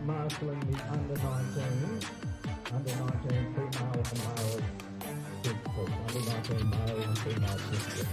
marshalling the under 19, female and male principal, under 19 male and female principal.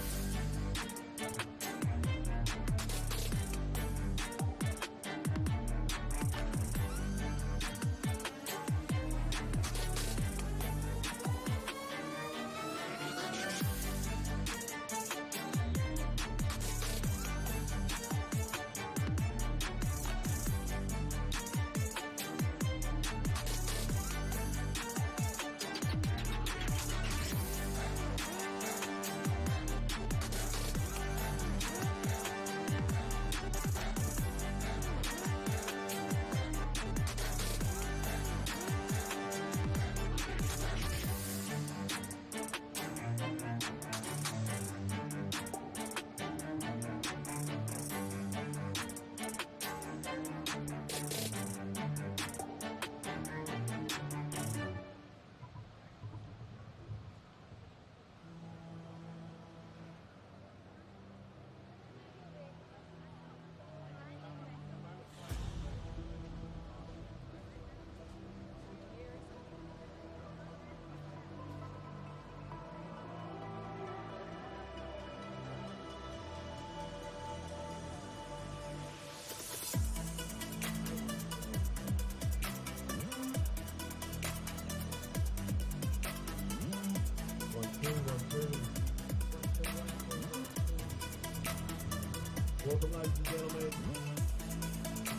Welcome, ladies and gentlemen.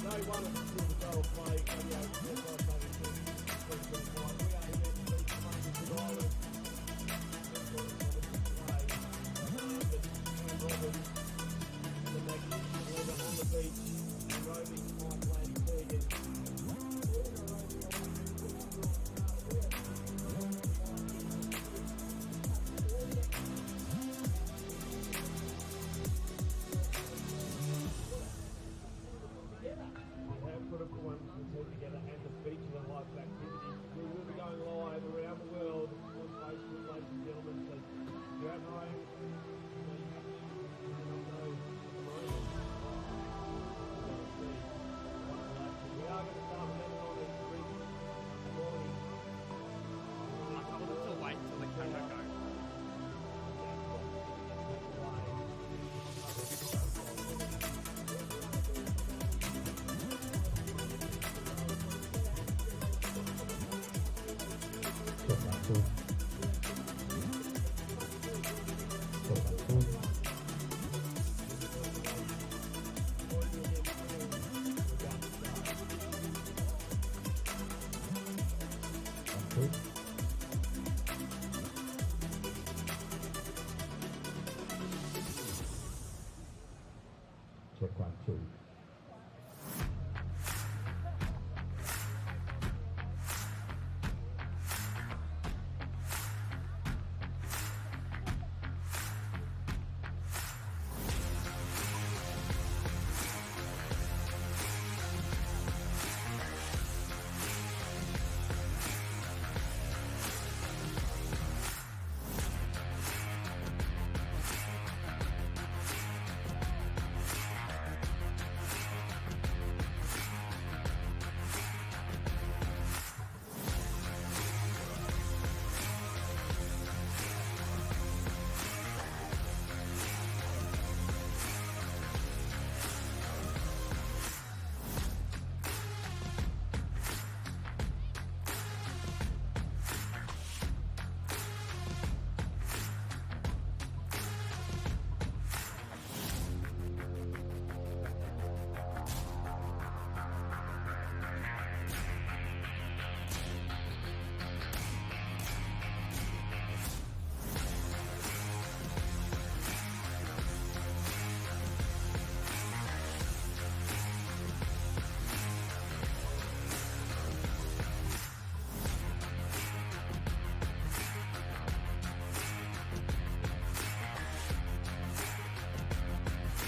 Day one of the Silver Gold Play, we are here to Ireland. The magnificent weather on the beach, roving Parkland vegan. Together and the feature and live activities. We will be going live around the world on Facebook, ladies and gentlemen. So you have no we are going to start with them on this morning. I told them to wait till the camera goes. Check 1, 2.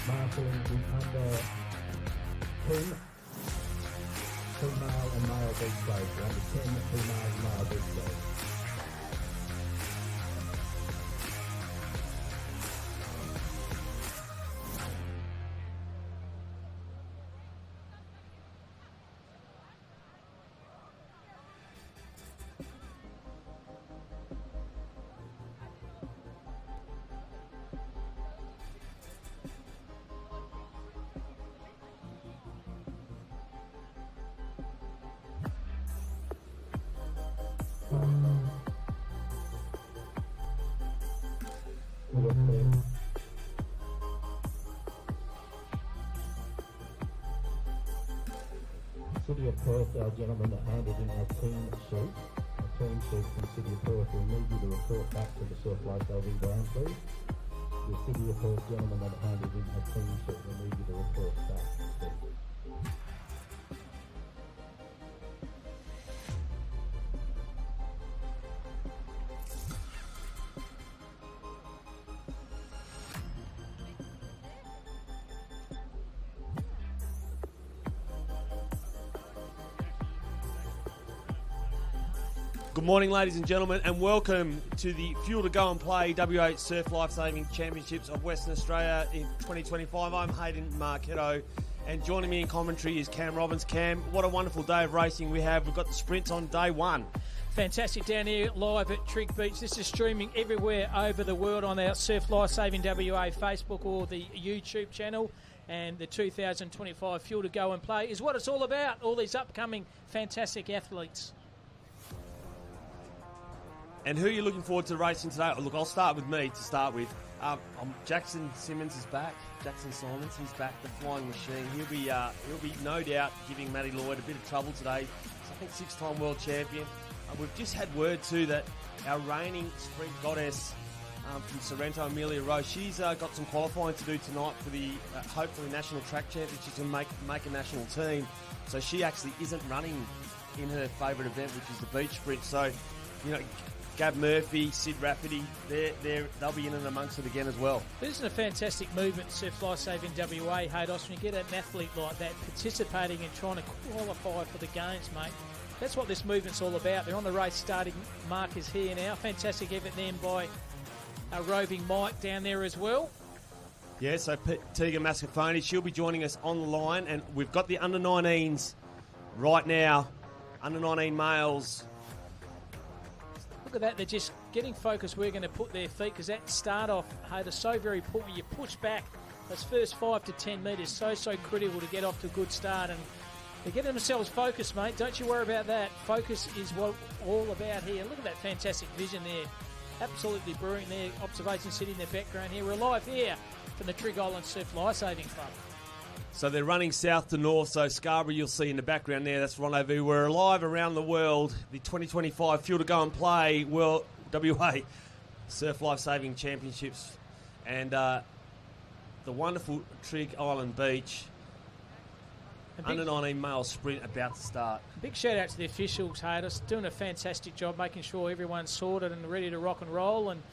Marshalling the under 10 female and male beach boats, under 10 female and male beach boats. Perth, our gentleman that handed in a team sheet. A team sheet from City of Perth. We'll need you to report back to the surf lifesaving ground, please. The City of Perth gentleman that handed in a team sheet. We'll need you to report back, please. Good morning, ladies and gentlemen, and welcome to the Fuel to Go and Play WA Surf Lifesaving Championships of Western Australia in 2025. I'm Hayden Marchetto, and joining me in commentary is Cam Robbins. Cam, what a wonderful day of racing we have. We've got the sprints on day one. Fantastic down here live at Trig Beach. This is streaming everywhere over the world on our Surf Lifesaving WA Facebook or the YouTube channel. And the 2025 Fuel to Go and Play is what it's all about. All these upcoming fantastic athletes. And who are you looking forward to racing today? Look, I'll start with me to start with. Jackson Simmons is back. Jackson Simons, he's back, the flying machine. He'll be no doubt giving Matty Lloyd a bit of trouble today. He's, I think, 6-time world champion. We've just had word too that our reigning sprint goddess from Sorrento, Amelia Rose, she's got some qualifying to do tonight for the hopefully national track championships and make a national team. So she actually isn't running in her favourite event, which is the beach sprint. So, you know, Gab Murphy, Sid Rafferty, they'll be in and amongst it again as well. This is a fantastic movement, Surf Lifesaving WA, Haydos, when you get an athlete like that participating and trying to qualify for the games, mate. That's what this movement's all about. They're on the race starting markers here now. Fantastic effort then by our roving Mike down there as well. Yeah, so Tegan Mascafoni, she'll be joining us on the line, and we've got the under-19s right now, under-19 males. Look at that, they're just getting focused. We're going to put their feet, because that start off, Hayden, is so very important. You push back those first 5 to 10 metres, so critical to get off to a good start. And they're getting themselves focused, mate. Don't you worry about that. Focus is what all about here. Look at that fantastic vision there. Absolutely brilliant there. Observation City in the background here. We're live here from the Trig Island Surf Lifesaving Club. So they're running south to north, so Scarborough you'll see in the background there, that's Rendezvous. We're live around the world, the 2025 Fuel to Go and Play World WA Surf Lifesaving Championships, and the wonderful Trig Island Beach. Under 19 male sprint about to start. Big shout out to the officials, Hayden, doing a fantastic job making sure everyone's sorted and ready to rock and roll, and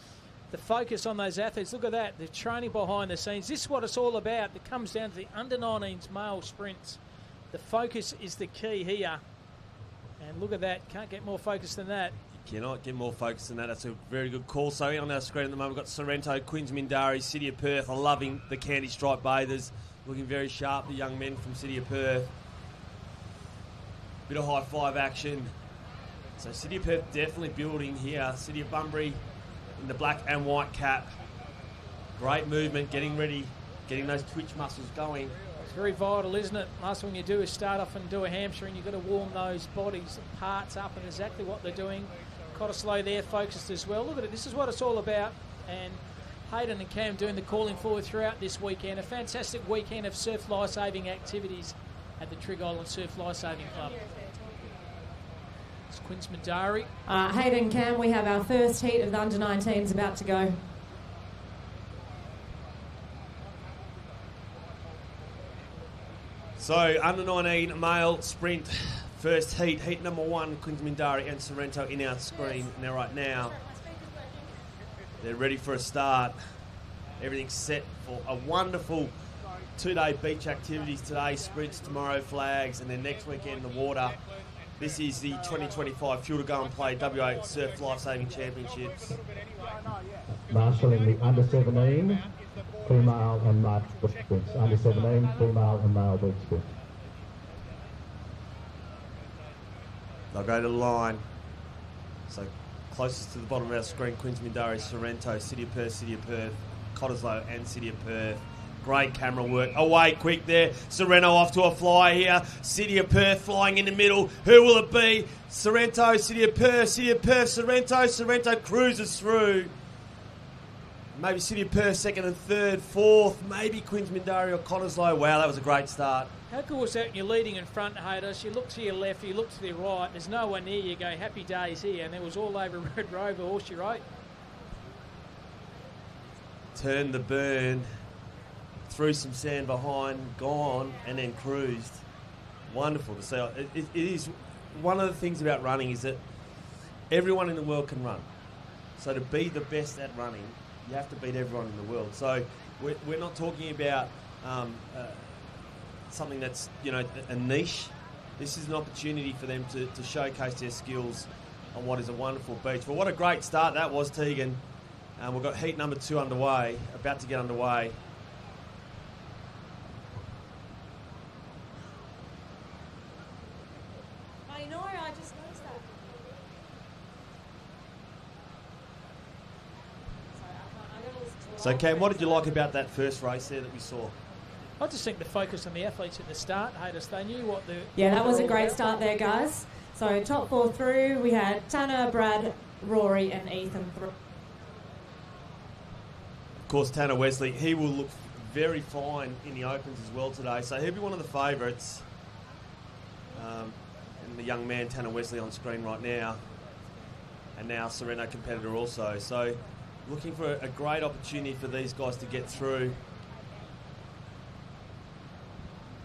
the focus on those athletes. Look at that, they're training behind the scenes. This is what it's all about. It comes down to the under-19s male sprints. The focus is the key here. And look at that, can't get more focus than that. You cannot get more focus than that. That's a very good call. So on our screen at the moment, we've got Sorrento, Quins Mindari, City of Perth. I'm loving the candy stripe bathers. Looking very sharp, the young men from City of Perth. Bit of high five action. So City of Perth definitely building here. City of Bunbury in the black and white cap. Great movement, getting ready, getting those twitch muscles going. It's very vital, isn't it? Last thing you do is start off and do a hamstring. You've got to warm those bodies, parts up, and exactly what they're doing. Cottesloe there, focused as well. Look at it, this is what it's all about. And Hayden and Cam doing the calling forward throughout this weekend. A fantastic weekend of surf lifesaving activities at the Trig Island Surf Lifesaving Club. It's Quins Mindari. Hayden, Cam, we have our first heat of the under-19s about to go. So under 19 male sprint first heat number 1, Quins Mindari and Sorrento in our screen now right now. They're ready for a start. Everything's set for a wonderful 2-day beach activities today, sprints tomorrow, flags, and then next weekend in the water. This is the 2025 Fuel to Go and Play WA Surf Lifesaving Championships. Marshalling the under 17 female and male sprints. Under 17 female and male beach sprints. They'll go to the line. So closest to the bottom of our screen, Quins Mindari, Sorrento, City of Perth, Cottesloe and City of Perth. Great camera work. Away quick there. Sorrento off to a fly here. City of Perth flying in the middle. Who will it be? Sorrento, City of Perth, Sorrento. Sorrento cruises through. Maybe City of Perth second and third, fourth. Maybe Quins Mindari or Cottesloe. Wow, that was a great start. How cool was that when you're leading in front, Haydos? You look to your left, you look to the right, there's no one near you, go, happy days here, and it was all over Red Rover, all she wrote. Turned the burn, threw some sand behind, gone, and then cruised. Wonderful to see. It is one of the things about running is that everyone in the world can run. So to be the best at running, you have to beat everyone in the world. So we're not talking about something that's, you know, a niche. This is an opportunity for them to showcase their skills on what is a wonderful beach. But what a great start that was, Tegan. We've got heat number 2 underway, about to get underway. I know, I just noticed that. Sorry, I got to listen to it. So, Cam, what did you like about that first race there that we saw? I just think the focus on the athletes at the start, Haydos, they knew what the... Yeah, that was a what great they're all start there, guys. So top 4 through, we had Tanner, Brad, Rory and Ethan through. Of course, Tanner Wesley, he will look very fine in the Opens as well today. So he'll be one of the favourites. And the young man, Tanner Wesley, on screen right now. And now Sereno competitor also. So looking for a great opportunity for these guys to get through.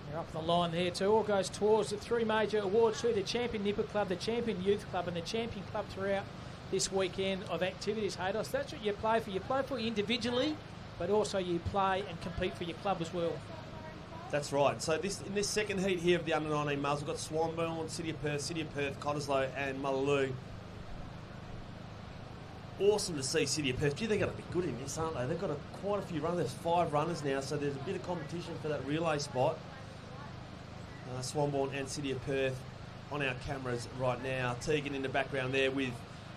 They're up the line there too. All goes towards the 3 major awards through the Champion Nipper Club, the Champion Youth Club and the Champion Club throughout this weekend of activities, Haydos. That's what you play for. You play for individually, but also you play and compete for your club as well. That's right. So in this second heat here of the under-19 males, we've got Swanbourne, City of Perth, Cottesloe and Mullaloo. Awesome to see City of Perth. Gee, they're going to be good in this, aren't they? They've got quite a few runners. There's 5 runners now, so there's a bit of competition for that relay spot. Swanbourne and City of Perth on our cameras right now. Tegan in the background there with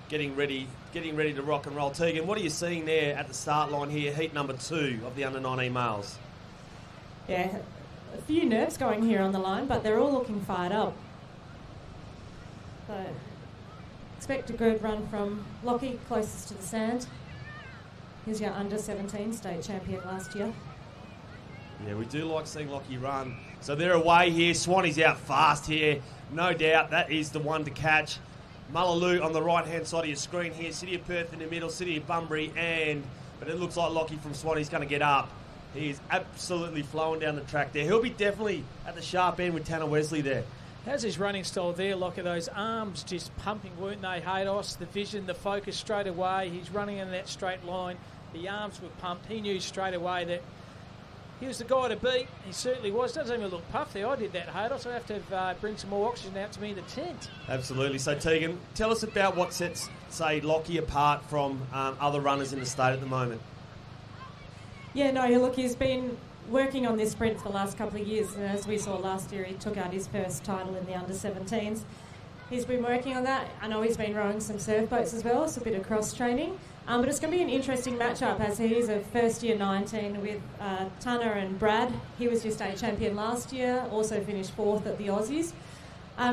getting ready to rock and roll. Tegan, what are you seeing there at the start line here, heat number 2 of the under-19 males? Yeah, a few nerves going here on the line, but they're all looking fired up. So expect a good run from Lockie, closest to the sand. He's your under-17 state champion last year. Yeah, we do like seeing Lockie run. So they're away here. Swanee's out fast here. No doubt that is the one to catch. Mullaloo on the right-hand side of your screen here. City of Perth in the middle. City of Bunbury. But it looks like Lockie from Swanee's going to get up. He is absolutely flowing down the track there. He'll be definitely at the sharp end with Tanner Wesley there. How's his running style there, Lockie? Those arms just pumping, weren't they, Haydos? The vision, the focus straight away. He's running in that straight line. The arms were pumped. He knew straight away that he was the guy to beat. He certainly was. Doesn't even look puffed there. I did that, Haydos. I have to bring some more oxygen out to me in the tent. Absolutely. So, Tegan, tell us about what sets, say, Lockie apart from other runners in the state at the moment. Yeah, no, look, he's been working on this sprint for the last couple of years. And as we saw last year, he took out his first title in the under-17s. He's been working on that. I know he's been rowing some surf boats as well, so a bit of cross-training. But it's going to be an interesting matchup as he's a first-year 19 with Tanner and Brad. He was your state champion last year, also finished 4th at the Aussies.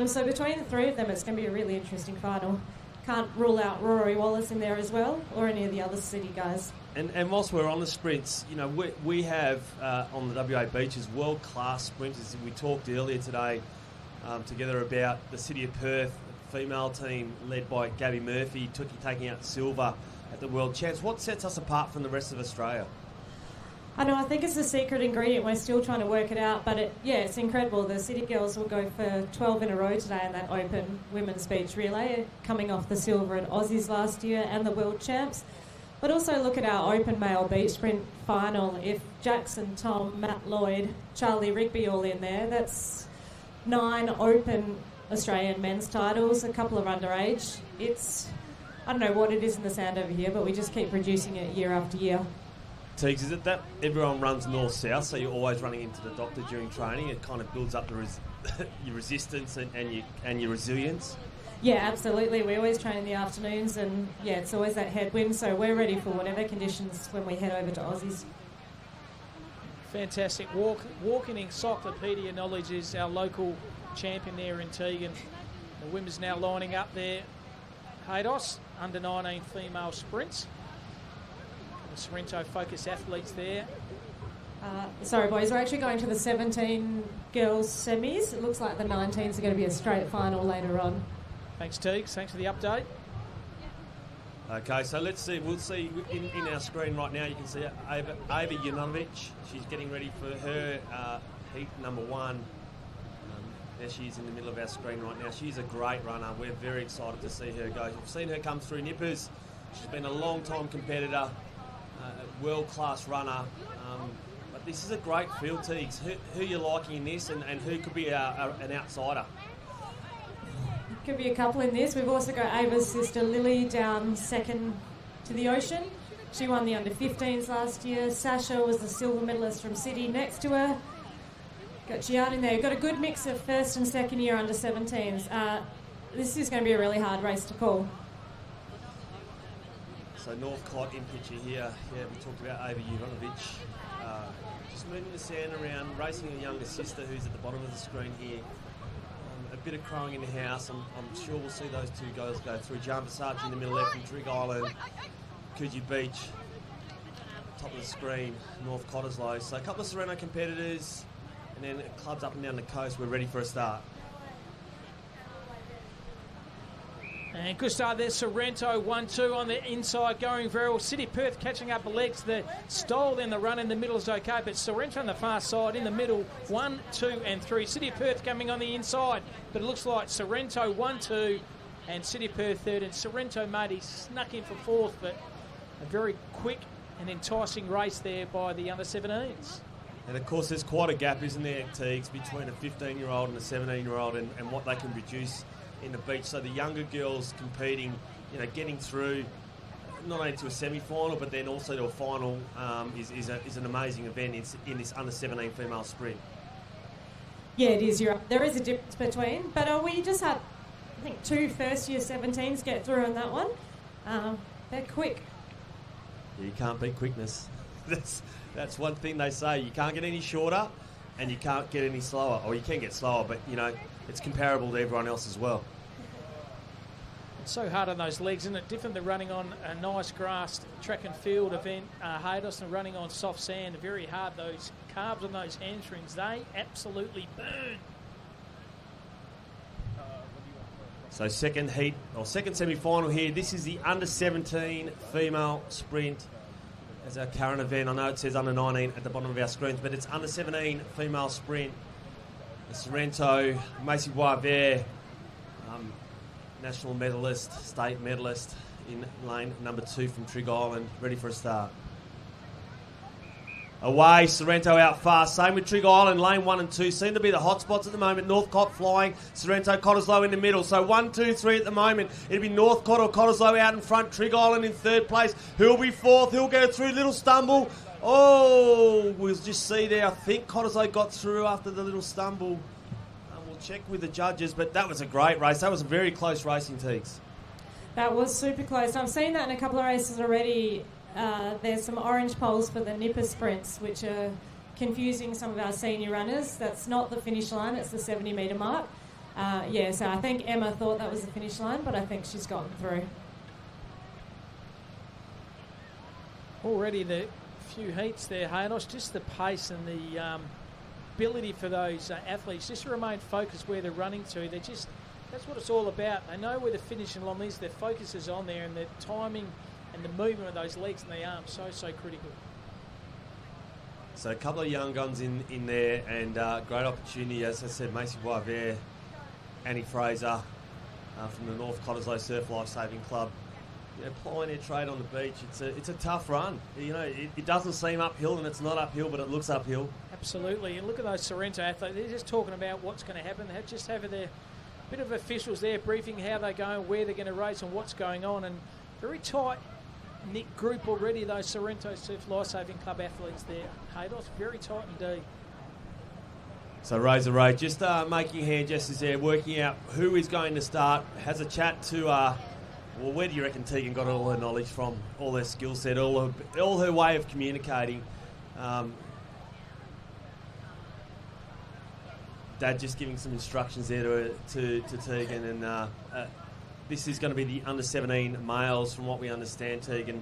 So between the 3 of them, it's going to be a really interesting final. Can't rule out Rory Wallace in there as well, or any of the other city guys. And whilst we're on the sprints, you know, we have on the WA beaches world-class sprinters. We talked earlier today together about the City of Perth female team led by Gabby Murphy, taking out silver at the World Champs. What sets us apart from the rest of Australia? I know, I think it's a secret ingredient. We're still trying to work it out, but it's incredible. The City girls will go for 12 in a row today in that open women's beach relay, coming off the silver at Aussies last year and the World Champs. But also look at our open male beach sprint final. If Jackson, Tom, Matt Lloyd, Charlie Rigby all in there, that's 9 open Australian men's titles, a couple of underage. I don't know what it is in the sand over here, but we just keep producing it year after year. Teagues, is it that everyone runs north-south, so you're always running into the doctor during training? It kind of builds up your resistance and your resilience? Yeah, absolutely. We always train in the afternoons, and it's always that headwind, so we're ready for whatever conditions when we head over to Aussies. Fantastic. Walking encyclopedia knowledge is our local champion there in Tegan. The women's now lining up there. Haydos, under-19 female sprints. The Sorrento Focus athletes there. Sorry, boys, we're actually going to the 17 girls semis. It looks like the 19s are going to be a straight final later on. Thanks, Teagues. Thanks for the update. Okay, so let's see. We'll see in our screen right now. You can see Ava Junovic. She's getting ready for her heat number 1. There she is in the middle of our screen right now. She's a great runner. We're very excited to see her go. We've seen her come through Nippers. She's been a long-time competitor, a world-class runner. But this is a great field, Teagues. Who are you liking in this, and who could be an outsider? Could be a couple in this. We've also got Ava's sister Lily down second to the Ocean. She won the under-15s last year. Sasha was the silver medalist from City next to her. Got Giard in there. You've got a good mix of first and second year under-17s. This is going to be a really hard race to call. So Northcott in picture here. Yeah, we talked about Ava Junovic. Just moving the sand around, racing a younger sister who's at the bottom of the screen here. A bit of crowing in the house. I'm sure we'll see those two girls go through. Jan Versace in the middle left from Trig Island. Coogee Beach, top of the screen, North Cottesloe. So a couple of Sorrento competitors, and then clubs up and down the coast. We're ready for a start. And good start there, Sorrento 1-2 on the inside, going very well. City Perth catching up the legs. The stole in the run in the middle is okay, but Sorrento on the far side in the middle, 1, 2 and 3. City Perth coming on the inside, but it looks like Sorrento 1-2 and City Perth third. And Sorrento Muddy snuck in for fourth, but a very quick and enticing race there by the under-17s. And of course there's quite a gap, isn't there, Teagues, between a 15-year-old and a 17-year-old and what they can produce in the beach. So the younger girls competing, getting through not only to a semi-final but then also to a final is an amazing event in this under-17 female sprint. Yeah, it is. There is a difference between, but we just had, I think, 2 first-year 17s get through on that one. They're quick. Yeah, you can't beat quickness. That's one thing they say. You can't get any shorter and you can't get any slower. Or you can get slower, but, it's comparable to everyone else as well. It's so hard on those legs, isn't it? Different than running on a nice grassed track and field event, Haydos, and running on soft sand. Very hard. Those calves on those hamstrings, they absolutely burn. So second heat, or second semi-final here. This is the under-17 female sprint as our current event. I know it says under-19 at the bottom of our screens, but it's under-17 female sprint. The Sorrento, Macy Boisvert, national medalist, state medalist in lane number 2 from Trig Island, ready for a start. Away, Sorrento out fast. Same with Trig Island, lane 1 and 2 seem to be the hot spots at the moment. Northcott flying, Sorrento, Cottesloe in the middle. So 1, 2, 3 at the moment. It'll be Northcott or Cottesloe out in front. Trig Island in third place. Who'll be fourth? Who'll go through? Little stumble. Oh, we'll just see there. I think Cottesloe got through after the little stumble. We'll check with the judges, but that was a great race. That was a very close racing, Teagues. That was super close. I've seen that in a couple of races already. There's some orange poles for the Nipper sprints, which are confusing some of our senior runners. That's not the finish line, it's the 70-metre mark. So I think Emma thought that was the finish line, but I think she's gotten through. Already the few heats there, Haynos, just the pace and the ability for those athletes just to remain focused where they're running to. That's what it's all about. They know where the finishing line is, their focus is on there, and their timing and the movement of those legs and the arms, so critical. So a couple of young guns in there, and great opportunity, as I said, Macy Boisvert, Annie Fraser from the North Cottesloe Surf Life Saving Club. Plying their trade on the beach, it's a tough run. It doesn't seem uphill, and it's not uphill, but it looks uphill. Absolutely, and look at those Sorrento athletes. They're just talking about what's going to happen. They just have their bit of officials there briefing how they're going, where they're going to race, and what's going on. And very tight knit group already. Those Sorrento Surf Life Saving Club athletes there. Haydos, very tight indeed. So Razor Ray just making hand gestures there, working out who is going to start. Has a chat to. Well, where do you reckon Tegan got all her knowledge from, all her skill set, all her way of communicating? Dad just giving some instructions there to Tegan, and this is going to be the under-17 males, from what we understand, Tegan.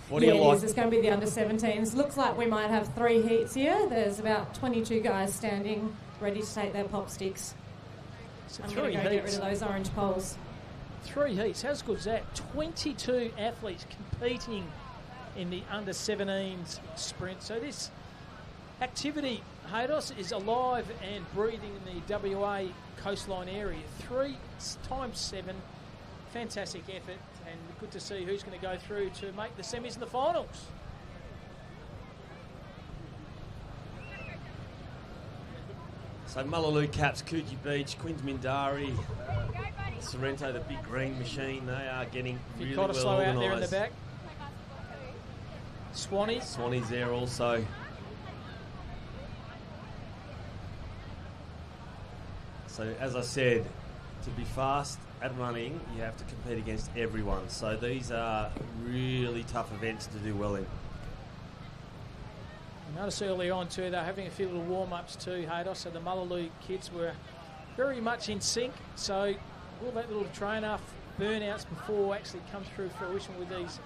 What do you it like? is. It's going to be the under-17s. Looks like we might have 3 heats here. There's about 22 guys standing ready to take their pop sticks. So I'm 3 going to go heats. get rid of those orange poles. 3 heats. How good is that? 22 athletes competing in the under-17s sprint. So this activity, Haydos, is alive and breathing in the WA coastline area. 3 times 7. Fantastic effort, and good to see who's going to go through to make the semis and the finals. So Mullaloo caps Coogee Beach, Queensmindari, Sorrento, the big green machine. They are getting really well Slow out there in the organised. back. Swanee. Swanee's there also. So as I said, to be fast at running, you have to compete against everyone. So these are really tough events to do well in. Notice earlier on too, they're having a few little warm-ups too, Haydos. So the Mullaloo kids were very much in sync. So all that little train-off burnouts before actually comes through fruition with these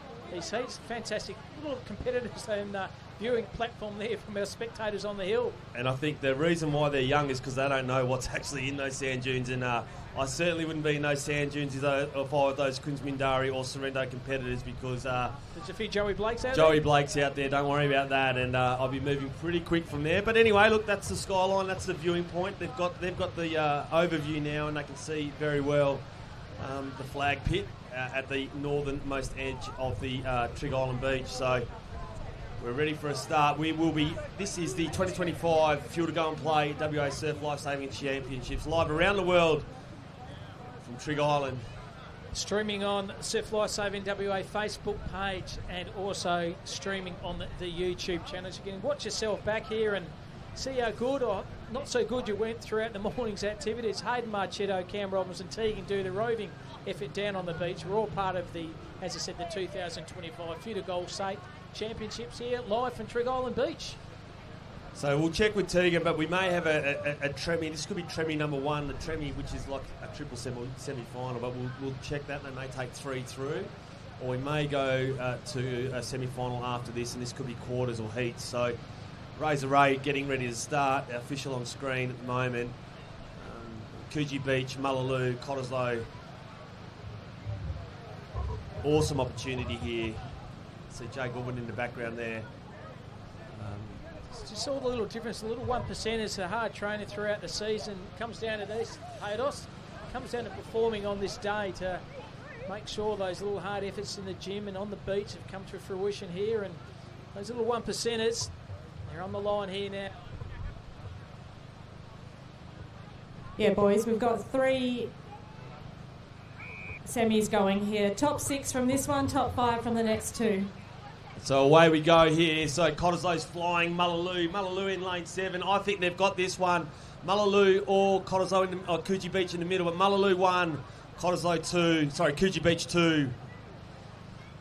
heats. Fantastic little competitors and viewing platform there from our spectators on the hill. And I think the reason why they're young is because they don't know what's actually in those sand dunes. And I certainly wouldn't be in those sand dunes if I were those Queensmindari or Sorrento competitors, because there's a few Joey Blakes out Joey there. Blake's out there, don't worry about that. And I'll be moving pretty quick from there. But anyway, look, that's the skyline, that's the viewing point. They've got the overview now, and they can see very well the flag pit at the northernmost edge of the Trig Island Beach. So we're ready for a start. This is the 2025 Fuel to Go and Play WA Surf Lifesaving Championships, live around the world from Trig Island. Streaming on Surf Lifesaving WA Facebook page and also streaming on the YouTube channels. You can watch yourself back here and see how good or not so good you went throughout the morning's activities. Hayden Marchetto, Cam Robbins and Tegan do the roving effort down on the beach. We're all part of the, as I said, the 2025 Fuel to Go Safe Championships here live from Trig Island Beach. So we'll check with Tegan, but we may have a Tremie. This could be Tremie number 1, the Tremie, which is like a triple semi-final, but we'll check that. They may take 3 through, or we may go to a semi-final after this, and this could be quarters or heats. So Razor Ray getting ready to start. Our official on screen at the moment. Coogee Beach, Mullaloo, Cottesloe. Awesome opportunity here. See Jay Goodwin in the background there. It's just all the little difference. The little 1%ers are hard training throughout the season. Comes down to this, Haydos. Comes down to performing on this day to make sure those little hard efforts in the gym and on the beach have come to fruition here. And those little 1%ers, they're on the line here now. Yeah, boys, we've got 3 semis going here. Top 6 from this one, top 5 from the next 2. So away we go here. So Cottesloe's flying, Mullaloo in lane 7. I think they've got this one. Mullaloo or Cottesloe or Coogee Beach in the middle, but Mullaloo 1, Coogee Beach 2,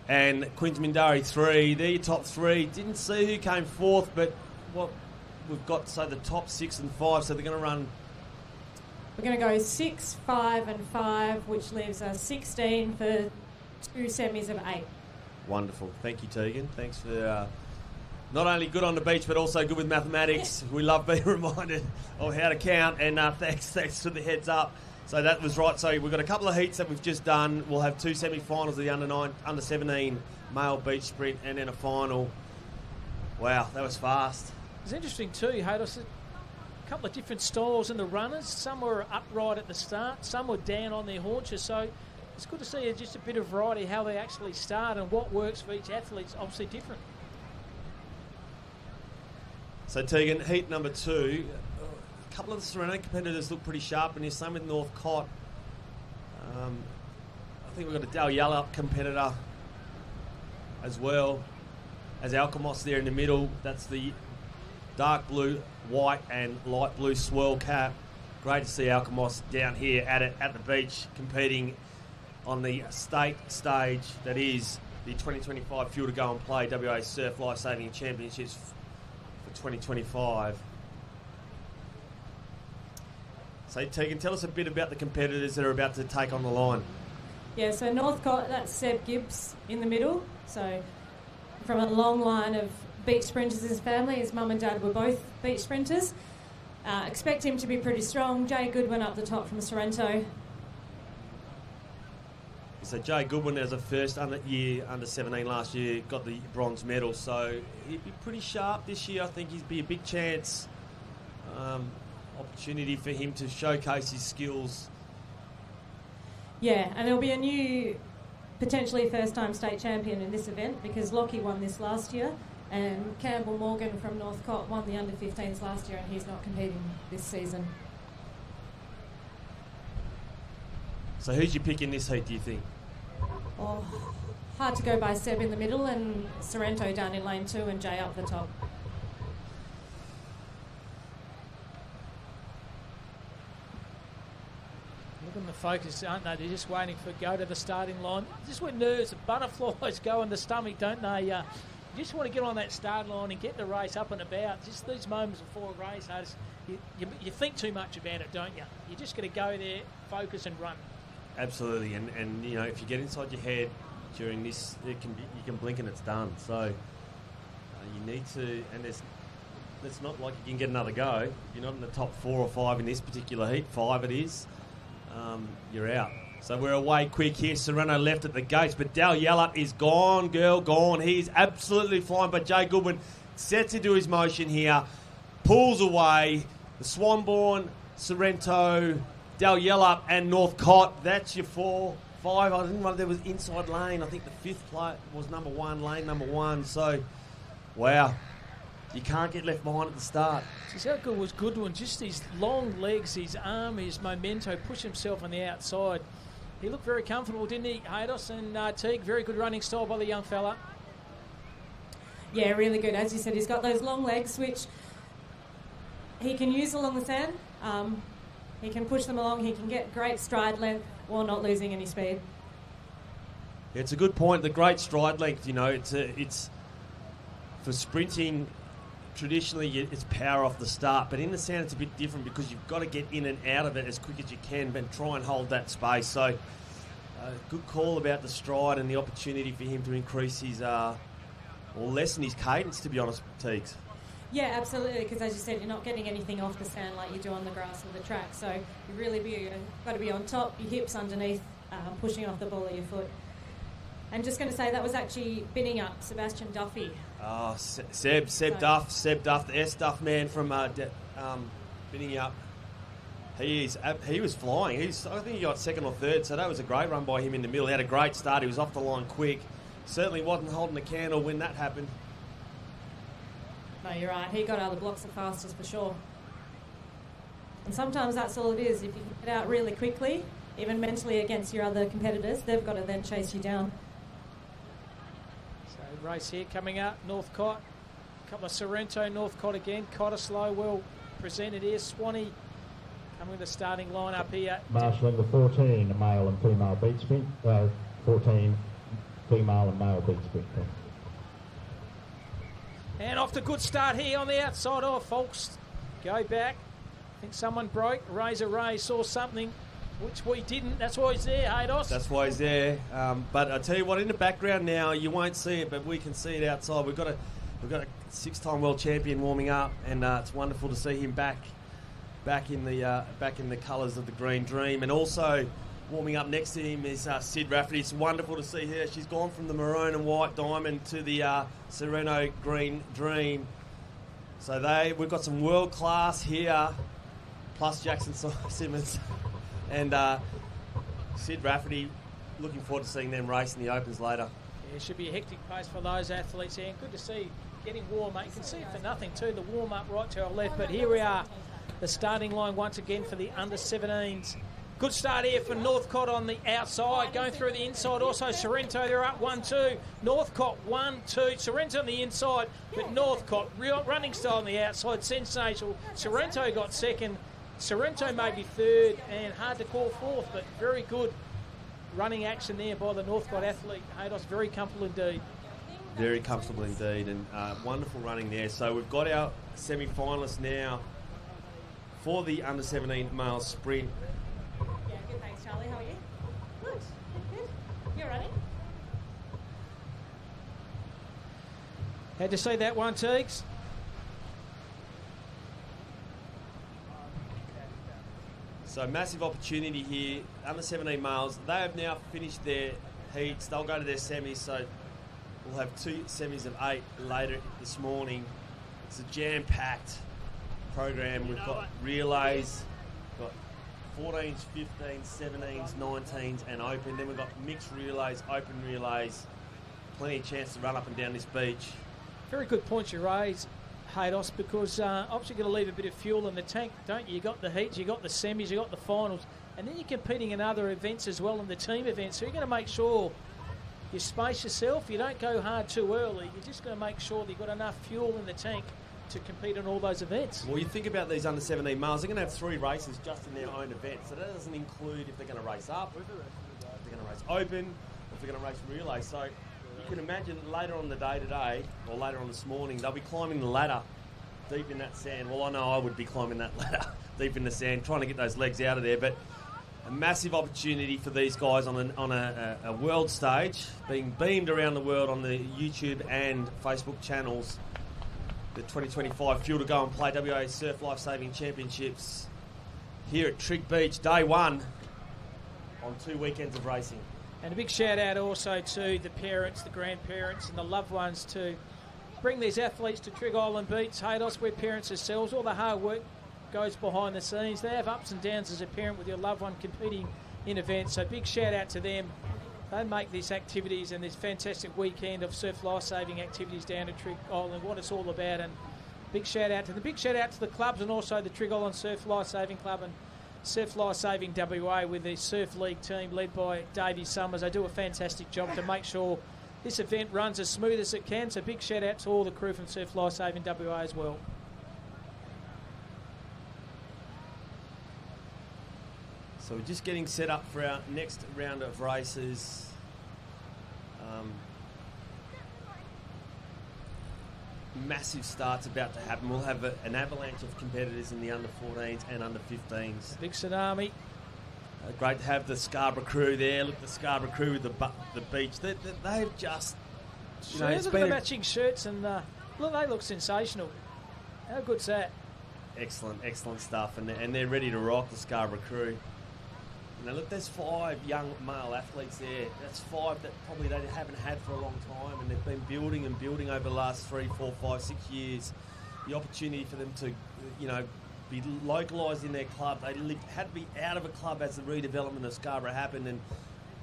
and Queensmindari 3. They're your top 3. Didn't see who came 4th, but what we've got, so the top 6 and 5, so they're going to run. We're going to go 6, 5 and 5, which leaves us 16 for 2 semis of 8. Wonderful. Thank you, Tegan. Thanks for not only good on the beach, but also good with mathematics. We love being reminded of how to count, and thanks for the heads up. So that was right. So we've got a couple of heats that we've just done. We'll have 2 semi-finals of the under 17 male beach sprint, and then a final. Wow, that was fast. It's interesting too, Haydos. A couple of different styles in the runners. Some were upright at the start, some were down on their haunches. So it's good to see just a bit of variety how they actually start and what works for each athlete is obviously different. So Tegan, heat number 2. A couple of the Sorrento competitors look pretty sharp in this. Same with North Cott. I think we've got a Dal Yallop competitor as well as Alkimos there in the middle. That's the dark blue, white and light blue swirl cap. Great to see Alkimos down here at the beach competing on the state stage that is the 2025 Fuel to Go and Play WA Surf Lifesaving Championships for 2025. So Tegan, tell us a bit about the competitors that are about to take on the line. Yeah, so Northcott, that's Seb Gibbs in the middle. So from a long line of beach sprinters in his family. His mum and dad were both beach sprinters. Expect him to be pretty strong. Jay Goodwin up the top from Sorrento. So Jay Goodwin, as a first under 17 last year, got the bronze medal. So he'd be pretty sharp this year. I think he'd be a big chance. Opportunity for him to showcase his skills. Yeah, and there'll be a new, potentially first-time state champion in this event because Lockie won this last year, and Campbell Morgan from Northcott won the under-15s last year, and he's not competing this season. So who's you pick in this heat, do you think? Oh, hard to go by Seb in the middle and Sorrento down in lane 2 and Jay up the top. Look at the focus, aren't they? They're just waiting for go to the starting line. Just when nerves and butterflies go in the stomach, don't they? You just want to get on that start line and get the race up and about. Just these moments before a race, you think too much about it, don't you? You just got to go there, focus and run. Absolutely, and you know, if you get inside your head during this, you can blink and it's done. So you need to, and it's not like you can get another go. If you're not in the top 4 or 5 in this particular heat, 5 it is, you're out. So we're away quick here. Serrano left at the gates, but Dal Yallop is gone, girl, gone. He's absolutely flying, but Jay Goodwin sets into his motion here, pulls away. The Swanbourne, Sorrento, Dal Yallop and Northcott. That's your 4, 5. I didn't know there was inside lane. I think the 5th plate was number 1, lane number 1. So, wow. You can't get left behind at the start. Just how good was Goodwin? Just his long legs, his arm, his memento, push himself on the outside. He looked very comfortable, didn't he, Haydos? And Teague, very good running style by the young fella. Yeah, really good. As you said, he's got those long legs, which he can use along the sand. He can push them along. He can get great stride length while not losing any speed. Yeah, it's a good point. The great stride length, you know, it's for sprinting. Traditionally, it's power off the start, but in the sand, it's a bit different because you've got to get in and out of it as quick as you can, but try and hold that space. So, good call about the stride and the opportunity for him to increase his or lessen his cadence. To be honest, Teagues. Yeah, absolutely, because as you said, you're not getting anything off the sand like you do on the grass or the track. So you really got to be on top, your hips underneath, pushing off the ball of your foot. I'm just going to say that was actually binning up Sebastian Duffy. Oh, Seb Duff, the S Duff man from binning up. He was flying. I think he got 2nd or 3rd, so that was a great run by him in the middle. He had a great start. He was off the line quick. Certainly wasn't holding a candle when that happened. No, you're right. He got out of the blocks the fastest for sure. And sometimes that's all it is. If you can get out really quickly, even mentally against your other competitors, they've got to then chase you down. So race here coming up, Northcott. A couple of Sorrento, Northcott again. Cottesloe well presented here. Swanee coming with the starting line up here. Marshall number 14, a male and female beat sprint. 14, female and male beat sprint. And off to good start here on the outside of folks. Go back. I think someone broke. Razor Ray saw something, which we didn't. That's why he's there, Haydos. That's why he's there. But I tell you what, in the background now, you won't see it, but we can see it outside. We've got a 6-time world champion warming up, and it's wonderful to see him back in the colours of the Green Dream, and also. Warming up next to him is Sid Rafferty. It's wonderful to see her. She's gone from the maroon and white diamond to the Sereno Green Dream. So we've got some world class here, plus Jackson Simmons and Sid Rafferty. Looking forward to seeing them race in the Opens later. Yeah, it should be a hectic pace for those athletes here. Good to see getting warm, mate. You can see it for nothing too. The warm up right to our left, but here we are, the starting line once again for the under-17s. Good start here for Northcott on the outside, going through the inside. Also, Sorrento, they're up 1-2. Northcott 1-2. Sorrento on the inside, but Northcott, real running style on the outside, sensational. Sorrento got 2nd. Sorrento maybe 3rd, and hard to call 4th, but very good running action there by the Northcott athlete. Haydos, very comfortable indeed. Very comfortable indeed, and wonderful running there. So we've got our semi-finalists now for the under-17 male sprint. Charlie, how are you? Good. You're running? Had to see that one, Teagues. So massive opportunity here. Under 17 males, they have now finished their heats. They'll go to their semis. So we'll have 2 semis of 8 later this morning. It's a jam-packed program. We've got relays, got 14s, 15s, 17s, 19s, and open. Then we've got mixed relays, open relays. Plenty of chance to run up and down this beach. Very good points you raise, Haydos, because obviously you've got to leave a bit of fuel in the tank, don't you? You've got the heats, you've got the semis, you've got the finals, and then you're competing in other events as well, in the team events. So you're going to make sure you space yourself, you don't go hard too early. You're just going to make sure that you've got enough fuel in the tank to compete in all those events. Well, you think about these under 17 males, they're going to have 3 races just in their own event. So that doesn't include if they're going to race up, if they're going to race open, if they're going to race relay. So you can imagine later on the day today, or later on this morning, they'll be climbing the ladder deep in that sand. Well, I know I would be climbing that ladder deep in the sand, trying to get those legs out of there. But a massive opportunity for these guys on a world stage, being beamed around the world on the YouTube and Facebook channels. The 2025 Fuel to Go and Play WA Surf Life Saving Championships here at Trig Beach, day 1 on 2 weekends of racing. And a big shout out also to the parents, the grandparents and the loved ones to bring these athletes to Trig Island Beach. Haydos, we're parents ourselves. All the hard work goes behind the scenes. They have ups and downs as a parent with your loved one competing in events. So big shout out to them. They make these activities and this fantastic weekend of surf life-saving activities down at Trig Island, what it's all about. And big shout out to them. Big shout out to the clubs and also the Trig Island Surf Life-Saving Club and Surf Life-Saving WA with the Surf League team led by Davey Summers. They do a fantastic job to make sure this event runs as smooth as it can. So big shout out to all the crew from Surf Life-Saving WA as well. So we're just getting set up for our next round of races. Massive start's about to happen. We'll have an avalanche of competitors in the under 14s and under 15s. Big tsunami. Great to have the Scarborough crew there. Look, the Scarborough crew with the beach. They've just, you know, it's look been at the matching shirts and look, they look sensational. How good's that? Excellent stuff, and they're ready to rock, the Scarborough crew. Now look, there's 5 young male athletes there. That's 5 that probably they haven't had for a long time, and they've been building and building over the last 3, 4, 5, 6 years. The opportunity for them to, you know, be localised in their club. They had to be out of a club as the redevelopment of Scarborough happened, and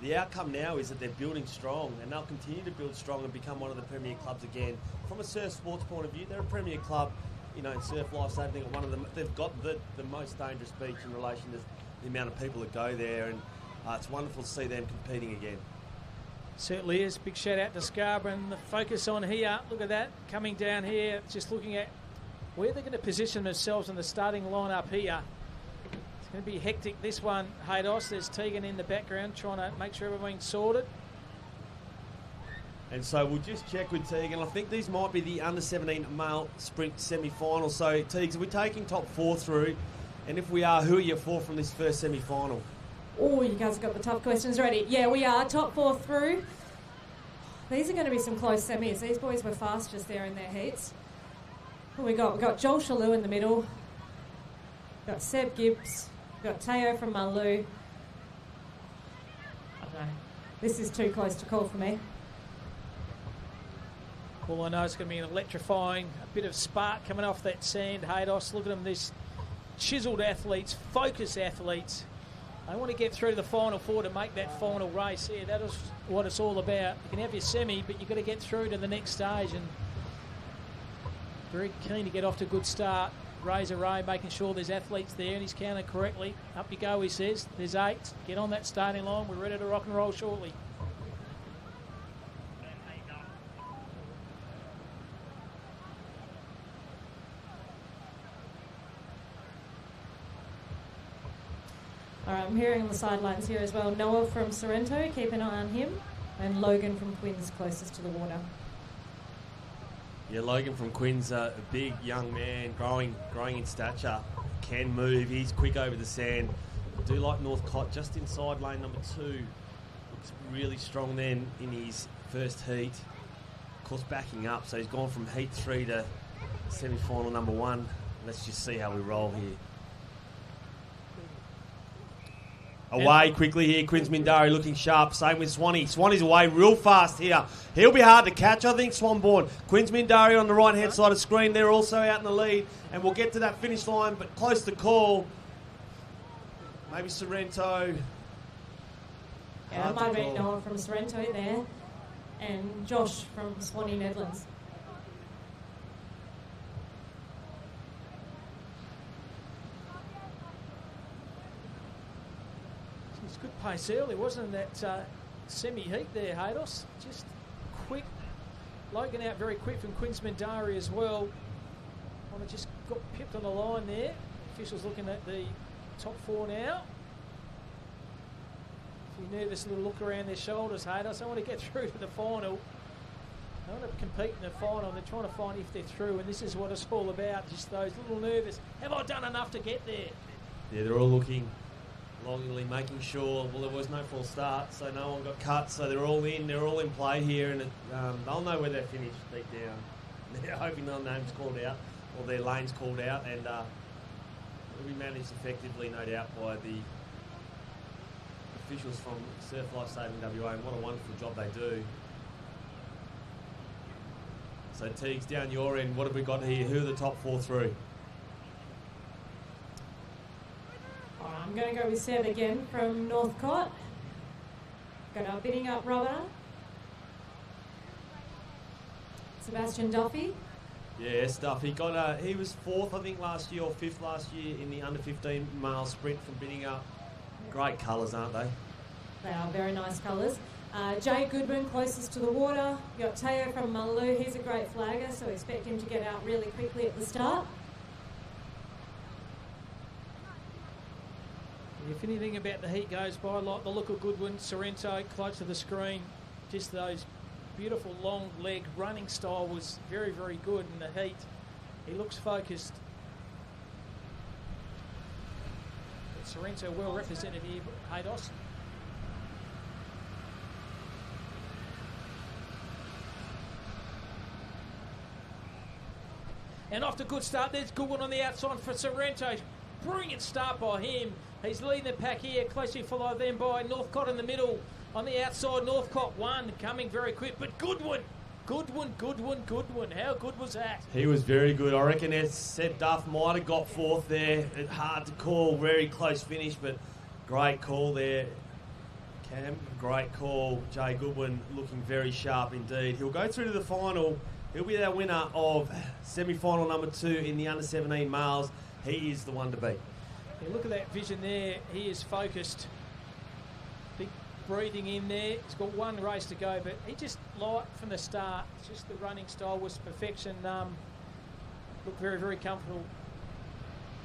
the outcome now is that they're building strong, and they'll continue to build strong and become one of the premier clubs again. From a surf sports point of view, they're a premier club, you know, in surf life-saving. One of them, they've got the most dangerous beach in relation to the amount of people that go there, and it's wonderful to see them competing again. Certainly is. Big shout out to Scarborough, and the focus on here, look at that, coming down here, just looking at where they're going to position themselves in the starting lineup here. It's going to be hectic, this one, Haydos. There's Tegan in the background trying to make sure everything's sorted. And so we'll just check with Tegan. I think these might be the under 17 male sprint semi-final. So Tegan, are we taking top 4 through? And if we are, who are your 4 from this first semi-final? Oh, you guys have got the tough questions ready. Yeah, we are. Top 4 through. These are going to be some close semis. These boys were fast just there in their heats. What we got? We've got Joel Shalou in the middle. We've got Seb Gibbs. We've got Teo from Malu. I don't know. This is too close to call for me. All I know is going to be an electrifying, a bit of spark coming off that sand. Haydos, look at them, this chiselled athletes, focused athletes. They want to get through to the final 4 to make that final race. Yeah, that is what it's all about. You can have your semi, but you've got to get through to the next stage, and very keen to get off to a good start. Razor Ray making sure there's athletes there, and he's counted correctly. Up you go, he says. There's 8. Get on that starting line. We're ready to rock and roll shortly. All right, I'm hearing on the sidelines here as well. Noah from Sorrento, keep an eye on him. And Logan from Quinn's closest to the water. Yeah, Logan from Quinn's a big young man, growing in stature, can move. He's quick over the sand. I do like Northcott just inside lane number 2. Looks really strong then in his first heat. course, backing up. So he's gone from heat 3 to semi-final number 1. Let's just see how we roll here. Away quickly here, Quinns Mindari looking sharp. Same with Swanee. Swanee's away real fast here. He'll be hard to catch, I think, Swanborn. Quinns Mindari on the right-hand side of the screen. They're also out in the lead. And we'll get to that finish line, but close to call. Maybe Sorrento. Yeah, that might have been Noah from Sorrento there. And Josh from Swanee Netherlands. It's good pace early, wasn't it? That semi-heat there, Haydos. Just quick. Logan out very quick from Quinns Mindari as well. Just got pipped on the line there. Officials looking at the top 4 now. If you're nervous, a little look around their shoulders, Haydos. They want to get through to the final. They want to compete in the final. They're trying to find if they're through, and this is what it's all about. Just those little nervous. Have I done enough to get there? Yeah, they're all looking longingly, making sure. Well, there was no false start, so no one got cut. So they're all in. They're all in play here, and they'll know where they're finished deep down. They're hoping their names called out or their lanes called out, and it'll be managed effectively, no doubt, by the officials from Surf Life Saving WA. And what a wonderful job they do. So Teagues, down your end, what have we got here? Who are the top 4 through? I'm going to go with Seb again from Northcott. Got our bidding up rubber. Sebastian Duffy. Yeah, stuff. He was 4th, I think, last year or 5th last year in the under 15 male sprint from bidding up. Great colours, aren't they? They are very nice colours. Jay Goodwin closest to the water. You've got Teo from Mullaloo. He's a great flagger, so expect him to get out really quickly at the start. If anything about the heat goes by, like the look of Goodwin, Sorrento close to the screen, just those beautiful long leg running style was very, very good in the heat. He looks focused. But Sorrento well represented here, Haydos. And off to a good start. There's Goodwin on the outside for Sorrento. Brilliant start by him. He's leading the pack here, closely followed then by Northcott in the middle. On the outside, Northcott 1, coming very quick. But Goodwin. How good was that? He was very good. I reckon Seb Duff might have got 4th there. It's hard to call. Very close finish, but great call there. Cam, great call. Jay Goodwin looking very sharp indeed. He'll go through to the final. He'll be our winner of semi-final number 2 in the under-17 males. He is the one to beat. Yeah, look at that vision there. He is focused. Big breathing in there. He's got one race to go, but he just light from the start. It's just the running style was perfection. Looked very, very comfortable.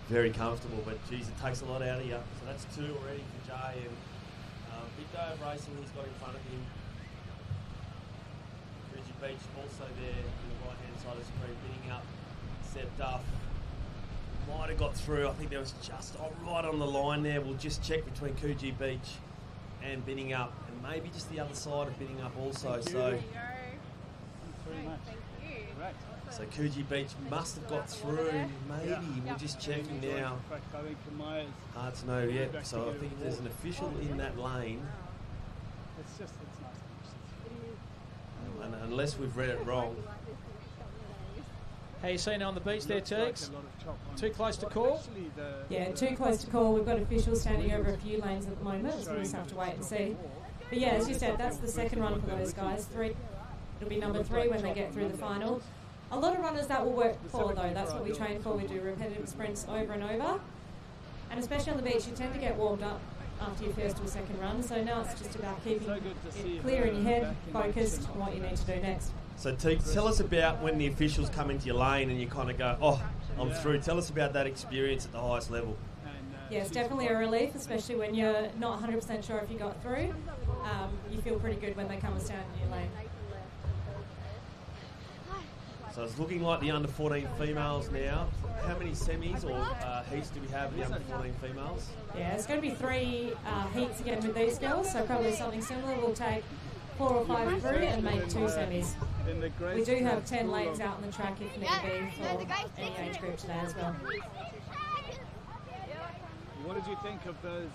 Very comfortable, but geez, it takes a lot out of you. So that's 2 already for Jay, and big day of racing he's got in front of him. Reggie Beach also there on the right-hand side of the screen, bidding up. Seb Duff might have got through. I think there was just right on the line there. We'll just check between Coogee Beach and bidding up, and maybe just the other side of bidding up also. So So Coogee Beach must have got through, maybe. We're just checking now. Hard to know yet. So I think if there's an official in that lane, It's nice. and unless we've read it wrong. How you seen on the beach there, Teagues? Too close to call? Yeah, too close to call. We've got officials standing over a few lanes at the moment, so we'll just have to wait and see. But yeah, as you said, that's the second run for those guys. It'll be number 3 when they get through the final. A lot of runners that will work for, though. That's what we train for. We do repetitive sprints over and over. And especially on the beach, you tend to get warmed up after your first or second run. So now it's just about keeping it clear in your head, focused on what you need to do next. So Teagues, tell us about when the officials come into your lane and you kind of go, oh, I'm through. Tell us about that experience at the highest level. Yeah, it's definitely a relief, especially when you're not 100% sure if you got through. You feel pretty good when they come and stand in your lane. So it's looking like the under-14 females now. How many semis or heats do we have the under-14 females? Yeah, it's going to be 3 heats again with these girls, so probably something similar. We'll take 4 or 5 through and make 2 semis. We do have 10 lanes out on the track if need be for any age group today as well. What did you think of those?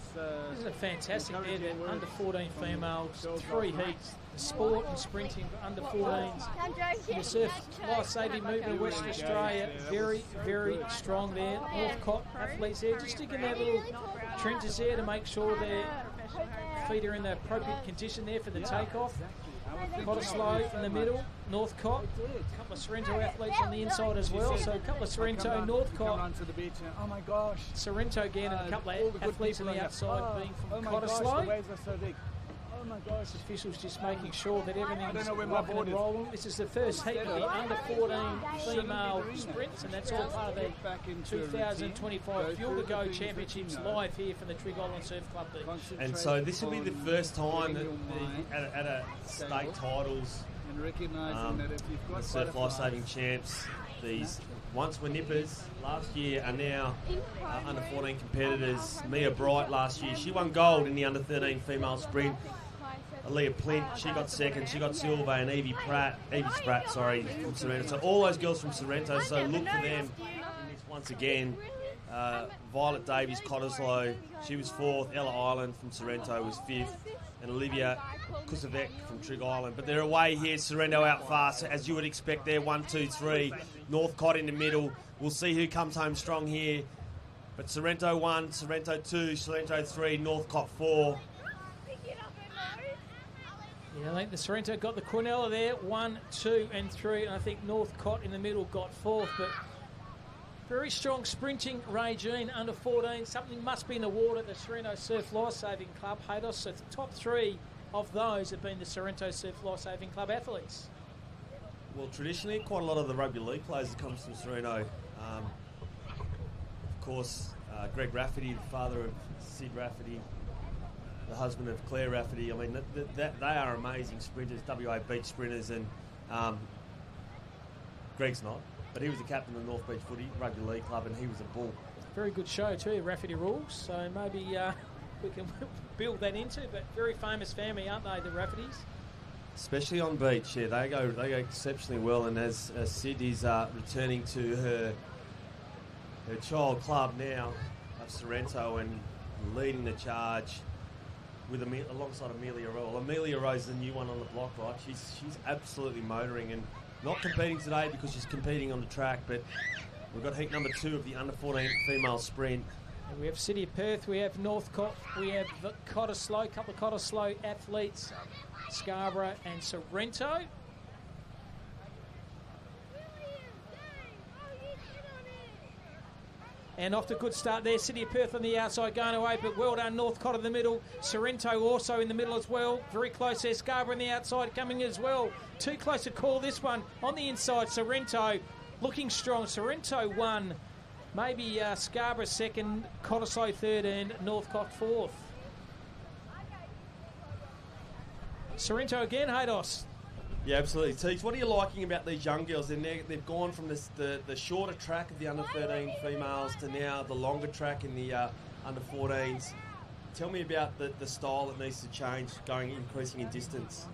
This is a fantastic there, that under 14 females, 3 heats, sport and sprinting for under 14s. The surf life-saving movement of Western Australia, very, very strong there. Northcott athletes there, just sticking their little trenches there to make sure their feet are in the appropriate condition there for the takeoff. Cottesloe in the middle, Northcott, a couple of Sorrento athletes on the inside as well, so a couple of Sorrento, Northcott, oh my gosh, Sorrento again, and a couple of athletes on the outside being from Cottesloe. Gosh, the waves are so big. Oh my gosh. Officials just making sure that everything's know where my rocking board and is. rolling. This is the first heat of the under 14 female sprints, and that's all part of the 2025 Fuel to Go Championships live here from the Trig Island Surf Club Beach. And so this will be the first time that at a state titles, And recognising that if you've got the Surf Lifesaving Champs, these once were nippers last year are now under 14 competitors. Mia Bright last year, she won gold in the under 13 female sprint. Aaliyah Plint, she got second, she got silver, and Evie Spratt, from Sorrento. So all those girls from Sorrento, so look for them in this once again. Violet Davies, Cottesloe, she was 4th. Ella Island from Sorrento was 5th. And Olivia Kusevec from Trig Island. But they're away here, Sorrento out fast, as you would expect there, 1, 2, 3. Northcott in the middle. We'll see who comes home strong here. But Sorrento 1, Sorrento 2, Sorrento 3, Northcott 4. Yeah, I think the Sorrento got the Quinella there, 1, 2 and 3, and I think Northcott in the middle got 4th, but very strong sprinting regime under 14. Something must be in the water at the Sorrento Surf Lifesaving Club. Haydos, so the top 3 of those have been the Sorrento Surf Lifesaving Club athletes. Well, traditionally, quite a lot of the rugby league players have come from Sorrento. Of course, Greg Rafferty, the father of Sid Rafferty, the husband of Claire Rafferty. I mean, they are amazing sprinters, WA beach sprinters, and Greg's not, but he was the captain of the North Beach Footy Rugby League Club, and he was a bull. Very good show too, Rafferty rules, so maybe we can build that into, but very famous family, aren't they, the Raffertys? Especially on beach, yeah, they go exceptionally well, and as Sid is returning to her child club now of Sorrento and leading the charge with alongside Amelia Rowe. Amelia Rowe's the new one on the block, right? She's absolutely motoring and not competing today because she's competing on the track, but we've got heat number 2 of the under 14 female sprint. And we have City of Perth, we have Northcott, we have Cottesloe, a couple of Cottesloe athletes, Scarborough and Sorrento. And off to a good start there. City of Perth on the outside going away, but well done. Northcott in the middle. Sorrento also in the middle as well. Very close there. Scarborough on the outside coming as well. Too close to call this one. On the inside, Sorrento looking strong. Sorrento 1. Maybe Scarborough 2nd, Cottesloe 3rd and Northcott 4th. Sorrento again, Haydos. Yeah, absolutely. Teach, what are you liking about these young girls? They've gone from the shorter track of the under 13 females to now the longer track in the under 14s. Tell me about the style that needs to change, increasing in distance.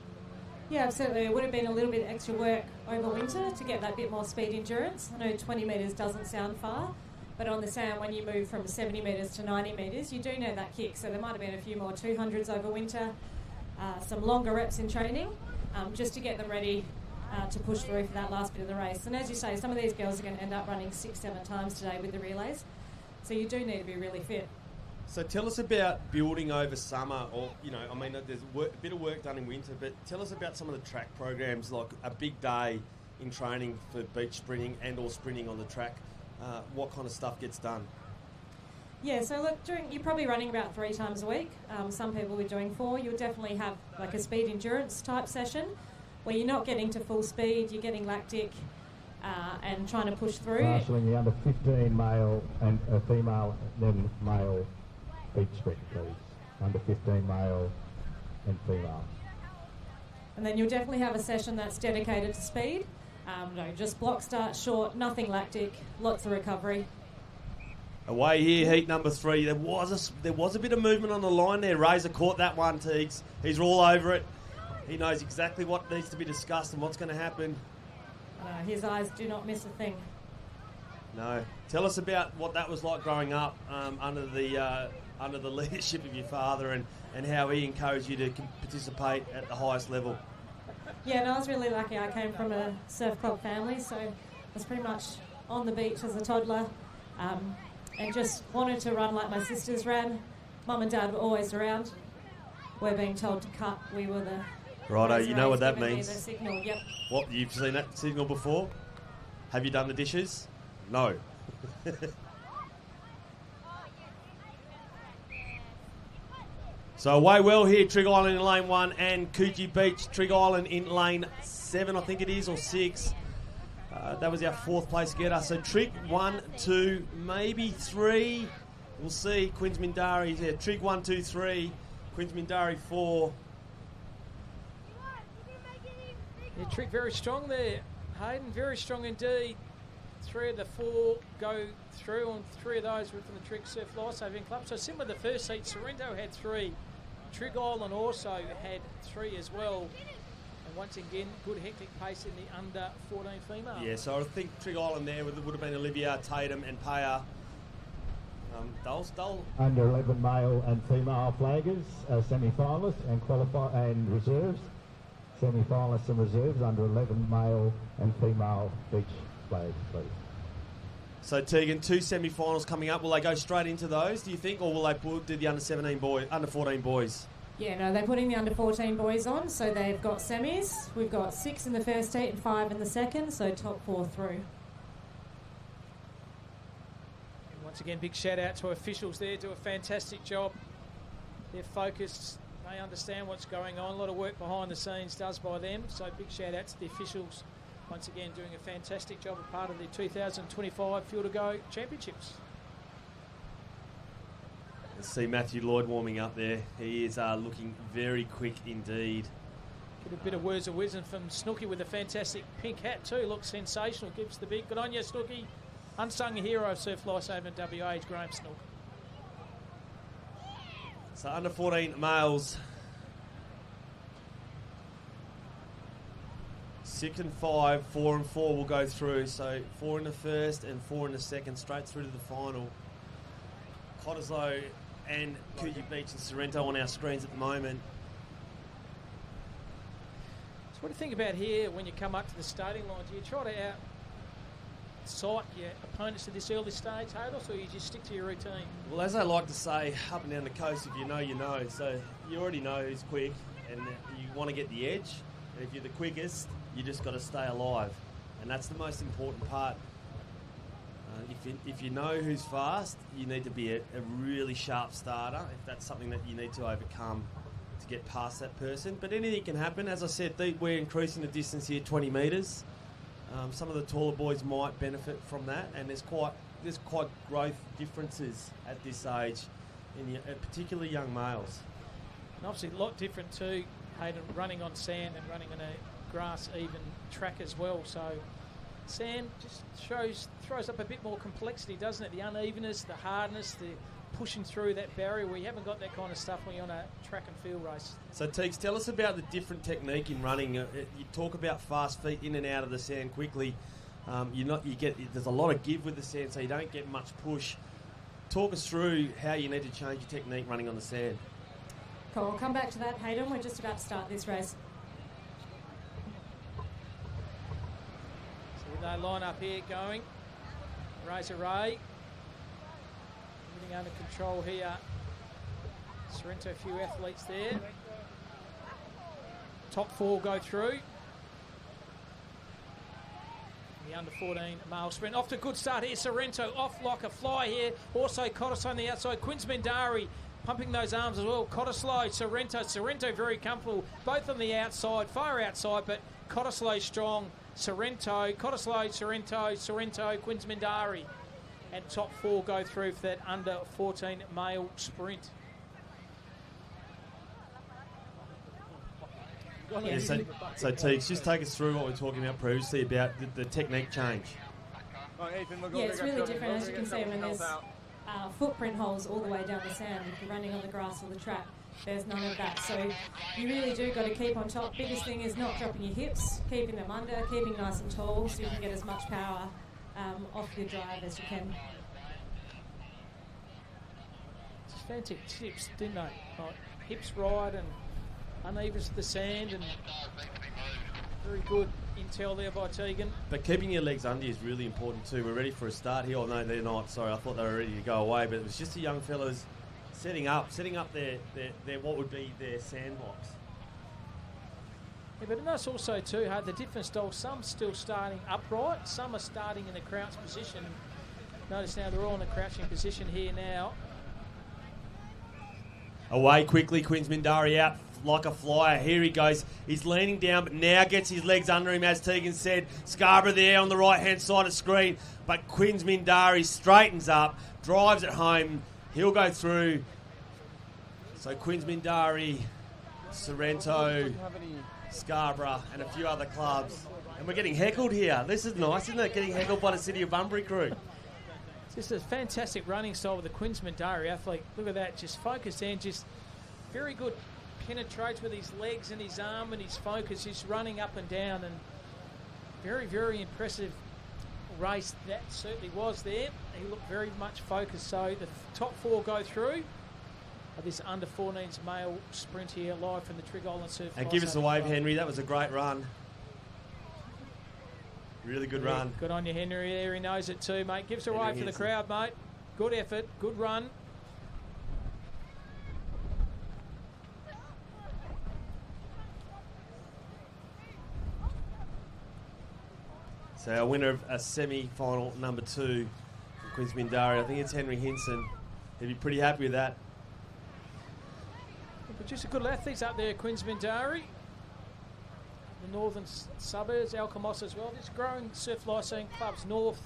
Yeah, absolutely. It would have been a little bit extra work over winter to get that bit more speed endurance. I know 20 metres doesn't sound far, but on the sand, when you move from 70 metres to 90 metres, you do know that kick. So there might have been a few more 200s over winter, some longer reps in training, just to get them ready to push through for that last bit of the race. And as you say, some of these girls are going to end up running 6-7 times today with the relays. So you do need to be really fit. So tell us about building over summer, or, there's a bit of work done in winter, but tell us about some of the track programs, like a big day in training for beach sprinting and or sprinting on the track. What kind of stuff gets done? Yeah, so look, you're probably running about 3 times a week. Some people will be doing 4. You'll definitely have like a speed endurance type session where you're not getting to full speed, you're getting lactic and trying to push through. Marshalling the under 15 male and female, then male beach sprint, please. Under 15 male and female. And then you'll definitely have a session that's dedicated to speed. Just block start, short, nothing lactic, lots of recovery. Away here, heat number 3. There was a bit of movement on the line there. Razor caught that one, Teagues. He's all over it. He knows exactly what needs to be discussed and what's going to happen. His eyes do not miss a thing. No. Tell us about what that was like growing up under the leadership of your father and how he encouraged you to participate at the highest level. Yeah, no, I was really lucky. I came from a surf club family, so I was pretty much on the beach as a toddler and just wanted to run like my sisters ran. Mum and Dad were always around. We're being told to cut. We were the... Righto, you know what that giving me means. the signal, yep. What, you've seen that signal before? Have you done the dishes? No. So away well here, Trig Island in lane 1 and Coogee Beach, Trig Island in lane 7, I think it is, or 6. That was our 4th place getter. So Trig 1, 2, maybe 3. We'll see. Quins Mindari, yeah, Trig 1, 2, 3. Quins Mindari 4. Yeah, Trig very strong there. Hayden, very strong indeed. 3 of the 4 go through, and 3 of those were from the Trig Surf Lifesaving Club. So similar to the first heat, Sorrento had 3. Trig Island also had 3 as well. And once again, good hectic pace in the under 14 female. Yeah, so I think Trig Island there would have been Olivia, Tatum and Paya. They'll Under 11 male and female flaggers, semi-finalists and reserves. Semi-finalists and reserves under 11 male and female beach flags, please. So Tegan, 2 semi-finals coming up. Will they go straight into those, do you think, or will they do the under 14 boys? Yeah, no, they're putting the under 14 boys on, so they've got semis. We've got 6 in the first heat and 5 in the second, so top 4 through. And once again, big shout out to officials there, do a fantastic job. They're focused, they understand what's going on. A lot of work behind the scenes does by them, so big shout out to the officials. Once again, doing a fantastic job, a part of the 2025 Field to Go Championships. Let's see Matthew Lloyd warming up there. He is looking very quick indeed. Get a bit of words of wisdom from Snooky with a fantastic pink hat too. Looks sensational. Gives the big. Good on you, Snooky. Unsung hero of Surf Lifesaving WA age, Graham Snook. So under 14 males. 6 and 5, 4 and 4 will go through. So 4 in the first and 4 in the second, straight through to the final. Cottesloe and Coogee Beach and Sorrento on our screens at the moment. So what do you think about here when you come up to the starting line? Do you try to sight your opponents at this early stage, Hados, or you just stick to your routine? Well, as I like to say, up and down the coast, if you know, you know. So you already know who's quick and you want to get the edge. And if you're the quickest, you just got to stay alive. And that's the most important part. If you know who's fast, you need to be a really sharp starter if that's something that you need to overcome to get past that person. But anything can happen. As I said, we're increasing the distance here 20 metres. Some of the taller boys might benefit from that, and there's quite growth differences at this age, particularly young males. And obviously a lot different too, Hayden, running on sand and running on a grass even track as well. So sand just throws up a bit more complexity, doesn't it? The unevenness, the hardness, the pushing through that barrier where you haven't got that kind of stuff when you're on a track and field race. So Teagues, tell us about the different technique in running. You talk about fast feet in and out of the sand quickly. There's a lot of give with the sand, so you don't get much push. Talk us through how you need to change your technique running on the sand. Cool, we'll come back to that, Hayden. We're just about to start this race. So they line up here going. Razor Ray. Everything under control here. Sorrento, a few athletes there. Top 4 go through. The under 14 male sprint. Off to a good start here. Sorrento off like a fly here. Also Cottesloe on the outside. Quins Mindari pumping those arms as well. Cottesloe, Sorrento very comfortable. Both on the outside, far outside, but Cottesloe strong. Sorrento, Cottesloe, Sorrento, Quins Mindari. And top 4 go through for that under 14 male sprint. Yeah, so Teagues, just take us through what we were talking about previously about the technique change. Yeah, it's really different, as you can see, when there's footprint holes all the way down the sand if you're running on the grass or the track. There's none of that. So you really do got to keep on top. Biggest thing is not dropping your hips, keeping them under, keeping nice and tall so you can get as much power off your drive as you can. Just fantastic tips, didn't they? Like hips right and uneven to the sand, and very good intel there by Tegan. But keeping your legs under is really important too. We're ready for a start here. Oh no, they're not. Sorry, I thought they were ready to go away, but it was just the young fellas setting up their what would be their sandbox. Yeah, but notice also too, the different styles. Some still starting upright, some are starting in a crouch position. Notice now they're all in a crouching position here now. Away quickly, Quinns Mindari out like a flyer. Here he goes. He's leaning down, but now gets his legs under him, as Tegan said. Scarborough there on the right-hand side of screen, but Quinns Mindari straightens up, drives it home. He'll go through. So Quinns Mindari, Sorrento, Scarborough, and a few other clubs. And we're getting heckled here. This is nice, isn't it? Getting heckled by the City of Bunbury crew. Just a fantastic running style with the Quinns Mindari athlete. Look at that, just focused and just very good. Penetrates with his legs and his arm and his focus. He's running up and down, and very, very impressive race that certainly was there. He looked very much focused. So the top four go through of this under-14s male sprint here, live from the Trig Island Surf. And give us a wave, Henry. That was a great run. Really good run. Good on you, Henry. There, he knows it too, mate. Give us a wave for the crowd, mate. Good effort, good run. So our winner of a semi-final number 2 from Quinns Mindari, I think it's Henry Hinson. He'd be pretty happy with that. But just a good athletes up there, Quinns Mindari. The northern suburbs, Alkimos as well. Just growing surf licensing clubs north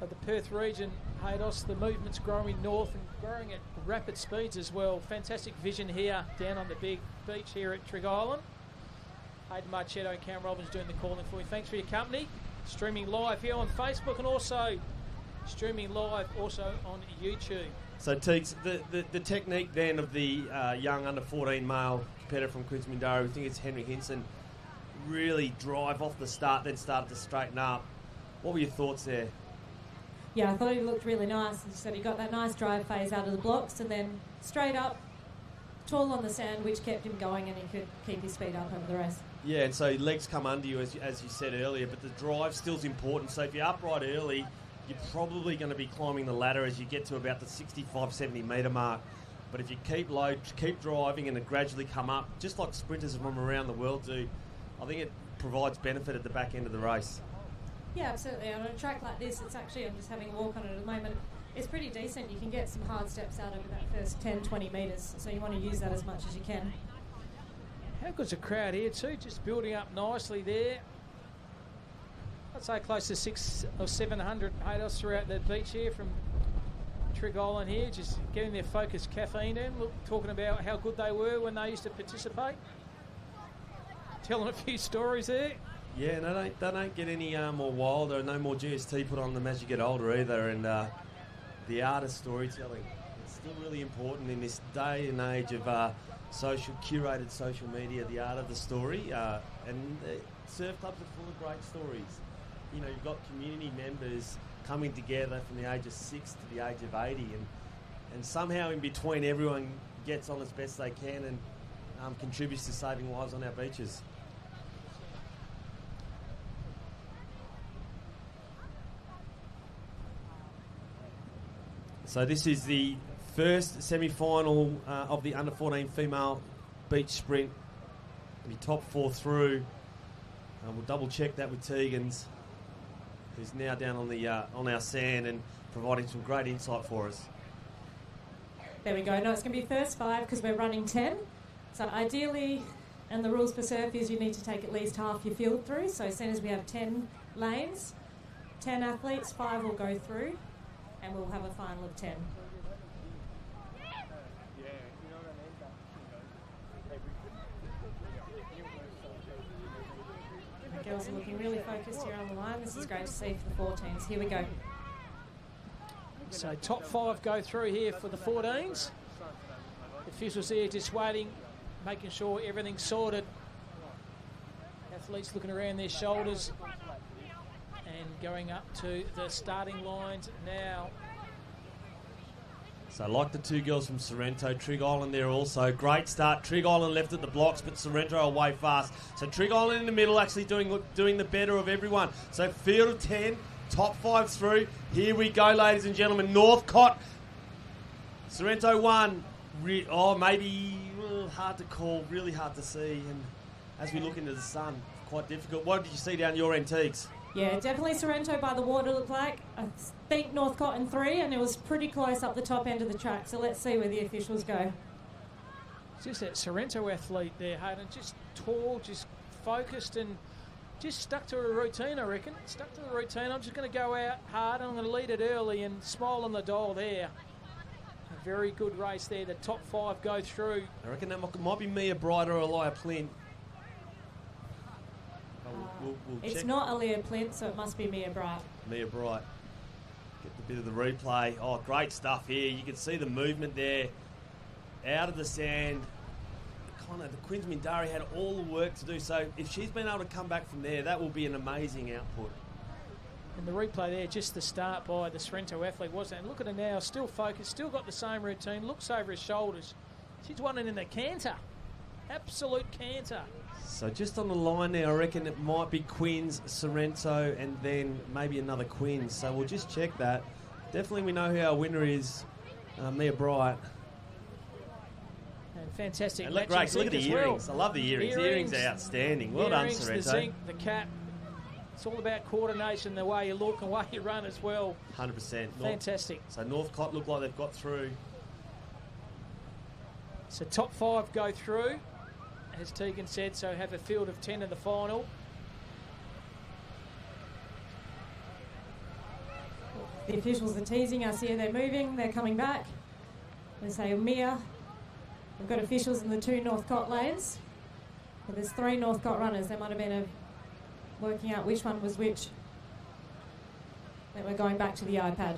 of the Perth region. Haydos, the movement's growing north and growing at rapid speeds as well. Fantastic vision here down on the big beach here at Trig Island. Hayden Marchetto and Cam Robbins doing the calling for you. Thanks for your company. Streaming live here on Facebook and also streaming live also on YouTube. So, Teeks, the technique then of the young under-14 male competitor from Quinns Mindari, we think it's Henry Hinson, really drive off the start, then started to straighten up. What were your thoughts there? Yeah, I thought he looked really nice. As you said, he got that nice drive phase out of the blocks and then straight up, tall on the sand, which kept him going and he could keep his speed up over the race. Yeah, and so legs come under you, as you said earlier, but the drive still's important. So if you're upright early, you're probably going to be climbing the ladder as you get to about the 65, 70 metre mark. But if you keep low, keep driving and it gradually come up, just like sprinters from around the world do, I think it provides benefit at the back end of the race. Yeah, absolutely. On a track like this, it's actually, I'm just having a walk on it at the moment, it's pretty decent. You can get some hard steps out over that first 10, 20 metres, so you want to use that as much as you can. How good's the crowd here too, just building up nicely there. I'd say close to 600 or 700 haters throughout the beach here from Trig Island here, just getting their focused caffeine in, talking about how good they were when they used to participate. Telling a few stories there. Yeah, and they don't get any more wild. There are no more GST put on them as you get older either. And the art of storytelling, it's still really important in this day and age of curated social media, the art of the story. And surf clubs are full of great stories. You know, you've got community members coming together from the age of 6 to the age of 80. And somehow in between, everyone gets on as best they can and contributes to saving lives on our beaches. So this is the first semi-final of the under-14 female beach sprint. The top 4 through. We'll double-check that with Tegan's, who's now down on the on our sand and providing some great insight for us. There we go. No, it's going to be first 5 because we're running 10. So ideally, and the rules for surf is you need to take at least half your field through. So as soon as we have 10 lanes, 10 athletes, 5 will go through. And we'll have a final of 10. The girls are looking really focused here on the line. This is great to see for the 14s. Here we go. So top 5 go through here for the 14s. The Officials there just waiting, making sure everything's sorted. Athletes looking around their shoulders and going up to the starting lines now. So like the two girls from Sorrento, Trig Island there also. Great start. Trig Island left at the blocks, but Sorrento away fast. So Trig Island in the middle actually doing the better of everyone. So field of 10, top 5 through. Here we go, ladies and gentlemen. Northcott, Sorrento 1. Maybe hard to call, really hard to see. And as we look into the sun, quite difficult. What did you see down your end, Teagues? Yeah, definitely Sorrento by the water looked like. I think Northcott in 3, and it was pretty close up the top end of the track. So let's see where the officials go. It's just that Sorrento athlete there, Hayden, just tall, just focused and just stuck to a routine, I reckon. Stuck to the routine. I'm just going to go out hard and I'm going to lead it early and smile on the dial there. A very good race there. The top 5 go through. I reckon that might be Mia Bright or Elia Plint. We'll It's check. not Aaliyah Plint, so it must be Mia Bright. Mia Bright. Get the bit of the replay. Oh, great stuff here. You can see the movement there. Out of the sand. The Queen's Mindari had all the work to do. So if she's been able to come back from there, that will be an amazing output. And the replay there, just the start by the Sorrento athlete, wasn't it? And look at her now, still focused, still got the same routine, looks over his shoulders. She's won it in a canter. Absolute canter. So just on the line there, I reckon it might be Quins, Sorrento, and then maybe another Quins. So we'll just check that. Definitely we know who our winner is, Mia Bright. And fantastic. And look, matching Grace, look at the zinc as well. earrings. I love the earrings. The earrings are outstanding. Well done, Earrings, Sorrento. the zinc, the cap. It's all about coordination, the way you look and the way you run as well. 100%. Fantastic. So Northcott look like they've got through. So top 5 go through, as Tegan said, so have a field of 10 in the final. The officials are teasing us here. They're moving. They're coming back. They say Mia. We've got officials in the 2 Northcott lanes. But there's 3 Northcott runners. There might have been working out which one was which. Then we're going back to the iPad.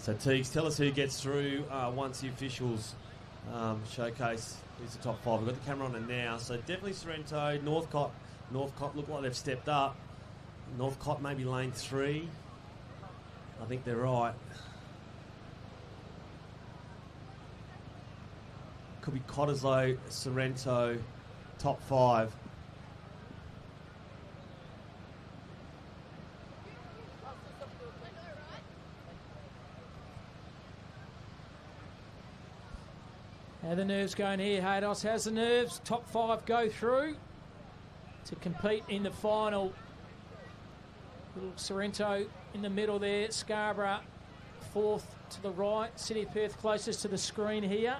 So Teagues, tell us who gets through once the officials showcase who's the top 5. We've got the camera on it now. So definitely Sorrento, Northcott. Northcott look like they've stepped up. Northcott maybe lane 3. I think they're right. Could be Cottesloe, Sorrento, top 5. How the nerves going here, Haydos? How's the nerves? Top 5 go through to compete in the final. Little Sorrento in the middle there. Scarborough 4th to the right. City of Perth closest to the screen here.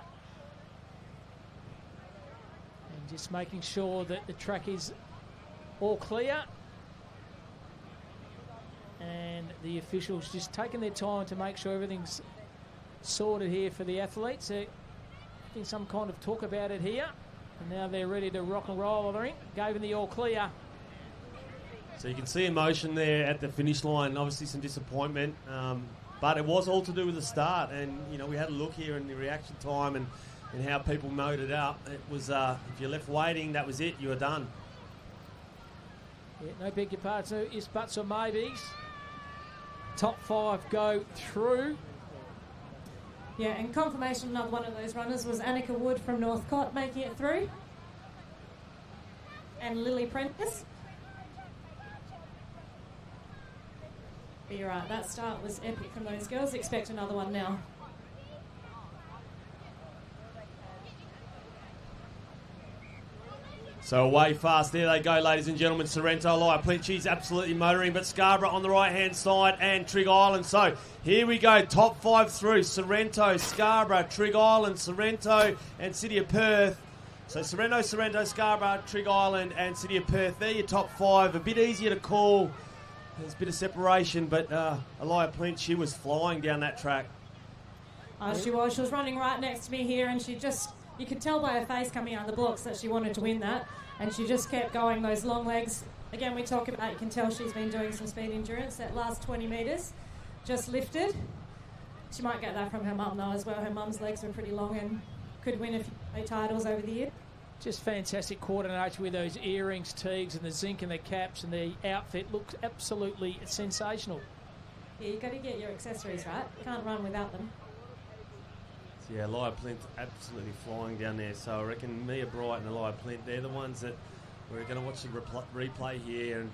And just making sure that the track is all clear. And the officials just taking their time to make sure everything's sorted here for the athletes. Some kind of talk about it here, and now they're ready to rock and roll. I think gave them the all clear. So you can see emotion there at the finish line. Obviously some disappointment, but it was all to do with the start. And you know, we had a look here in the reaction time and how people mowed it up. It was if you're left waiting, that was it. You were done. Yeah, no beg your pardon. No ifs, buts, or maybes. Top 5 go through. Yeah, and confirmation another one of those runners was Annika Wood from Northcott making it through. And Lily Prentice. But you're right, that start was epic from those girls. Expect another one now. So away fast, there they go, ladies and gentlemen. Sorrento, Elia Plint, she's absolutely motoring, but Scarborough on the right-hand side and Trig Island. So here we go, top 5 through. Sorrento, Scarborough, Trig Island, Sorrento and City of Perth. So Sorrento, Scarborough, Trig Island and City of Perth. They're your top 5. A bit easier to call. There's a bit of separation, but Elia Plint, she was flying down that track. She was. She was running right next to me here, and you could tell by her face coming out of the blocks that she wanted to win that, and she just kept going those long legs. Again, we talk about, you can tell she's been doing some speed endurance. That last 20 metres just lifted. She might get that from her mum though as well. Her mum's legs were pretty long and could win a few titles over the year. Just fantastic coordination with those earrings, Teagues, and the zinc and the caps, and the outfit looks absolutely sensational. Yeah, you've got to get your accessories right. You can't run without them. So yeah, Elia Plint absolutely flying down there. So I reckon Mia Bright and Elia Plint, they're the ones that we're going to watch the replay here. And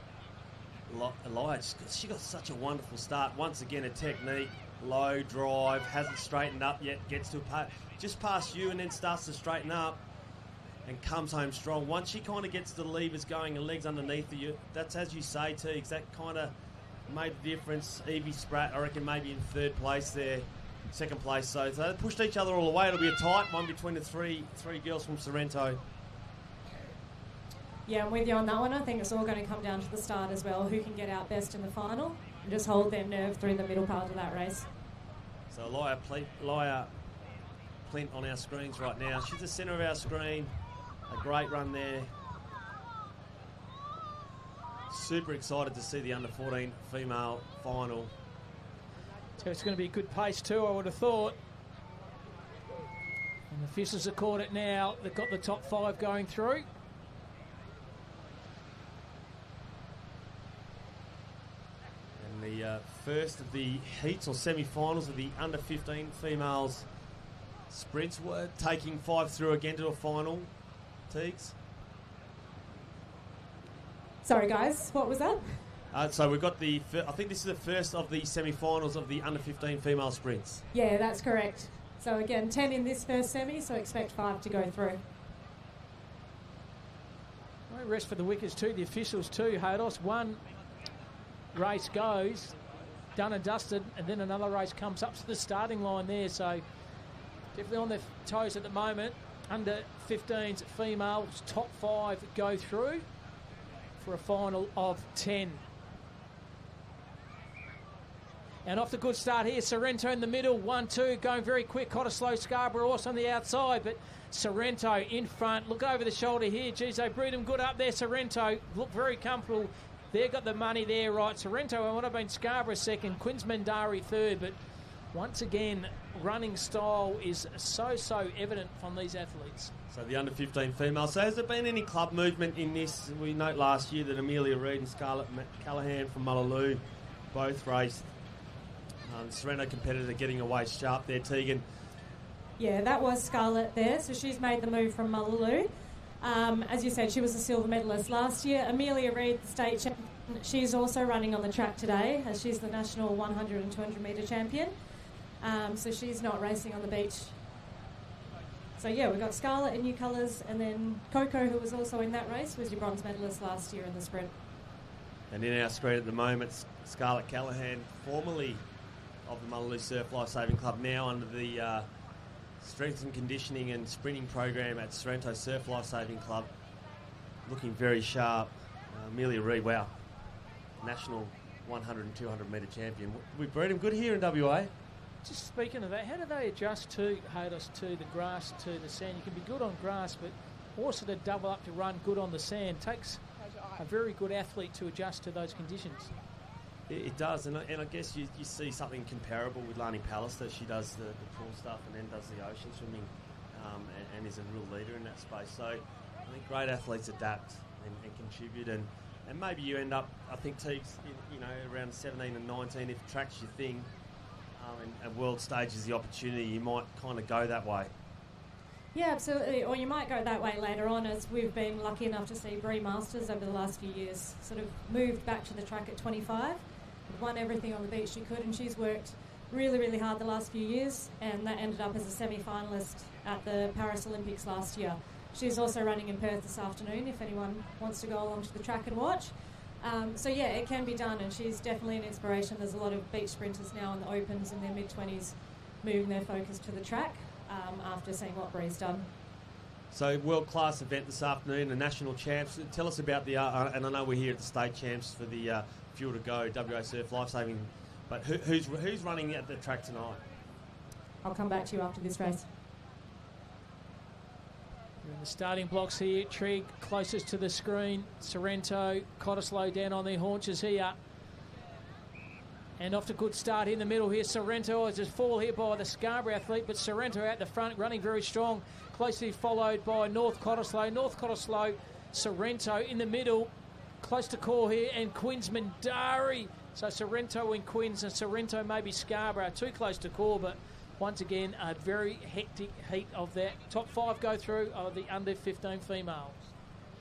Elia, she got such a wonderful start. Once again, a technique, low drive, hasn't straightened up yet, gets to just past you and then starts to straighten up and comes home strong. Once she kind of gets the levers going and legs underneath you, that's as you say, Teagues, that kind of made the difference. Evie Spratt, I reckon, maybe in third place there, second place. So they pushed each other all the way. It'll be a tight one between the three girls from Sorrento. Yeah, I'm with you on that one. I think it's all going to come down to the start as well, who can get out best in the final and just hold their nerve through the middle part of that race. So Elia Plint on our screens right now. She's the centre of our screen. A great run there. Super excited to see the under-14 female final. So it's going to be a good pace too, I would have thought. And the officials have caught it now. They've got the top 5 going through. And the first of the heats or semi-finals of the under-15 females sprints were taking 5 through again to a final. Teagues? Sorry guys, what was that? So we've got I think this is the first of the semi-finals of the under-15 female sprints. Yeah, that's correct. So again, 10 in this first semi, so expect 5 to go through. No rest for the wickets too, the officials too, Hodos. One race goes, done and dusted, and then another race comes up to the starting line there, so definitely on their toes at the moment. Under 15s females, top 5 go through for a final of 10. And off the good start here, Sorrento in the middle, 1-2, going very quick. Cottesloe, Scarborough also on the outside, but Sorrento in front. Look over the shoulder here. Geez, they breed them good up there. Sorrento look very comfortable. They've got the money there, right. Sorrento would have been Scarborough second, Quinsmandari third, but once again, running style is so evident from these athletes. So the under-15 female. So has there been any club movement in this? We note last year that Amelia Reid and Scarlett Callahan from Mullaloo both raced. Sorrento competitor getting away sharp there, Tegan. Yeah, that was Scarlett there. So she's made the move from Mullaloo. As you said, she was a silver medalist last year. Amelia Reid, the state champion, she's also running on the track today as she's the national 100 and 200 metre champion. So she's not racing on the beach. So yeah, we've got Scarlett in new colours, and then Coco, who was also in that race, was your bronze medalist last year in the sprint. And in our screen at the moment, Scarlett Callahan, formerly of the Mullaloo Surf Life Saving Club, now under the strength and conditioning and sprinting program at Sorrento Surf Life Saving Club, looking very sharp. Amelia Reid, wow, national 100 and 200 metre champion. We bred him good here in WA. Just speaking of that, how do they adjust to Hodos, to the grass, to the sand? You can be good on grass, but also to double up to run good on the sand takes a very good athlete to adjust to those conditions. It does, and I guess you see something comparable with Lani Pallister. She does the pool stuff and then does the ocean swimming, and is a real leader in that space. So I think great athletes adapt and contribute, and maybe you end up, I think, Teagues, around 17 and 19, if track's your thing, and world stage is the opportunity, you might kind of go that way. Yeah, absolutely. Or you might go that way later on, as we've been lucky enough to see Bree Masters over the last few years sort of moved back to the track at 25, won everything on the beach she could, and she's worked really hard the last few years, and that ended up as a semi-finalist at the Paris Olympics last year. She's also running in Perth this afternoon if anyone wants to go along to the track and watch. So yeah, it can be done, and she's definitely an inspiration. There's a lot of beach sprinters now in the Opens in their mid-20s moving their focus to the track after seeing what Bree's done. So world-class event this afternoon, the national champs. Tell us about the, and I know we're here at the state champs for the Fuel to Go WA Surf Lifesaving, but who's running at the track tonight? I'll come back to you after this race. We're in the starting blocks here. Trigg closest to the screen. Sorrento, Cottesloe down on their haunches here. And off to good start in the middle here. Sorrento is just fall here by the Scarborough athlete, but Sorrento out the front, running very strong. Closely followed by North Cottesloe. North Cottesloe, Sorrento in the middle. Close to call here, and Quinn's Mandari. So Sorrento and Quinn's, and Sorrento maybe Scarborough. Too close to call, but once again, a very hectic heat of that. Top 5 go through of the under 15 females.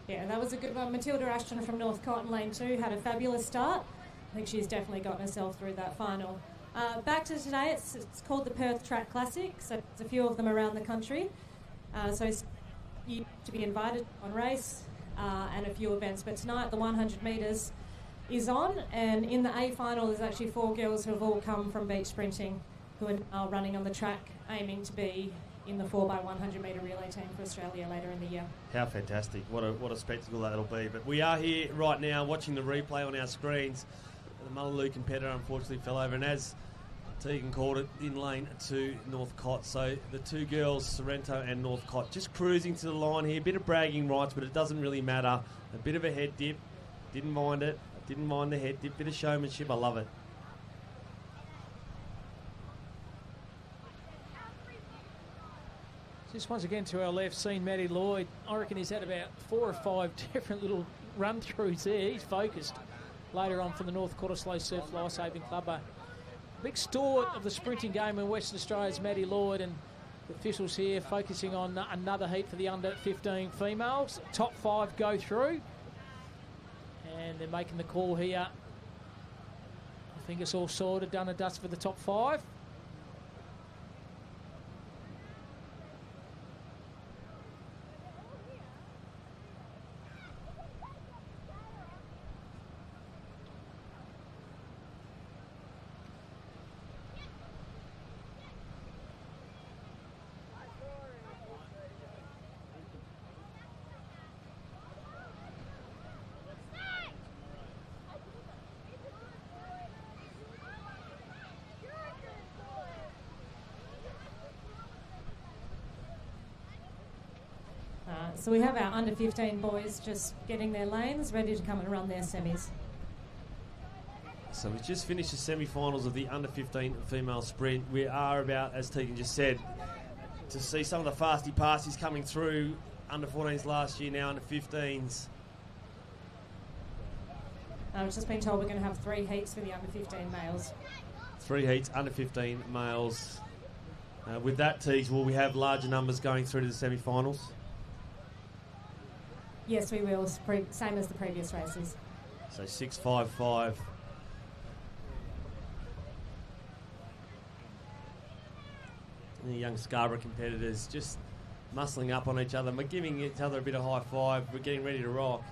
Yeah, that was a good one. Matilda Ashton from North Cotton Lane 2 had a fabulous start. I think she's definitely gotten herself through that final. Back to today, it's called the Perth Track Classic, so there's a few of them around the country. So you to be invited on race and a few events. But tonight, the 100 metres is on, and in the A final, there's actually 4 girls who have all come from beach sprinting who are now running on the track, aiming to be in the 4x100 metre relay team for Australia later in the year. How fantastic. What a spectacle that'll be. But we are here right now watching the replay on our screens. The Mullaloo competitor unfortunately fell over, and as Tegan called it, in lane 2, North Cott. So the 2 girls, Sorrento and North Cott, just cruising to the line here. A bit of bragging rights, but it doesn't really matter. A bit of a head dip. Didn't mind it. Didn't mind the head dip. Bit of showmanship. I love it. Just once again to our left, seen Matty Lloyd. I reckon he's had about 4 or 5 different little run-throughs there. He's focused later on for the North Cottesloe Surf Lifesaving Club. A big stalwart of the sprinting game in Western Australia's Matty Lloyd, and the officials here focusing on another heat for the under 15 females. Top 5 go through, and they're making the call here. I think it's all sorted, done and dust for the top 5. So we have our under 15 boys just getting their lanes ready to come and run their semis. So we just finished the semi-finals of the under 15 female sprint. We are about, as Tegan just said, to see some of the fasty passes coming through. Under 14s last year, now under 15s. I've just been told we're going to have 3 heats for the under 15 males. 3 heats, under 15 males. With that, Teague, will we have larger numbers going through to the semi-finals? Yes, we will. Same as the previous races. So 6-5-5. The young Scarborough competitors just muscling up on each other. We're giving each other a bit of high five. We're getting ready to rock.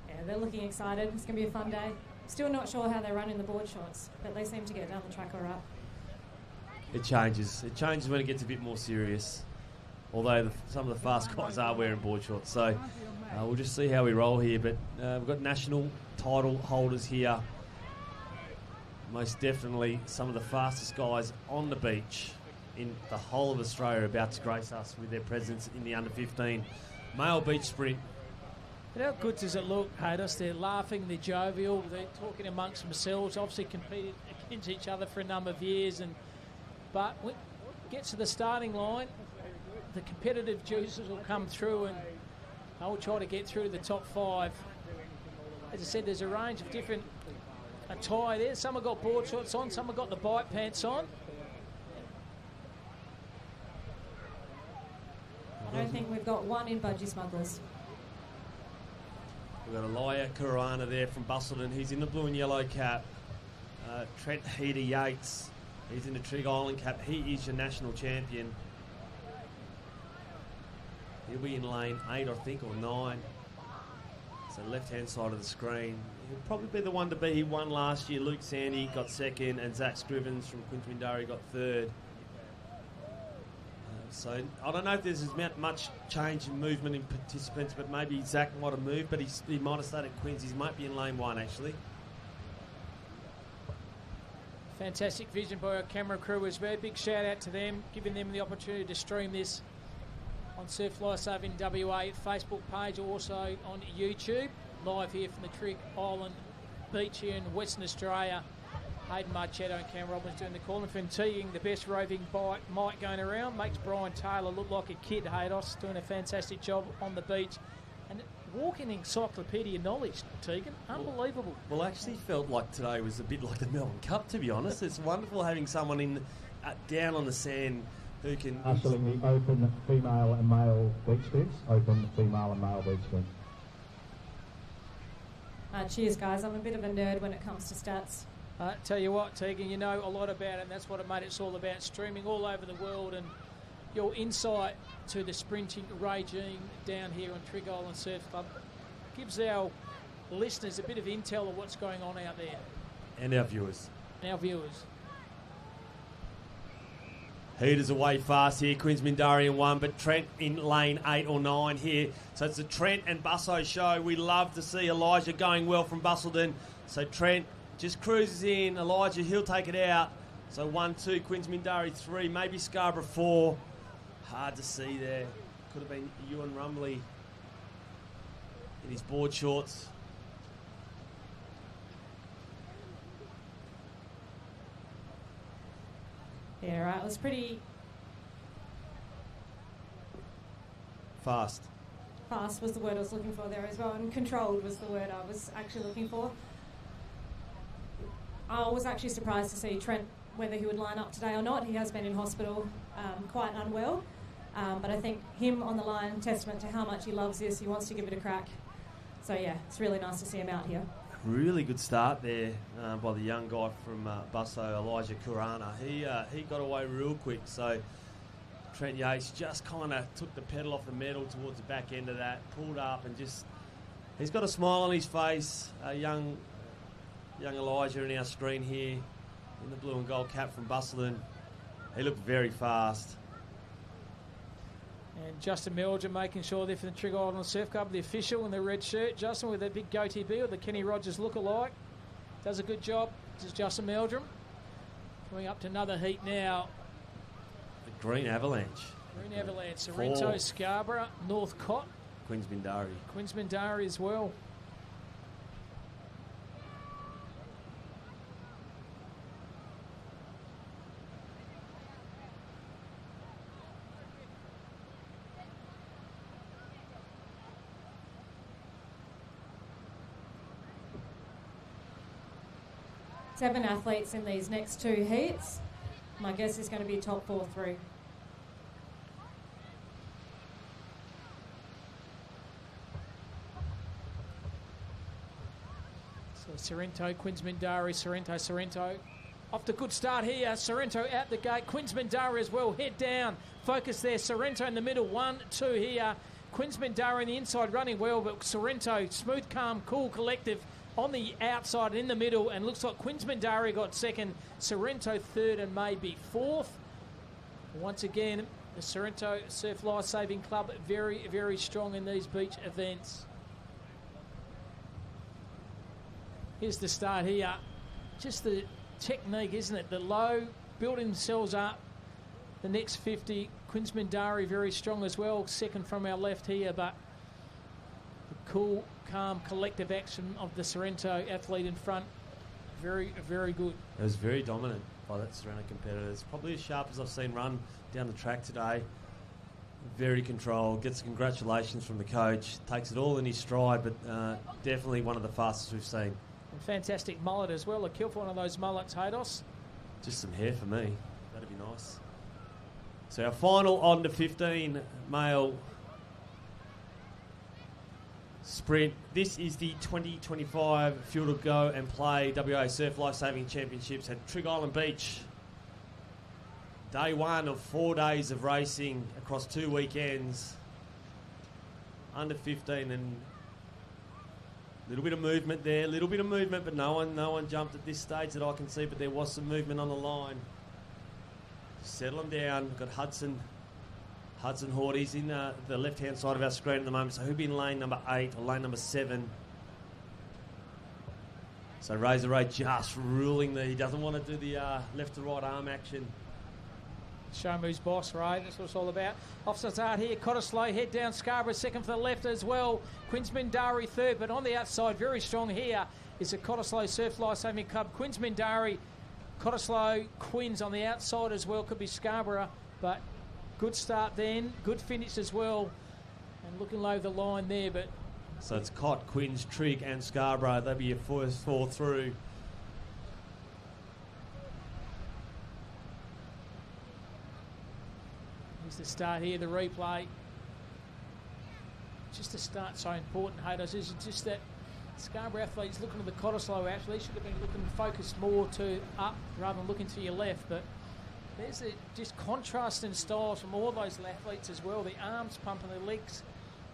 Yeah, they're looking excited. It's going to be a fun day. Still not sure how they run in the board shorts, but they seem to get down the track all right. It changes. It changes when it gets a bit more serious. Although some of the fast guys are wearing board shorts. So we'll just see how we roll here. But we've got national title holders here. Most definitely some of the fastest guys on the beach in the whole of Australia are about to grace us with their presence in the under 15 male beach sprint. But how good does it look, Haydos? They're laughing, they're jovial, they're talking amongst themselves, obviously competed against each other for a number of years. But when it gets to the starting line, the competitive juices will come through, and they'll try to get through to the top 5. As I said, there's a range of different attire there. Some have got board shorts on, some have got the bike pants on. I don't think we've got one in Budgie Smugglers. We've got Elia Karana there from Bustleton. He's in the blue and yellow cap. Trent Heater Yates, he's in the Trigg Island cap. He is your national champion. He'll be in lane 8, I think, or 9. So left-hand side of the screen. He'll probably be the one to be. He won last year. Luke Sandy got 2nd, and Zach Scrivens from Quintamindari got 3rd. So I don't know if there's much change in movement in participants, but maybe Zach might have moved, but he might have started Quinns. He might be in lane 1, actually. Fantastic vision by our camera crew as well. Big shout out to them, giving them the opportunity to stream this on Surf Lifesaving WA Facebook page, also on YouTube. Live here from the Trig Island Beach here in Western Australia. Hayden Marchetto and Cam Robbins doing the calling. Fatiguing, the best roving bite might going around. Makes Brian Taylor look like a kid. Haydos doing a fantastic job on the beach. And walking encyclopedia knowledge, Tegan. Unbelievable. Well, I actually felt like today was a bit like the Melbourne Cup, to be honest. It's wonderful having someone in down on the sand who can... Ushering the open female and male beach sprints. Open female and male beach sprints. Cheers, guys. I'm a bit of a nerd when it comes to stats. Tell you what, Tegan, you know a lot about it, and that's what it made it's all about, streaming all over the world, and your insight to the sprinting regime down here on Trig Island Surf Club gives our listeners a bit of intel of what's going on out there. And our viewers. Heaters away fast here. Quinns Mindari in 1, but Trent in lane 8 or 9 here. So it's the Trent and Busso show. We love to see Elijah going well from Bustleton. So Trent just cruises in. Elijah, he'll take it out. So 1, 2, Quinns Mindari 3, maybe Scarborough 4. Hard to see there. Could have been Ewan Rumley in his board shorts. Yeah, right. It was pretty Fast was the word I was looking for there as well, and controlled was the word I was actually looking for. I was actually surprised to see Trent, whether he would line up today or not. He has been in hospital, quite unwell, but I think him on the line, testament to how much he loves this. He wants to give it a crack. So yeah, it's really nice to see him out here. Really good start there by the young guy from Busso, Elijah Kurana. He got away real quick, so Trent Yates just kind of took the pedal off the metal towards the back end of that, pulled up, and just he's got a smile on his face. Young Elijah in our screen here in the blue and gold cap from Bustleton. He looked very fast. And Justin Meldrum making sure they're for the Trig Island Surf Club, the official in the red shirt. Justin with a big goatee beard, the Kenny Rogers look-alike. Does a good job. This is Justin Meldrum. Coming up to another heat now. The Green Avalanche. Green Avalanche, Sorrento, Scarborough, Northcott. Quinns Mindari. Quinns Mindari as well. Seven athletes in these next 2 heats. My guess is going to be top 4 through. So Sorrento, Quinns Mindari, Sorrento. Off to good start here. Sorrento out the gate. Quinns Mindari as well. Head down. Focus there. Sorrento in the middle. 1, 2 here. Quinns Mindari on the inside running well, but Sorrento, smooth, calm, cool, collective on the outside and in the middle, and looks like Quinns Mindari got second, Sorrento third and maybe fourth. Once again, the Sorrento Surf Life Saving Club very, very strong in these beach events. Here's the start here. Just the technique, isn't it? The low, building themselves up. The next 50, Quinns Mindari very strong as well, second from our left here, but the cool, calm, collective action of the Sorrento athlete in front, very, very good. It was very dominant by that Sorrento competitor. It's probably as sharp as I've seen run down the track today. Very controlled, gets congratulations from the coach, takes it all in his stride, but definitely one of the fastest we've seen. And fantastic mullet as well. A kill for one of those mullets, Haydos. Just some hair for me. That'd be nice. So our final on to 15 male sprint. This is the 2025 Fuel to Go and Play WA Surf Life Saving Championships at Trig Island Beach. Day 1 of 4 days of racing across 2 weekends. Under 15, and a little bit of movement there, but no one jumped at this stage that I can see, but there was some movement on the line. Settle them down. We've got Hudson Horty's in the left-hand side of our screen at the moment, so he'll be in lane number 8 or lane number 7. So Razor Ray just ruling he doesn't want to do the left to right arm action. Show him who's boss, Ray. That's what it's all about. Off to start here. Cottesloe, head down. Scarborough second for the left as well. Queensmindari third, but on the outside, very strong here is the Cottesloe Surf Life Saving Club. Queensmindari, Cottesloe, Quins on the outside as well. Could be Scarborough, but good start then. Good finish as well. And looking low the line there, but... So it's Cott, Quins, Trig and Scarborough. They'll be your first four through. Here's the start here, the replay. Just to start so important, Haydos, is just that Scarborough athletes looking at the Cottesloe athletes should have been looking focused more to up rather than looking to your left, but there's just contrast in styles from all those athletes as well. The arms pumping, the legs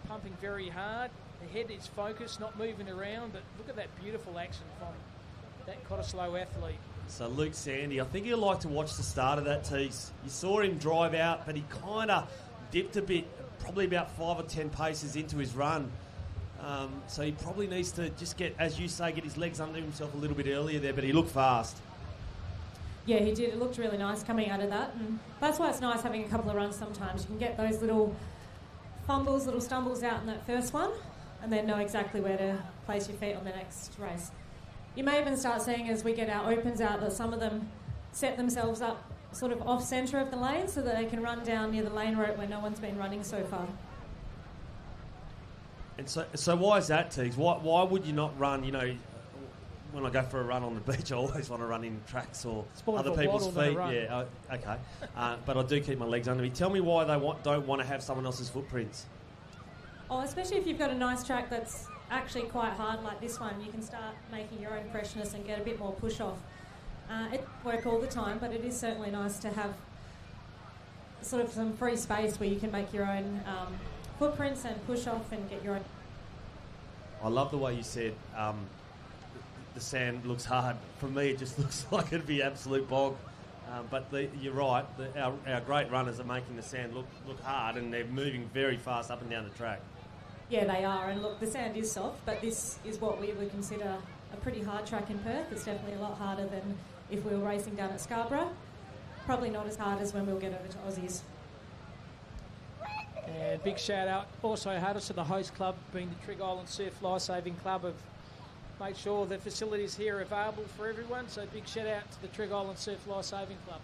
pumping very hard. The head is focused, not moving around, but look at that beautiful action from that Cottesloe athlete. So Luke Sandy, I think you'll like to watch the start of that tease. You saw him drive out, but he kind of dipped a bit, probably about 5 or 10 paces into his run. So he probably needs to just get, as you say, get his legs under himself a little bit earlier there, but he looked fast. Yeah, he did. It looked really nice coming out of that. And that's why it's nice having a couple of runs sometimes. You can get those little fumbles, little stumbles out in that first one and then know exactly where to place your feet on the next race. You may even start seeing as we get our opens out that some of them set themselves up sort of off-centre of the lane so that they can run down near the lane rope where no one's been running so far. And so why is that, Teagues? Why would you not run, when I go for a run on the beach, I always want to run in tracks or other people's feet. Yeah, okay. But I do keep my legs under me. Tell me why they don't want to have someone else's footprints. Oh, especially if you've got a nice track that's actually quite hard like this one, you can start making your own freshness and get a bit more push off. It won't work all the time, but it is certainly nice to have sort of some free space where you can make your own footprints and push off and get your own. I love the way you said the sand looks hard. For me, it just looks like it'd be absolute bog. But you're right. Our great runners are making the sand look hard, and they're moving very fast up and down the track. Yeah, they are. And look, the sand is soft, but this is what we would consider a pretty hard track in Perth. It's definitely a lot harder than if we were racing down at Scarborough. Probably not as hard as when we'll get over to Aussies. And big shout out also Haydos to the host club, being the Trig Island Surf Life Saving Club, have made sure the facilities here are available for everyone. So big shout out to the Trig Island Surf Life Saving Club.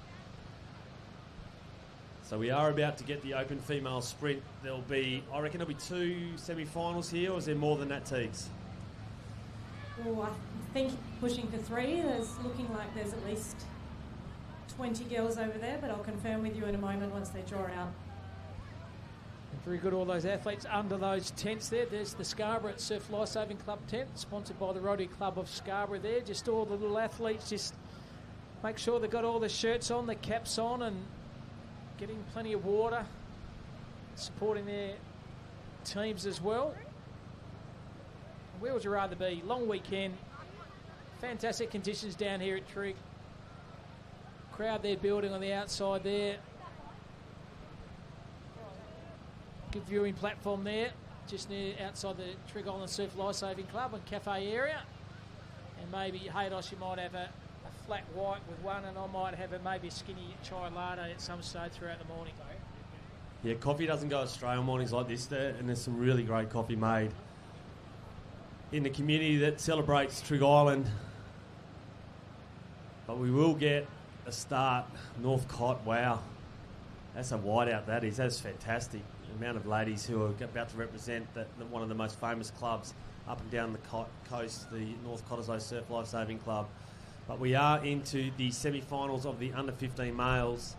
So we are about to get the open female sprint. There'll be, I reckon, there'll be 2 semi-finals here, or is there more than that, Teagues? Oh, I think pushing for 3. There's looking like there's at least 20 girls over there, but I'll confirm with you in a moment once they draw out. Very good, all those athletes under those tents there. There's the Scarborough Surf Life Saving Club tent, sponsored by the Rotary Club of Scarborough there. Just all the little athletes, just make sure they've got all the shirts on, the caps on, and getting plenty of water, supporting their teams as well. Where would you rather be? Long weekend, fantastic conditions down here at Trig. Crowd there building on the outside there. Good viewing platform there, just near outside the Trig Island Surf Life Saving Club and cafe area. And maybe Haydos, you might have a flat white with one, and I might have maybe a skinny chai latte at some stage throughout the morning. Yeah, coffee doesn't go astray on mornings like this there, and there's some really great coffee made in the community that celebrates Trig Island. But we will get a start. North Cott, wow. That's a whiteout, that is. That's fantastic. The amount of ladies who are about to represent one of the most famous clubs up and down the coast, the North Cottesloe Surf Life Saving Club. But we are into the semi-finals of the under-15 males.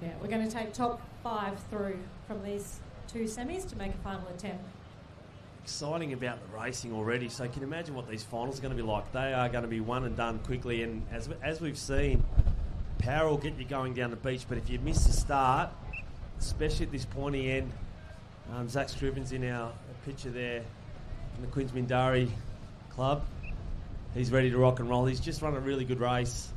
Yeah, we're going to take top 5 through from these 2 semis to make a final of 10. Exciting about the racing already. So you can imagine what these finals are going to be like. They are going to be one and done quickly. And as we've seen, power will get you going down the beach. But if you miss the start, especially at this pointy end, Zach Scriven's in our picture there in the Queensmindari Club. He's ready to rock and roll. He's just run a really good race.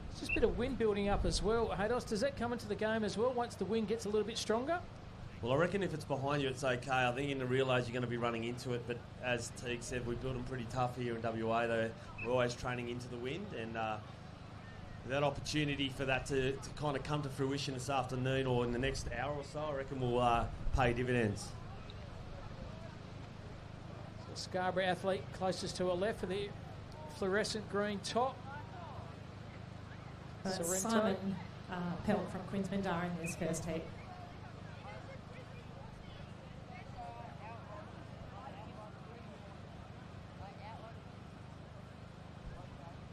It's just a bit of wind building up as well. Haydos, does that come into the game as well once the wind gets a little bit stronger? Well, I reckon if it's behind you, it's okay. I think you're going to realise you're going to be running into it. But as Teague said, we build them pretty tough here in WA. We're always training into the wind. And that opportunity for that to kind of come to fruition this afternoon or in the next hour or so, I reckon will pay dividends. So Scarborough athlete closest to her left for the fluorescent green top. Simon Pelt from Queensmindara in this first heat.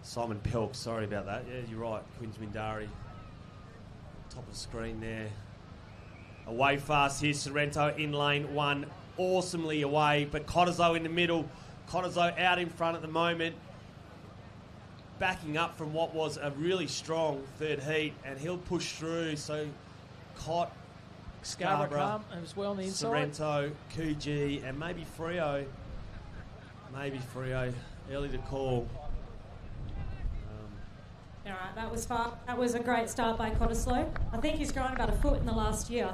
Simon Pelk, sorry about that. Yeah, you're right. Queensmindara, top of the screen there. Away fast here, Sorrento in lane one, awesomely away, but Cottesloe in the middle. Cottesloe out in front at the moment, backing up from what was a really strong third heat, and he'll push through. So Scarborough come as well on the inside. Sorrento, Coogee, and maybe Freo. Early to call. All right, that was a great start by Cottesloe. I think he's grown about a foot in the last year.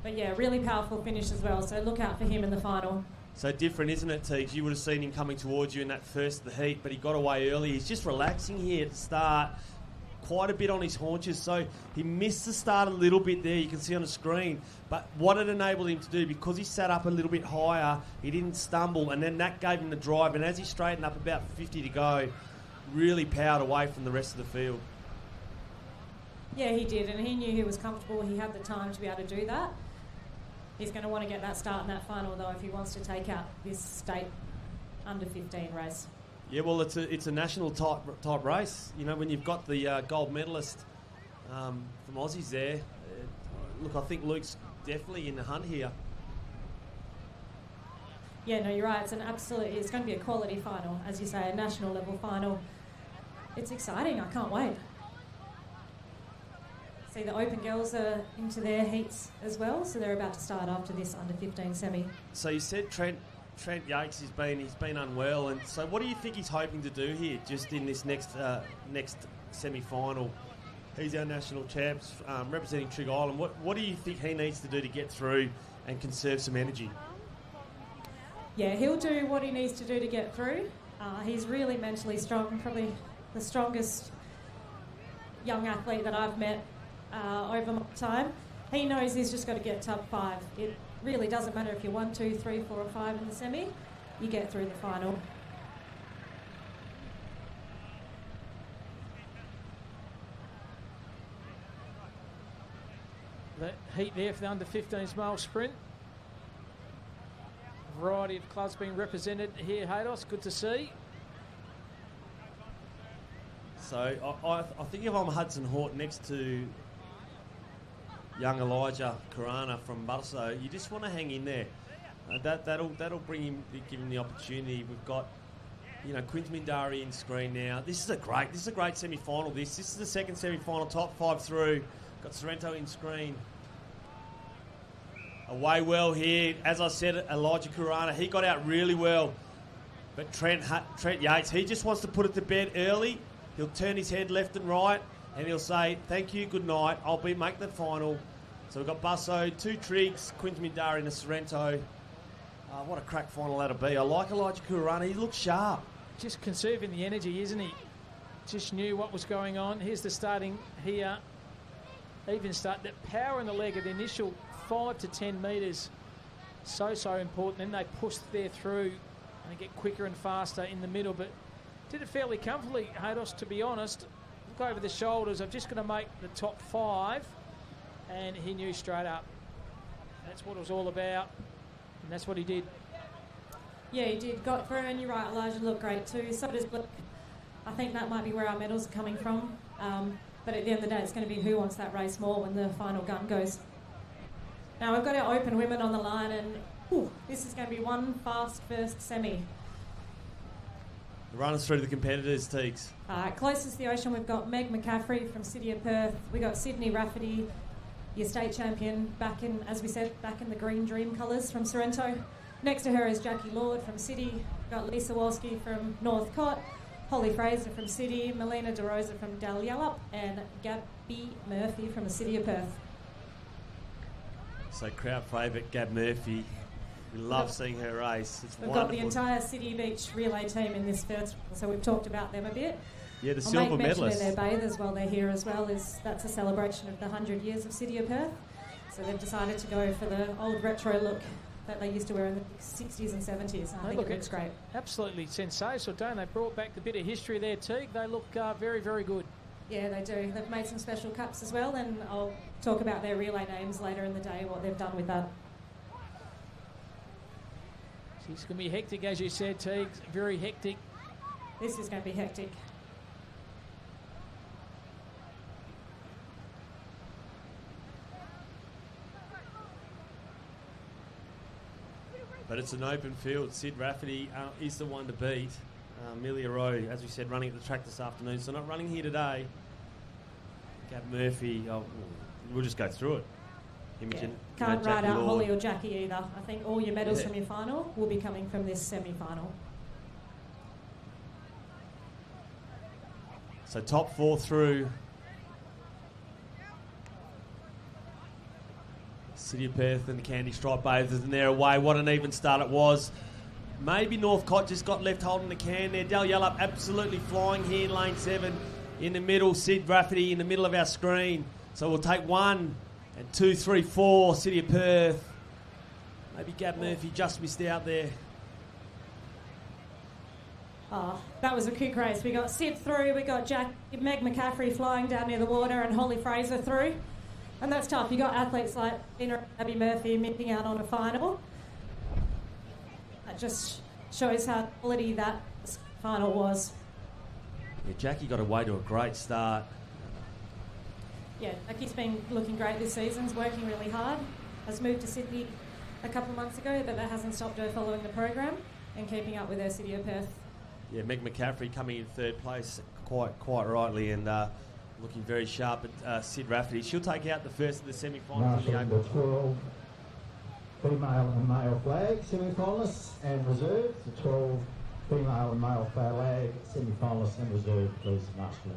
But yeah, really powerful finish as well, so look out for him in the final. So different, isn't it, Teagues? You would have seen him coming towards you in that first of the heat, but he got away early. He's just relaxing here at the start, quite a bit on his haunches, so he missed the start a little bit there, you can see on the screen. But what it enabled him to do, because he sat up a little bit higher, he didn't stumble, and then that gave him the drive, and as he straightened up about 50 to go, really powered away from the rest of the field. Yeah, he did, and he knew he was comfortable. He had the time to be able to do that. He's going to want to get that start in that final, though, if he wants to take out this state under-15 race. Yeah, well, it's a national type race. You know, when you've got the gold medalist from Aussies there. Look, I think Luke's definitely in the hunt here. Yeah, no, you're right. It's going to be a quality final, as you say, a national level final. It's exciting. I can't wait. See, the Open girls are into their heats as well, so they're about to start after this under-15 semi. So you said Trent Yates he's been unwell, and so what do you think he's hoping to do here, just in this next semi-final? He's our national champs, representing Trigg Island. What do you think he needs to do to get through and conserve some energy? Yeah, he'll do what he needs to do to get through. He's really mentally strong, probably the strongest young athlete that I've met over my time. He knows he's just got to get top 5. It really doesn't matter if you're 1, 2, 3, 4 or 5 in the semi, you get through the final. The heat there for the under-15s male sprint. A variety of clubs being represented here, Haydos. Good to see. So I think if I'm Hudson Hort next to young Elijah Karana from Butterso, you just want to hang in there. That'll bring him, give him the opportunity. We've got, Queensmindara in screen now. This is a great semi-final. This is the second semi-final, top 5 through. Got Sorrento in screen. Away well here. As I said, Elijah Karana, he got out really well. But Trent Yates, he just wants to put it to bed early. He'll turn his head left and right, and he'll say, thank you, good night, I'll make the final. So we've got Busso, 2 Triggs, Queensmindara in the Sorrento. What a crack final that'll be. I like Elijah Kurana, he looks sharp. Just conserving the energy, isn't he? Just knew what was going on. Here's the starting here. Even start, that power in the leg of the initial 5 to 10 metres, so important. Then they push there through and they get quicker and faster in the middle, but did it fairly comfortably, Haydos, to be honest. Look over the shoulders. I'm just going to make the top 5, and he knew straight up. That's what it was all about, and that's what he did. Yeah, he did. Got through, and you're right, Elijah looked great too. So does Blake. I think that might be where our medals are coming from. But at the end of the day, it's going to be who wants that race more when the final gun goes. Now, we've got our Open women on the line, and this is going to be one fast first semi. Run us through the competitors, Teagues. Closest to the ocean, we've got Meg McCaffrey from City of Perth. We've got Sydney Rafferty, your state champion, back in the green dream colours from Sorrento. Next to her is Jackie Lord from City. We've got Lisa Wolski from Northcott, Holly Fraser from City, Melina DeRosa from Dalyellup, and Gabby Murphy from the City of Perth. So crowd favourite Gab Murphy. We love seeing her race. It's We've wonderful. got the entire City Beach relay team in this first, so we've talked about them a bit. Yeah, the I'll silver make mention of medalists. their bathers while they're here as well. That's a celebration of the 100 years of City of Perth. So they've decided to go for the old retro look that they used to wear in the 60s and 70s. I think it looks great. Absolutely sensational, don't they? Brought back the bit of history there, Teague. They look very, very good. Yeah, they do. They've made some special cups as well, and I'll talk about their relay names later in the day, what they've done with that. It's going to be hectic, as you said, Teague. Very hectic. This is going to be hectic. But it's an open field. Sid Rafferty is the one to beat. Amelia Rowe, as we said, running at the track this afternoon. So not running here today. Gab Murphy, we'll just go through it. Imogen, Can't Jackie ride out Lord. Holly or Jackie either. I think all your medals from your final will be coming from this semi-final. So top four through. City of Perth and the Candy Stripe Bathers, and they're away. What an even start it was. Maybe Northcott just got left holding the can there. Dal Yallop absolutely flying here in lane 7. In the middle, Sid Rafferty in the middle of our screen. So we'll take 1 and 2, 3, 4, City of Perth. Maybe Gab Murphy just missed out there. Oh, that was a quick race. We got Sid through, we got Meg McCaffrey flying down near the water, and Holly Fraser through. And that's tough. You got athletes like Abby Murphy missing out on a final. That just shows how quality that final was. Yeah, Jackie got away to a great start. Yeah, Jackie's been looking great this season. He's working really hard. Has moved to Sydney a couple of months ago, but that hasn't stopped her following the program and keeping up with her City of Perth. Yeah, Meg McCaffrey coming in third place quite rightly, and looking very sharp at Sid Rafferty. She'll take out the first of the semi-finals. Marshall, the 12 female and male flag semi-finalists and reserve. The 12 female and male flag semi-finalists and reserve, please, Marshall.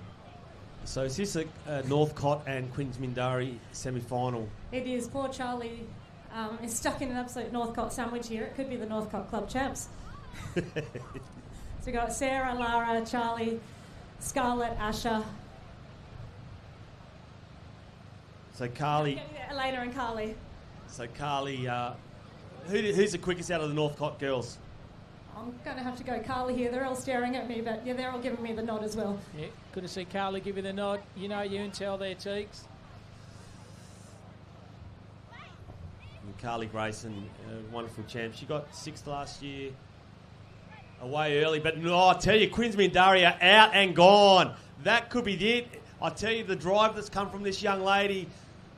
So is this a Northcott and Queens Mindari semi-final? It is. Poor Charlie is stuck in an absolute Northcott sandwich here. It could be the Northcott Club champs. So we've got Sarah, Lara, Charlie, Scarlett, Asher. So Carly, Elena and Carly. who's the quickest out of the Northcott girls? I'm going to have to go Carly here. They're all staring at me, but yeah, they're all giving me the nod as well. Yeah, good to see Carly give you the nod. You know you intel there, Teagues. And Carly Grayson, wonderful champ. She got 6th last year. Away early, but no, I tell you, Queens Mindari are out and gone. That could be it. I tell you, the drive that's come from this young lady.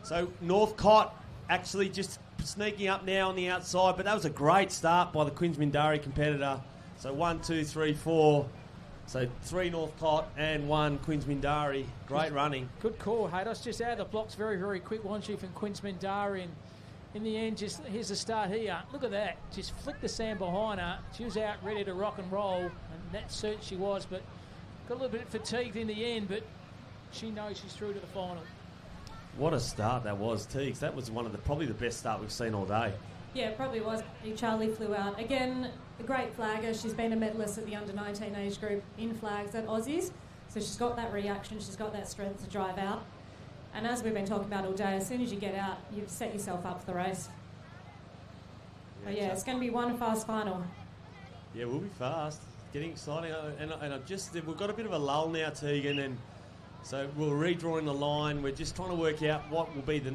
So Northcott actually just sneaking up now on the outside, but that was a great start by the Queens Mindari competitor. So 1, 2, 3, 4. So 3 Northcott and 1 Queens Mindari. Great running. Good call, Haydos. Just out of the blocks very, very quick, wasn't she, from Queens Mindari? And in the end, just here's the start here. Look at that. Just flicked the sand behind her. She was out ready to rock and roll, and that certainly she was, but got a little bit fatigued in the end, but she knows she's through to the final. What a start that was, Teagues. That was probably the best start we've seen all day. Yeah, it probably was. Charlie flew out. Again, a great flagger. She's been a medalist at the under-19 age group in flags at Aussies. So she's got that reaction. She's got that strength to drive out. And as we've been talking about all day, as soon as you get out, you've set yourself up for the race. But yeah, it's going to be one fast final. Yeah, we'll be fast. Getting exciting. And we've got a bit of a lull now, Tegan, and so we're redrawing the line. We're just trying to work out what will be the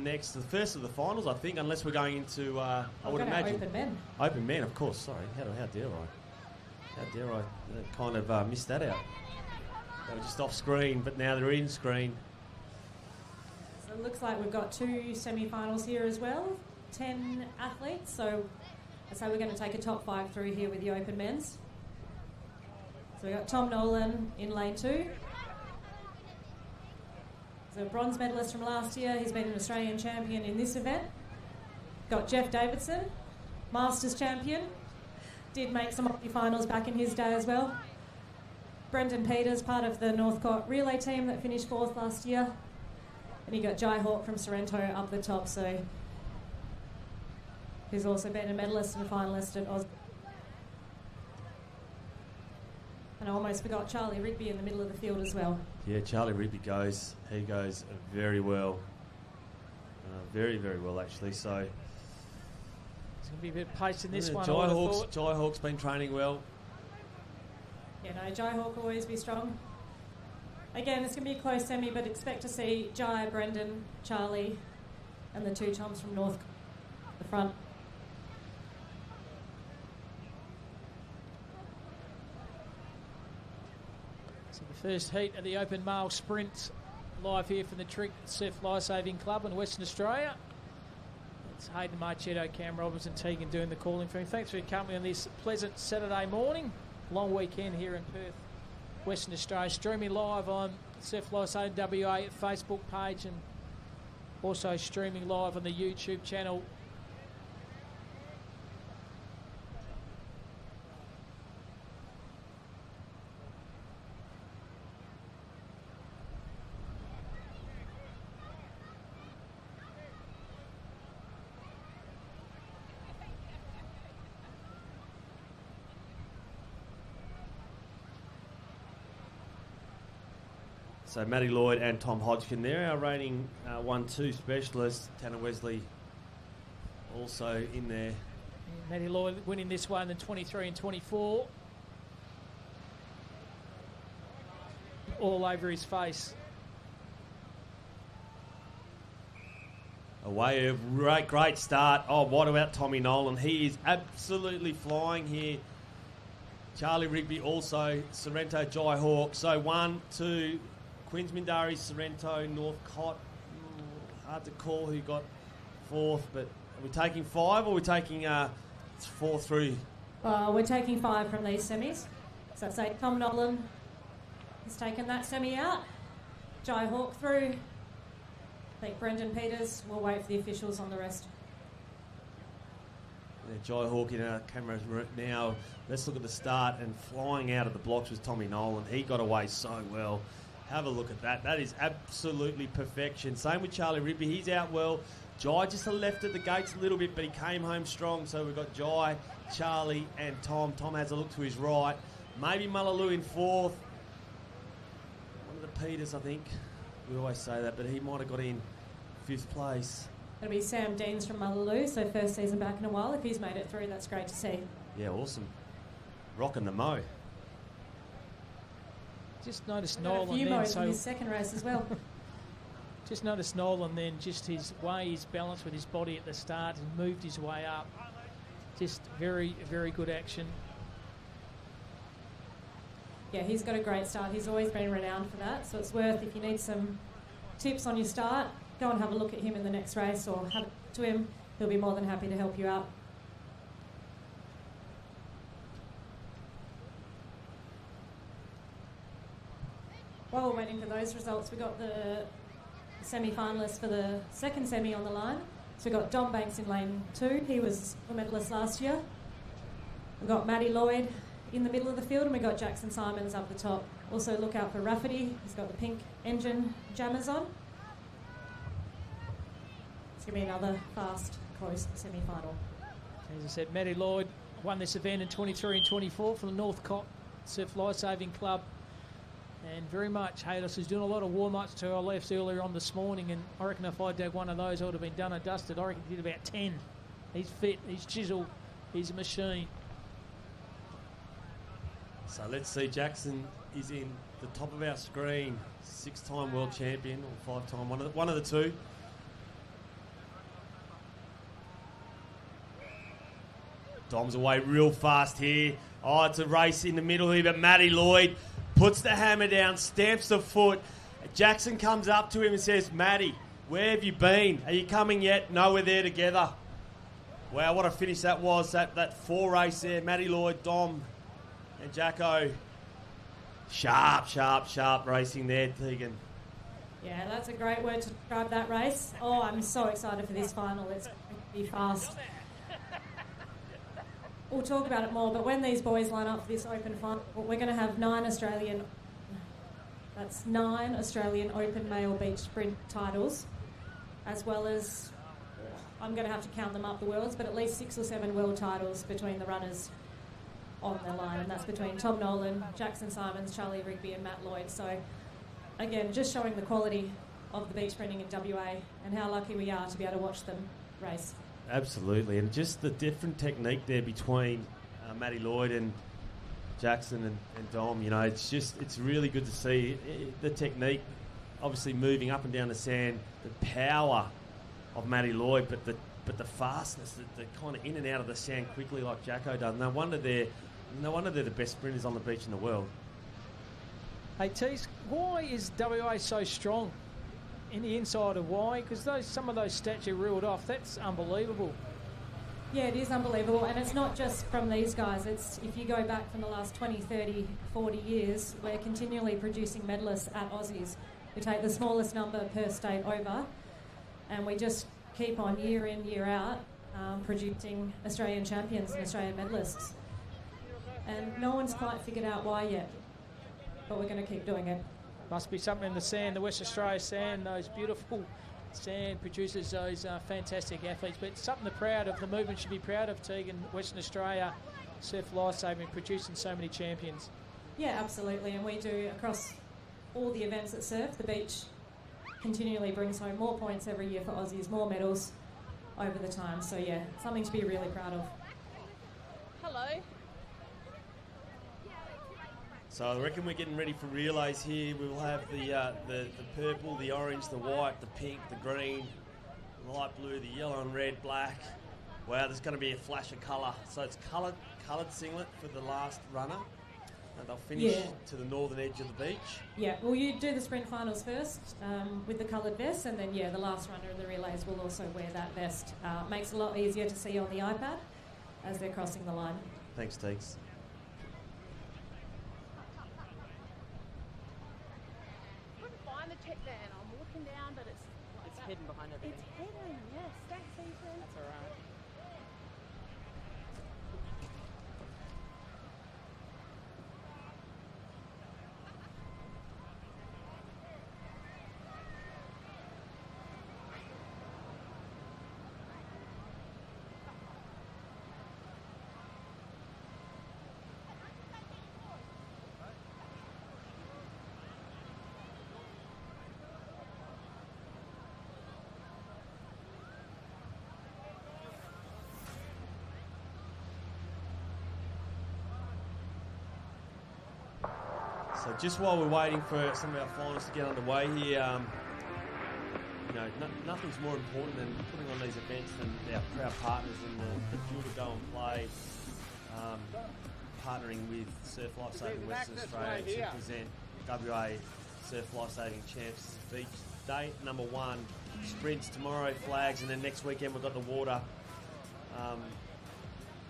first of the finals, I think, unless we're going into, I would imagine. Open men. Open men, of course, sorry. How dare I kind of missed that out. They were just off screen, but now they're in screen. So it looks like we've got 2 semi-finals here as well, 10 athletes. So we're going to take a top 5 through here with the open men's. So we've got Tom Nolan in lane 2. So a bronze medalist from last year. He's been an Australian champion in this event. Got Jeff Davidson, Masters champion. Did make some finals back in his day as well. Brendan Peters, part of the Northcott relay team that finished 4th last year. And you got Jai Hawk from Sorrento up the top. So who's also been a medalist and a finalist at Oz. And I almost forgot Charlie Rigby in the middle of the field as well. Yeah, Charlie Rigby goes. He goes very well. Very, very well, actually. So There's going to be a bit of pace in this one. Jai Hawk's been training well. Yeah, no, Jai Hawk will always be strong. Again, it's going to be a close semi, but expect to see Jai, Brendan, Charlie, and the two Toms from North the front. So the first heat of the Open Male Sprint live here from the Trick Surf Lifesaving Club in Western Australia. It's Hayden Marchetto, Cam Roberts and Tegan doing the calling for me. Thanks for your company on this pleasant Saturday morning. Long weekend here in Perth, Western Australia. Streaming live on Surf Lifesaving WA Facebook page and also streaming live on the YouTube channel. So Matty Lloyd and Tom Hodgkin, they're our reigning 1-2 specialists. Tanner Wesley also in there. Matty Lloyd winning this one in 23 and 24. All over his face. Away, a great start. Oh, what about Tommy Nolan? He is absolutely flying here. Charlie Rigby also, Sorrento, Jai Hawk. So 1, 2, Queens Mindari, Sorrento, Northcott. Hard to call who got fourth, but are we taking 5 or are we taking 4 through? We're taking 5 from these semis. So say Tom Nolan has taken that semi out. Jai Hawk through. I think Brendan Peters will wait for the officials on the rest. Yeah, Jai Hawk in our cameras now. Let's look at the start, and flying out of the blocks was Tommy Nolan. He got away so well. Have a look at that. That is absolutely perfection. Same with Charlie Rigby. He's out well. Jai just left at the gates a little bit, but he came home strong. So we've got Jai, Charlie, and Tom. Tom has a look to his right. Maybe Mullaloo in fourth. One of the Peters, I think. We always say that, but he might have got in 5th place. It'll be Sam Deans from Mullaloo, so first season back in a while. If he's made it through, that's great to see. Yeah, awesome. Rocking the mo. Just noticed Got a Nolan few then. modes in So his second race as well. just noticed Nolan then, just his way he's balanced with his body at the start and moved his way up. Just very, very good action. Yeah, he's got a great start. He's always been renowned for that. So it's worth, if you need some tips on your start, go and have a look at him in the next race or have it to him. He'll be more than happy to help you out. While we're waiting for those results, we've got the semi-finalists for the second semi on the line. So we've got Dom Banks in lane 2. He was a medalist last year. We've got Matty Lloyd in the middle of the field, and we've got Jackson Simons up the top. Also look out for Rafferty. He's got the pink engine jammers on. It's going to be another fast, close semi-final. As I said, Matty Lloyd won this event in 23 and 24 from the Northcott Surf Lifesaving Club. And very much, Haydos is doing a lot of warm-ups to our lefts earlier on this morning, and I reckon if I'd done one of those, I would have been done and dusted. I reckon he did about 10. He's fit, he's chiseled, he's a machine. So let's see, Jackson is in the top of our screen. 6-time world champion, or 5-time, one of the two. Dom's away real fast here. Oh, it's a race in the middle here, but Matty Lloyd puts the hammer down, stamps the foot. Jackson comes up to him and says, Matty, where have you been? Are you coming yet? No, we're there together. Wow, what a finish that was, that 4 race there. Matty Lloyd, Dom, and Jacko. Sharp racing there, Tegan. Yeah, that's a great word to describe that race. Oh, I'm so excited for this final. It's going to be fast. We'll talk about it more, but when these boys line up for this open final, we're going to have 9 Australian Open Male Beach Sprint titles, as well as I'm going to have to count them up, the worlds, but at least 6 or 7 world titles between the runners on the line, and that's between Tom Nolan, Jackson Simons, Charlie Rigby and Matt Lloyd. So again, just showing the quality of the beach sprinting in WA and how lucky we are to be able to watch them race. Absolutely, and just the different technique there between Matty Lloyd and Jackson and Dom, you know, it's really good to see the technique, obviously moving up and down the sand, the power of Matty Lloyd, but the fastness, the kind of in and out of the sand quickly like Jacko does. No wonder they're the best sprinters on the beach in the world. Hey, Tees, why is WA so strong in the inside of why? Because some of those stats you reeled off, that's unbelievable. Yeah, it is unbelievable, and it's not just from these guys. It's if you go back from the last 20, 30, 40 years, we're continually producing medalists at Aussies. We take the smallest number per state over, and we just keep on year in, year out, producing Australian champions and Australian medalists. And no one's quite figured out why yet, but we're going to keep doing it. Must be something in the sand, the West Australia sand, those beautiful sand produces those fantastic athletes. But it's something they're proud of, the movement should be proud of, Tegan, Western Australia, surf lifesaving, producing so many champions. Yeah, absolutely, and we do across all the events at surf. The beach continually brings home more points every year for Aussies, more medals over the time. So yeah, something to be really proud of. Hello. So I reckon we're getting ready for relays here. We will have the purple, the orange, the white, the pink, the green, the light blue, the yellow and red, black. Wow, there's going to be a flash of colour. So it's coloured singlet for the last runner. And they'll finish to the northern edge of the beach. Yeah, well, you do the sprint finals first with the coloured vest, and then, the last runner in the relays will also wear that vest. Makes it a lot easier to see on the iPad as they're crossing the line. Thanks, Teeks. I'm looking down, but it's hidden behind everything. It's hidden, yes. Thanks, Ethan. That's all right. So just while we're waiting for some of our finals to get underway here, nothing's more important than putting on these events than our partners and the fuel to go and play, partnering with Surf Lifesaving Western Australia to present WA Surf Lifesaving Champs Beach Day number 1, sprints tomorrow, flags, and then next weekend we've got the water.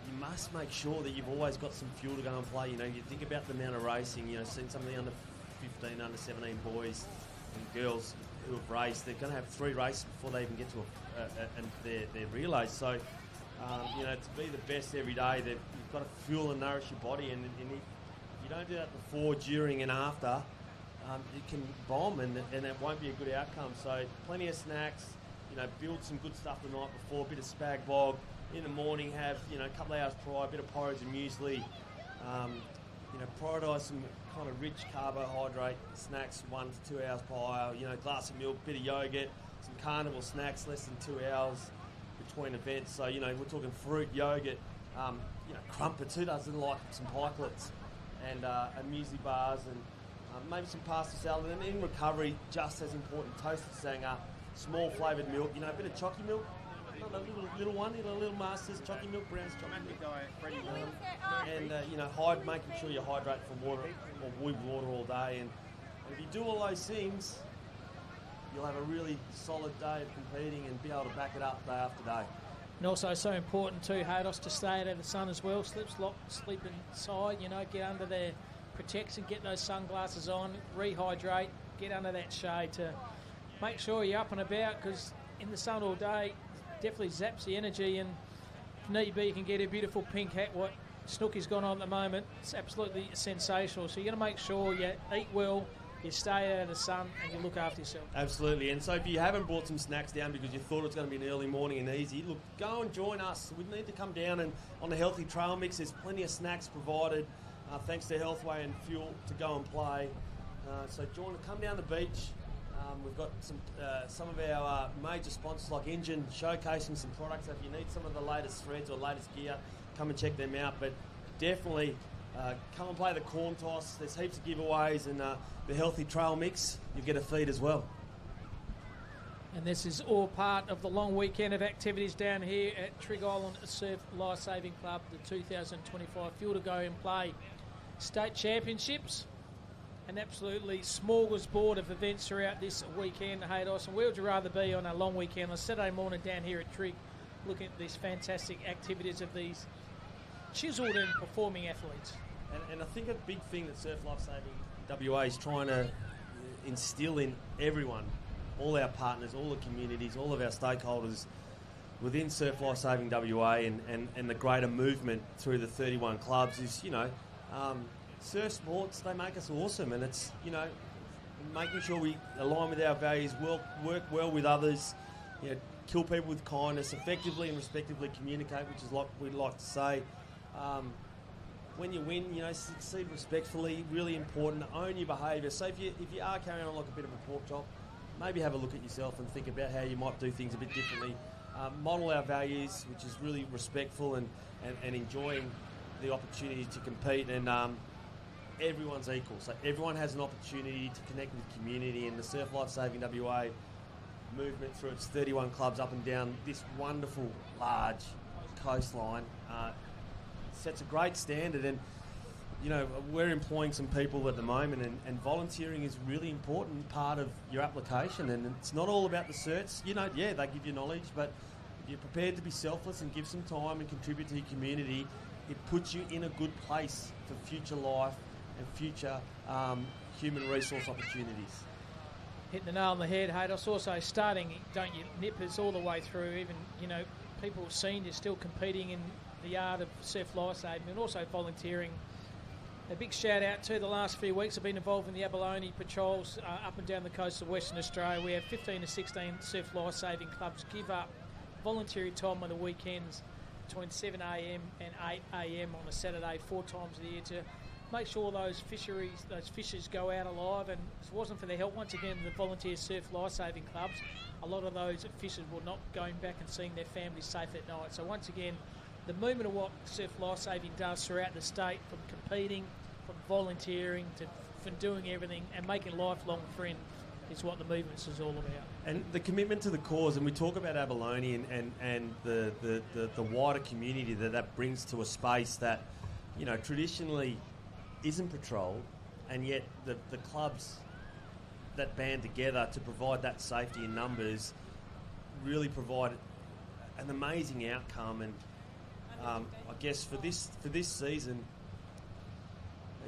You must make sure that you've always got some fuel to go and play. You think about the amount of racing, seeing some of the under 15, under 17 boys and girls who have raced. They're going to have 3 races before they even get to their relays. So, to be the best every day, you've got to fuel and nourish your body. And if you don't do that before, during and after, it can bomb and it won't be a good outcome. So plenty of snacks, build some good stuff the night before, a bit of spag bog. In the morning, have a couple of hours prior, a bit of porridge and muesli. Prioritise some kind of rich carbohydrate snacks 1 to 2 hours prior. Glass of milk, bit of yogurt, some carnival snacks less than 2 hours between events. So we're talking fruit, yogurt, crumpets. Who doesn't like some pikelets and muesli bars and maybe some pasta salad. And in recovery, just as important, toasted sanger, small flavoured milk. A bit of chalky milk. Not a little one, a little Masters chalky milk, Brown's chalky milk. And making sure you hydrate for water or with water all day. And if you do all those things, you'll have a really solid day of competing and be able to back it up day after day. And also so important too, Hados, to stay out of the sun as well. Sleep inside, get under their protection, get those sunglasses on, rehydrate, get under that shade to make sure you're up and about, because in the sun all day definitely zaps the energy, and if need be you can get a beautiful pink hat, what Snooky's got on at the moment. It's absolutely sensational. So you're going to make sure you eat well, you stay out of the sun and you look after yourself. Absolutely. And so if you haven't brought some snacks down because you thought it was going to be an early morning and easy, look, go and join us. We need to come down, and on the Healthy Trail Mix, there's plenty of snacks provided, thanks to Healthway and Fuel, to go and play. So come down the beach. We've got some of our major sponsors like Engine showcasing some products. So if you need some of the latest threads or latest gear, come and check them out. But definitely come and play the corn toss. There's heaps of giveaways, and the Healthy Trail Mix, you get a feed as well. And this is all part of the long weekend of activities down here at Trig Island Surf Lifesaving Club, the 2025 Fuel to Go and Play State Championships. An absolutely smorgasbord of events throughout this weekend, Haydos. And where would you rather be on a long weekend, on a Saturday morning down here at Trig, looking at these fantastic activities of these chiselled and performing athletes? And I think a big thing that Surf Lifesaving WA is trying to instill in everyone, all our partners, all the communities, all of our stakeholders within Surf Lifesaving WA and the greater movement through the 31 clubs is, surf sports, they make us awesome, and it's, making sure we align with our values, work well with others, kill people with kindness, effectively and respectively communicate, which is like we like to say. When you win, succeed respectfully, really important. Own your behaviour. So if you are carrying on like a bit of a pork chop, maybe have a look at yourself and think about how you might do things a bit differently. Model our values, which is really respectful and enjoying the opportunity to compete, and everyone's equal. So everyone has an opportunity to connect with community, and the Surf Lifesaving WA movement through its 31 clubs up and down this wonderful, large coastline sets a great standard. And we're employing some people at the moment, and volunteering is a really important part of your application. And it's not all about the certs. They give you knowledge, but if you're prepared to be selfless and give some time and contribute to your community, it puts you in a good place for future life and future human resource opportunities. Hitting the nail on the head, Haydos. Also starting, don't you, nippers all the way through. Even, people seniors still competing in the art of surf lifesaving, and also volunteering. A big shout out to the last few weeks. I've been involved in the abalone patrols up and down the coast of Western Australia. We have 15 to 16 surf lifesaving clubs give up voluntary time on the weekends between 7 a.m. and 8 a.m. on a Saturday 4 times a year to make sure those fishers go out alive. And if it wasn't for their help, once again, the volunteer surf lifesaving clubs, a lot of those fishers were not going back and seeing their families safe at night. So once again, the movement of what surf lifesaving does throughout the state, from competing, from volunteering, from doing everything and making lifelong friends, is what the movement is all about. And the commitment to the cause, and we talk about abalone and the wider community that brings to a space that, traditionally isn't patrolled, and yet the clubs that band together to provide that safety in numbers really provide an amazing outcome. And I guess for this season,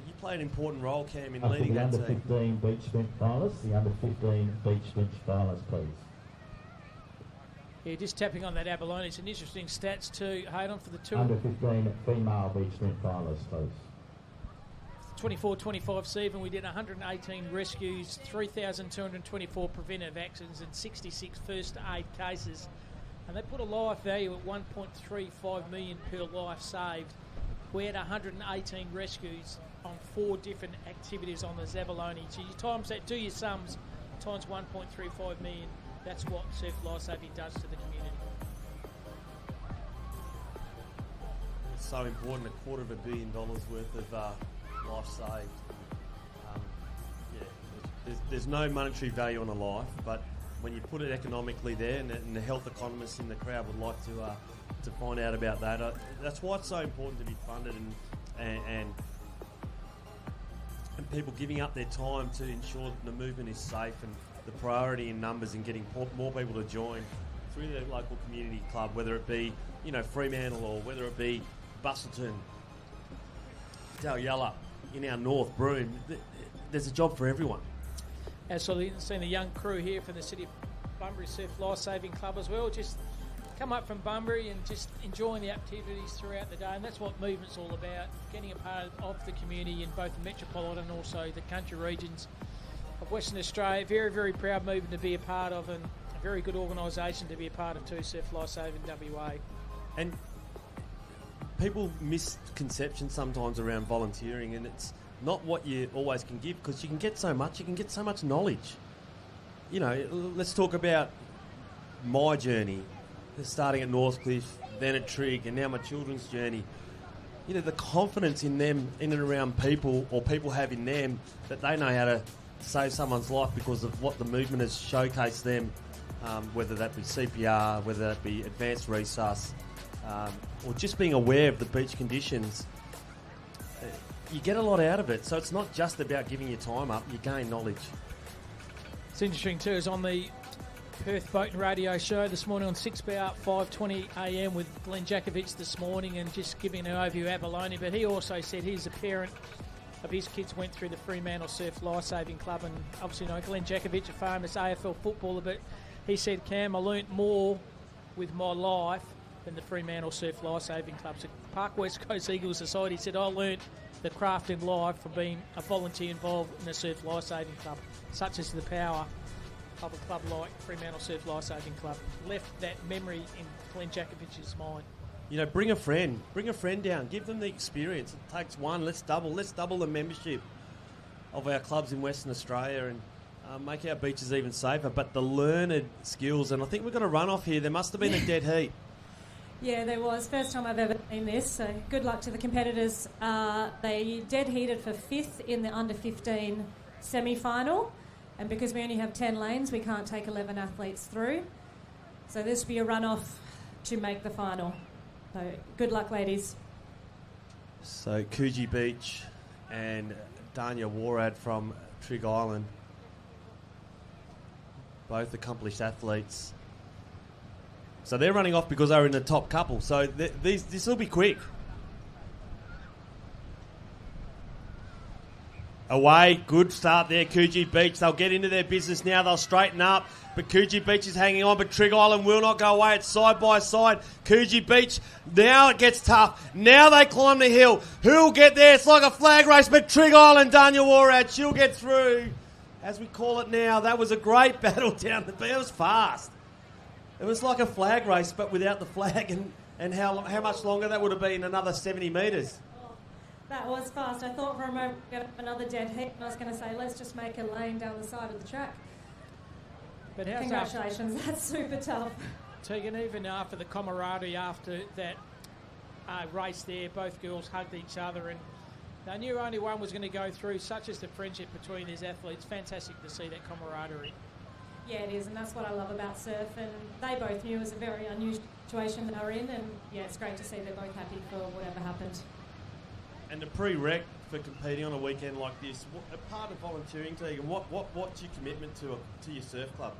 you play an important role, Cam, in leading that the team. under 15 beach sprint finalists, the under 15 beach sprint finalists, please. Yeah, just tapping on that abalone. It's an interesting stats too, Hayden, for the two. Under 15 female beach sprint finalists, please. 24-25 season, we did 118 rescues, 3,224 preventive actions and 66 first aid cases. And they put a life value at 1.35 million per life saved. We had 118 rescues on 4 different activities on the Zabalone. So you times that, do your sums, times 1.35 million. That's what surf lifesaving does to the community. It's so important, $250 million worth of life saved. There's no monetary value on a life, but when you put it economically there, and the health economists in the crowd would like to find out about that. That's why it's so important to be funded and people giving up their time to ensure that the movement is safe, and the priority in numbers and getting more people to join through the local community club, whether it be Fremantle or whether it be Bustleton, Dalyella, in our north, Broome. There's a job for everyone. Absolutely. Seen the young crew here from the City of Bunbury Surf Lifesaving Club as well. Just come up from Bunbury and just enjoying the activities throughout the day. And that's what movement's all about, getting a part of the community in both the metropolitan and also the country regions. of Western Australia. Very, very proud movement to be a part of, and a very good organisation to be a part of too, Surf Lifesaving WA. And people misconception sometimes around volunteering, and it's not what you always can give, because you can get so much. You can get so much knowledge. You know, let's talk about my journey, starting at Northcliffe, then at Trig, and now my children's journey. You know, the confidence in them, in and around people, or people have in them, that they know how to save someone's life because of what the movement has showcased them, whether that be CPR, whether that be advanced resus, or just being aware of the beach conditions. You get a lot out of it. So it's not just about giving your time up, you gain knowledge. It's interesting too, is on the Perth Boat and Radio show this morning on 6BR 5:20am with Glenn Jakovich this morning, and just giving an overview of Abalone. But he also said he's a parent of his kids went through the Fremantle Surf Lifesaving Club, and obviously, you know, Glenn Jakovich, a famous AFL footballer, but he said, Cam, I learnt more with my life than the Fremantle Surf Lifesaving Club. So Park West Coast Eagles Society said, I learnt the craft in life from being a volunteer involved in the Surf Lifesaving Club, such as the power of a club like Fremantle Surf Lifesaving Club. Left that memory in Glenn Jakovich's mind. You know, bring a friend down, give them the experience. It takes one. Let's double the membership of our clubs in Western Australia, and make our beaches even safer. But the learned skills, and I think we've got a runoff here. There must have been a dead heat. Yeah, there was. First time I've ever seen this, so good luck to the competitors. They dead heated for 5th in the under-15 semi-final, and because we only have 10 lanes, we can't take 11 athletes through. So this will be a runoff to make the final. So good luck, ladies. So Coogee Beach and Dania Warad from Trig Island, both accomplished athletes. So they're running off because they were in the top couple. So this will be quick. Away, good start there, Coogee Beach. They'll get into their business now. They'll straighten up. But Coogee Beach is hanging on. But Trig Island will not go away. It's side by side. Coogee Beach, now it gets tough. Now they climb the hill. Who'll get there? It's like a flag race. But Trig Island, Dania Warad, she'll get through. As we call it now, that was a great battle down the beach. It was fast. It was like a flag race, but without the flag. And how much longer that would have been? Another 70 metres. That was fast. I thought for a moment we were going to have another dead heat, and I was going to say, let's just make a lane down the side of the track. But how's Congratulations, that's super tough. Tegan, even after the camaraderie after that race there, both girls hugged each other, and they knew only one was going to go through, such as the friendship between these athletes. Fantastic to see that camaraderie. Yeah, it is, and that's what I love about surf, and they both knew it was a very unusual situation they were in, and yeah, it's great to see they're both happy for whatever happened. And the prereq for competing on a weekend like this, a part of volunteering, Tegan, what's your commitment to your surf club?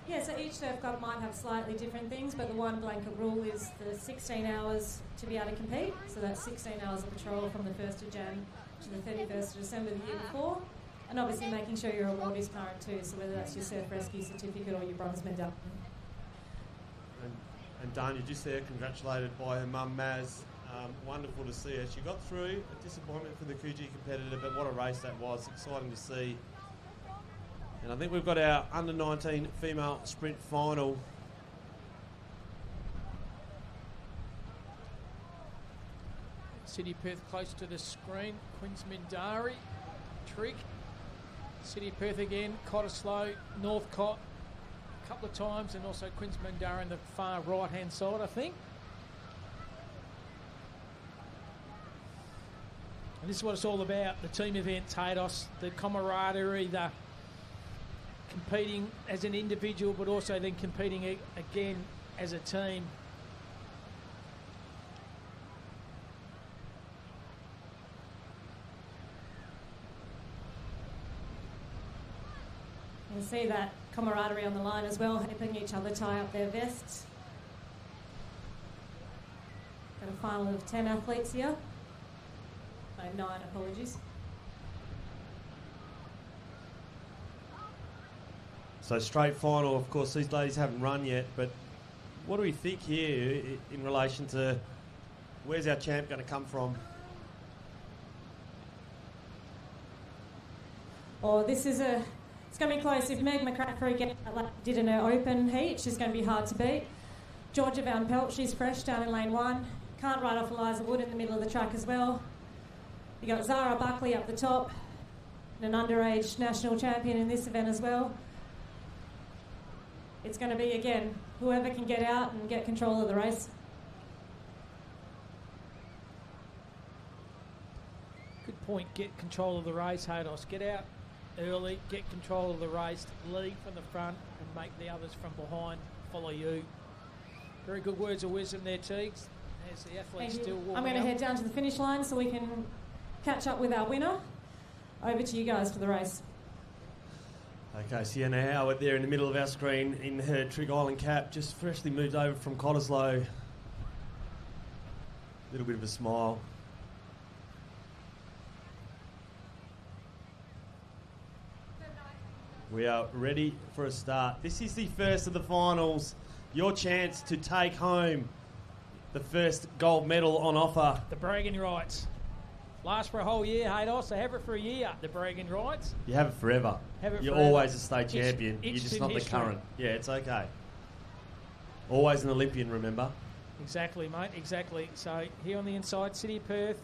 Yeah, so each surf club might have slightly different things, but the one blanket rule is the 16 hours to be able to compete. So that's 16 hours of patrol from the 1st of Jan to the 31st of December the year before. And obviously making sure your award is current too, so whether that's your surf rescue certificate or your bronze medal. And Dania just there, congratulated by her mum, Maz. Wonderful to see her. She got through. A disappointment for the Coogee competitor, but what a race that was. Exciting to see. And I think we've got our under-19 female sprint final. City of Perth close to the screen. Queensmindari, Trig. City of Perth again. Cottesloe, Northcott a couple of times, and also Queensmindari on the far right-hand side, I think. And this is what it's all about, the team event, Tados, the camaraderie, the competing as an individual, but also then competing again as a team. You can see that camaraderie on the line as well, helping each other tie up their vests. Got a final of 10 athletes here. 9, apologies. So straight final, of course, these ladies haven't run yet, but what do we think here in relation to where's our champ going to come from? or it's going to be close. If Meg McCaffrey did in her open heat, she's going to be hard to beat. Georgia Van Pelt, she's fresh down in lane 1. Can't ride off Eliza Wood in the middle of the track as well. You got Zara Buckley up the top, and an underage national champion in this event as well. It's going to be, again, whoever can get out and get control of the race. Good point. Get control of the race, Hados. Get out early, get control of the race, lead from the front and make the others from behind follow you. Very good words of wisdom there, Teagues. There's the athlete still walking. I'm going to head down to the finish line so we can catch up with our winner. Over to you guys for the race. Okay, Sienna Howard there in the middle of our screen in her Trig Island cap, just freshly moved over from Cottesloe. Little bit of a smile. We are ready for a start. This is the first of the finals. Your chance to take home the first gold medal on offer. The bragging rights. Last for a whole year, Hados. So have it for a year, the bragging rights. You have it forever. You're forever. always a state champion. You're just not the current. Yeah, it's okay. Always an Olympian, remember? Exactly, mate, exactly. So here on the inside, City of Perth,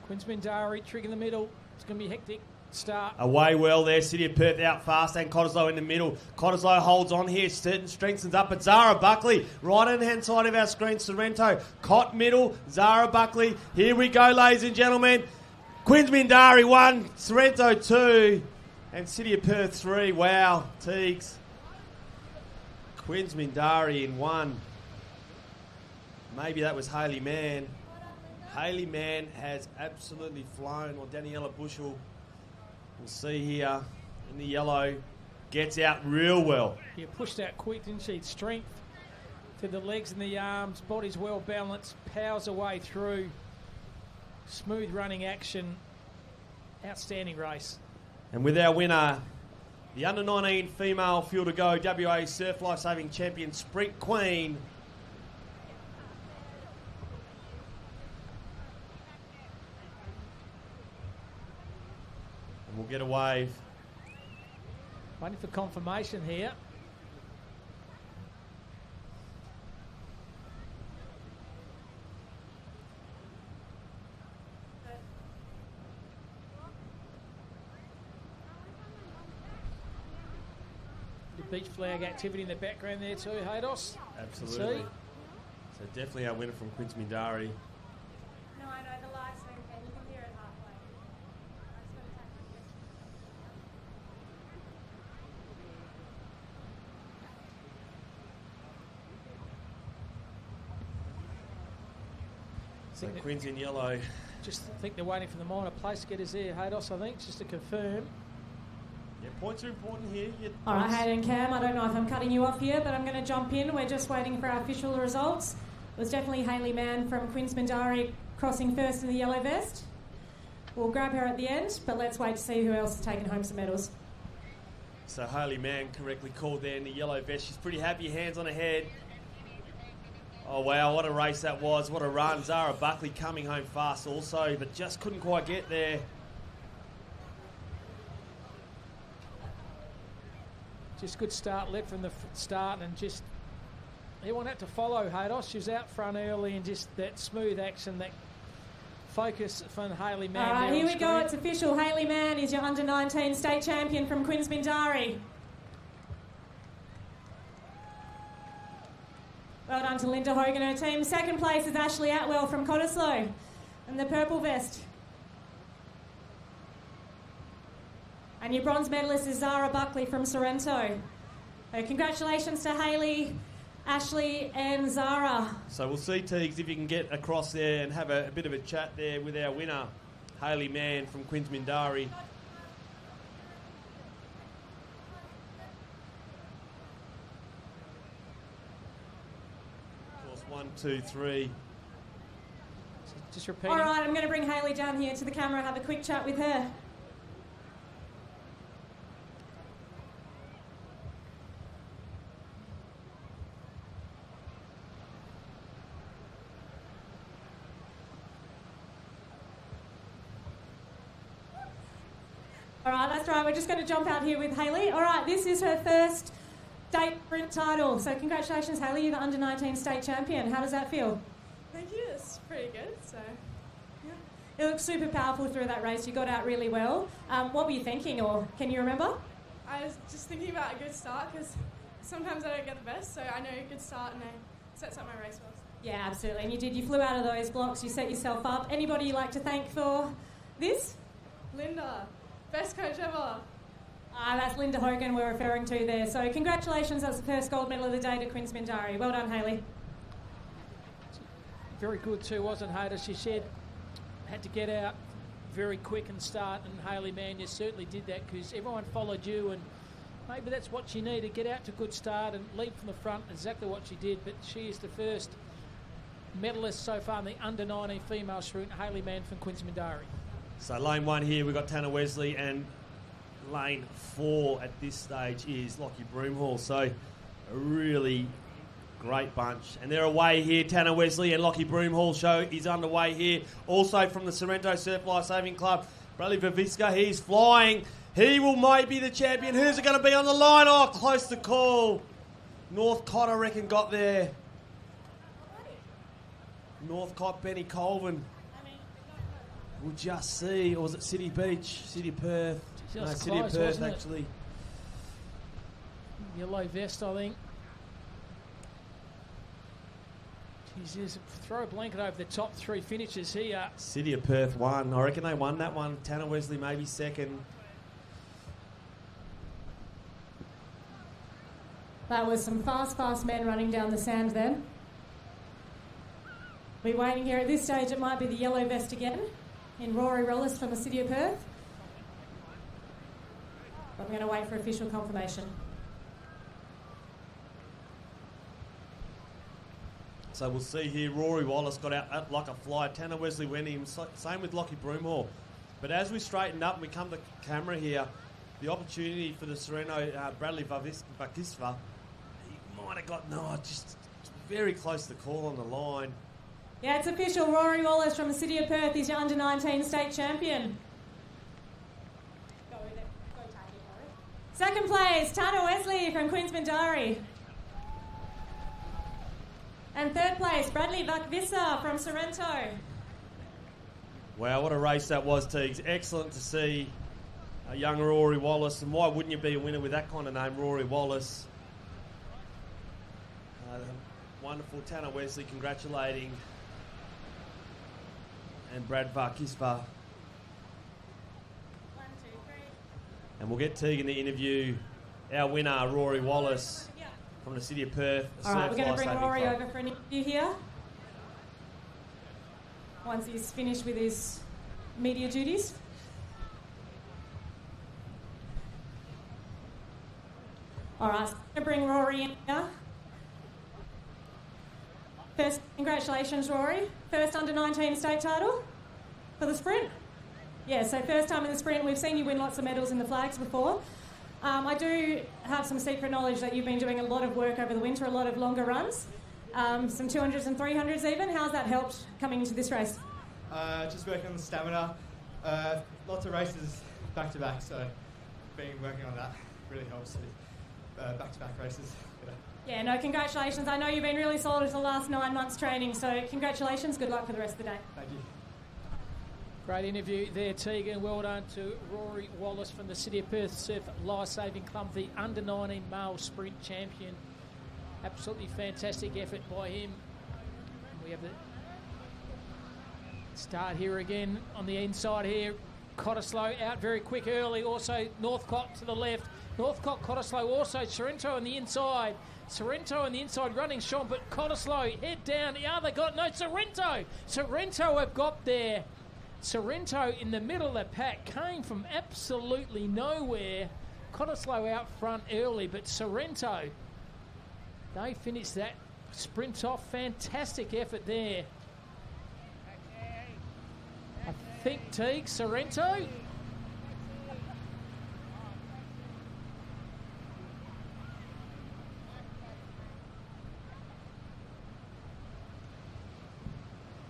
Queensmindari, Trig in the middle. It's going to be hectic. Start. Away well there, City of Perth out fast and Cottesloe in the middle. Cottesloe holds on here, strengthens up at Zara Buckley. Right on the hand side of our screen, Sorrento. Cott middle, Zara Buckley. Here we go, ladies and gentlemen. Queensmindari 1, Sorrento 2, and City of Perth 3. Wow, Teagues. Queensmindari in 1. Maybe that was Hayley Mann. Hayley Mann has absolutely flown, or Daniela Bushell. We'll see here in the yellow. Gets out real well. Yeah, pushed out quick, didn't she? Strength to the legs and the arms. Body's well balanced. Powers her way through. Smooth running action. Outstanding race. And with our winner, the under-19 female field to go WA Surf Lifesaving Champion Sprint Queen, and we'll get a wave. Waiting for confirmation here. The beach flag activity in the background there too, Hados. Absolutely. So definitely our winner from Queensmindari. No, I know the live stream can. You can hear it halfway. So Queen's in yellow. Just think they're waiting for the minor place getters there, Hados, I think, just to confirm. Yeah, points are important here. All right, Hayden and Cam, I don't know if I'm cutting you off here, but I'm going to jump in. We're just waiting for our official results. It was definitely Hayley Mann from Queensmindari crossing first in the yellow vest. We'll grab her at the end, but let's wait to see who else is taking home some medals. So Hayley Mann correctly called there in the yellow vest. She's pretty happy, hands on her head. Oh, wow, what a race that was. What a run. Zara Buckley coming home fast also, but just couldn't quite get there. Just good start, led from the start, and just everyone had to follow Hados. She was out front early, and just that smooth action, that focus from Hayley Mann. All right, here we go. It's official. Hayley Mann is your under-19 state champion from Queensmindari. Well done to Linda Hogan and her team. Second place is Ashley Atwell from Cottesloe in the purple vest. And your bronze medalist is Zara Buckley from Sorrento. So congratulations to Hayley, Ashley and Zara. So we'll see, Teagues, if you can get across there and have a bit of a chat there with our winner, Hayley Mann from Queensmindari. Of course, 1, 2, 3. Just repeating. All right, I'm going to bring Hayley down here to the camera, have a quick chat with her. All right, that's right. We're just going to jump out here with Hayley. All right, this is her first state sprint title. So congratulations, Hayley. You're the under-19 state champion. How does that feel? Thank you. It's pretty good. So, yeah. It looked super powerful through that race. You got out really well. What were you thinking, or can you remember? I was just thinking about a good start because sometimes I don't get the best. So I know a good start and it sets up my race well. Yeah, absolutely. And you did. You flew out of those blocks. You set yourself up. Anybody you'd like to thank for this? Linda, best coach ever. That's Linda Hogan we're referring to there. So congratulations. That's the first gold medal of the day to Quinns Mindari. Well done, Hayley. Very good too, wasn't Hayder? She said had to get out very quick and start, and Hayley, man, you certainly did that because everyone followed you, and maybe that's what you need, to get out to a good start and lead from the front, exactly what she did. But she is the first medalist so far in the under-19 female sprint, Hayley Mann from Quinns Mindari. So lane 1 here, we've got Tanner Wesley, and lane 4 at this stage is Lockie Broomhall. So a really great bunch. And they're away here. Tanner Wesley and Lockie Broomhall show is underway here. Also from the Sorrento Surf Life Saving Club, Bradley Vaviska, he's flying. He might be the champion. Who's it going to be on the line? Oh, close to call. Northcott, I reckon, got there. Northcott, Benny Colvin. We'll just see. Or was it City Beach? City of Perth? No, Just City of close, Perth, wasn't it? actually. Yellow vest, I think. Jeez, throw a blanket over the top 3 finishes here. City of Perth won. I reckon they won that one. Tanner Wesley maybe second. That was some fast men running down the sand then. We're waiting here at this stage. It might be the yellow vest again in Rory Rollis from the City of Perth. But I'm going to wait for official confirmation. So we'll see here. Rory Wallace got out like a fly. Tanner Wesley went in. Same with Lockie Broomhall. But as we straighten up and we come to camera here, the opportunity for the Sorrento Bradley Vakisva, he might have got, just very close to call on the line. Yeah, it's official. Rory Wallace from the City of Perth is your under-19 state champion. Go with it. Go take it, Rory. Second place, Tanner Wesley from Quinns Mindari. And third place, Bradley Vakvisa from Sorrento. Wow, what a race that was, Teagues. Excellent to see a young Rory Wallace. And why wouldn't you be a winner with that kind of name, Rory Wallace? Wonderful. Tanner Wesley congratulating. And Brad Vakisva. 1, 2, 3. And we'll get Tegan to interview our winner, Rory Wallace, from the City of Perth. All right, we're going to bring Rory over for an interview here. Once he's finished with his media duties. All right, so I'm going to bring Rory in here. First, congratulations, Rory. First under-19 state title for the sprint. Yeah, so first time in the sprint. We've seen you win lots of medals in the flags before. I do have some secret knowledge that you've been doing a lot of work over the winter, a lot of longer runs, some 200s and 300s even. How's that helped coming into this race? Just working on the stamina. Lots of races back to back, so working on that really helps with back-to-back races. Yeah, no, congratulations. I know you've been really solid for the last 9 months training, so congratulations. Good luck for the rest of the day. Thank you. Great interview there, Tegan. Well done to Rory Wallace from the City of Perth Surf Life Saving Club, the under-19 male sprint champion. Absolutely fantastic effort by him. We have the start here again on the inside here. Cottesloe out very quick early. Also Northcott to the left. Northcott, Cottesloe, also Sorrento on the inside. Sorrento on the inside running Sean, but Cottesloe head down. The other got no Sorrento. Sorrento have got there. Sorrento in the middle of the pack came from absolutely nowhere. Cottesloe out front early, but Sorrento, they finished that sprint off. Fantastic effort there. I think Teague, Sorrento.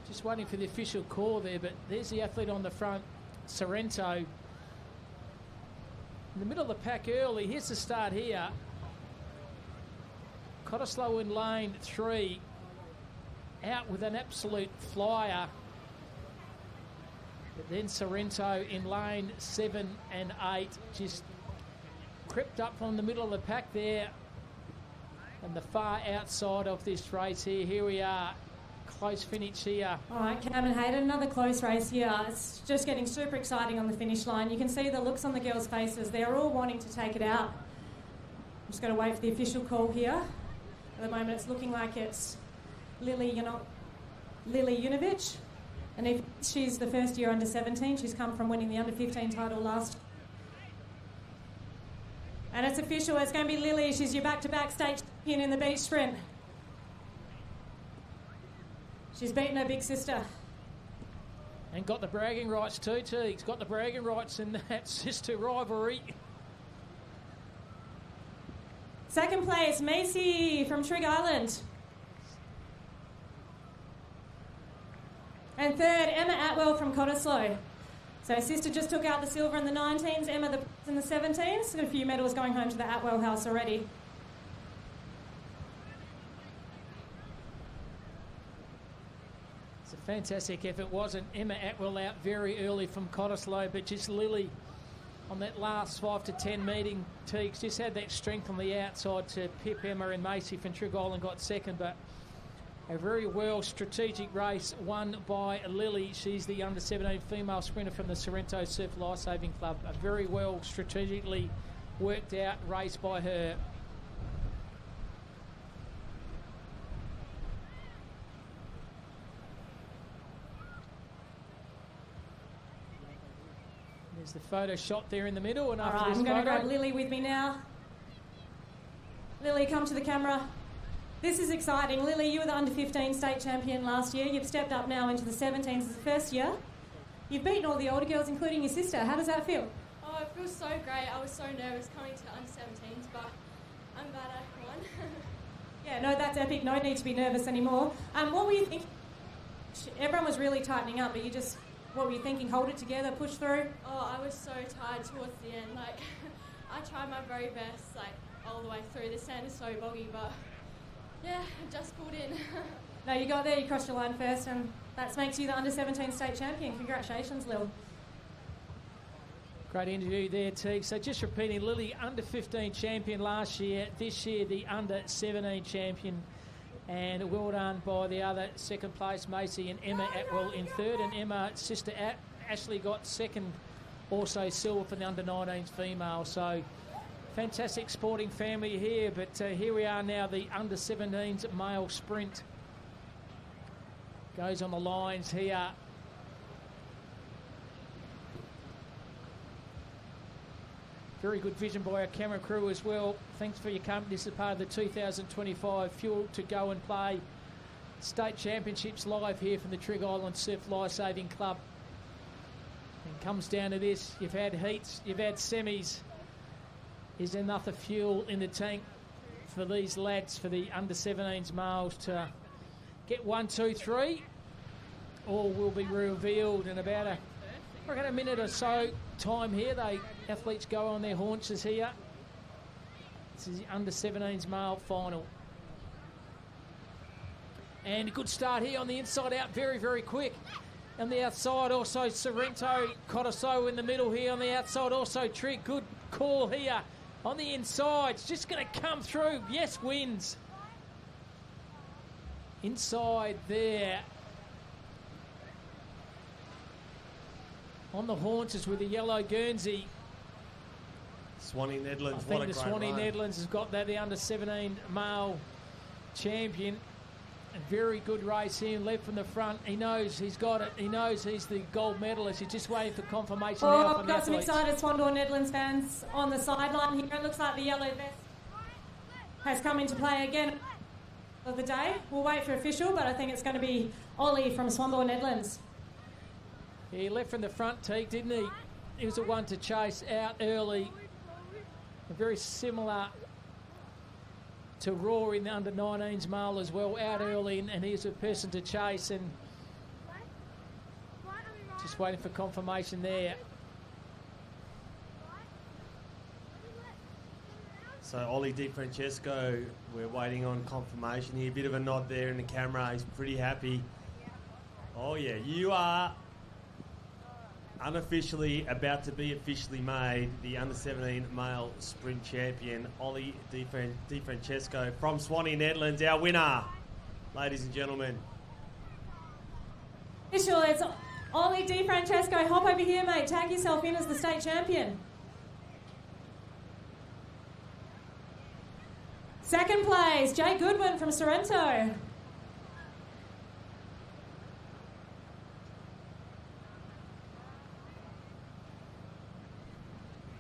Just waiting for the official call there, but there's the athlete on the front, Sorrento. In the middle of the pack early. Here's the start here. Cottesloe in lane 3. Out with an absolute flyer. But then Sorrento in lane 7 and 8. Just crept up from the middle of the pack there. And the far outside of this race here. Here we are. Close finish here. All right, Cam and Hayden, another close race here. It's just getting super exciting on the finish line. You can see the looks on the girls' faces. They're all wanting to take it out. I'm just going to wait for the official call here. At the moment, it's looking like it's Lily Junovic. And if she's the first year under 17, she's come from winning the under 15 title last. And it's official, it's going to be Lily. She's your back-to-back state champion in the beach sprint. She's beaten her big sister. And got the bragging rights too, Teagues. Got the bragging rights in that sister rivalry. Second place, Macy from Trig Island. And third, Emma Atwell from Cottesloe. So sister just took out the silver in the 19s, Emma in the 17s. Got a few medals going home to the Atwell house already. It's a fantastic effort, wasn't Emma Atwell out very early from Cottesloe, but just Lily on that last 5 to 10 meeting, Teagues just had that strength on the outside to pip Emma and Macy from Trig Island got second, but a very well strategic race won by Lily. She's the under 17 female sprinter from the Sorrento Surf Lifesaving Club. A very well strategically worked out race by her. There's the photo shot there in the middle. And after this I'm going to photo, grab Lily with me now. Lily, come to the camera. This is exciting. Lily, you were the under 15 state champion last year. You've stepped up now into the 17s as the first year. You've beaten all the older girls, including your sister. How does that feel? Oh, it feels so great. I was so nervous coming to the under 17s, but I'm glad I won. Yeah, no, that's epic. No need to be nervous anymore. What were you thinking? Everyone was really tightening up, but what were you thinking? Hold it together, push through? Oh, I was so tired towards the end. Like, I tried my very best, like, all the way through. The sand is so boggy, but yeah, I just pulled in. No, you got there, you crossed your line first, and that makes you the under 17 state champion. Congratulations, Lil. great interview there, Teague. So just repeating, Lily, under 15 champion last year. This year, the under 17 champion. And well done by the other second place, Macy, and Emma Atwell in third. And Emma's sister Ashley got second, also silver for the under 19s female. So fantastic sporting family here. But here we are now, the under 17s male sprint. Goes on the lines here. Very good vision by our camera crew as well. Thanks for your company. This is part of the 2025 Fuel to Go and Play State Championships live here from the Trig Island Surf Lifesaving Club. And comes down to this. You've had heats, you've had semis. Is there enough of fuel in the tank for these lads, for the under 17s males to get 1, 2, 3? All will be revealed in about a minute or so time here. Athletes go on their haunches here. This is the under 17s male final. And a good start here on the inside out, very, very quick. On the outside also Sorrento, Cottesloe in the middle here. On the outside also Trig, good call here. On the inside, it's just going to come through. Yes, wins. Inside there. On the haunches with the yellow Guernsey. Swanee Nedlands, I think the Swanee Nedlands has got that, the under 17 male champion. A very good race here, led from the front. He knows he's got it. He knows he's the gold medalist. He's just waiting for confirmation now Oh, from got the some athletes. excited Swandawn Nedlands fans on the sideline here. It looks like the yellow vest has come into play again of the day. We'll wait for official, but I think it's going to be Ollie from Swandawn Nedlands. He left from the front, Teague, didn't he? He was the one to chase out early. Very similar to Raw in the under 19s male as well, out early, and he's a person to chase, and just waiting for confirmation there. So Ollie Di Francesco, we're waiting on confirmation here. Bit of a nod there in the camera. He's pretty happy. Oh yeah, you are unofficially about to be officially made the under-17 male sprint champion, Ollie Di Francesco from Swanee, Netherlands, our winner, ladies and gentlemen. Official, it's Ollie Di Francesco. Hop over here, mate. Tag yourself in as the state champion. Second place, Jay Goodwin from Sorrento.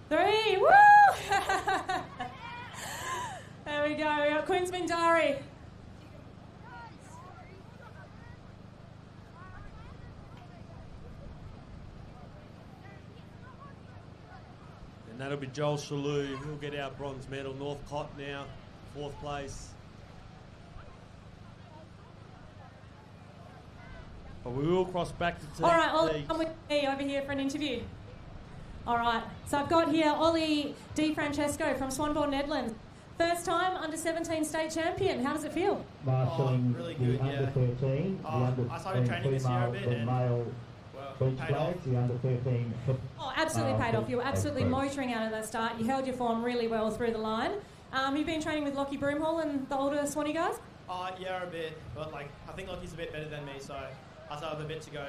Three, woo! There we go. We got Queen's Mindari. And that'll be Joel Shalou. He'll get our bronze medal. Northcott now, 4th place. But we will cross back to team. All right, Ollie, leagues. come with me over here for an interview. All right, so I've got here Ollie Di Francesco from Swanbourne, Netherlands. First time under-17 state champion. How does it feel? Marshalling really the good, under-13, the I started training this year a female, bit the and, male beach paid off. flags, the under-13. Oh, absolutely paid off. You were absolutely Thanks. motoring out of that start. You held your form really well through the line. You've been training with Lockie Broomhall and the older Swanee guys? Yeah, a bit, but like I think Lockie's a bit better than me, so I still have a bit to go.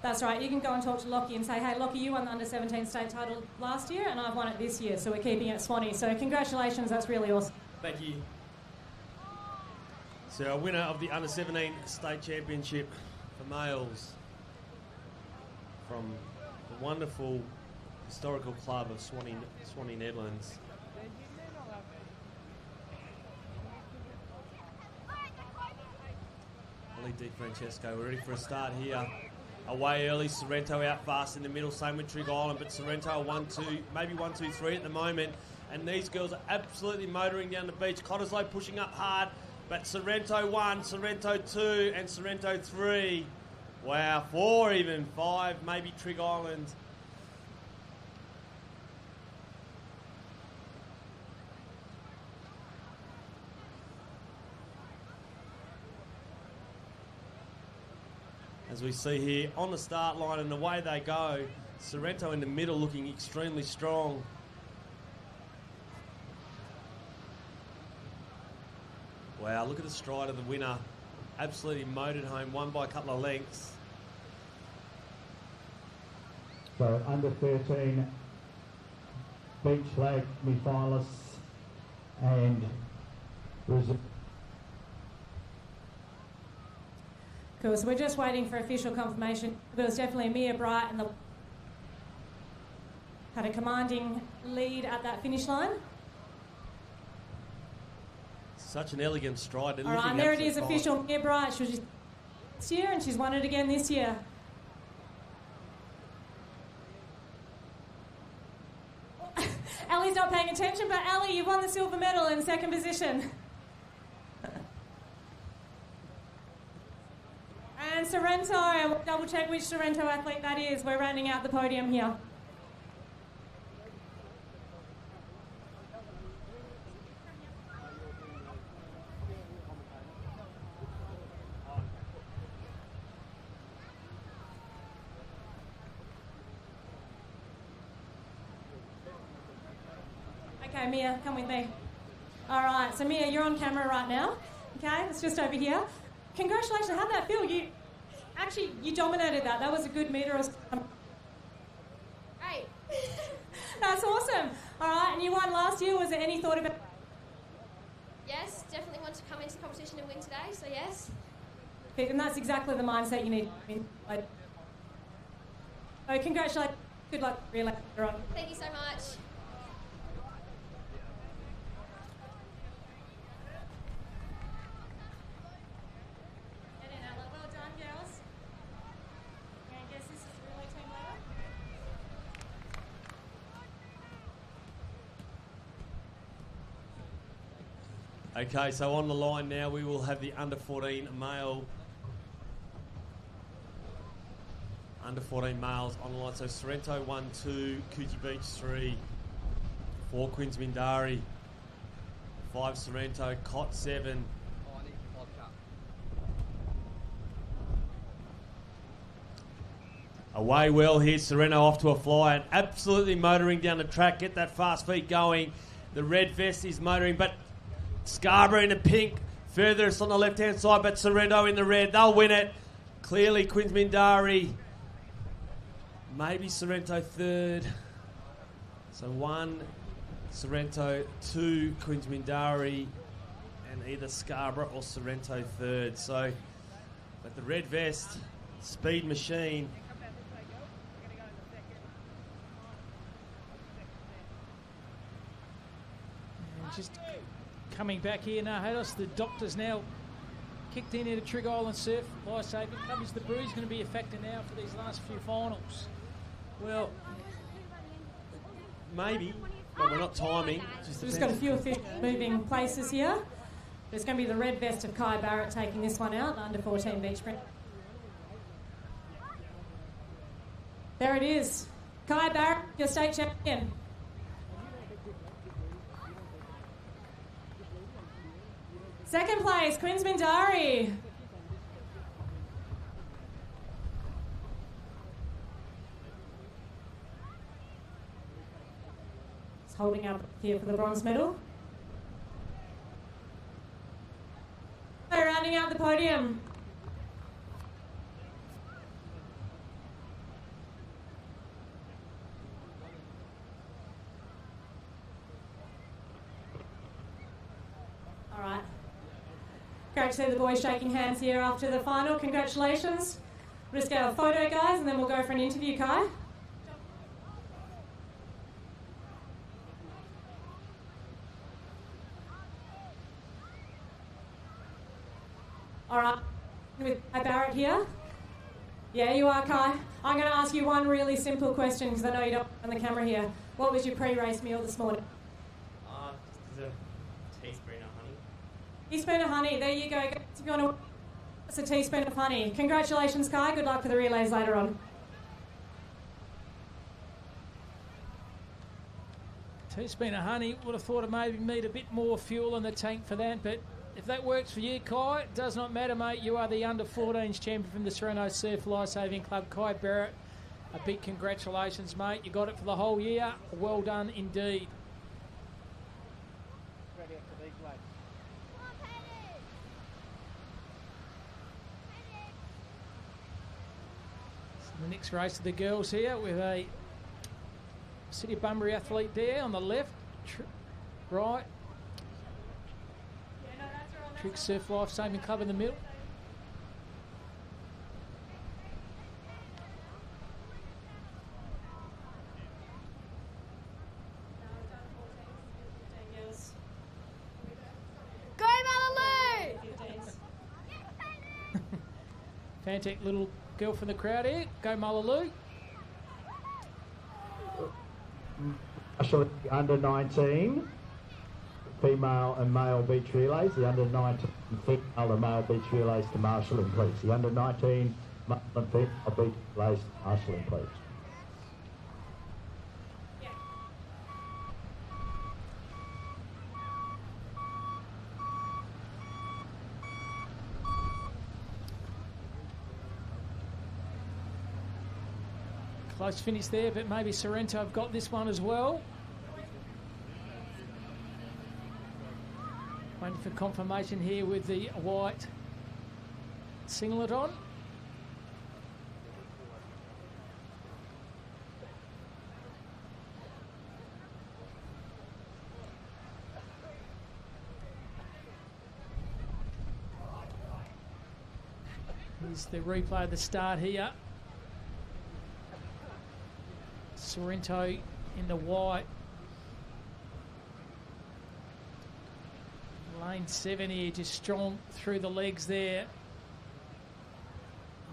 That's right. You can go and talk to Lockie and say, hey, Lockie, you won the under-17 state title last year and I've won it this year, so we're keeping it Swanee. So congratulations, that's really awesome. Thank you. So our winner of the under-17 state championship for males from the wonderful historical club of Swanee, Netherlands. Ollie Di Francesco, we're ready for a start here. Away early, Sorrento out fast in the middle, same with Trig Island, but Sorrento are 1-2, maybe 1-2-3 at the moment. And these girls are absolutely motoring down the beach. Cottesloe pushing up hard, but Sorrento 1, Sorrento 2, and Sorrento 3. Wow, 4 even, 5, maybe Trig Island. As we see here on the start line and away they go. Sorrento in the middle looking extremely strong. Wow, look at the stride of the winner. Absolutely motored home, won by a couple of lengths. So under-13 beach flag semi-finalists and reserve. Cool, so we're just waiting for official confirmation. There was definitely Mia Bright and had a commanding lead at that finish line. Such an elegant stride. All right, and there it is, official Mia Bright. She was just this year and she's won it again this year. Ali's not paying attention, but Ali, you've won the silver medal in second position. And Sorrento, we'll double check which Sorrento athlete that is. We're rounding out the podium here. Okay, Mia, come with me. All right, so Mia, you're on camera right now. Okay, it's just over here. Congratulations, how'd that feel? You dominated that. That was a good metre. Great. That's awesome. All right, and you won last year. Was there any thought about... Yes, definitely want to come into the competition and win today, so yes. And that's exactly the mindset you need. So congratulations. Good luck relay later on. Thank you so much. Well done, girls. I guess this is the relay team later. Okay, so on the line now we will have the under-14 male. Under-14 males on the line. So Sorrento 1-2, Coogee Beach 3, 4 Queensmindari, 5 Sorrento, Cot 7. Away well here, Sorrento off to a fly and absolutely motoring down the track. Get that fast feet going. The red vest is motoring, but Scarborough in the pink, furthest on the left-hand side, but Sorrento in the red. They'll win it. Clearly, Queensmindari. Maybe Sorrento third. So 1 Sorrento, 2 Queensmindari, and either Scarborough or Sorrento third. So, but the red vest, speed machine. Just coming back here now, Hados, the doctor's now kicked in at Trigg Island Surf Life-Saving Club. Is the bruise going to be a factor now for these last few finals? Well, maybe, but we're not timing. We've got a few officials moving places here. There's going to be the red vest of Kai Barrett taking this one out, under 14 beach sprint. There it is. Kai Barrett, your state champion. Second place, Queensmindari. He's holding up here for the bronze medal. Rounding out the podium. All right. Great to see the boys shaking hands here after the final. Congratulations. We'll just get a photo, guys, and then we'll go for an interview, Kai. All right, with Kai Barrett here. Yeah, you are, Kai. I'm going to ask you one really simple question because I know you don't on the camera here. What was your pre-race meal this morning? Just a teaspoon of honey. Teaspoon of honey. There you go. If you want to, it's a teaspoon of honey. Congratulations, Kai. Good luck for the relays later on. Teaspoon of honey. Would have thought it maybe need a bit more fuel in the tank for that, but if that works for you, Kai, it does not matter, mate. You are the under-14s champion from the Sorrento Surf Life-Saving Club. Kai Barrett, a big congratulations, mate. You got it for the whole year. Well done indeed. Ready after these legs. So the next race of the girls here with a City of Bunbury athlete there on the left, right. Trigg Surf Life-Saving Club in the middle. Go Malaloo! Fantastic little girl from the crowd here. Go Mullaloo. Actually, under 19. Female and male beach relays, the under 19 female and male beach relays to marshalling, please. The under 19 male and female beach relays to marshalling, please. Close finish there, but maybe Sorrento have got this one as well. Waiting for confirmation here with the white singlet on. Here's the replay of the start here. Sorrento in the white. Lane 7 here, just strong through the legs there.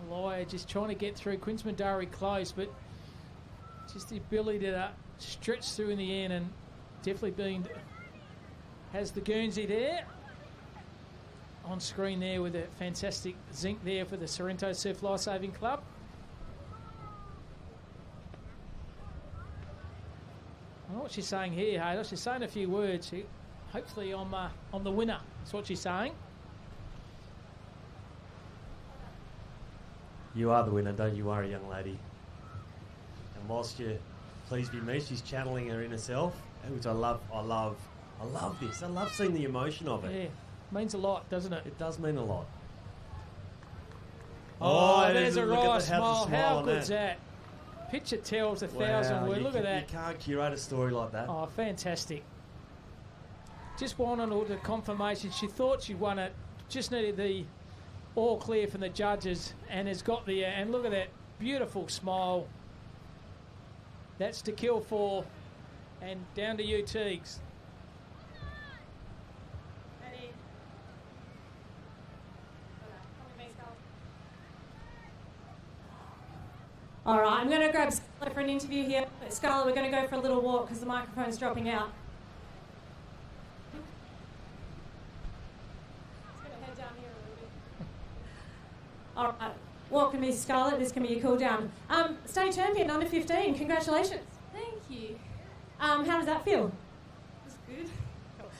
Elia just trying to get through. Queensmindari close, but just the ability to stretch through in the end, and definitely has the Guernsey there. On screen there with a fantastic zinc there for the Sorrento Surf Life-Saving Club. know what she's saying here, Hayder. She's saying a few words. Hopefully I'm the winner. That's what she's saying. You are the winner, don't you worry, young lady. And whilst you're pleased with me, she's channeling her inner self, which I love. I love this. I love seeing the emotion of it. Yeah, means a lot, doesn't it? It does mean a lot. Oh, there's a look at right smile. How on good's that? Picture tells 1,000 words. Look at that. You can't curate a story like that. Oh, fantastic. Just wanted all the confirmation. She thought she won it. Just needed the all clear from the judges and has got the... and look at that beautiful smile. That's to kill for. And down to you, Teagues. All right, I'm going to grab Scarlett for an interview here. Scarlett, we're going to go for a little walk because the microphone's dropping out. Just going to head down here a little bit. All right, welcome, Miss Scarlett. This can be your cool down. State champion, under 15. Congratulations. Thank you. How does that feel? It's good.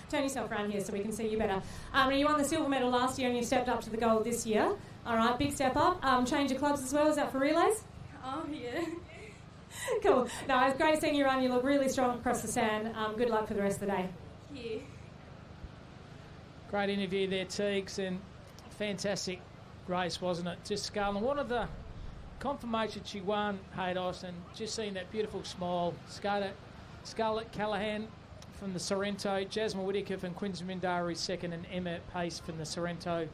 Turn yourself around here so we can see you better. You won the silver medal last year and you stepped up to the gold this year. All right, big step up. Change your clubs as well. Is that for relays? Oh, yeah. Cool. No, it's great seeing you run. You look really strong across the sand. Good luck for the rest of the day. Thank you. Great interview there, Teagues, and fantastic race, wasn't it? Just Scarlett, one of the confirmation she won, Haydos, and just seeing that beautiful smile. Scarlett Callahan from the Sorrento, Jasmine Whittaker from Quinns Mindari second, and Emma Pace from the Sorrento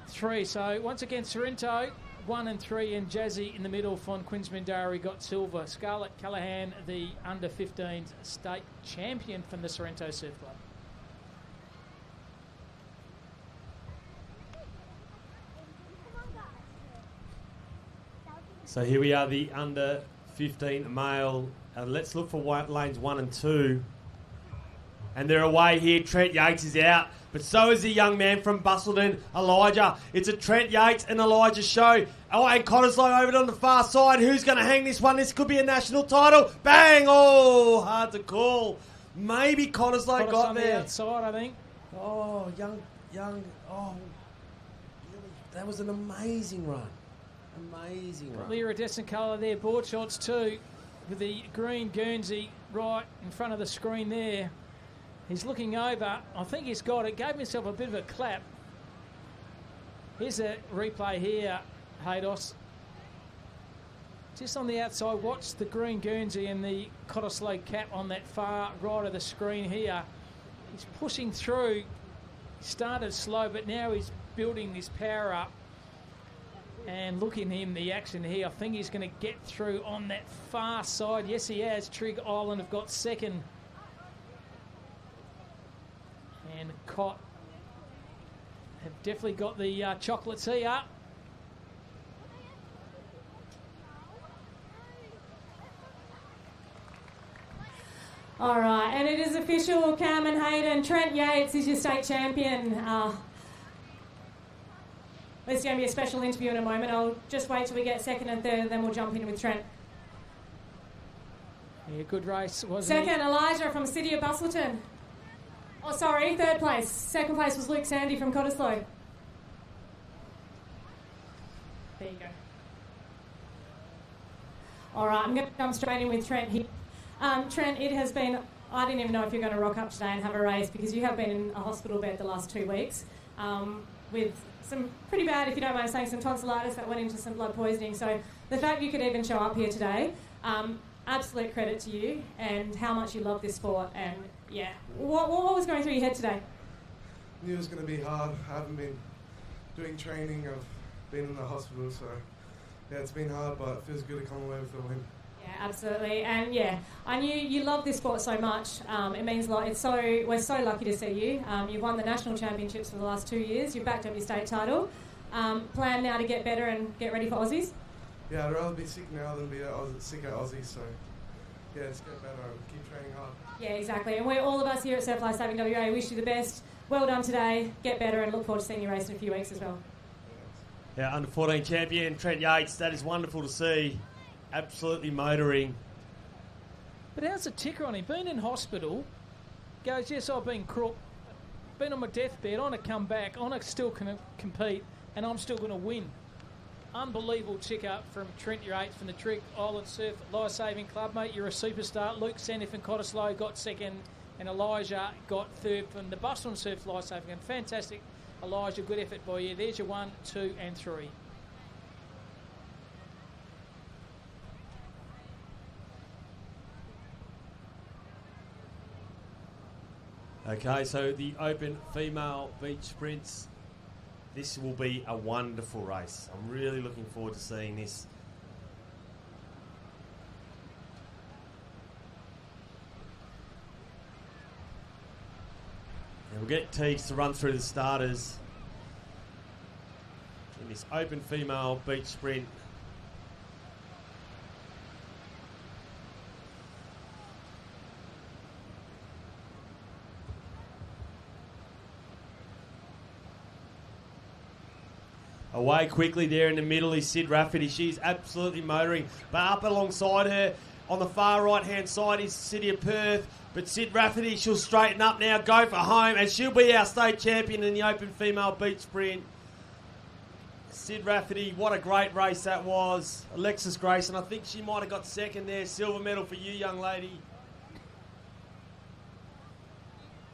3. So once again, Sorrento 1 and 3, and Jazzy in the middle from Quinns Mindari got silver. Scarlett Callahan, the under 15s state champion from the Sorrento Surf Club. So here we are, the under 15 male. Let's look for lanes 1 and 2. And they're away here. Trent Yates is out. But so is the young man from Bustleton, Elijah. It's a Trent Yates and Elijah show. Oh, and Cottesloe over on the far side. Who's going to hang this one? This could be a national title. Bang! Oh, hard to call. Maybe Cottesloe got on there. The outside, I think. Oh, young. Oh, that was an amazing run. Amazing run. Clear iridescent colour there. Board shots too. With the green Guernsey right in front of the screen there. He's looking over. I think he's got it. Gave himself a bit of a clap. Here's a replay here, Haydos. Just on the outside, watch the green Guernsey and the Cottesloe cap on that far right of the screen here. He's pushing through. He started slow, but now he's building this power up. And look at him, the action here. I think he's going to get through on that far side. Yes, he has. Trig Island have got second. And Cott have definitely got the chocolates here. All right, and it is official, Cam and Hayden. Trent Yates is your state champion. It's going to be a special interview in a moment. I'll just wait till we get second and third, and then we'll jump in with Trent. Yeah, good race, wasn't it? Second, Elijah from City of Bustleton. Oh, sorry, third place. Second place was Luke Sandy from Cottesloe. There you go. All right, I'm going to come straight in with Trent here. Trent, it has been... I didn't even know if you're going to rock up today and have a race because you have been in a hospital bed the last 2 weeks with some pretty bad, if you don't mind saying, some tonsillitis that went into some blood poisoning. So the fact you could even show up here today, absolute credit to you and how much you love this sport. And yeah, what was going through your head today? I knew it was going to be hard. I haven't been doing training. I've been in the hospital, so yeah, it's been hard, but it feels good to come away with the win. Yeah, absolutely. And yeah, I knew you love this sport so much. It means a lot. We're so lucky to see you. You've won the national championships for the last 2 years. You've backed up your state title. Plan now to get better and get ready for Aussies? Yeah, I'd rather be sick now than be sick at Aussie, so yeah, let's get better and keep training hard. Yeah, exactly. And all of us here at Surf Life Saving WA wish you the best. Well done today. Get better and look forward to seeing you race in a few weeks as well. Yeah, under 14 champion Trent Yates. That is wonderful to see. Absolutely motoring. But how's the ticker on him? Been in hospital, goes, yes, I've been crook, been on my deathbed, I'm going to come back, I'm going to still compete, and I'm still going to win. Unbelievable ticker from Trent Yates from the Trick Island Surf Life Saving Club, mate. You're a superstar. Luke Sandiff and Cottesloe got second, and Elijah got third from the Boston Surf Life Saving. And fantastic, Elijah, good effort by you. There's your 1, 2 and 3. Okay, so the Open Female Beach Sprints. This will be a wonderful race. I'm really looking forward to seeing this. And we'll get Teagues to run through the starters in this Open Female Beach Sprint. Away quickly there in the middle is Sid Rafferty. She's absolutely motoring. But up alongside her on the far right-hand side is City of Perth. But Sid Rafferty, she'll straighten up now, go for home, and she'll be our state champion in the Open Female Beach Sprint. Sid Rafferty, what a great race that was. Alexis Grayson, I think she might have got second there. Silver medal for you, young lady.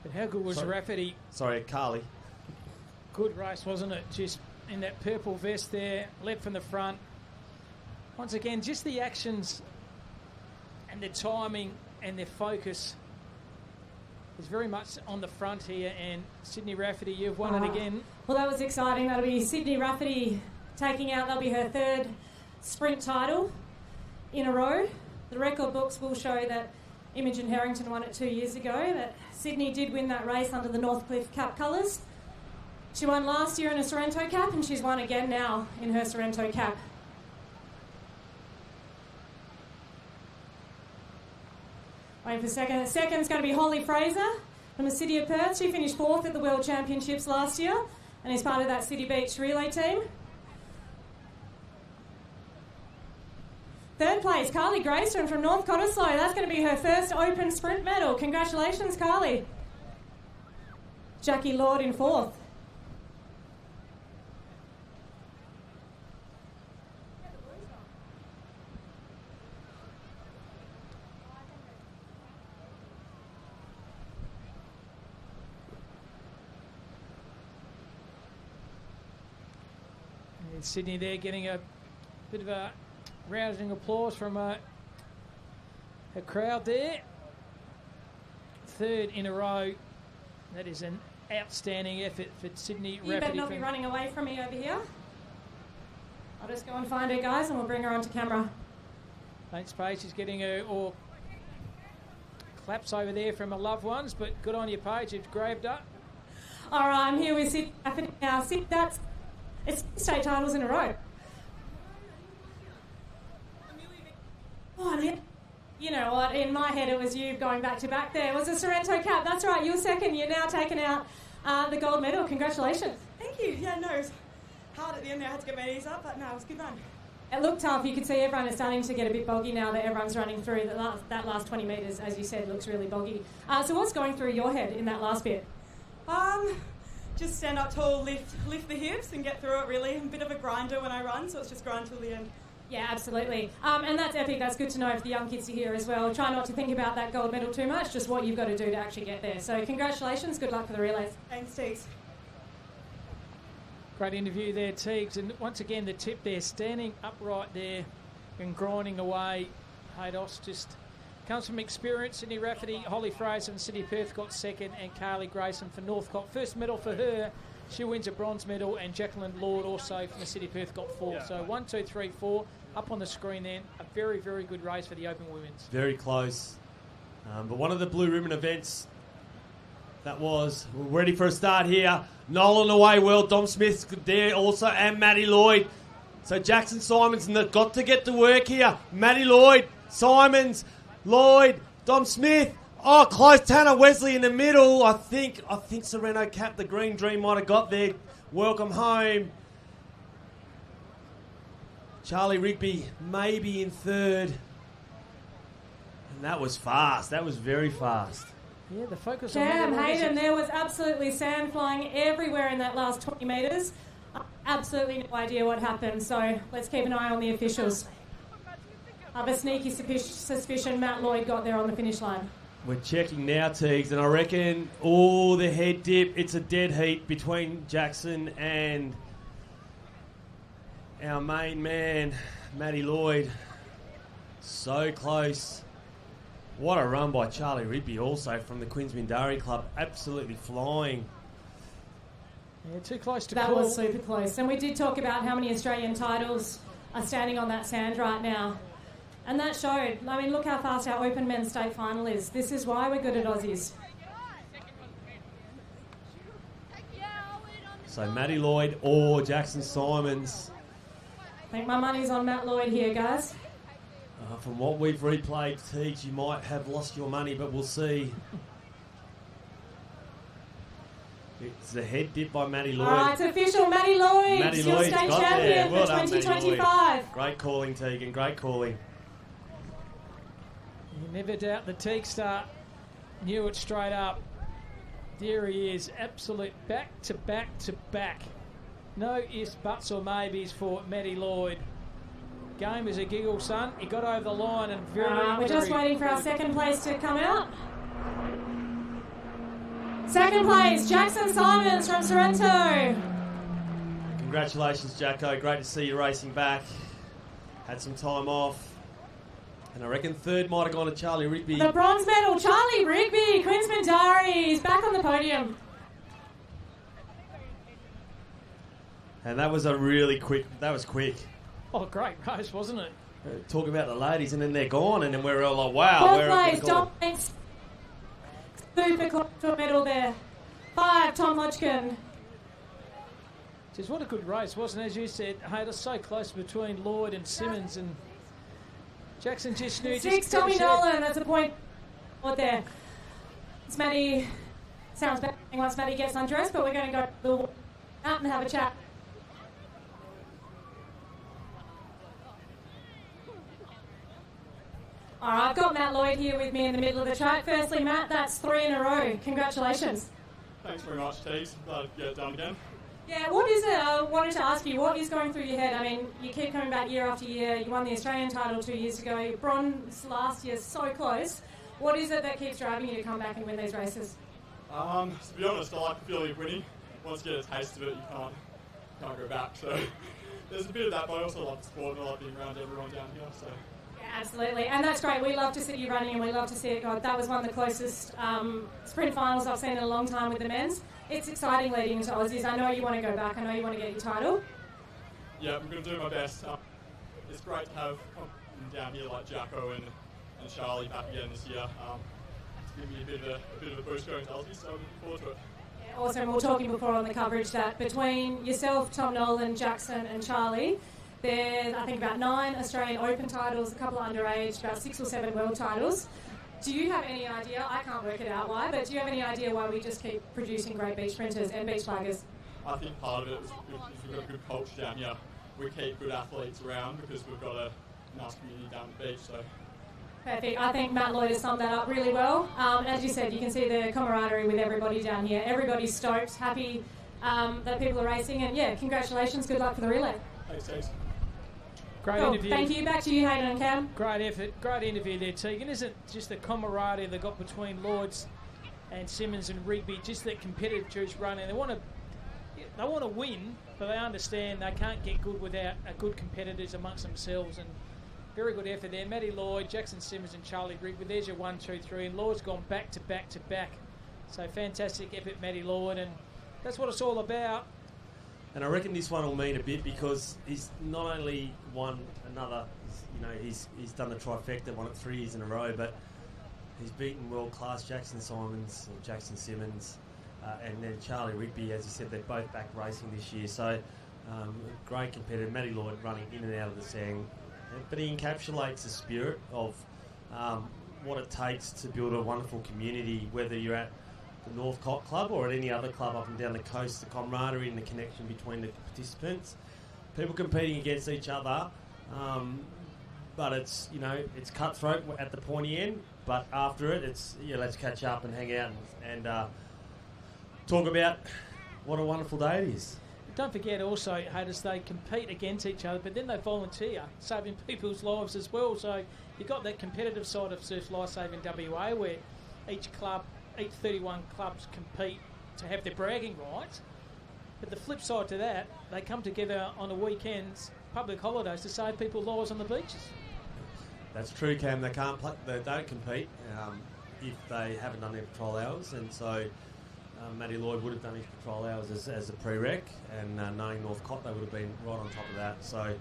But how good was Rafferty? Sorry, Carly. Good race, wasn't it? Just in that purple vest there, led from the front. Once again, just the actions and the timing and their focus is very much on the front here. And Sydney Rafferty, you've won it again. Well, that was exciting. That'll be Sydney Rafferty taking out, that'll be her third sprint title in a row. The record books will show that Imogen Harrington won it 2 years ago, but Sydney did win that race under the Northcliffe Cup colours. She won last year in a Sorrento cap, and she's won again now in her Sorrento cap. Wait for a second. Second's going to be Holly Fraser from the City of Perth. She finished 4th at the World Championships last year and is part of that City Beach relay team. Third place, Carly Grayson from North Cottesloe. That's going to be her first Open Sprint medal. Congratulations, Carly. Jackie Lord in 4th. And Sydney there getting a bit of a rousing applause from her crowd there. Third in a row. That is an outstanding effort for Sydney Rafferty. You better not be running away from me over here. I'll just go and find her, guys, and we'll bring her onto camera. Thanks, Paige. She's getting her or claps over there from her loved ones, but good on you, Paige. You've graved up. All right, I'm here with Sid Rafferty now. Sid, it's state titles in a row. Oh, you know what? In my head, it was you going back to back there. It was a Sorrento cap. That's right. You're second. You're now taking out the gold medal. Congratulations. Thank you. Yeah, no, it was hard at the end there. I had to get my knees up, but no, it was a good run. It looked tough. You could see everyone is starting to get a bit boggy now that everyone's running through. That last 20 metres, as you said, looks really boggy. So what's going through your head in that last bit? Just stand up tall, lift the hips and get through it, really. I'm a bit of a grinder when I run, so it's just grind till the end. Yeah, absolutely. And that's epic. That's good to know for the young kids to hear as well. Try not to think about that gold medal too much, just what you've got to do to actually get there. So congratulations. Good luck for the relays. Thanks, Teagues. Great interview there, Teagues. And once again, the tip there, standing upright there and grinding away. Haydos just comes from experience. Sydney Rafferty, Holly Fraser from City of Perth got second, and Carly Grayson for Northcote. First medal for her. She wins a bronze medal, and Jacqueline Lord also from the City of Perth got 4. So 1, 2, 3, 4 up on the screen then. A very, very good race for the Open Women's. Very close. But one of the blue ribbon events that was, we're ready for a start here. Nolan away well, Dom Smith's there also, and Maddie Lloyd. So Jackson Simons got to get to work here. Maddie Lloyd, Simons, Lloyd, Dom Smith. Oh, close. Tanner Wesley in the middle. I think Sereno Cap, the Green Dream, might have got there. Welcome home. Charlie Rigby maybe in third. And that was fast. That was very fast. Yeah, the focus on Cam Matty Lloyd Hayden, is- there was absolutely sand flying everywhere in that last 20 metres. Absolutely no idea what happened, so let's keep an eye on the officials. I have a sneaky suspicion Matt Lloyd got there on the finish line. We're checking now, Teagues, and I reckon, the head dip. It's a dead heat between Jackson and our main man, Matty Lloyd. So close. What a run by Charlie Rigby also from the Queensmindari Club. Absolutely flying. Yeah, too close to That call. was super close. And we did talk about how many Australian titles are standing on that sand right now. And that showed. I mean, look how fast our Open Men's State Final is. This is why we're good at Aussies. So Matty Lloyd or Jackson Simons. I think my money's on Matt Lloyd here, guys. From what we've replayed, Teagues, you might have lost your money, but we'll see. It's the head dip by Matty Lloyd. All right, it's official. Matty Lloyd, Matty your Lloyd's state got champion there. Well for done, Matty Lloyd. 2025. Great calling, Tegan. Great calling. You never doubt the Teague star knew it straight up. There he is, absolute back to back to back. No ifs, buts or maybes for Matty Lloyd. Game was a giggle, son. He got over the line and We're just waiting for our second place to come out. Second place, Jackson Simons from Sorrento. Congratulations, Jacko. Great to see you racing back. Had some time off. And I reckon third might have gone to Charlie Rigby. The bronze medal, Charlie Rigby, Queensmindari, is back on the podium. And that was a really quick, that was quick. Oh, great race, wasn't it? Talk about the ladies and then they're gone and then we're all like, wow. Fourth where have we place, gone? Dom. Super close to a medal there. 5, Tom Hodgkin. Just what a good race, wasn't it? As you said, Hayter, so close between Lloyd and Simmons, and Jackson just knew. 6, Tommy Nolan, that's a point out there. It's Matty, sounds bad once Matty gets undressed, but we're going to go out and have a chat. All right, I've got Matt Lloyd here with me in the middle of the track. Firstly, Matt, that's 3 in a row. Congratulations. Thanks very much, Teagues. Glad to get it done again. Yeah, what is it? I wanted to ask you, what is going through your head? I mean, you keep coming back year after year. You won the Australian title 2 years ago. Bronze last year, so close. What is it that keeps driving you to come back and win these races? To be honest, I like the feeling of winning. Once you get a taste of it, you can't go back. So there's a bit of that, but I also love the sport and I like being around everyone down here. So. Yeah, absolutely, and that's great. We love to see you running and we love to see it go. That was one of the closest sprint finals I've seen in a long time with the men's. It's exciting leading into Aussies. I know you want to go back. I know you want to get your title. Yeah, I'm going to do my best. It's great to have competition down here like Jacko and Charlie back again this year. It's given me a bit of a boost going to Aussies, so I'm looking forward to it. Yeah, awesome. We were talking before on the coverage that between yourself, Tom Nolan, Jackson and Charlie, there's, I think, about 9 Australian Open titles, a couple of underage, about 6 or 7 world titles. Do you have any idea, I can't work it out why, but do you have any idea why we just keep producing great beach sprinters and beach flaggers? I think part of it is we've got a good culture down here. We keep good athletes around because we've got a nice community down the beach. So. Perfect. I think Matt Lloyd has summed that up really well. As you said, you can see the camaraderie with everybody down here. Everybody's stoked, happy that people are racing, and yeah, congratulations, good luck for the relay. Thanks. Great cool. interview. Thank you. Back to you, Hayden and Cam. Great effort. Great interview there, Tegan. Isn't just the camaraderie they got between Lloyds and Simmons and Rigby, just that competitive juice running. They want to win, but they understand they can't get good without good competitors amongst themselves. And very good effort there. Matty Lloyd, Jackson Simmons and Charlie Rigby. There's your 1, 2, 3. And Lloyd's gone back to back to back. So fantastic effort, Matty Lloyd. And that's what it's all about. And I reckon this one will mean a bit because he's not only won another, he's done the trifecta, won it 3 years in a row, but he's beaten world-class Jackson Simons, or Jackson Simmons, and then Charlie Rigby, as you said, they're both back racing this year. So great competitor, Matty Lloyd running in and out of the sand. But he encapsulates the spirit of what it takes to build a wonderful community, whether you're at the Northcote Club or at any other club up and down the coast, the camaraderie and the connection between the participants. People competing against each other, but it's it's cutthroat at the pointy end. But after it, it's let's catch up and hang out and talk about what a wonderful day it is. Don't forget also, haters, they compete against each other, but then they volunteer, saving people's lives as well. So you've got that competitive side of Surf Lifesaving WA, where each 31 clubs compete to have their bragging rights. But the flip side to that, they come together on the weekends, public holidays, to save people's lives on the beaches. That's true, Cam. They don't compete if they haven't done their patrol hours, and so Matty Lloyd would have done his patrol hours as a prereq, and knowing Northcote, they would have been right on top of that. So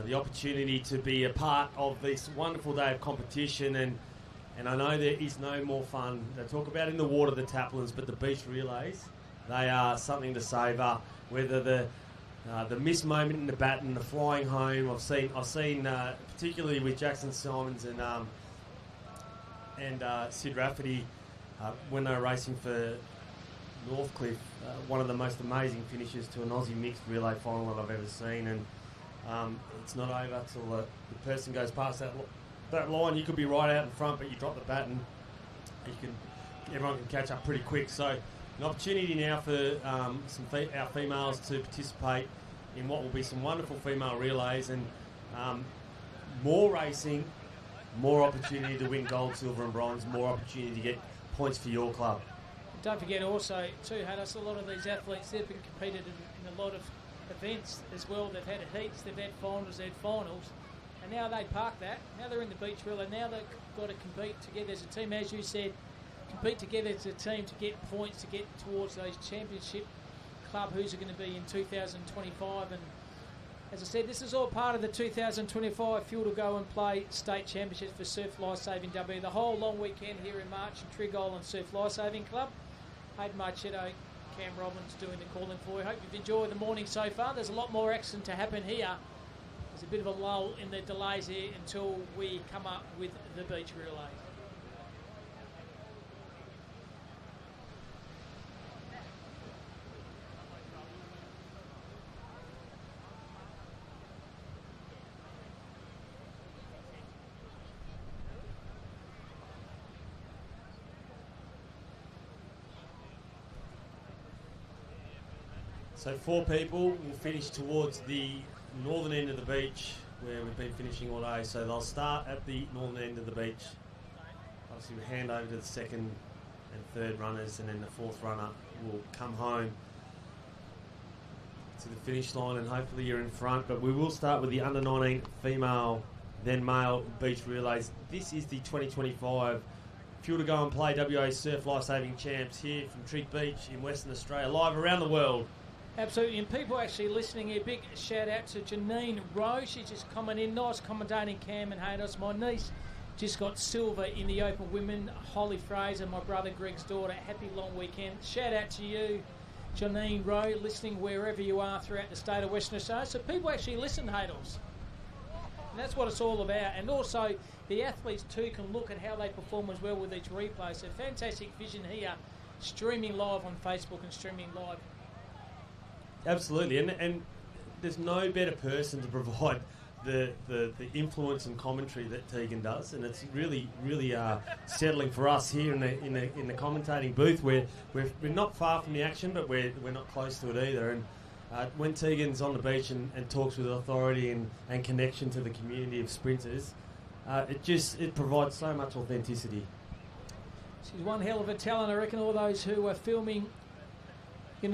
the opportunity to be a part of this wonderful day of competition, and I know there is no more fun. They talk about in the water the taplins, but the beach relays, they are something to savour. Whether the missed moment in the baton, the flying home, I've seen particularly with Jackson Simons and Sid Rafferty. When they were racing for Northcliffe, one of the most amazing finishes to an Aussie mixed relay final that I've ever seen, and it's not over till the person goes past that line. You could be right out in front, but you drop the baton, everyone can catch up pretty quick. So an opportunity now for our females to participate in what will be some wonderful female relays, and more racing, more opportunity to win gold, silver and bronze, more opportunity to get points for your club. Don't forget also, too, Hadas, a lot of these athletes, they've been competed in a lot of events as well. They've had heats, they've had finals, and now they park that. Now they're in the beach relay. Now they've got to compete together as a team, as you said, compete together as a team to get points, to get towards those championship club who's are going to be in 2025. And as I said, this is all part of the 2025 Fuel to Go and Play State Championships for Surf Lifesaving W. The whole long weekend here in March in Trigg Island Surf Lifesaving Club. Hayden Marchetto, Cam Robbins doing the calling for you. Hope you've enjoyed the morning so far. There's a lot more action to happen here. There's a bit of a lull in the delays here until we come up with the beach relay. So 4 people will finish towards the northern end of the beach where we've been finishing all day. So they'll start at the northern end of the beach. Obviously we hand over to the second and third runners, and then the fourth runner will come home to the finish line, and hopefully you're in front. But we will start with the under 19 female, then male beach relays. This is the 2025 Fuel to Go and Play WA Surf Lifesaving Champs here from Trigg Beach in Western Australia, live around the world. Absolutely, and people actually listening here, big shout out to Janine Rowe. She's just coming in, nice commentating, Cam and Haydos. My niece just got silver in the Open Women. Holly Fraser, my brother Greg's daughter. Happy long weekend. Shout out to you, Janine Rowe, listening wherever you are throughout the state of Western Australia. So people actually listen, Haydos. And that's what it's all about. And also, the athletes too can look at how they perform as well with each replay. So fantastic vision here, streaming live on Facebook and streaming live. Absolutely, and there's no better person to provide the influence and commentary that Tegan does, and it's really settling for us here in the commentating booth. We're not far from the action, but we're not close to it either. And when Tegan's on the beach and talks with authority and connection to the community of sprinters, it provides so much authenticity. She's one hell of a talent. I reckon all those who are filming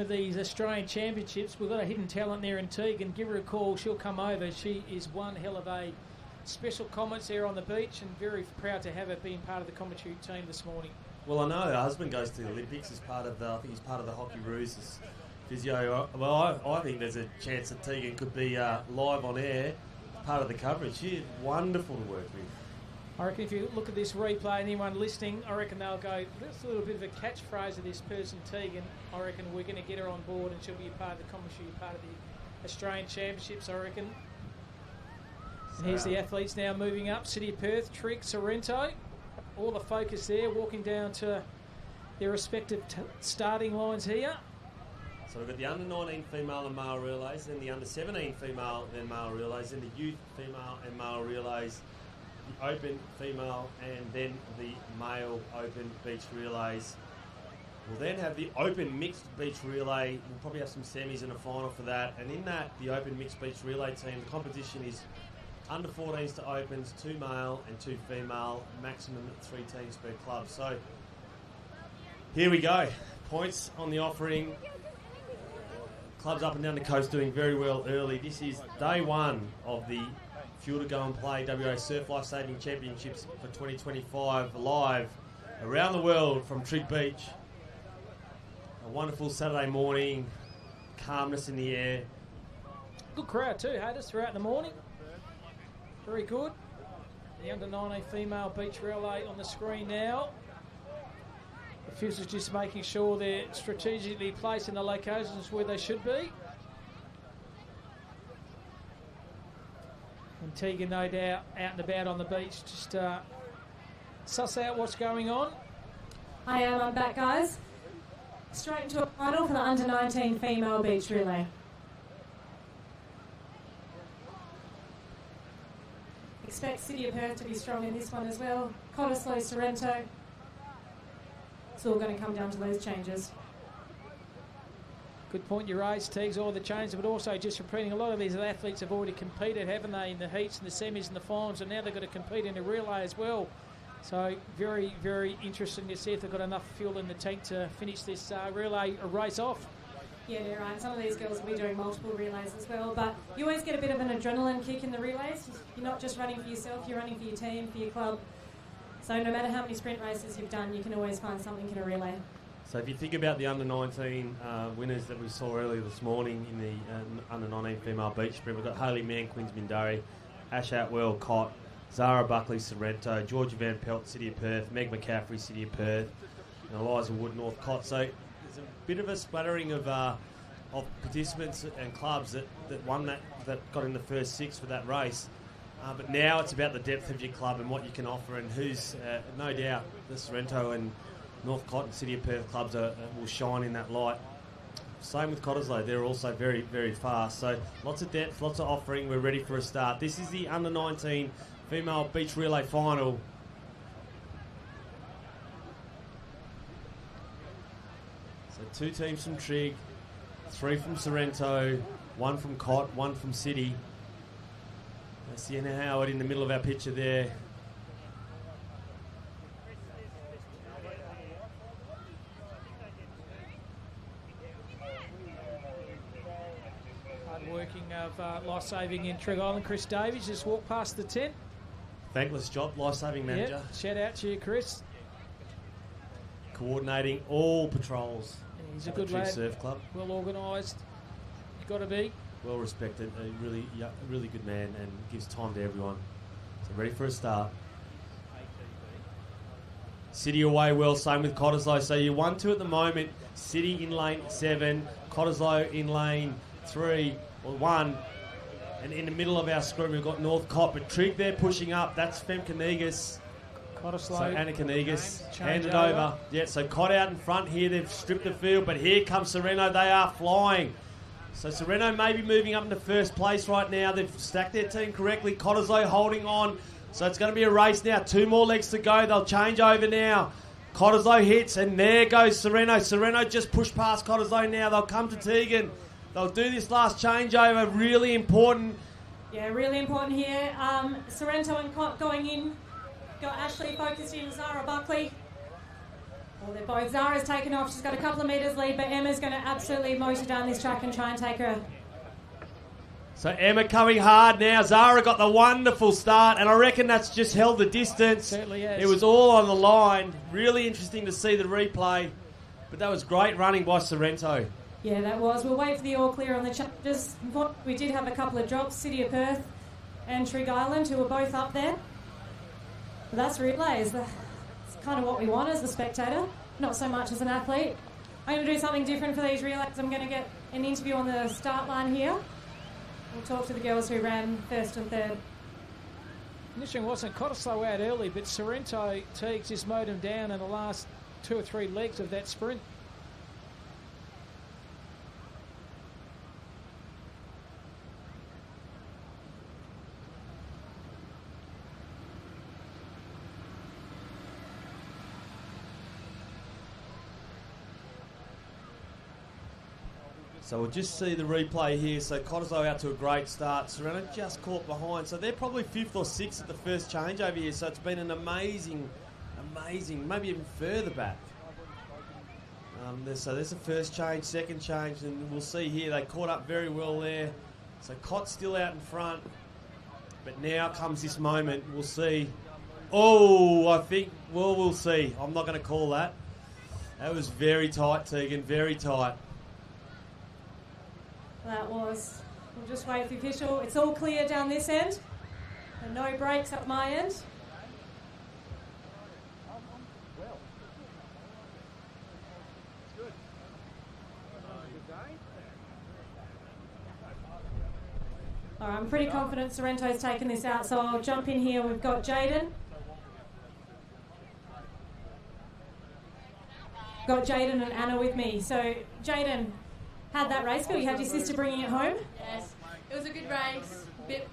these Australian Championships, we've got a hidden talent there in Tegan. Give her a call, she'll come over. She is one hell of a special comments there on the beach, and very proud to have her being part of the commentary team this morning. Well, I know her husband goes to the Olympics as part of I think he's part of the Hockey Roos as physio. Well, I think there's a chance that Tegan could be live on air, part of the coverage. She's wonderful to work with. I reckon if you look at this replay, anyone listening, I reckon they'll go, that's a little bit of a catchphrase of this person, Tegan. I reckon we're going to get her on board and she'll be a part of the commentary, part of the Australian Championships, I reckon. And here's the athletes now moving up. City of Perth, Trigg, Sorrento. All the focus there, walking down to their respective starting lines here. So we've got the under-19 female and male relays, then the under-17 female and male relays, then the youth female and male relays, the open female, and then the male open beach relays. We'll then have the open mixed beach relay. We'll probably have some semis and a final for that. And in that, the open mixed beach relay team, the competition is under 14s to opens, 2 male and 2 female, maximum 3 teams per club. So here we go. Points on the offering. Clubs up and down the coast doing very well early. This is day one of the Fuel to Go and Play WA Surf Life Saving Championships for 2025 live around the world from Trig Beach. A wonderful Saturday morning, calmness in the air. Good crowd too, Haters, throughout the morning. Very good. The under-19 female beach relay on the screen now. The Fizz is just making sure they're strategically placed in the locations where they should be. And Tegan, no doubt, out and about on the beach, just suss out what's going on. I'm back, guys. Straight into a final for the under-19 female beach relay. Expect City of Perth to be strong in this one as well. Cottesloe, Sorrento. It's all going to come down to those changes. Good point you raised, Teagues, all the changes, but also just repeating, a lot of these athletes have already competed, haven't they, in the heats and the semis and the finals, and now they've got to compete in the relay as well. So very, very interesting to see if they've got enough fuel in the tank to finish this relay race off. Yeah, you're right. Some of these girls will be doing multiple relays as well, but you always get a bit of an adrenaline kick in the relays. You're not just running for yourself, you're running for your team, for your club. So no matter how many sprint races you've done, you can always find something in a relay. So if you think about the under-19 winners that we saw earlier this morning in the under-19 female beach sprint, we've got Hayley Mann, Queens Minderry, Ash Atwell, Cott, Zara Buckley, Sorrento, Georgia Van Pelt, City of Perth, Meg McCaffrey, City of Perth, and Eliza Wood, North Cott. So there's a bit of a splattering of participants and clubs that won that got in the first 6 for that race. But now it's about the depth of your club and what you can offer, and who's, no doubt, the Sorrento and North Cott and City of Perth clubs will shine in that light. Same with Cottesloe, they're also very, very fast. So lots of depth, lots of offering, we're ready for a start. This is the under-19 female beach relay final. So 2 teams from Trig, 3 from Sorrento, 1 from Cott, 1 from City. That's Sienna Howard in the middle of our picture there. Hard working of life-saving in Trig Island. Chris Davies just walked past the tent. Thankless job, life-saving manager. Yep. Shout out to you, Chris. Coordinating all patrols. Yeah, he's a good lad. Surf Club. Well organised. You've got to be. Well respected, a really good man, and gives time to everyone. So ready for a start. City away well, same with Cottesloe. So you're 1-2 at the moment. City in lane 7, Cottesloe in lane 3 or 1. And in the middle of our screen we've got North Cott, but Trig there pushing up. That's Fem Canegas. Cottesloe. So Anna Canegas handed over. Yeah, so Cott out in front here. They've stripped the field, but here comes Sereno. They are flying. So Sereno may be moving up into first place right now. They've stacked their team correctly. Cottesloe holding on. So it's going to be a race now. 2 more legs to go. They'll change over now. Cottesloe hits, and there goes Sereno. Sereno just pushed past Cottesloe now. They'll come to Tegan. They'll do this last changeover. Really important. Yeah, really important here. Sorrento and Cott going in. Got Ashley focused in, Zara Buckley. Well, they're both. Zara's taken off. She's got a couple of metres lead, but Emma's going to absolutely motor down this track and try and take her. So Emma coming hard now. Zara got the wonderful start, and I reckon that's just held the distance. Certainly has. It was all on the line. Really interesting to see the replay. But that was great running by Sorrento. Yeah, that was. We'll wait for the all clear on the changes. We did have a couple of drops. City of Perth and Trig Island, who were both up there. But that's relays. It's kind of what we want as a spectator, not so much as an athlete. I'm going to do something different for these relays. I'm going to get an interview on the start line here. We'll talk to the girls who ran first and third. Interesting, wasn't Cottesloe out early, but Sorrento Teagues just mowed him down in the last 2 or 3 legs of that sprint. So we'll just see the replay here. So Cottesloe out to a great start. Sorrento just caught behind. So they're probably 5th or 6th at the first change over here. So it's been an amazing, maybe even further back. So there's the first change, second change, and we'll see here they caught up very well there. So Cott's still out in front. But now comes this moment. We'll see. Oh, I think, well, we'll see. I'm not going to call that. That was very tight, Tegan, very tight. That was. We'll just wait for the official. It's all clear down this end. And no breaks up my end. All right, I'm pretty confident Sorrento's taken this out, so I'll jump in here. We've got Jaden. Got Jaden and Anna with me. So, Jaden, how'd that race go? You had your sister bringing it home? Yes, it was a good race. A bit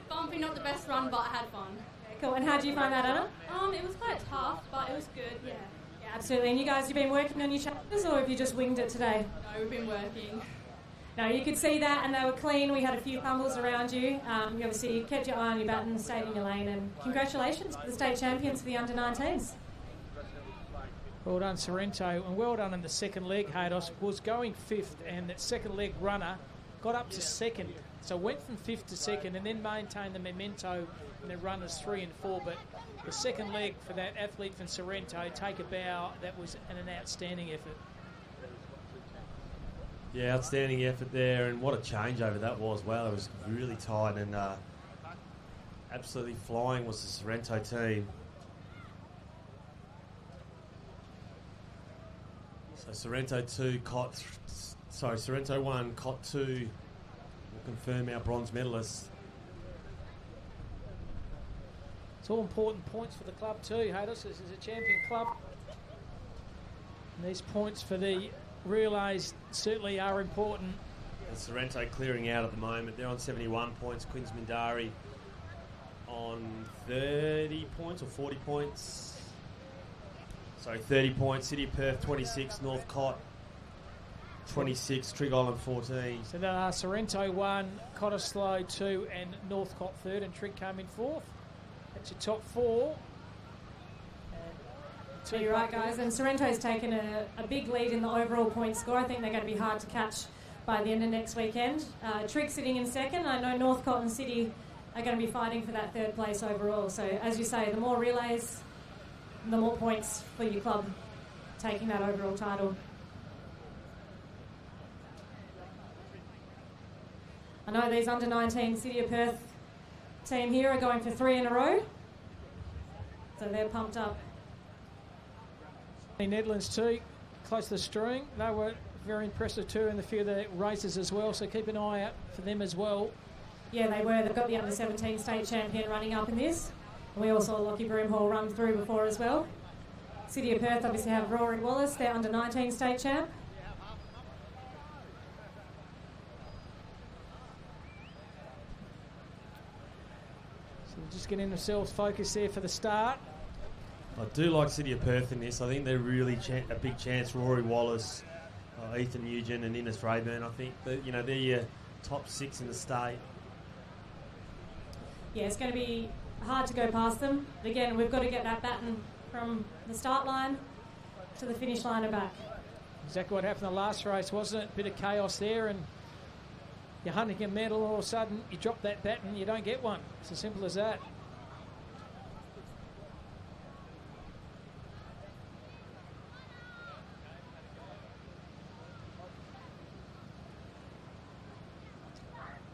bumpy, not the best run, but I had fun. Cool, and how did you find that, Anna? It was quite tough, but it was good, yeah. Yeah, absolutely. And you guys, you've been working on your challenges, or have you just winged it today? No, we've been working. No, you could see that, and they were clean. We had a few fumbles around you. You obviously kept your eye on your baton, stayed in your lane, and congratulations to the state champions for the under-19s. Well done, Sorrento, and well done in the second leg. Haydos was going 5th, and that second leg runner got up to 2nd. So went from 5th to 2nd, and then maintained the memento in the runners 3 and 4. But the second leg for that athlete from Sorrento, take a bow. That was an outstanding effort. Yeah, outstanding effort there, and what a changeover that was. Wow, it was really tight, and absolutely flying was the Sorrento team. So Sorrento 1, Cot 2 will confirm our bronze medalists. It's all important points for the club too, Haydos. This is a champion club. And these points for the relays certainly are important. And Sorrento clearing out at the moment. They're on 71 points. Quins Mindari on 30 points or 40 points. Sorry, 30 points. City of Perth 26. North Cot 26. Trig Island 14. So there are Sorrento 1, Cottesloe 2 and Northcott 3rd, and Trig came in 4th. That's your top 4. So you're right, guys, and Sorrento's taken a big lead in the overall point score. I think they're going to be hard to catch by the end of next weekend. Trig sitting in 2nd. I know Northcott and City are going to be fighting for that 3rd place overall. So as you say, the more relays, the more points for your club taking that overall title. I know these under-19 City of Perth team here are going for 3 in a row. So they're pumped up. The Netherlands too, close to the string. They were very impressive too in a few of the races as well, so keep an eye out for them as well. Yeah, they were. They've got the under-17 state champion running up in this. And we also saw Lockie Broomhall run through before as well. City of Perth obviously have Rory Wallace, their under-19 state champ. So just getting themselves focused there for the start. I do like City of Perth in this. I think they're really a big chance. Rory Wallace, Ethan Nugent and Innes Rayburn. I think that, they're your top 6 in the state. Yeah, it's going to be hard to go past them. But again, we've got to get that baton from the start line to the finish line and back. Exactly what happened in the last race, wasn't it? A bit of chaos there, and you're hunting a medal, all of a sudden you drop that baton, you don't get one. It's as simple as that.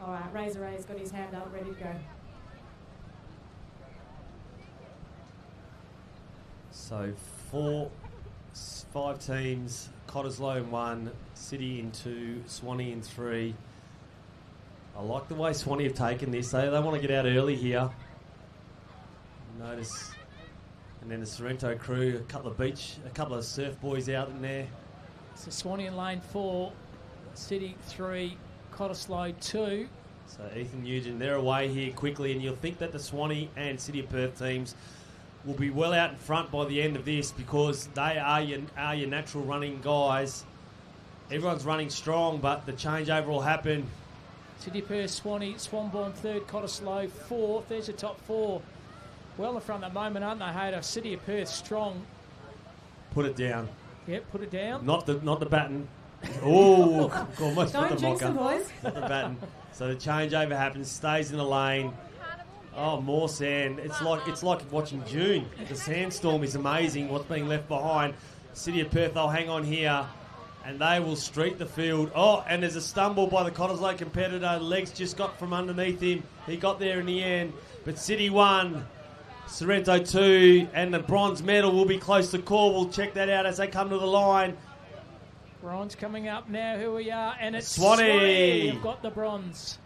All right, Razor Ray's got his hand up, ready to go. So 5 teams, Cottesloe in 1, City in 2, Swanee in 3. I like the way Swanee have taken this. They want to get out early here. Notice, and then the Sorrento crew, a couple of surf boys out in there. So Swanee in lane 4, City 3, Cottesloe 2. So Ethan Nugent, they're away here quickly, and you'll think that the Swanee and City of Perth teams will be well out in front by the end of this because they are your natural running guys. Everyone's running strong, but the changeover will happen. City of Perth, Swanee, Swanbourne third, Cottesloe fourth. There's the top four. Well in front at the moment, aren't they, Hayter? City of Perth strong. Put it down. Yep, put it down. Not the baton. Oh, almost Don't put the jinx mocker. them, boys. Not the baton. So the changeover happens, stays in the lane. Oh, more sand. It's like watching June. The sandstorm is amazing. What's being left behind. City of Perth, they'll hang on here, and they will streak the field. Oh, and there's a stumble by the Cottesloe competitor. Legs just got from underneath him. He got there in the end, but City won. Sorrento 2, and the bronze medal will be close to call. We'll check that out as they come to the line. Bronze coming up now, here we are, and it's Swanee. You've got the bronze.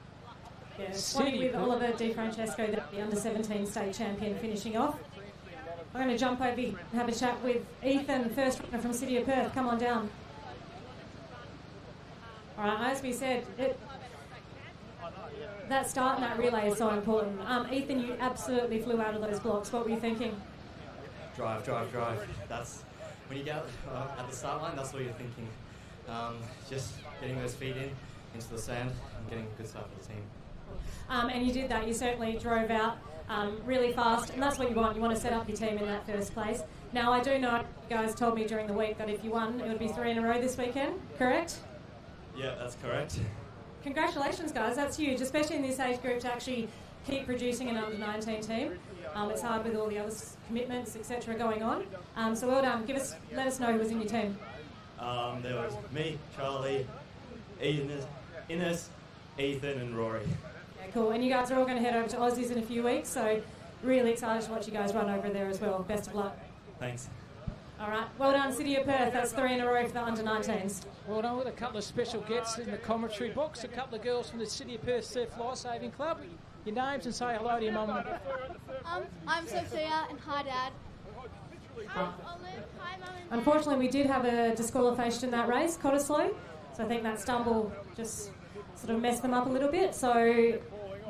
Yeah, Swanee with Oliver Di Francesco, the under-17 state champion, finishing off. I'm going to jump over and have a chat with Ethan, first runner from City of Perth. Come on down. All right, as we said, that start and that relay is so important. Ethan, you absolutely flew out of those blocks. What were you thinking? Drive. That's when you get at the start line. That's what you're thinking. Just getting those feet into the sand and getting a good start for the team. And you did that. You certainly drove out really fast, and that's what you want. You want to set up your team in that first place. Now, I do know you guys told me during the week that if you won, it would be 3 in a row this weekend. Correct? Yeah, that's correct. Congratulations, guys. That's huge, especially in this age group, to actually keep producing an under-19 team. It's hard with all the other commitments, etc., going on. So well done. Let us know who was in your team. There was me, Charlie, Ines, Ethan, and Rory. Yeah, cool. And you guys are all going to head over to Aussies in a few weeks, so really excited to watch you guys run over there as well. Best of luck. Thanks. All right. Well done, City of Perth. That's 3 in a row for the under-19s. Well done with a couple of special guests in the commentary box. A couple of girls from the City of Perth Surf Lifesaving Club. Your names and say hello to your mum. I'm Sophia, and hi, Dad. Hi, Olive. Hi, Mum. Unfortunately, we did have a disqualification in that race, Cottesloe. So I think that stumble just sort of messed them up a little bit. So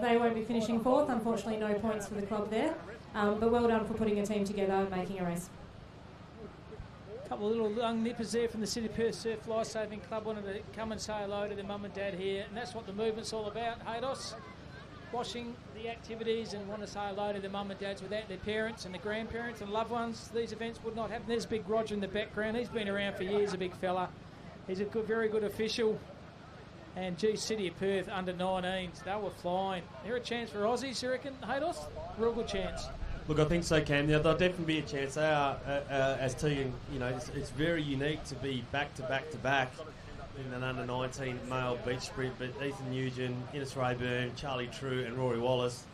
they won't be finishing fourth. Unfortunately, no points for the club there. But well done for putting a team together and making a race. A couple of little young nippers there from the City of Perth Surf Lifesaving Club. Wanted to come and say hello to their mum and dad here. And that's what the movement's all about, Haydos. Watching the activities and want to say hello to their mum and dads without their parents and the grandparents and loved ones. These events would not happen. There's big Roger in the background. He's been around for years, a big fella. He's a very good official. And gee, City of Perth under 19s, they were flying. They're a chance for Aussies, you reckon, Haydos? Real good chance. Look, I think so, Cam. There'll definitely be a chance. They are, as Tegan, it's very unique to be back to back in an under-19 male beach sprint. But Ethan Nugent, Innes Rayburn, Charlie True, and Rory Wallace,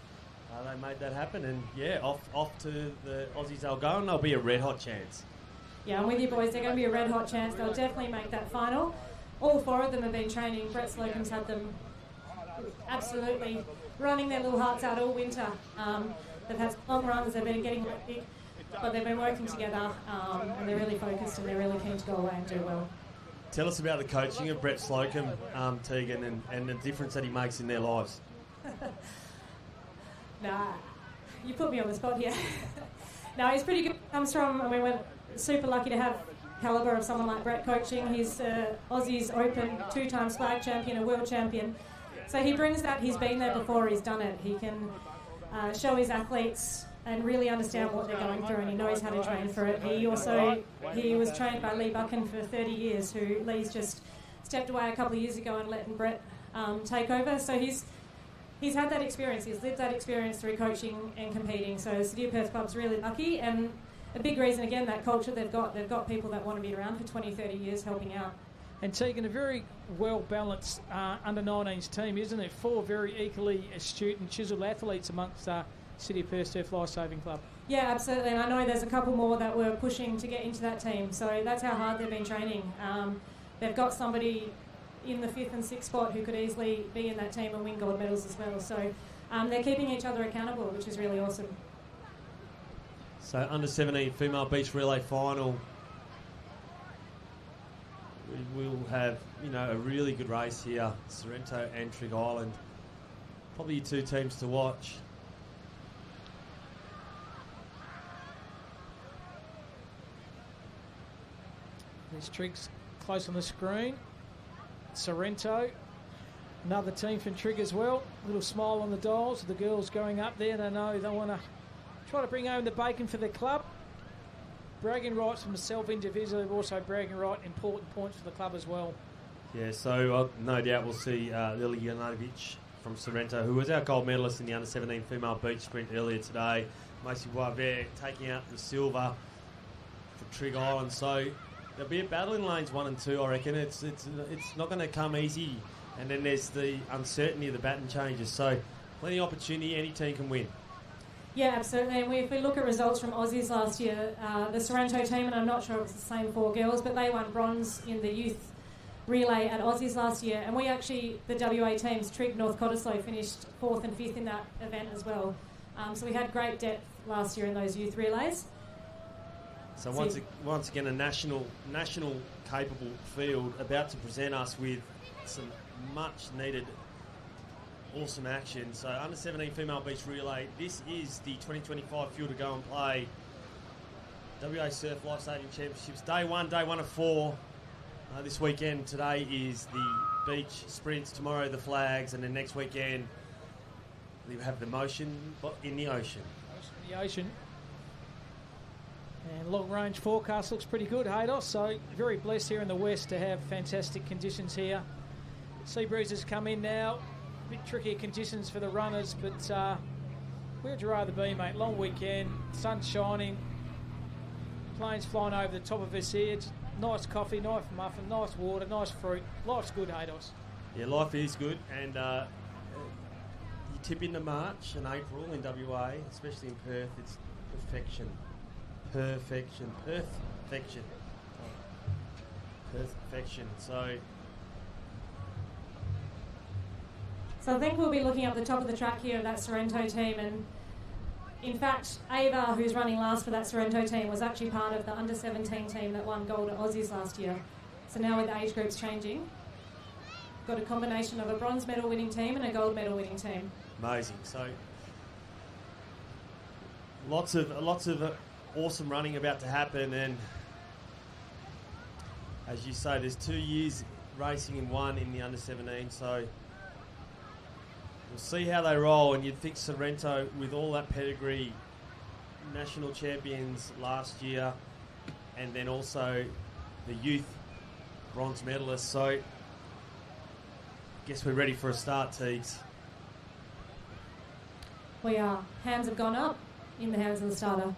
they made that happen. And yeah, off to the Aussies they'll go, and they'll be a red hot chance. Yeah, I'm with you, boys. They're going to be a red hot chance. They'll definitely make that final. All 4 of them have been training. Brett Slocum's had them absolutely running their little hearts out all winter. They've had long runs, they've been getting big, but they've been working together, and they're really focused and they're really keen to go away and do well. Tell us about the coaching of Brett Slocum, Tegan, and the difference that he makes in their lives. Nah, you put me on the spot here. No, he's pretty good. Comes from, and we were super lucky to have calibre of someone like Brett coaching. He's Aussies Open 2-time flag champion, a world champion. So he brings that. He's been there before. He's done it. He can show his athletes and really understand what they're going through, and he knows how to train for it. He was trained by Lee Buchan for 30 years, who Lee's just stepped away a couple of years ago and letting Brett take over. So he's had that experience. He's lived that experience through coaching and competing. So the City of Perth Club's really lucky, and a big reason, again, that culture they've got people that want to be around for 20, 30 years helping out. And Tegan, a very well-balanced under-19s team, isn't it? 4 very equally astute and chiselled athletes amongst City of Perth Surf Lifesaving Club. Yeah, absolutely. And I know there's a couple more that were pushing to get into that team. So that's how hard they've been training. They've got somebody in the 5th and 6th spot who could easily be in that team and win gold medals as well. So they're keeping each other accountable, which is really awesome. So under-17 female beach relay final. We will have, a really good race here. Sorrento and Trigg Island. Probably 2 teams to watch. There's Triggs close on the screen. Sorrento, another team from Trig as well. Little smile on the dials. The girls going up there. They know they want to try to bring home the bacon for the club. Bragging rights from themselves individually, but also bragging right important points for the club as well. Yeah, so no doubt we'll see Lily Janovic from Sorrento, who was our gold medalist in the under-17 female beach sprint earlier today. Macy Boisvert taking out the silver for Trig Island. So there'll be a battle in lanes 1 and 2, I reckon. It's not going to come easy. And then there's the uncertainty of the baton changes. So plenty of opportunity. Any team can win. Yeah, absolutely. And if we look at results from Aussies last year, the Sorrento team, and I'm not sure if it's the same 4 girls, but they won bronze in the youth relay at Aussies last year. And we actually, the WA teams, Trig, North Cottesloe, finished 4th and 5th in that event as well. So we had great depth last year in those youth relays. So once again, a national capable field about to present us with some much needed awesome action. So under 17 female beach relay, this is the 2025 field to go and play. WA Surf Lifesaving Championships, day one of 4. This weekend, today is the beach sprints, tomorrow the flags, and then next weekend we have the motion in the ocean. The ocean. And long range forecast looks pretty good, Haydos. So very blessed here in the west to have fantastic conditions here. Sea breezes come in now. A bit trickier conditions for the runners, but where'd you rather be, mate? Long weekend, sun shining, planes flying over the top of us here. Nice coffee, nice muffin, nice water, nice fruit. Life's good, Haydos. Yeah, life is good, and you tip into March and April in WA, especially in Perth, it's perfection. Perfection. So I think we'll be looking up the top of the track here of that Sorrento team, and in fact, Ava, who's running last for that Sorrento team, was actually part of the under-17 team that won gold at Aussies last year. So now with the age groups changing, got a combination of a bronze medal winning team and a gold medal winning team. Amazing. So lots of awesome running about to happen, and as you say, there's 2 years racing in one in the under-17, so we'll see how they roll. And you'd think Sorrento, with all that pedigree, national champions last year, and then also the youth bronze medalists. So I guess we're ready for a start, Teagues. We are. Hands have gone up in the hands of the starter.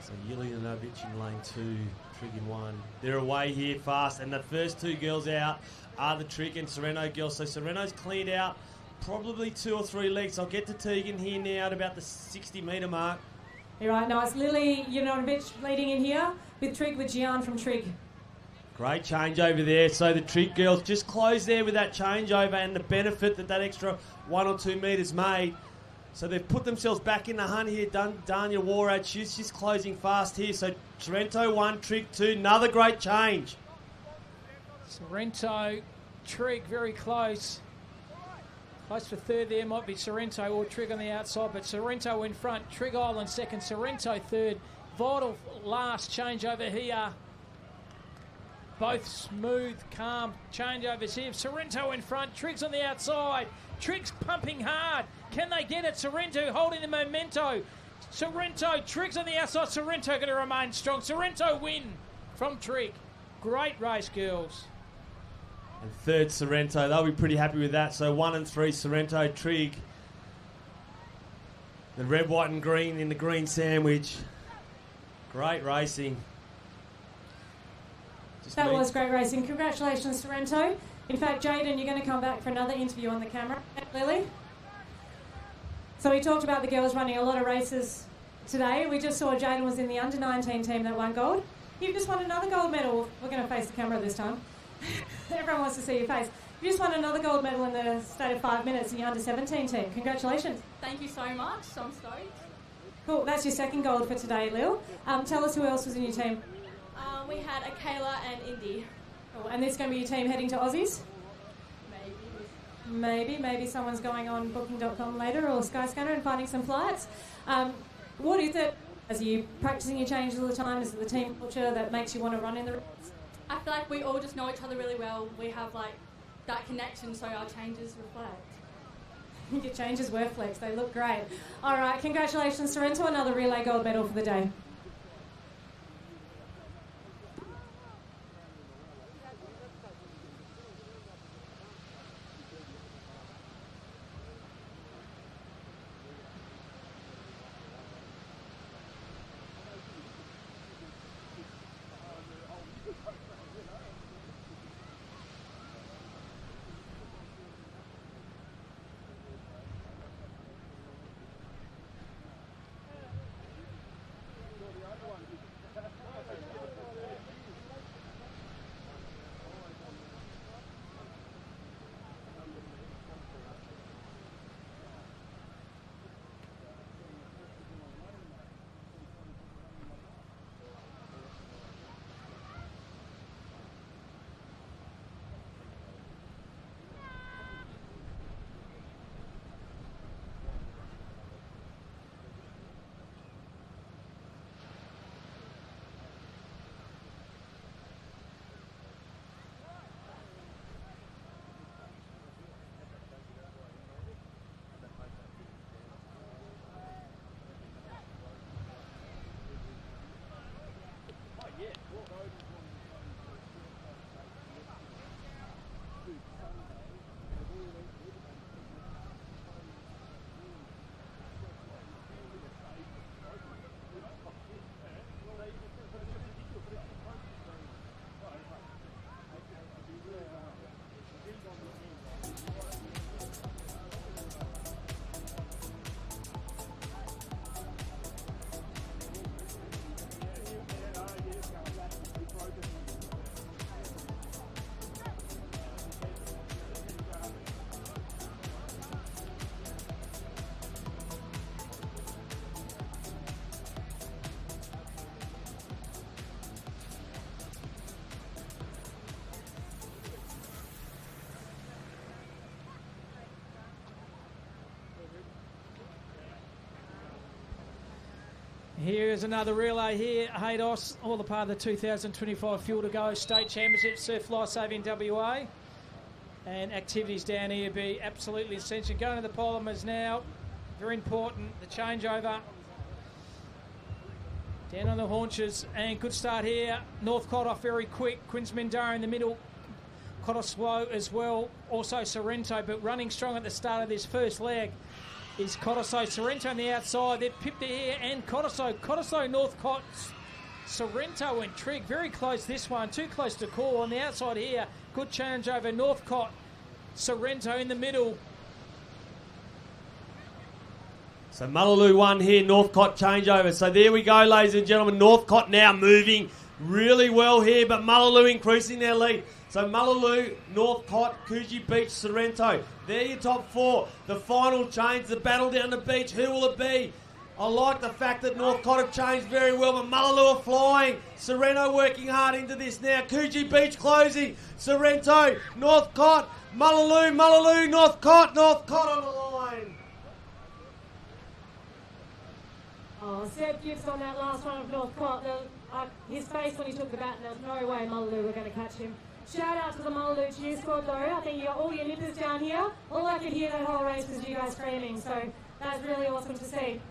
So Julijanovic in lane 2, Trig in 1. They're away here fast, and the first 2 girls out are the Trig and Sorrento girls. So Sorrento's cleaned out probably 2 or 3 legs. I'll get to Tegan here now at about the 60-metre mark. You're right, now it's Lily Janovic leading in here with Trig, with Gian from Trig. Great change over there. So the Trig girls just closed there with that changeover and the benefit that extra 1 or 2 metres made. So they've put themselves back in the hunt here. Dania Warad, she's just closing fast here. So Sorrento 1, Trig 2, another great change. Sorrento, Trig very close. Close for third there might be Sorrento or Trig on the outside, but Sorrento in front, Trig Island second, Sorrento third. Vital last changeover here. Both smooth, calm changeovers here. Sorrento in front, Trig's on the outside. Trig's pumping hard. Can they get it? Sorrento holding the memento. Sorrento, Trig's on the outside. Sorrento going to remain strong. Sorrento win from Trig. Great race, girls. And third, Sorrento. They'll be pretty happy with that. So 1 and 3, Sorrento, Trig. The red, white and green in the green sandwich. Great racing. That was great racing. Congratulations, Sorrento. In fact, Jaden, you're going to come back for another interview on the camera. Lily? So we talked about the girls running a lot of races today. We just saw Jaden was in the under-19 team that won gold. You've just won another gold medal. We're going to face the camera this time. Everyone wants to see your face. You just won another gold medal in the state of 5 minutes in the under-17 team. Congratulations. Thank you so much. I'm stoked. Cool. That's your second gold for today, Lil. Tell us who else was in your team. We had Akayla and Indy. Cool. And this is going to be your team heading to Aussies? Maybe someone's going on booking.com later or Skyscanner and finding some flights. What is it, as you practicing your changes all the time, is it the team culture that makes you want to run in the race? I feel like we all just know each other really well. We have like that connection, so our changes reflect. Your changes were flex. They look great. All right, congratulations, Sorrento. Another relay gold medal for the day. Here is another relay here, Haydos, all the part of the 2025 Fuel to Go State Championship, Surf Lifesaving WA. And activities down here be absolutely essential. Going to the polymers now, very important, the changeover. Down on the haunches, and good start here. Northcott off very quick, Quinns Mindara in the middle. Cotto slow as well, also Sorrento, but running strong at the start of this first leg is Cottosol. Sorrento on the outside. They've pipped it here, and Cottosol, Northcott, Sorrento and Trigg. Very close this one, too close to call. On the outside here, good change over Northcott, Sorrento in the middle. So Mullaloo won here, Northcott changeover. So there we go, ladies and gentlemen. Northcott now moving really well here, but Mullaloo increasing their lead. So Mullaloo, Northcott, Coogee Beach, Sorrento. They're your top four. The final change, the battle down the beach. Who will it be? I like the fact that Northcott have changed very well, but Mullaloo are flying. Sorrento working hard into this now. Coogee Beach closing. Sorrento, Northcott, Mullaloo, Northcott on the line. Oh, Seb Gibbs on that last one of Northcott. His face when he took the bat, there was no way Mullaloo were going to catch him. Shout out to the Mullaloo cheer squad though. I think you got all your nippers down here. All I could hear that whole race was you guys screaming, so that's really awesome to see.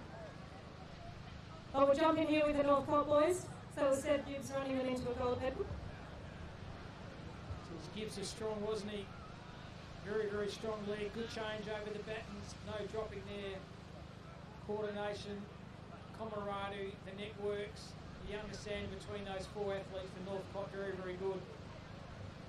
But we'll jump in here with the Northcott boys. So it was Seb Gibbs running them into a gold medal. Gibbs is strong, wasn't he? Very, very strong lead. Good change over the battens. No dropping there. Coordination, camaraderie, the networks, the understanding between those four athletes for Northcott, very, very good.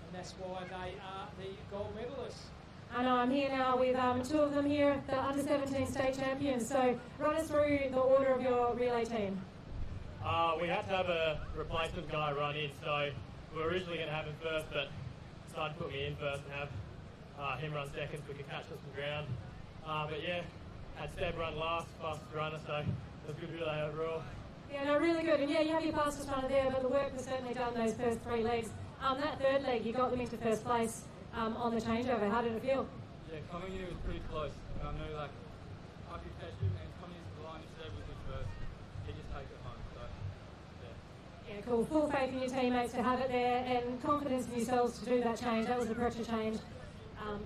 And that's why they are the gold medalists. I know, I'm here now with two of them here, the under-17 state champions. So run us through the order of your relay team. We had to have a replacement guy run in, so we were originally going to have him first, but decided to put me in first and have him run second so we could catch us some ground. But yeah, had Seb run last, fastest runner, so it was a good relay overall. Yeah, no, really good. And yeah, you have your fastest runner there, but the work was certainly done those first three legs. That third leg, you got them into first place on the changeover. How did it feel? Yeah, Yeah, coming here was pretty close. And I knew like I could catch him, and coming into the line instead with him first, he just take it home. So yeah. Yeah, cool. Full faith in your teammates to have it there and confidence in yourselves to do that change. That was the pressure change.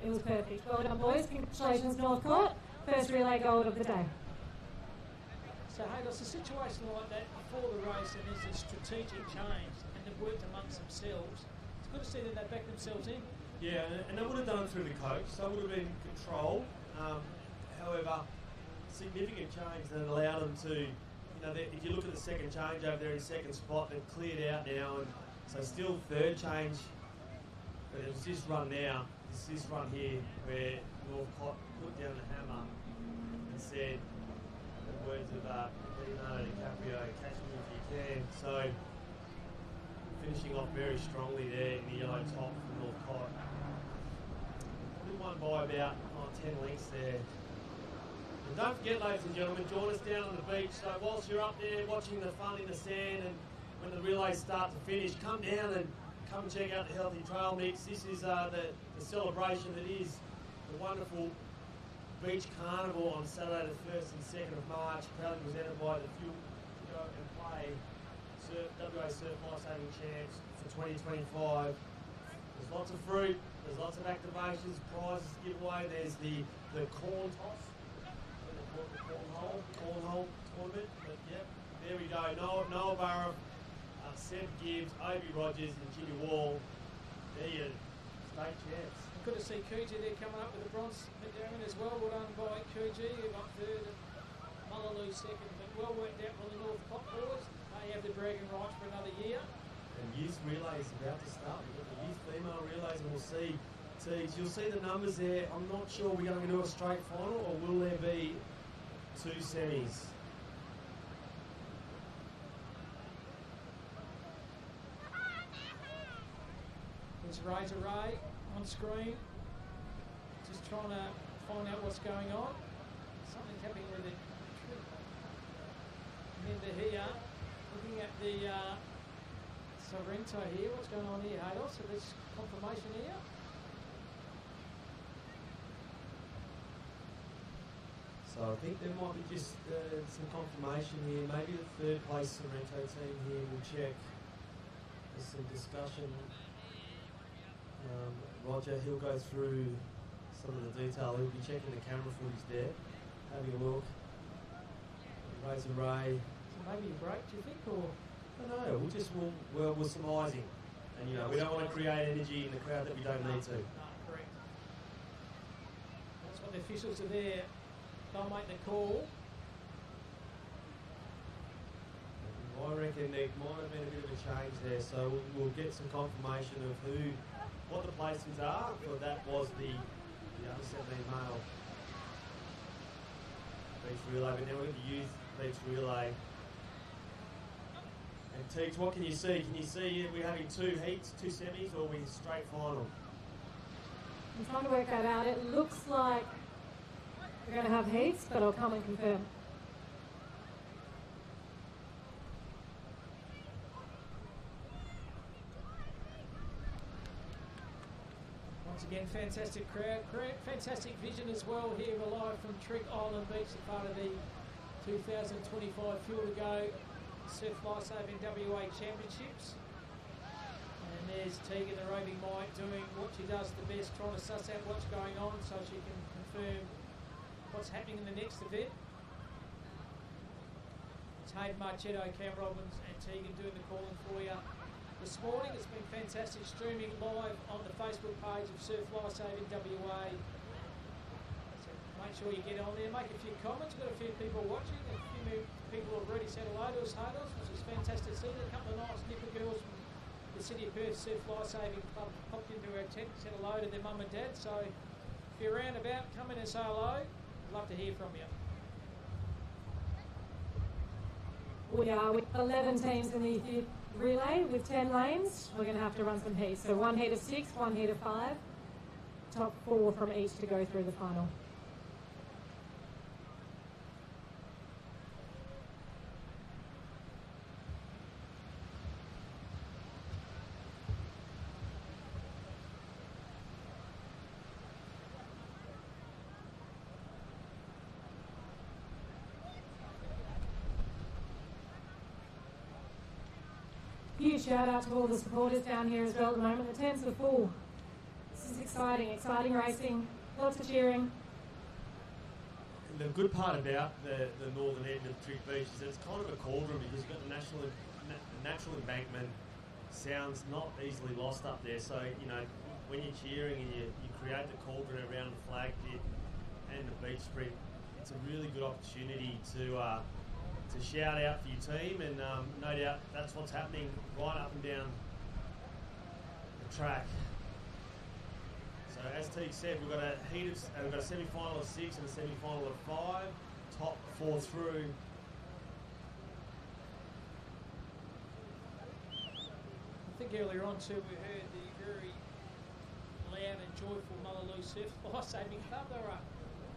It was perfect. Well done, boys. Congratulations, North Court. First relay gold of the day. So, hey, there's a situation like that before the race and there's a strategic change and they've worked amongst themselves. It's good to see that they back themselves in. Yeah, and they would have done it through the coach, so it would have been control. However, significant change that allowed them to, if you look at the second change over there in second spot, they've cleared out now, and so still third change. But it was this run now, this run here, where Northcott put down the hammer and said, the words of Leonardo DiCaprio, catch me if you can. So, finishing off very strongly there in the yellow top for Northcott. We won by about 10 lengths there. And don't forget, ladies and gentlemen, join us down on the beach. So whilst you're up there watching the fun in the sand and when the relays start to finish, come down and come and check out the Healthy Trail Mix. This is the celebration that is the wonderful Beach Carnival on Saturday the 1st and 2nd of March, proudly presented by the Fuel to Go and Play WA Surf Lifesaving Champs for 2025. There's lots of fruit, there's lots of activations, prizes to give away. There's the corn toss, the cornhole tournament. But yep, there we go. Noah Burrow, Seb Gibbs, Obi Rogers, and Jimmy Wall. There you state champs. Good to see Coogee there coming up with a bronze medallion as well. Well done by Coogee, who got third and Mullaloo second. But well worked out by the Northcott boys. They have the bragging rights for another year. And youth relay is about to start. We've got the youth female relays, and we'll see. You'll see the numbers there. I'm not sure we're going to do a straight final, or will there be two semis? There's Razor Ray on screen, just trying to find out what's going on. Something happening with the member here, looking at the Sorrento here. What's going on here, Hadel? So there's confirmation here. So I think there might be just some confirmation here. Maybe the third place Sorrento team here will check. There's some discussion. Roger, he'll go through some of the detail. He'll be checking the camera footage there, having a look. Razor Ray. So maybe a break, do you think, or? I don't know. We're surmising, and we don't want to create energy in the crowd that we don't need to. No, correct. That's what the officials are there. They'll make the call. I reckon there might have been a bit of a change there, so we'll get some confirmation of what the placements are. But that was the under 17 male beach relay, but now we've got the youth beach relay. And Teagues, what can you see? Can you see we're having two heats, two semis, or are we straight final? I'm trying to work that out. It looks like we're going to have heats, but I'll come and confirm. Once again, fantastic crowd, fantastic vision as well here. We're live from Trick Island Beach, as part of the 2025 Fuel to Go Surf Lifesaving WA Championships. And there's Tegan, the roving Mike, doing what she does the best, trying to suss out what's going on so she can confirm what's happening in the next event. It's Hayden Marchetto, Cam Robbins and Tegan doing the calling for you this morning. It's been fantastic streaming live on the Facebook page of Surf Lifesaving WA. So make sure you get on there, make a few comments. We've got a few people watching, a few people have already said hello to us, haters, which is fantastic to see. A couple of nice nipper girls from the City of Perth Surf Lifesaving Club popped into our tent and said hello to their mum and dad. So if you're around about, come in and say hello. I'd love to hear from you. We are with 11 teams in the relay with 10 lanes. We're going to have to run some heats. So one heat of 6, one heat of 5. Top 4 from each to go through the final. huge shout out to all the supporters down here as well at the moment. The tents are full. This is exciting racing, lots of cheering. And the good part about the northern end of Trig Beach is that it's kind of a cauldron because you've got the natural embankment. Sounds not easily lost up there, so you know when you're cheering and you create the cauldron around the flag pit and the beach sprint, it's a really good opportunity to shout out for your team, and no doubt that's what's happening right up and down the track. So as Teague said, we've got a semi-final of 6 and a semi-final of 5, top 4 through. I think earlier on too we heard the very loud and joyful Mullaloo Surf Lifesaving Club. They were out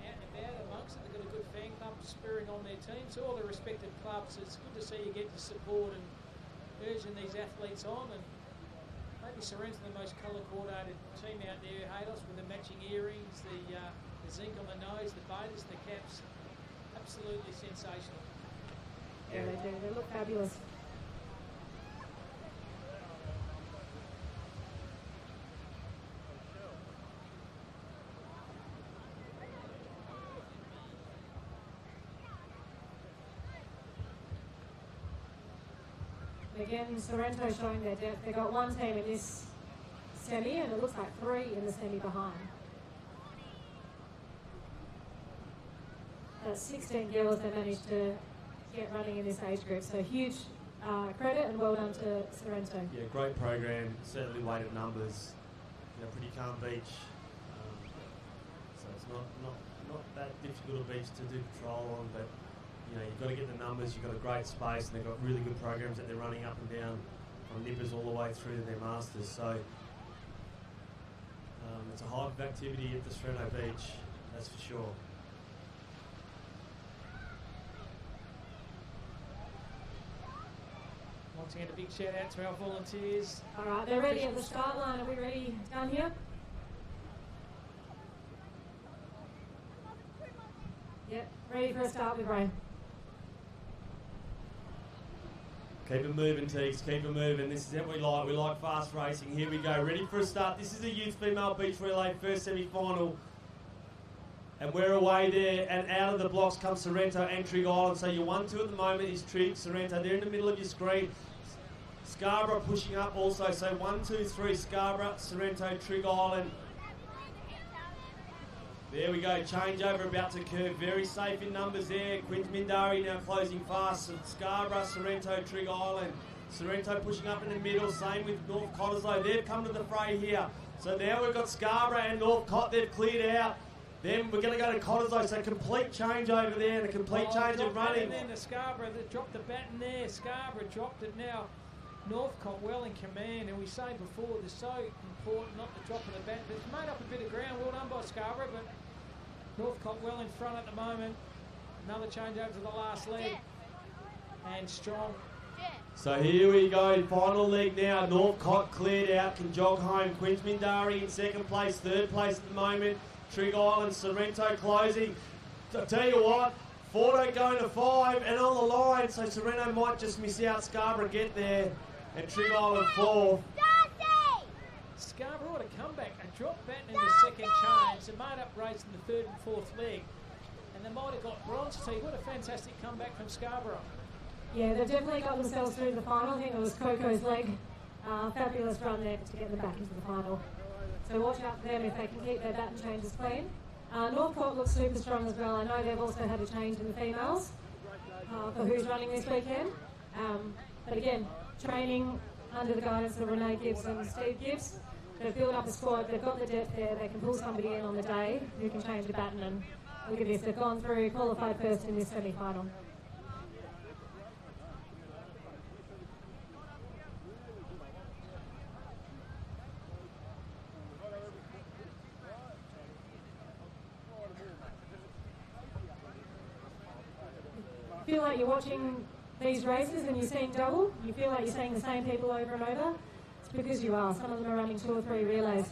and about amongst it. They've got a good fan club spurring on their teams. So all the respective clubs, it's good to see you get to support and urging these athletes on. And maybe Sorrento, the most colour-coordinated team out there, Hados, with the matching earrings, the zinc on the nose, the baiters, the caps. Absolutely sensational. Yeah, they do. They look fabulous. Again, Sorrento showing their depth. They've got one team in this semi, and it looks like 3 in the semi behind. That's 16 girls they managed to get running in this age group. So huge credit and well done to Sorrento. Yeah, great program. Certainly weighted numbers. You know, pretty calm beach. So it's not that difficult a beach to do patrol on, but you know, you've got to get the numbers, you've got a great space, and they've got really good programs that they're running up and down from nippers all the way through to their masters. So it's a hive of activity at the Sorrento Beach, that's for sure. Once again, a big shout out to our volunteers. All right, they're ready at the start line. Are we ready down here? Yep, ready for a start with Ray. Keep it moving, Teagues. Keep it moving. This is what we like. We like fast racing. Here we go. Ready for a start. This is a youth female beach relay first semi-final. And we're away there. And out of the blocks comes Sorrento and Trig Island. So your 1-2 at the moment is Trig, Sorrento. They're in the middle of your screen. Scarborough pushing up also. So 1, 2, 3, Scarborough, Sorrento, Trig Island. There we go, changeover about to occur. Very safe in numbers there. Quint Mindari now closing fast. Scarborough, Sorrento, Trig Island. Sorrento pushing up in the middle. Same with North Cottesloe. They've come to the fray here. So now we've got Scarborough and North Cott. They've cleared out. Then we're going to go to Cottesloe. So complete change over there and a complete change of running. And then the Scarborough that dropped the baton there. Scarborough dropped it now. Northcott well in command, and we say before, they're so important not to drop of the baton. It's made up a bit of ground, well done by Scarborough, but Northcott well in front at the moment. Another change over to the last leg. And strong. So here we go, final leg now. Northcott cleared out, can jog home. Quint Mindari in second place, third place at the moment. Trig Island, Sorrento closing. I tell you what, Fordo going to 5 and on the line, so Sorrento might just miss out. Scarborough get there, and Trig Island 4. Scarborough a comeback, a drop baton in the second change, a made up race in the third and fourth leg, and they might have got bronze. T. What a fantastic comeback from Scarborough. Yeah, they've definitely got themselves through the final. I think it was Coco's leg. Fabulous run there to get them back into the final. So watch out for them if they can keep their baton changes clean. Northcote looks super strong as well. I know they've also had a change in the females for who's running this weekend. But again, training under the guidance of Renee Gibbs and Steve Gibbs. They've built up a squad, they've got the depth there, they can pull somebody in on the day who can change the baton, and look at this, they've gone through, qualified first in this semi-final. Feel like you're watching these races and you're seeing double, you feel like you're seeing the same people over and over. It's because you are. Some of them are running 2 or 3 relays.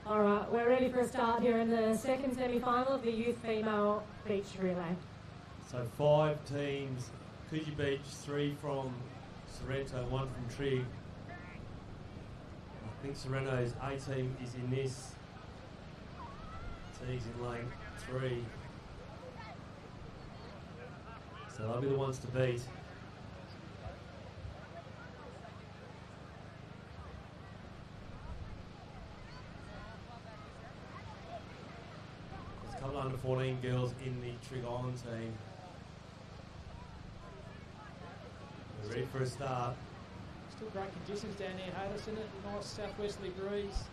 All right, we're ready for a start here in the second semi-final of the youth female beach relay. So 5 teams, Coogee Beach, 3 from Sorrento, 1 from Trig. I think Sorrento's A team is in this. Trig's in lane 3. So they'll be the ones to beat. There's a couple under 14 girls in the Trig Island team. We're ready for a start. Still great conditions down there, Hayden, isn't it? Nice southwesterly breeze.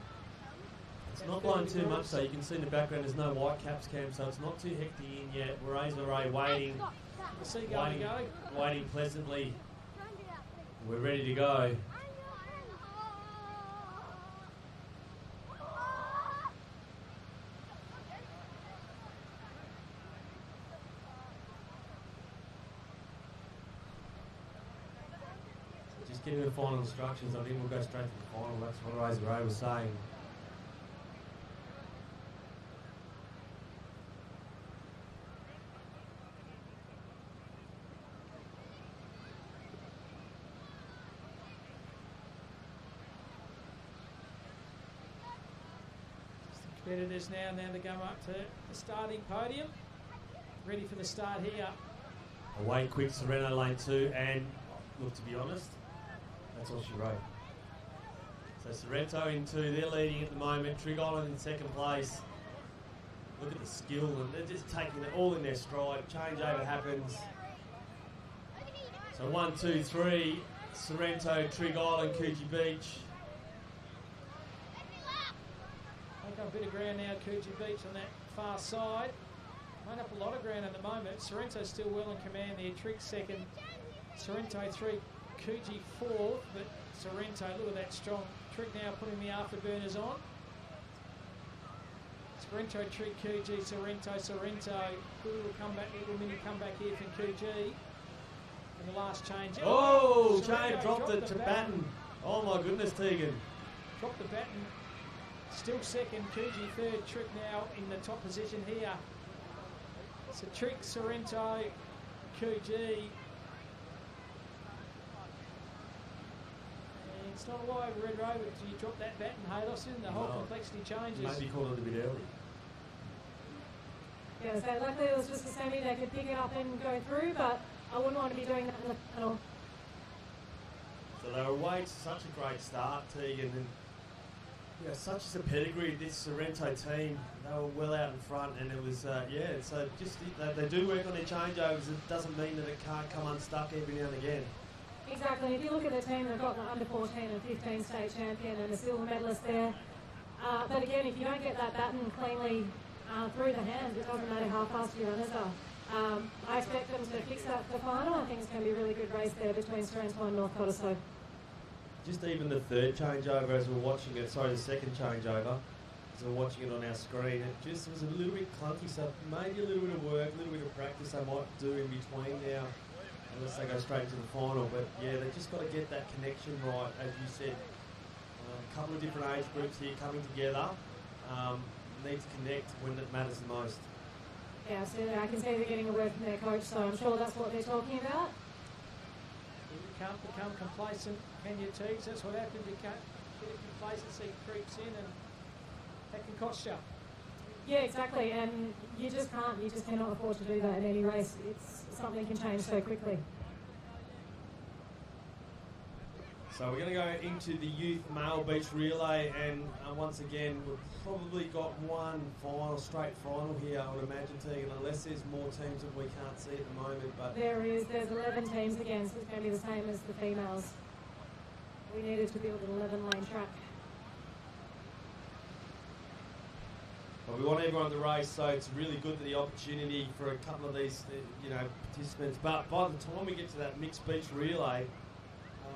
It's not blowing too much, so you can see in the background there's no white caps, Cam, so it's not too hectic in yet. We're Ray waiting, waiting pleasantly. We're ready to go. Just getting the final instructions. I think we'll go straight to the final. That's what Ray was saying. Competitors now to come up to the starting podium. Ready for the start here. Away quick, Sorrento lane 2, and look, to be honest, that's all she wrote. So Sorrento in 2, they're leading at the moment. Trig Island in second place. Look at the skill, and they're just taking it all in their stride. Changeover happens. So 1, 2, 3, Sorrento, Trig Island, Coogee Beach. Take up a bit of ground now, Coogee Beach on that far side. Made up a lot of ground at the moment. Sorrento's still well in command there. Trig second, Sorrento 3, Coogee 4th, but Sorrento, look at that strong. Trig now putting the afterburners on. Sorrento, Trig, Coogee, Sorrento. Good little comeback, little mini comeback here from Coogee. And the last change. Oh, Jane dropped it to Batten. Oh my goodness, Tegan. Dropped the Batten. Still second, Coogee third, Trig now in the top position here. So Trig, Sorrento, Coogee. And it's not all over Red Rover until you drop that Batten, Haylossen, the whole complexity changes. Maybe called it a bit early. Yeah, so luckily it was just a semi, they could pick it up and go through, but I wouldn't want to be doing that in the final. So they were away to such a great start, Tegan, and yeah, such as a pedigree, this Sorrento team, they were well out in front, and it was, so just they do work on their changeovers. It doesn't mean that it can't come unstuck every now and again. Exactly. If you look at the team, they've got the under 14 and 15 state champion and a silver medalist there. But again, if you don't get that baton cleanly through the hands, it doesn't matter how fast your runners are. I expect them to fix that for the final. I think it's going to be a really good race there between Sorrento and North Cottesloe. Just even the third changeover as we're watching it, the second changeover, as we're watching it on our screen, it just was a little bit clunky, so maybe a little bit of work, a little bit of practice they might do in between now, unless they go straight to the final. But yeah, they've just got to get that connection right, as you said. A couple of different age groups here coming together, need to connect when it matters the most. Yeah, absolutely. I can see they're getting a word from their coach, so I'm sure that's what they're talking about. You can't become complacent, can you, Teagues? That's what happens. You can't get a complacency creeps in, and that can cost you. Yeah, exactly. And you just can't. You just cannot afford to do that in any race. It's something can change so quickly. So we're going to go into the youth male beach relay, and once again we've probably got one straight final here, I would imagine, Tegan, unless there's more teams that we can't see at the moment. But there's 11 teams again, so it's going to be the same as the females. We needed to build an 11-lane track. But we want everyone to race, so it's really good that the opportunity for a couple of these, participants. But by the time we get to that mixed beach relay,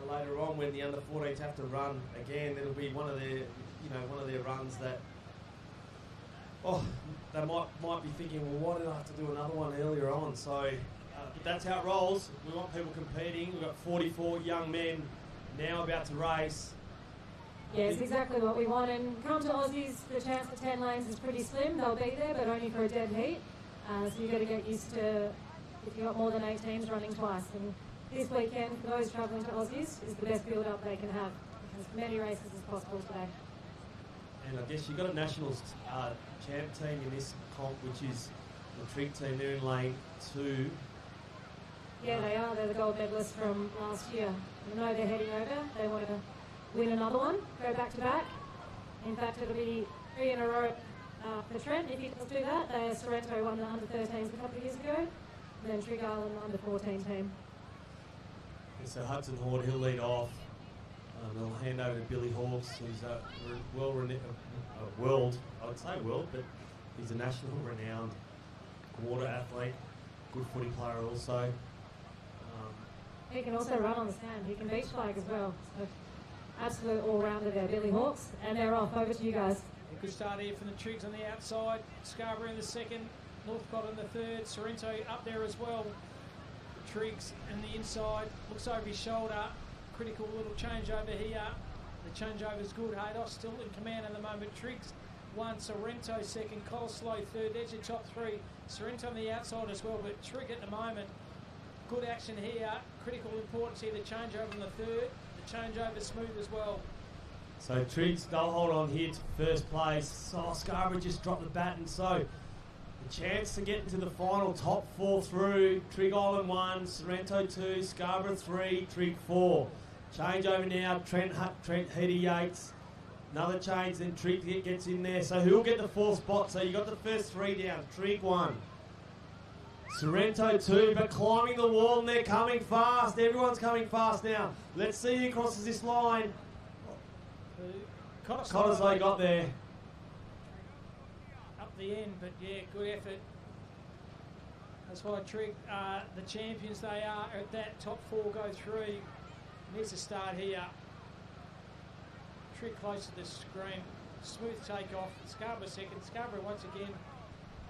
later on, when the under 14s have to run again, it'll be one of their runs that, they might be thinking, well, why did I have to do another one earlier on? So, but that's how it rolls. We want people competing. We've got 44 young men now about to race. Yeah, it's exactly what we want. And come to Aussies, the chance for 10 lanes is pretty slim. They'll be there, but only for a dead heat. So you've got to get used to if you've got more than 8 teams running twice. And this weekend, for those travelling to Aussies, is the best build-up they can have. As many races as possible today. And I guess you've got a Nationals champ team in this comp, which is the Trig team. They're in lane 2. Yeah, they are. They're the gold medalists from last year. I know they're heading over. They want to win another one, go back to back. In fact, it'll be 3 in a row for Trent if he does do that. Sorrento won the under-13s a couple of years ago. And then Trig Island, the under-14 team. And so Hudson Horde, he'll lead off. They'll hand over to Billy Hawkes, who's a world, I would say world, but he's a national renowned water athlete, good footy player also. He can also run on the sand. He can beach flag as well. So absolute all-rounder there, Billy Hawkes. And they're off. Over to you guys. A good start here from the Trigs on the outside. Scarborough in the second. Northcott in the third. Sorrento up there as well. Triggs in the inside. Looks over his shoulder. Critical little changeover here. The changeover's good. Haydos still in command at the moment. Triggs 1, Sorrento second, Colaslow third. There's your top 3. Sorrento on the outside as well, but Trig at the moment. Good action here. Critical importance here. The changeover in the third. The changeover smooth as well. So Triggs, they'll hold on here to first place. Oh, Scarborough just dropped the baton. So the chance to get into the final, top 4 through. Trig Island 1, Sorrento 2, Scarborough 3, Trig 4. Change over now, Trent Heater Yates. Another change, then Trig gets in there. So who'll get the 4th spot? So you got the first 3 down. Trig 1. Sorrento 2, but climbing the wall and they're coming fast. Everyone's coming fast now. Let's see who crosses this line. Cottesloe got there. Up the end, but yeah, good effort. That's why Trig, the champions they are at that top 4 go through. Needs to start here. Trig close to the screen. Smooth takeoff. Scarborough second. Scarborough once again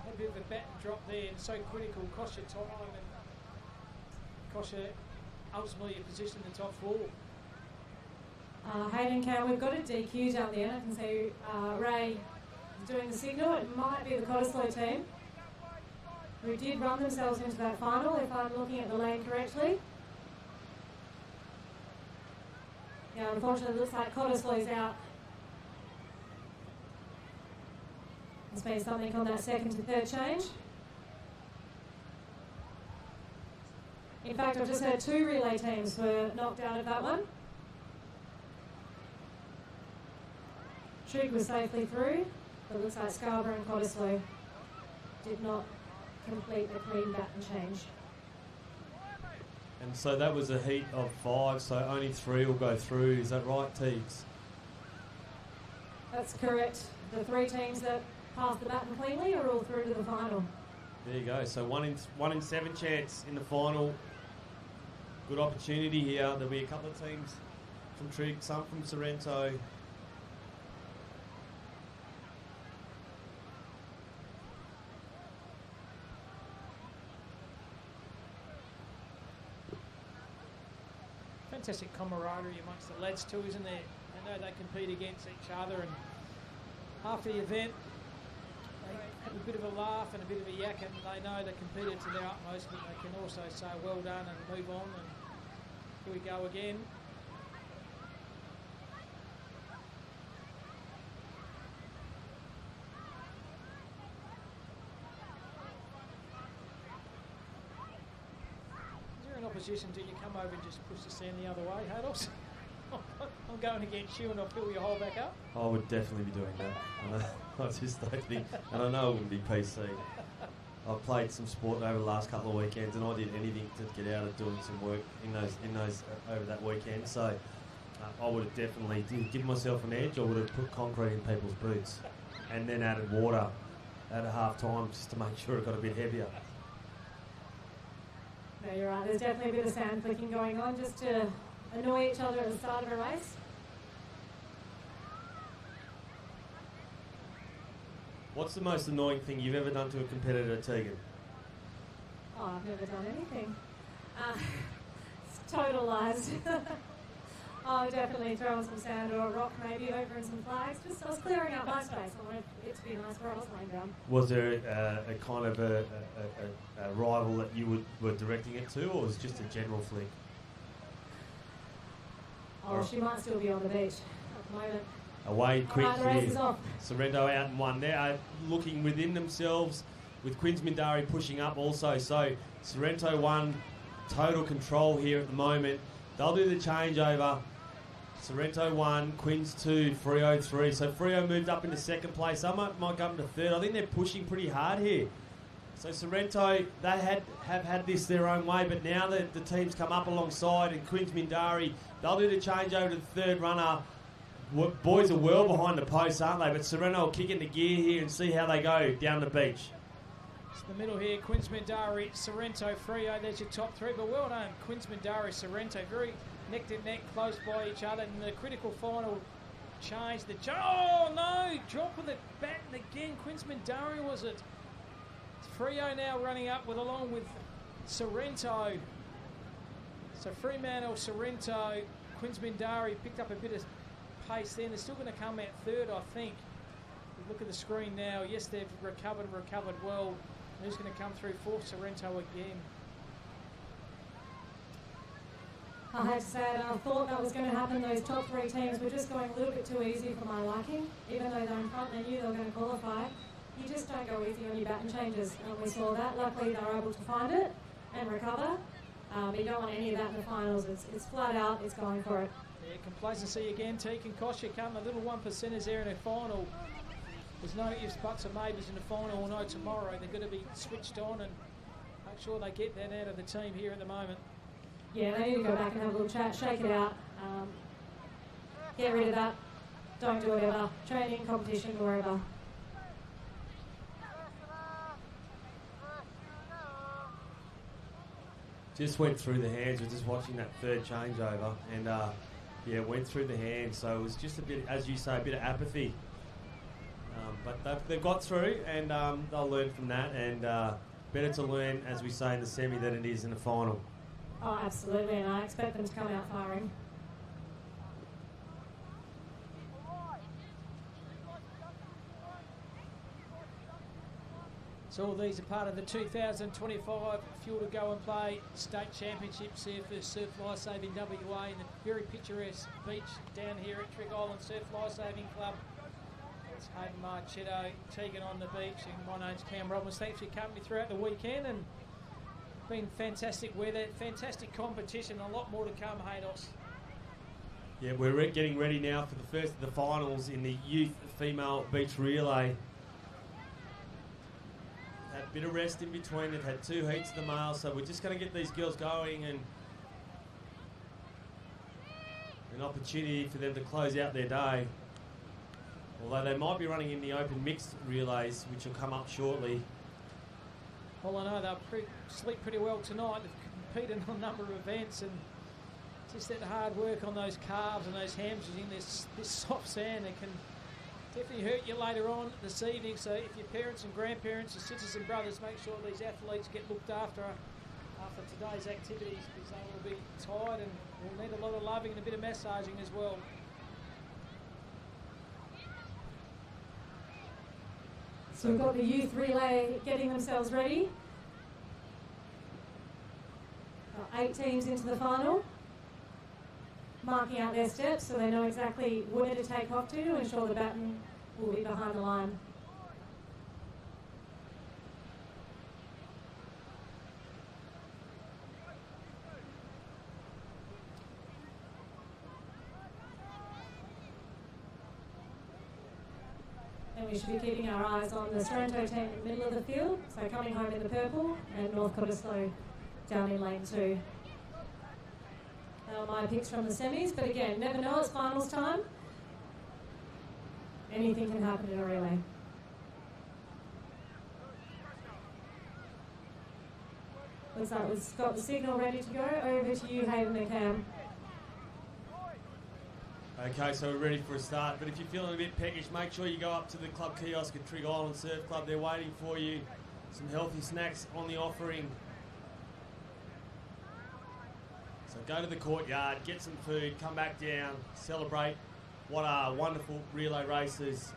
had a bit of a baton drop there and so critical. Cost you time and cost you ultimately your position in the top 4. Hayden Cam, we've got a DQ down there. I can see Ray is doing the signal. It might be the Cottesloe team who did run themselves into that final, if I'm looking at the lane correctly. Yeah, unfortunately, it looks like Cottesloe's out. There's been something on that second to third change. In fact, I've just heard 2 relay teams were knocked out of that one. Trig was safely through, but it looks like Scarborough and Cottesloe did not complete the clean baton change. And so that was a heat of 5, so only 3 will go through. Is that right, Teagues? That's correct. The 3 teams that passed the baton cleanly are all through to the final. There you go. So 1 in 7 chance in the final. Good opportunity here. There'll be a couple of teams from Trig, some from Sorrento. Fantastic camaraderie amongst the lads too, isn't there? They know they compete against each other, and after the event they have a bit of a laugh and a bit of a yak, and they know they competed to their utmost, but they can also say well done and move on, and here we go again. Opposition till you come over and just push the sand the other way, Haydos? I'm going against you and I'll fill your hole back up. I would definitely be doing that. I just don't think, and I know it wouldn't be PC. I've played some sport over the last couple of weekends, and I did anything to get out of doing some work in those over that weekend. So I would have definitely given myself an edge. I would have put concrete in people's boots, and then added water at a half time just to make sure it got a bit heavier. No, you're right. There's definitely a bit of sand flicking going on just to annoy each other at the start of a race. What's the most annoying thing you've ever done to a competitor, Tegan? Oh, I've never done anything. It's total lies. Oh, definitely throwing some sand or a rock maybe over and some flags. Just I was clearing out my space. I wanted it to be nice where I was laying down. Was there a kind of a rival that you were directing it to, or was it just a general flick? Oh, she might still be on the beach at the moment. Away quick Right, the race is here. off. Sorrento out in one. Now looking within themselves with Quins Mindari pushing up also. So Sorrento 1, total control here at the moment. They'll do the changeover. Sorrento 1, Quins 2, Freo 3. So Freo moved up into second place. They might go up into third. I think they're pushing pretty hard here. So Sorrento, they have had this their own way, but now that the team's come up alongside and Quins Mindari, they'll do the changeover to the third runner. Boys are well behind the post, aren't they? But Sorrento will kick into gear here and see how they go down the beach. It's the middle here, Quins Mindari, Sorrento, Freo, there's your top three. But well done, Quins Mindari, Sorrento, very neck to neck, close by each other. In the critical final change, oh no, drop with the baton again. Quins Mindari was it. Freo now running up along with Sorrento. So Fremantle, Sorrento, Quins Mindari picked up a bit of pace then. They're still going to come out third, I think. Look at the screen now. Yes, they've recovered well. Who's going to come through fourth? Sorrento again. I had to say that I thought that was going to happen. Those top three teams were just going a little bit too easy for my liking. Even though they're in front, they knew they were going to qualify. You just don't go easy on your baton changes, and we saw that. Luckily, they were able to find it and recover. But you don't want any of that in the finals. It's flat out. It's going for it. Yeah, complacency again. Teak and Kosher come a little 1%ers there in the final. There's no ifs, buts or maybes in the final or no tomorrow. They're going to be switched on and make sure they get that out of the team here at the moment. Yeah, they need to go back and have a little chat, shake it out, get rid of that. Don't do it ever. Training, competition, wherever. Just went through the hands. We're just watching that third changeover, and yeah, went through the hands. So it was just a bit, as you say, a bit of apathy. But they've got through, and they'll learn from that. And better to learn, as we say, in the semi than it is in the final. Oh, absolutely, and I expect them to come out firing. So all these are part of the 2025 Fuel to Go and Play State Championships here for Surf Lifesaving WA in the very picturesque beach down here at Trick Island Surf Lifesaving Club. It's Hayden Marchetto, Tegan on the beach, and my name's Cam Robbins. Thanks for your company throughout the weekend, and been fantastic weather, fantastic competition, a lot more to come, Haydos. Yeah, we're getting ready now for the first of the finals in the youth female beach relay. Had a bit of rest in between. They've had 2 heats of the male, so we're just going to get these girls going and an opportunity for them to close out their day. Although they might be running in the open mixed relays, which will come up shortly. Well, I know they'll sleep pretty well tonight. They've competed on a number of events, and just that hard work on those calves and those hamstrings in this soft sand, it can definitely hurt you later on this evening. So if your parents and grandparents, your sisters and brothers, make sure these athletes get looked after today's activities, because they will be tired and will need a lot of loving and a bit of massaging as well. So we've got the youth relay getting themselves ready. Got 8 teams into the final, marking out their steps so they know exactly where to take off to ensure the baton will be behind the line. And we should be keeping our eyes on the Sorrento team in the middle of the field, so coming home in the purple, and North Cottesloe down in lane 2. They are my picks from the semis, but again, never know, it's finals time. Anything can happen in a relay. Looks like we've got the signal ready to go. Over to you, Hayden and Cam. Okay, so we're ready for a start, but if you're feeling a bit peckish, make sure you go up to the club kiosk at Trig Island Surf Club. They're waiting for you. Some healthy snacks on the offering. So go to the courtyard, get some food, come back down, celebrate. What are wonderful relay races.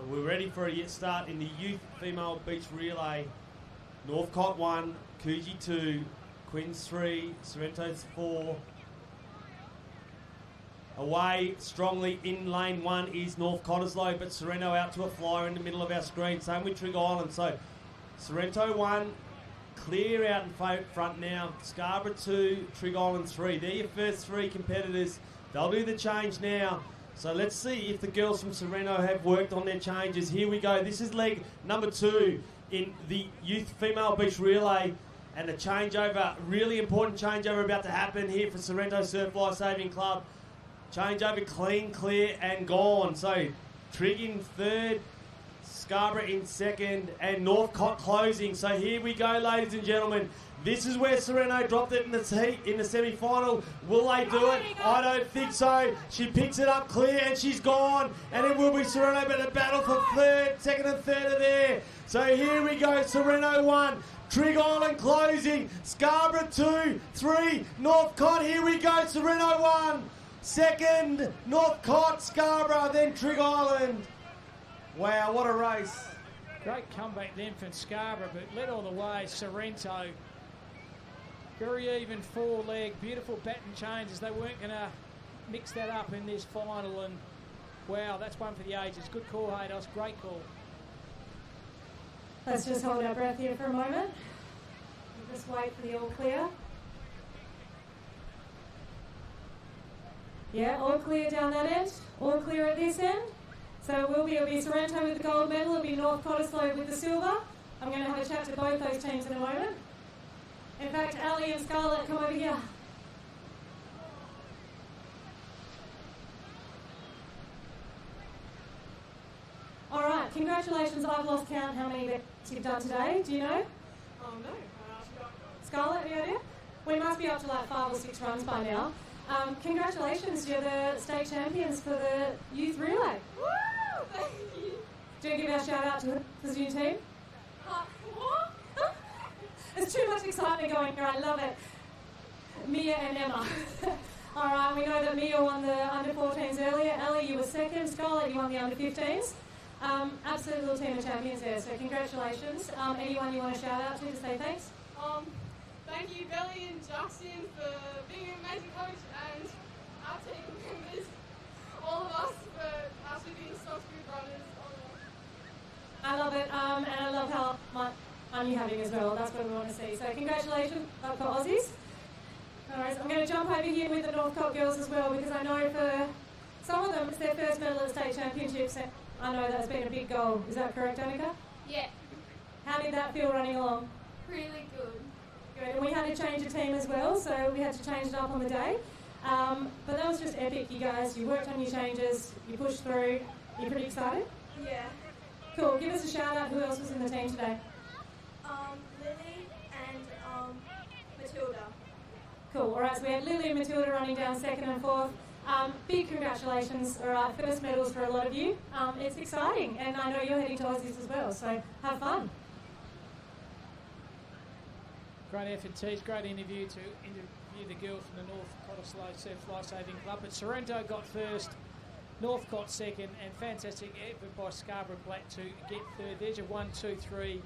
We're ready for a start in the youth female beach relay. Northcott 1, Coogee 2, Quinns 3, Sorrento's 4. Away strongly in lane 1 is North Cottesloe, but Sorrento out to a flyer in the middle of our screen. Same with Trig Island. So Sorrento 1, clear out in front now. Scarborough 2, Trig Island 3. They're your first 3 competitors. They'll do the change now. So let's see if the girls from Sorrento have worked on their changes. Here we go. This is leg number 2 in the youth female beach relay. And a changeover, really important changeover about to happen here for Sorrento Surf Life Saving Club. Changeover clean, clear and gone. So Trig in third, Scarborough in second and Northcott closing. So here we go, ladies and gentlemen. This is where Sorrento dropped it in the semi-final. Will they do it? I don't think so. She picks it up clear and she's gone. And it will be Sorrento, but the battle for second and third are there. So here we go, Sorrento 1. Trig Island closing. Scarborough 2, 3, Northcott. Here we go, Sorrento 1. Second, Northcott, Scarborough, then Trig Island. Wow, what a race. Great comeback then from Scarborough, but led all the way, Sorrento. Very even 4-leg, beautiful baton changes. They weren't going to mix that up in this final, and wow, that's one for the ages. Good call, Haydos, great call. Let's just hold our breath here for a moment. We'll just wait for the all clear. Yeah, all clear down that end, all clear at this end. So it'll be Sorrento with the gold medal, it'll be North Cottesloe with the silver. I'm going to have a chat to both those teams in a moment. In fact, Ali and Scarlett, come over here. All right, congratulations. I've lost count how many bets you've done today. Do you know? No. Scarlett, any idea? We must be up to like 5 or 6 runs by now. Congratulations, you're the state champions for the youth relay. Woo! Thank you. Do you want to give our shout out to the new team? What? There's too much excitement going here, I love it. Mia and Emma. All right, we know that Mia won the under-14s earlier. Ellie, you were second. Scarlett, you won the under-15s. Absolute little team of champions there, so congratulations. Anyone you want to shout out to say thanks? Thank you, Belly and Justin, for being an amazing coach, and our team members, all of us, for actually being such good runners. I love it, and I love how much fun you're having as well. That's what we want to see. So congratulations for Aussies. All right, so I'm going to jump over here with the Northcott girls as well, because I know for some of them it's their first medal at state championships. And I know that's been a big goal. Is that correct, Annika? Yeah, How did that feel running along? really good. Good. And we had to change a team as well, so we had to change it up on the day. But that was just epic, you guys. You worked on your changes, you pushed through. You pretty excited? Yeah. Cool. Give us a shout out. Who else was in the team today? Lily and Matilda. Cool. All right, so we had Lily and Matilda running down second and fourth. Big congratulations. All right, first medals for a lot of you. It's exciting, and I know you're heading to Aussies as well, so have fun. Great effort, Tees. Great interview to interview the girls from the North Cottesloe Surf Life Saving Club. But Sorrento got first, Northcott second, and fantastic effort by Scarborough Black to get third. There's your 1, 2, 3.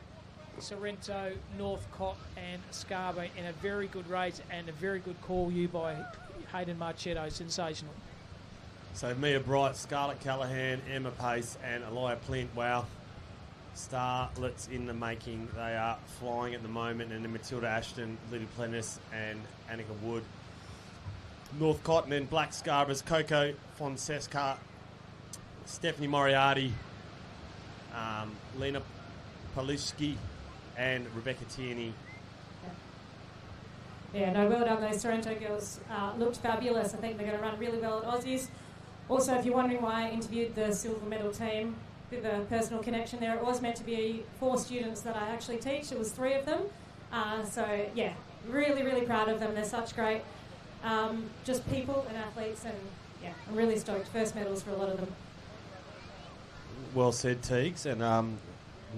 Sorrento, Northcott and Scarborough in a very good race, and a very good call you by Hayden Marchetto. Sensational. So Mia Bright, Scarlett Callahan, Emma Pace and Elia Plint. Wow. Starlets in the making. They are flying at the moment, and then Matilda Ashton, Lydia Plennis and Annika Wood. Northcott and then Black Scarborough's Coco Fonseca, Stephanie Moriarty, Lena Paluski and Rebecca Tierney. Yeah, no, well done. Those Sorrento girls looked fabulous. I think they're going to run really well at Aussies. Also, if you're wondering why I interviewed the silver medal team, with a personal connection there, it was meant to be 4 students that I actually teach. It was 3 of them. So, yeah, really, really proud of them. They're such great just people and athletes, and, yeah, I'm really stoked. First medals for a lot of them. Well said, Teagues. And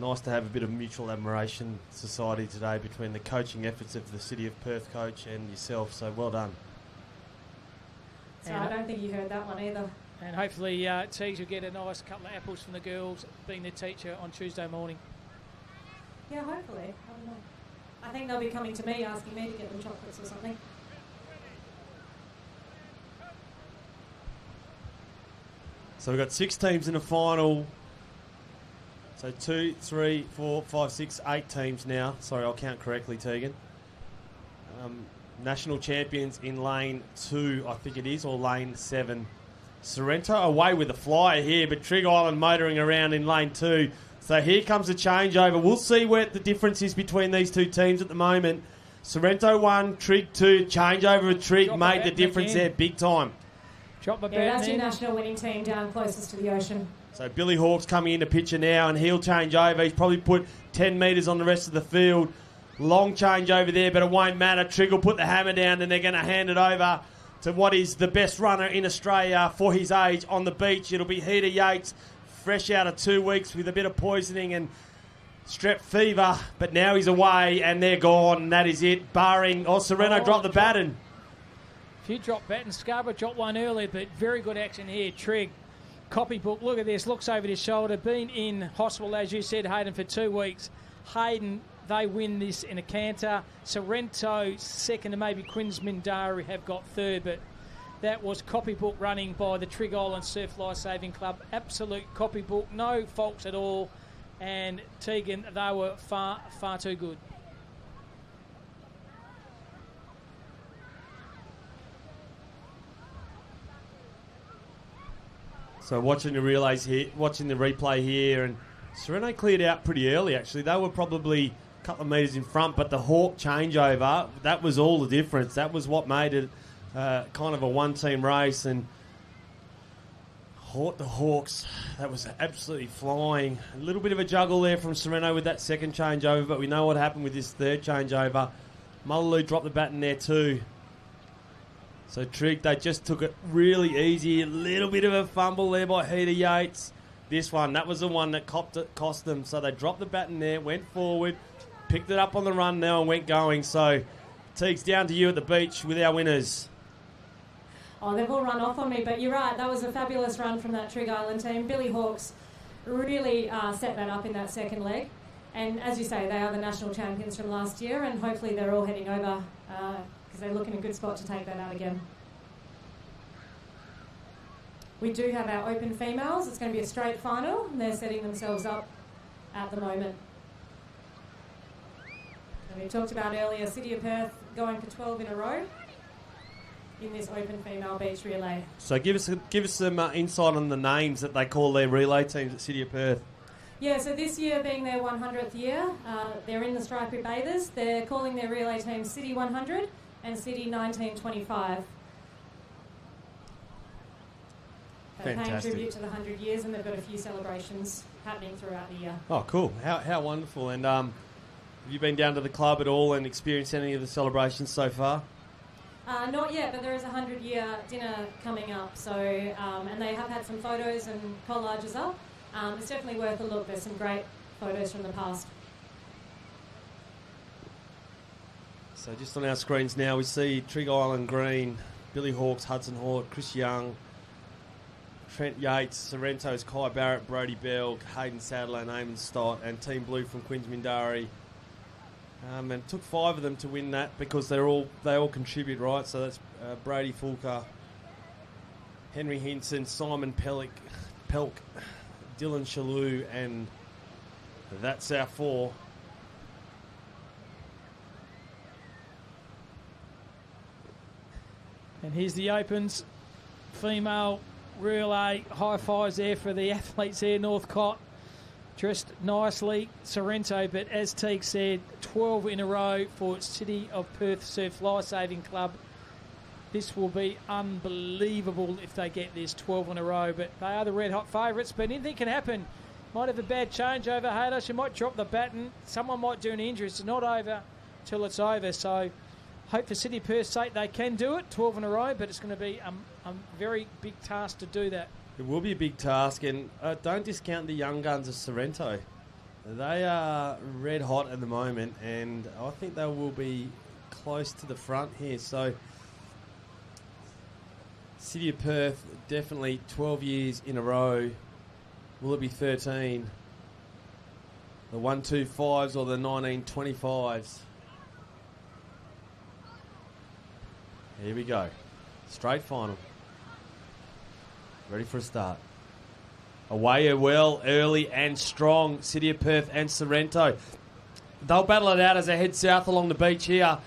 nice to have a bit of mutual admiration society today between the coaching efforts of the City of Perth coach and yourself, so well done. So I don't think you heard that one either. And hopefully Teagues will get a nice couple of apples from the girls being the teacher on Tuesday morning. Yeah, hopefully. I don't know. I think they'll be coming to me asking me to get them chocolates or something. So we've got 6 teams in the final. So 2, 3, 4, 5, 6, 8 teams now. Sorry, I'll count correctly, Tegan. National champions in lane 2, I think it is, or lane 7. Sorrento away with a flyer here, but Trig Island motoring around in lane 2. So here comes the changeover. We'll see where the difference is between these two teams at the moment. Sorrento 1, Trig 2. Changeover with Trig made the difference there big time. That's your national winning team down closest to the ocean. So Billy Hawkes coming into picture now, and he'll change over. He's probably put 10 metres on the rest of the field. Long change over there, but it won't matter. Trig will put the hammer down, and they're going to hand it over to what is the best runner in Australia for his age on the beach. It'll be Heater Yates, fresh out of 2 weeks with a bit of poisoning and strep fever, but now he's away, and they're gone, and that is it. Barring, Sorrento dropped the baton. A few drop baton. Scarborough dropped one earlier, but very good action here. Trig, copybook, look at this, looks over his shoulder. Been in hospital, as you said, Hayden, for 2 weeks. Hayden, they win this in a canter. Sorrento, second, and maybe Queensmindari have got third, but that was copybook running by the Trig Island Surf Life Saving Club. Absolute copybook, no faults at all. And Tegan, they were far, far too good. So watching the relays here, watching the replay here, and Sorrento cleared out pretty early, actually. They were probably a couple of metres in front, but the Hawk changeover, that was all the difference. That was what made it kind of a one-team race, and the Hawks, that was absolutely flying. A little bit of a juggle there from Sorrento with that second changeover, but we know what happened with this third changeover. Mullaloo dropped the baton there too. So Trig, they just took it really easy. A little bit of a fumble there by Heater Yates. This one, that was the one that cost them. So they dropped the baton there, went forward, picked it up on the run now and went going. So Teagues, down to you at the beach with our winners. Oh, they've all run off on me, but you're right. That was a fabulous run from that Trig Island team. Billy Hawkes really set that up in that second leg. And as you say, they are the national champions from last year, and hopefully they're all heading over because they look in a good spot to take that out again. We do have our open females. It's going to be a straight final, and they're setting themselves up at the moment. And we talked about earlier, City of Perth going for 12 in a row in this open female beach relay. So give us some insight on the names that they call their relay teams at City of Perth. Yeah, so this year being their 100th year, they're in the Striped Bathers. They're calling their relay team City 100 and City 1925. They're paying tribute to the 100 years, and they've got a few celebrations happening throughout the year. Oh, cool. How wonderful. And have you been down to the club at all and experienced any of the celebrations so far? Not yet, but there is a 100-year dinner coming up. So, and they have had some photos and collages up. It's definitely worth a look. There's some great photos from the past. So just on our screens now, we see Trig Island Green, Billy Hawkes, Hudson Hort, Chris Young, Trent Yates, Sorrento's Kai Barrett, Brody Bell, Hayden Sadler and Eamon Stott, and Team Blue from Queensmindari. And it took 5 of them to win that because they all contribute, right? So that's Brady Fulker, Henry Hinson, Simon Pelk, Dylan Shalou, and that's our 4. And here's the opens. Female relay, high fives there for the athletes there, Northcott. Dressed nicely, Sorrento, but as Teague said, 12 in a row for City of Perth Surf Life Saving Club. This will be unbelievable if they get this 12 in a row, but they are the red hot favourites, but anything can happen. Might have a bad changeover, Hayter. She might drop the baton. Someone might do an injury. It's not over till it's over, so hope for City of Perth's sake they can do it, 12 in a row, but it's going to be a very big task to do that. It will be a big task, and don't discount the young guns of Sorrento. They are red hot at the moment, and I think they will be close to the front here. So, City of Perth, definitely 12 years in a row. Will it be 13? The 125s or the 1925s? Here we go. Straight final. Ready for a start. Away well, early and strong. City of Perth and Sorrento. They'll battle it out as they head south along the beach here.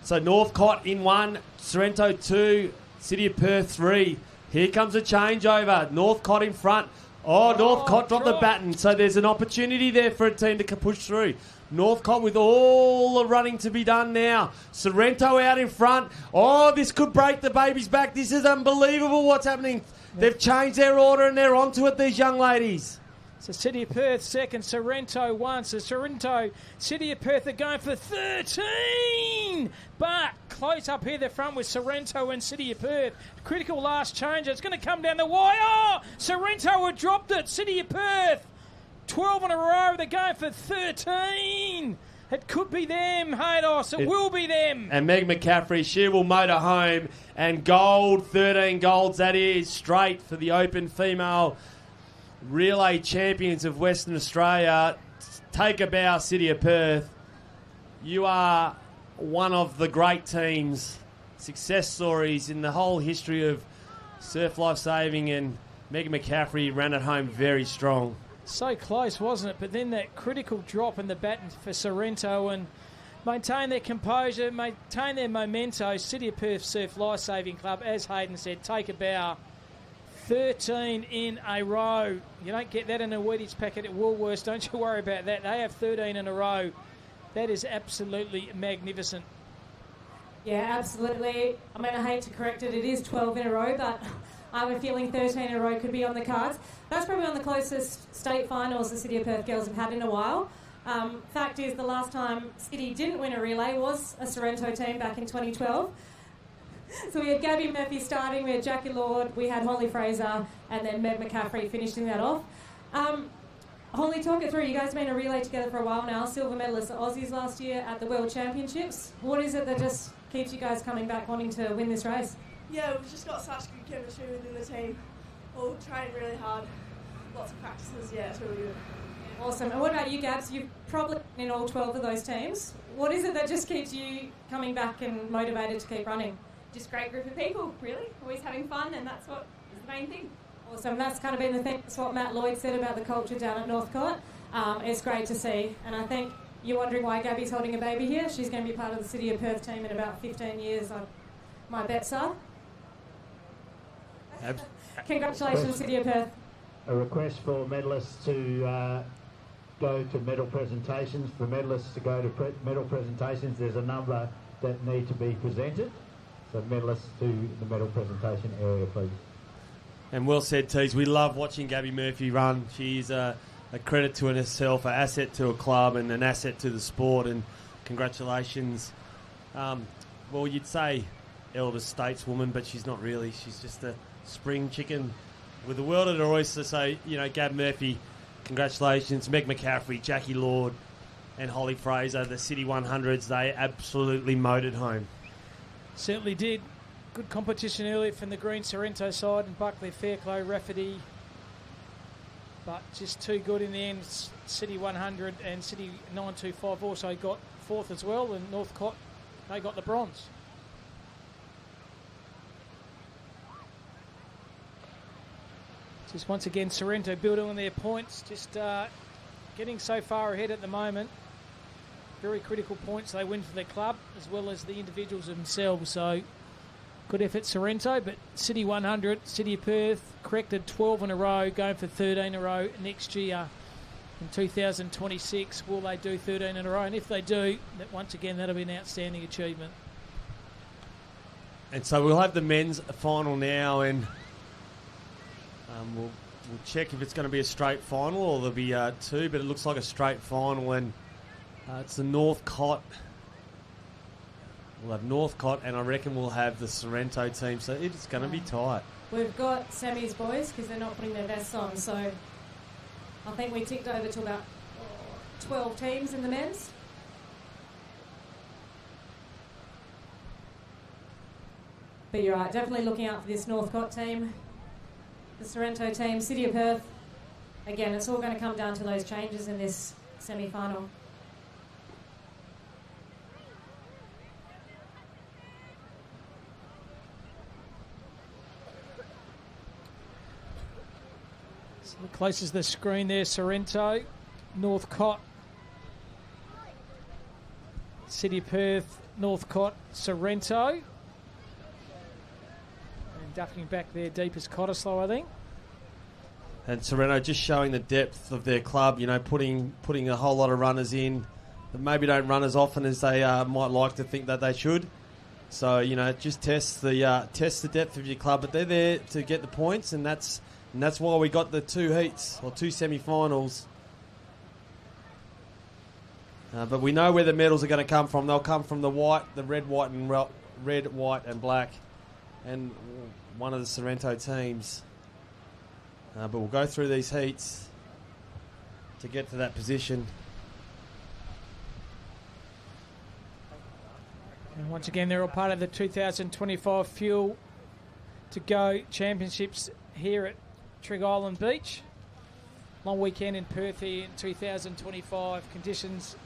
So Northcott in 1, Sorrento 2, City of Perth 3. Here comes a changeover. Northcott in front. Oh, Northcott dropped the baton. So there's an opportunity there for a team to push through. Northcott with all the running to be done now. Sorrento out in front. Oh, this could break the baby's back. This is unbelievable what's happening. They've changed their order and they're onto it, these young ladies. So City of Perth second, Sorrento 1. So Sorrento, City of Perth are going for 13. But close up here the front with Sorrento and City of Perth. Critical last change. It's going to come down the wire. Oh, Sorrento have dropped it. City of Perth, 12 in a row. They're going for 13. It could be them, Haydos. It will be them. And Meg McCaffrey, she will motor home. And gold, 13 golds, that is, straight for the Open Female Relay Champions of Western Australia. Take a bow, City of Perth. You are one of the great teams, success stories in the whole history of surf lifesaving, and Meg McCaffrey ran it home very strong. So close, wasn't it? But then that critical drop in the baton for Sorrento, and maintain their composure, maintain their memento. City of Perth Surf Lifesaving Club, as Hayden said, take a bow. 13 in a row. You don't get that in a Wheaties packet at Woolworths. Don't you worry about that. They have 13 in a row. That is absolutely magnificent. Yeah, absolutely. I mean, I hate to correct it. It is 12 in a row, but I have a feeling 13 in a row could be on the cards. That's probably one of the closest state finals the City of Perth girls have had in a while. Fact is, the last time City didn't win a relay was a Sorrento team back in 2012. So we had Gabby Murphy starting, we had Jackie Lord, we had Holly Fraser, and then Meg McCaffrey finishing that off. Holly, talk it through. You guys have been a relay together for a while now, silver medalists at Aussies last year at the World Championships. What is it that just keeps you guys coming back wanting to win this race? Yeah, we've just got such good chemistry within the team. All trained really hard, lots of practices, yeah, it's really good. Awesome. And what about you, Gabs? You've probably been in all 12 of those teams. What is it that just keeps you coming back and motivated to keep running? Just a great group of people, really. Always having fun, and that's what is the main thing. Awesome. That's kind of been the thing. That's what Matt Lloyd said about the culture down at Northcott. It's great to see. And I think you're wondering why Gabby's holding a baby here. She's going to be part of the City of Perth team in about 15 years, my bets are. Congratulations, City of Perth. A request for medalists to go to medal presentations. For medalists to go to medal presentations, there's a number that need to be presented. So medalists to the medal presentation area, please. And well said, Tees. We love watching Gabby Murphy run. She's a credit to herself, an asset to a club, and an asset to the sport. And congratulations. Well, you'd say elder stateswoman, but she's not really. She's just a spring chicken with the world at her oyster. So, Gab Murphy, congratulations. Meg McCaffrey, Jackie Lord, and Holly Fraser, the City 100s, they absolutely motored home. Certainly did. Good competition earlier from the Green Sorrento side, and Buckley, Fairclough, Rafferty. But just too good in the end. City 100 and City 925 also got fourth as well, and Northcott, they got the bronze. Just once again, Sorrento building on their points, just getting so far ahead at the moment. Very critical points they win for their club as well as the individuals themselves. So good effort, Sorrento. But City 100, City of Perth, corrected 12 in a row, going for 13 in a row next year. In 2026, will they do 13 in a row? And if they do, that once again, that'll be an outstanding achievement. And so we'll have the men's final now, and we'll check if it's going to be a straight final or there'll be two, but it looks like a straight final, and it's the Northcott. We'll have Northcott, and I reckon we'll have the Sorrento team, so it's going to be tight. We've got Sammy's boys because they're not putting their vests on, so I think we ticked over to about 12 teams in the men's. But you're right, definitely looking out for this Northcote team, the Sorrento team, City of Perth. Again, it's all going to come down to those changes in this semi-final. So the closest to the screen there, Sorrento, Northcote, City of Perth, Northcote, Sorrento. And ducking back there deep is Cottesloe, I think. And Sorrento just showing the depth of their club, you know, putting a whole lot of runners in that maybe don't run as often as they might like to think that they should. So, you know, it just tests the depth of your club, but they're there to get the points, and that's why we got the two heats or two semi-finals. But we know where the medals are going to come from. They'll come from the red, white, and black, and one of the Sorrento teams. But we'll go through these heats to get to that position. And once again, they're all part of the 2025 Fuel to Go Championships here at Trig Island Beach. Long weekend in Perth here in 2025. Conditions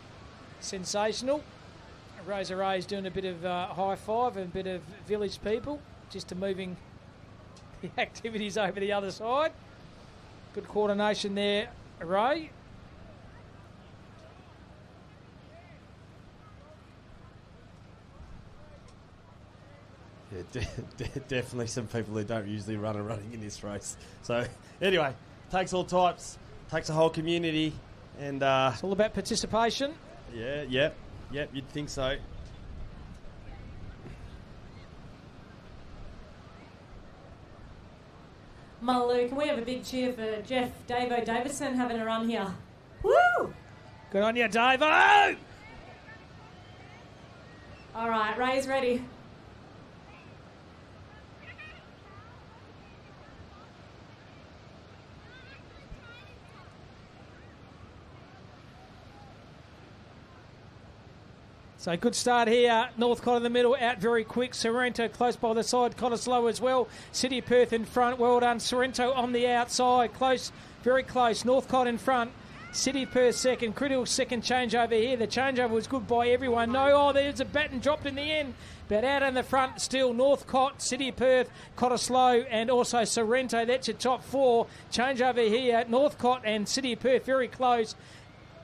sensational. Rosa Ray's doing a bit of high five and a bit of village people just to moving the activities over the other side. Good coordination there, Ray. Yeah, definitely some people who don't usually run are running in this race. So anyway, takes all types, takes a whole community, and it's all about participation. Yeah, yep, you'd think so. Mullaloo, can we have a big cheer for Jeff Davo Davison having a run here? Woo! Good on you, Davo! All right, Ray's ready. So good start here. Northcote in the middle, out very quick. Sorrento close by the side. Cottesloe as well. City of Perth in front. Well done. Sorrento on the outside. Close, very close. Northcote in front. City of Perth second. Critical second changeover here. The changeover was good by everyone. There's a baton dropped in the end. But out in the front still Northcote, City of Perth, Cottesloe and also Sorrento. That's your top four. Changeover here. Northcote and City of Perth very close.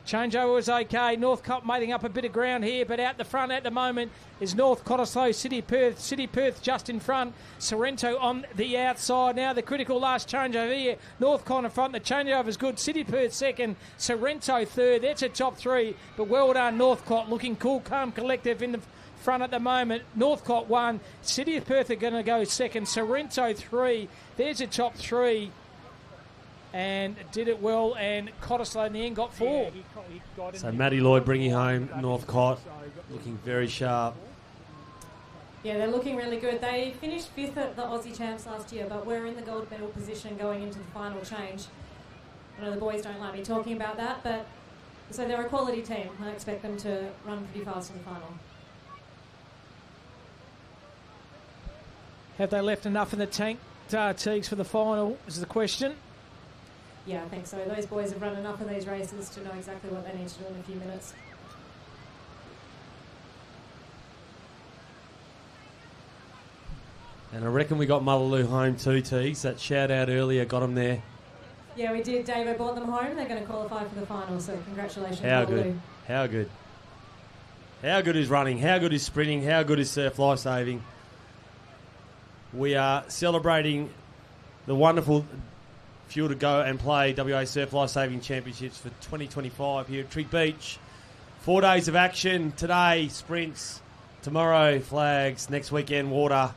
Changeover was okay. Northcote making up a bit of ground here, but out the front at the moment is North Cottesloe, City Perth. City Perth just in front. Sorrento on the outside. Now the critical last changeover here. Northcote in front. The changeover is good. City Perth second. Sorrento third. That's a top three. But well done, Northcote. Looking cool, calm, collective in the front at the moment. Northcote one. City of Perth are going to go second. Sorrento three. There's a top three. And did it well, and Cottesloe in the end got four. So Matty Lloyd bringing home Northcote, looking very sharp. Yeah, they're looking really good. They finished fifth at the Aussie Champs last year, but we're in the gold medal position going into the final change. I know the boys don't like me talking about that, but so they're a quality team. I expect them to run pretty fast in the final. Have they left enough in the tank, Teagues, for the final, is the question. Yeah, I think so. Those boys have run enough of these races to know exactly what they need to do in a few minutes. And I reckon we got Mullaloo home too, Teagues. That shout out earlier got them there. Yeah, we did. Davo brought them home. They're going to qualify for the final, so congratulations, How Mullaloo. good. How good. How good is running? How good is sprinting? How good is surf lifesaving? We are celebrating the wonderful Fuel to Go and Play WA Surf Lifesaving Championships for 2025 here at Trig Beach. 4 days of action today, sprints, tomorrow flags, next weekend water.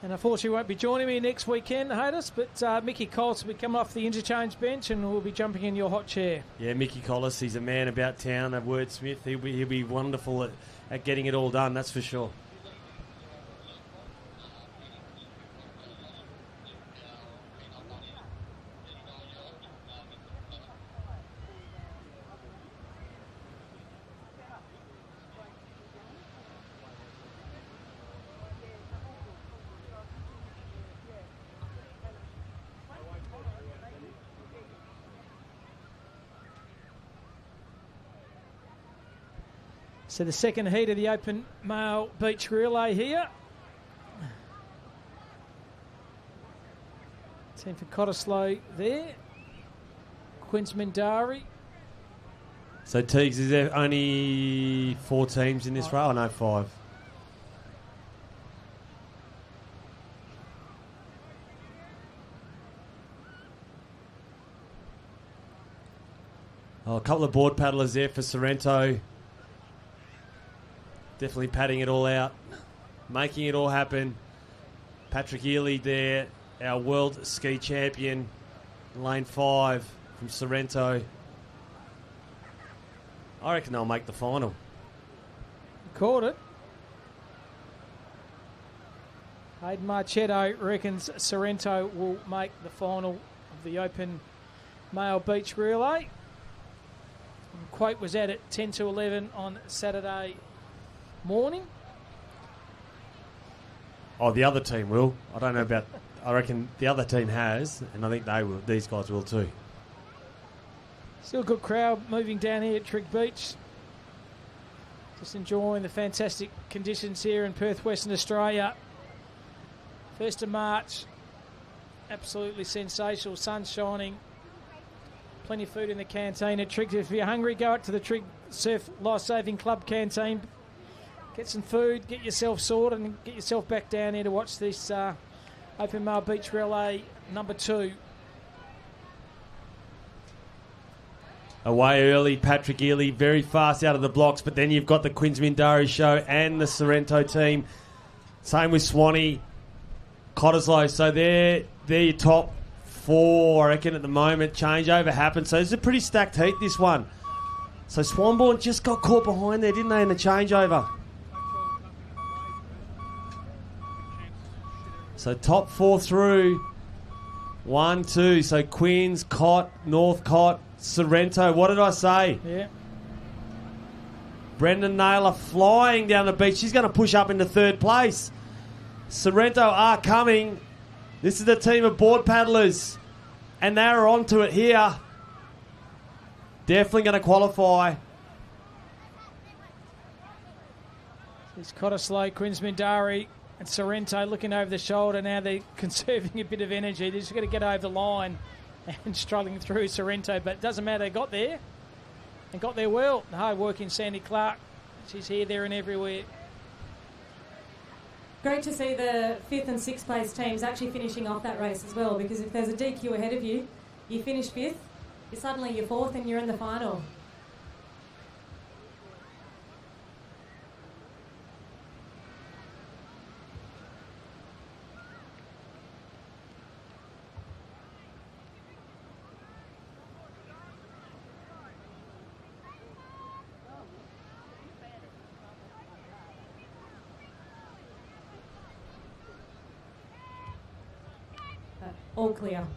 And unfortunately won't be joining me next weekend, Hadis, but Mickey Collis will be coming off the interchange bench and will be jumping in your hot chair. Yeah, Mickey Collis, he's a man about town, a wordsmith. He'll be wonderful at getting it all done, that's for sure. So the second heat of the Open Male Beach Relay here. Team for Cottesloe there. Quinsmandari. So, Teagues, is there only 4 teams in this row? Oh, no, 5. Oh, a couple of board paddlers there for Sorrento. Definitely padding it all out, making it all happen. Patrick Ely there, our world ski champion, lane 5 from Sorrento. I reckon they'll make the final. Caught it. Hayden Marchetto reckons Sorrento will make the final of the Open Male Beach Relay. And Quote was at it 10 to 11 on Saturday morning. Oh, the other team will. I don't know about... I reckon the other team has, and I think they will. These guys will too. Still a good crowd moving down here at Trigg Beach. Just enjoying the fantastic conditions here in Perth, Western Australia. 1st of March. Absolutely sensational. Sun shining. Plenty of food in the canteen at Trigg. If you're hungry, go out to the Trigg Surf Lifesaving Club canteen. Get some food, get yourself sorted, and get yourself back down here to watch this Open Male Beach Relay number 2. Away early, Patrick Ely, very fast out of the blocks, but then you've got the Quinsmandari show and the Sorrento team. Same with Swanee, Cottesloe. So they're your top 4, I reckon, at the moment. Changeover happened. So it's a pretty stacked heat, this one. So Swanbourne just got caught behind there, didn't they, in the changeover? So top 4 through. 1, 2. So Queens, Cott, Northcott, Sorrento. What did I say? Yeah. Brendan Naylor flying down the beach. She's going to push up into 3rd place. Sorrento are coming. This is the team of board paddlers. And they're onto it here. Definitely going to qualify. It's Cottesloe, Quinsmandari and Sorrento looking over the shoulder. Now they're conserving a bit of energy. They're just going to get over the line and struggling through Sorrento. But it doesn't matter. They got there. And got there well. The hard working Sandy Clark. She's here, there and everywhere. Great to see the 5th and 6th place teams actually finishing off that race as well, because if there's a DQ ahead of you, you finish 5th, you're 4th and you're in the final. All clear.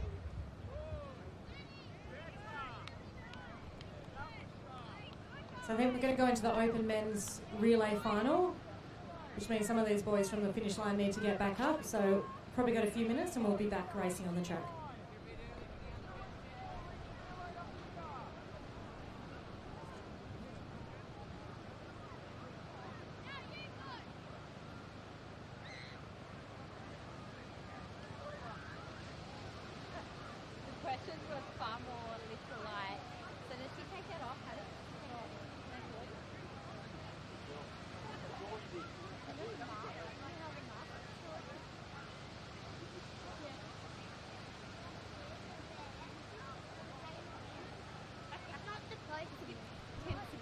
So then we're going to go into the Open Men's Relay Final, which means some of these boys from the finish line need to get back up. So probably got a few minutes and we'll be back racing on the track. Questions were far more little like. So does he take that off? How does he take it off? Not the place to be tempted.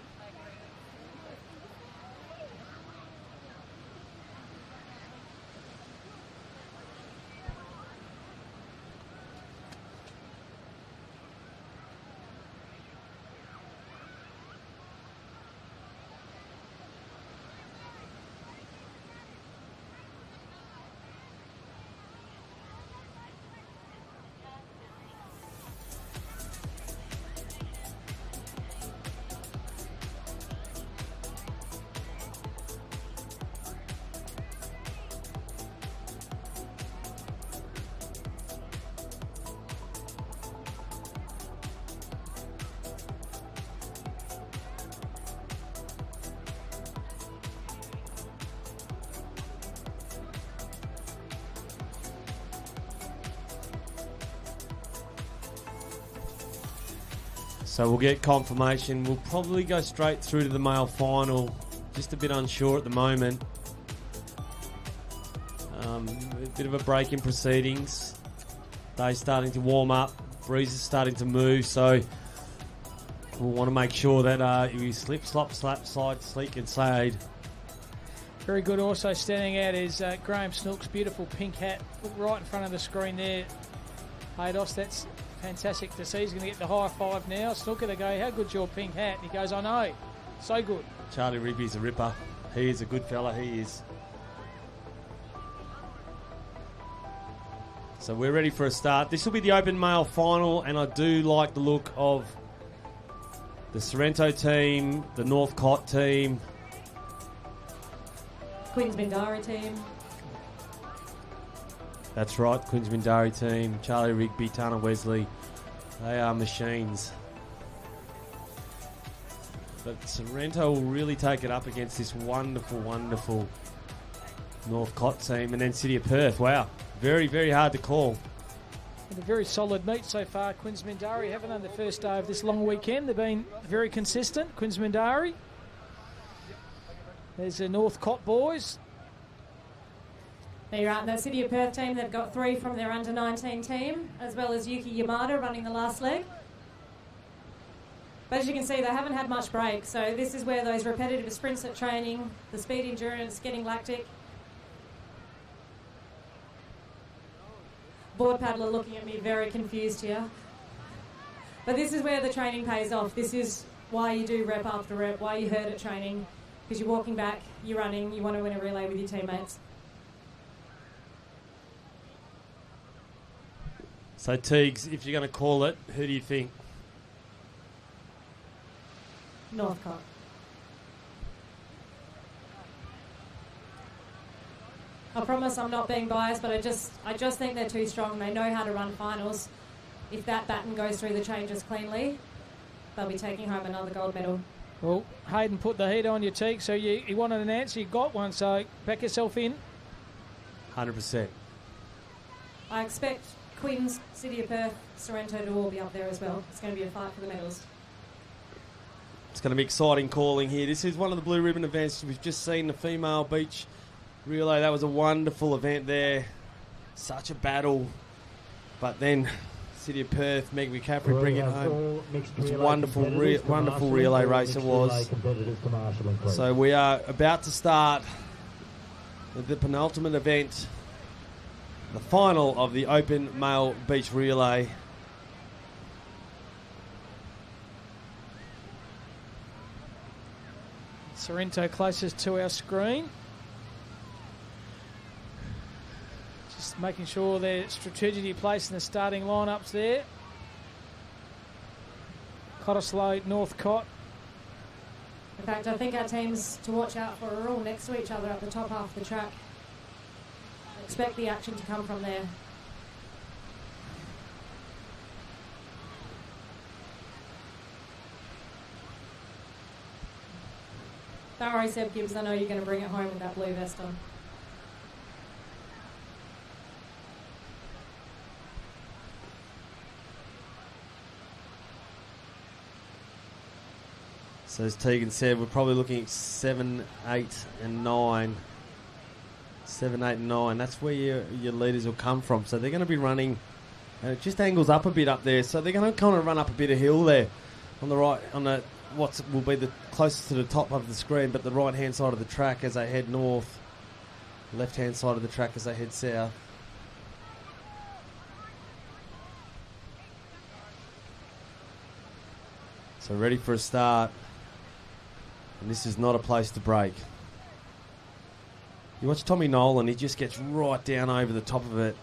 So we'll get confirmation. We'll probably go straight through to the male final. Just a bit unsure at the moment. A bit of a break in proceedings. They're starting to warm up. Breeze is starting to move, so we'll want to make sure that we slip, slop, slap, slide, sleek and slide. Very good. Also standing out is Graham Snook's beautiful pink hat. Look right in front of the screen there. Haydos, that's fantastic to see. He's going to get the high five now. Snooker to go, how good's your pink hat? And he goes, I know. So good. Charlie Rigby's a ripper. He is a good fella, he is. So we're ready for a start. This will be the open male final, and I do like the look of the Sorrento team, the Northcott team. Queen's Mindari team. That's right, Queen's Mindari team, Charlie Rigby, Tana Wesley. They are machines. But Sorrento will really take it up against this wonderful, wonderful Northcott team. And then City of Perth, wow. Very, very hard to call. And a very solid meet so far. Queen's Mindari haven't on the first day of this long weekend. They've been very consistent. Queen's Mindari. There's the Northcott boys. There you are, the City of Perth team. They've got 3 from their under-19 team, as well as Yuki Yamada running the last leg. But as you can see, they haven't had much break. So this is where those repetitive sprints at training, the speed endurance, getting lactic. Board paddler looking at me very confused here. But this is where the training pays off. This is why you do rep after rep, why you hurt at training. Because you're walking back, you're running, you want to win a relay with your teammates. So Teagues, if you're going to call it, who do you think? Northcott. I promise I'm not being biased, but I just think they're too strong. They know how to run finals. If that baton goes through the changes cleanly, they'll be taking home another gold medal. Well, Hayden put the heat on your Teague, so you wanted an answer, you got one, so back yourself in. 100%. I expect Queen's, City of Perth, Sorrento to all be up there as well. It's going to be a fight for the medals. It's going to be exciting calling here. This is one of the blue ribbon events. We've just seen the female beach relay. That was a wonderful event there. Such a battle. But then City of Perth, Meg McCaffrey bring it home. It's a wonderful relay race it was. So we are about to start the penultimate event, the final of the open male beach relay. Sorrento closest to our screen. Just making sure they're strategically placed in the starting lineups there. Cottesloe, Northcott. In fact, I think our teams to watch out for are all next to each other at the top half of the track. Expect the action to come from there. Don't worry, Seb Gibbs, I know you're going to bring it home with that blue vest on. So as Tegan said, we're probably looking at 7, 8 and 9. 7, 8 and 9. That's where your leaders will come from. So they're going to be running, it just angles up a bit up there. So they're going to kind of run up a bit of hill there on the right, on the what will be the closest to the top of the screen, but the right hand side of the track as they head north, left hand side of the track as they head south. So ready for a start. And this is not a place to break. You watch Tommy Nolan, he just gets right down over the top of it.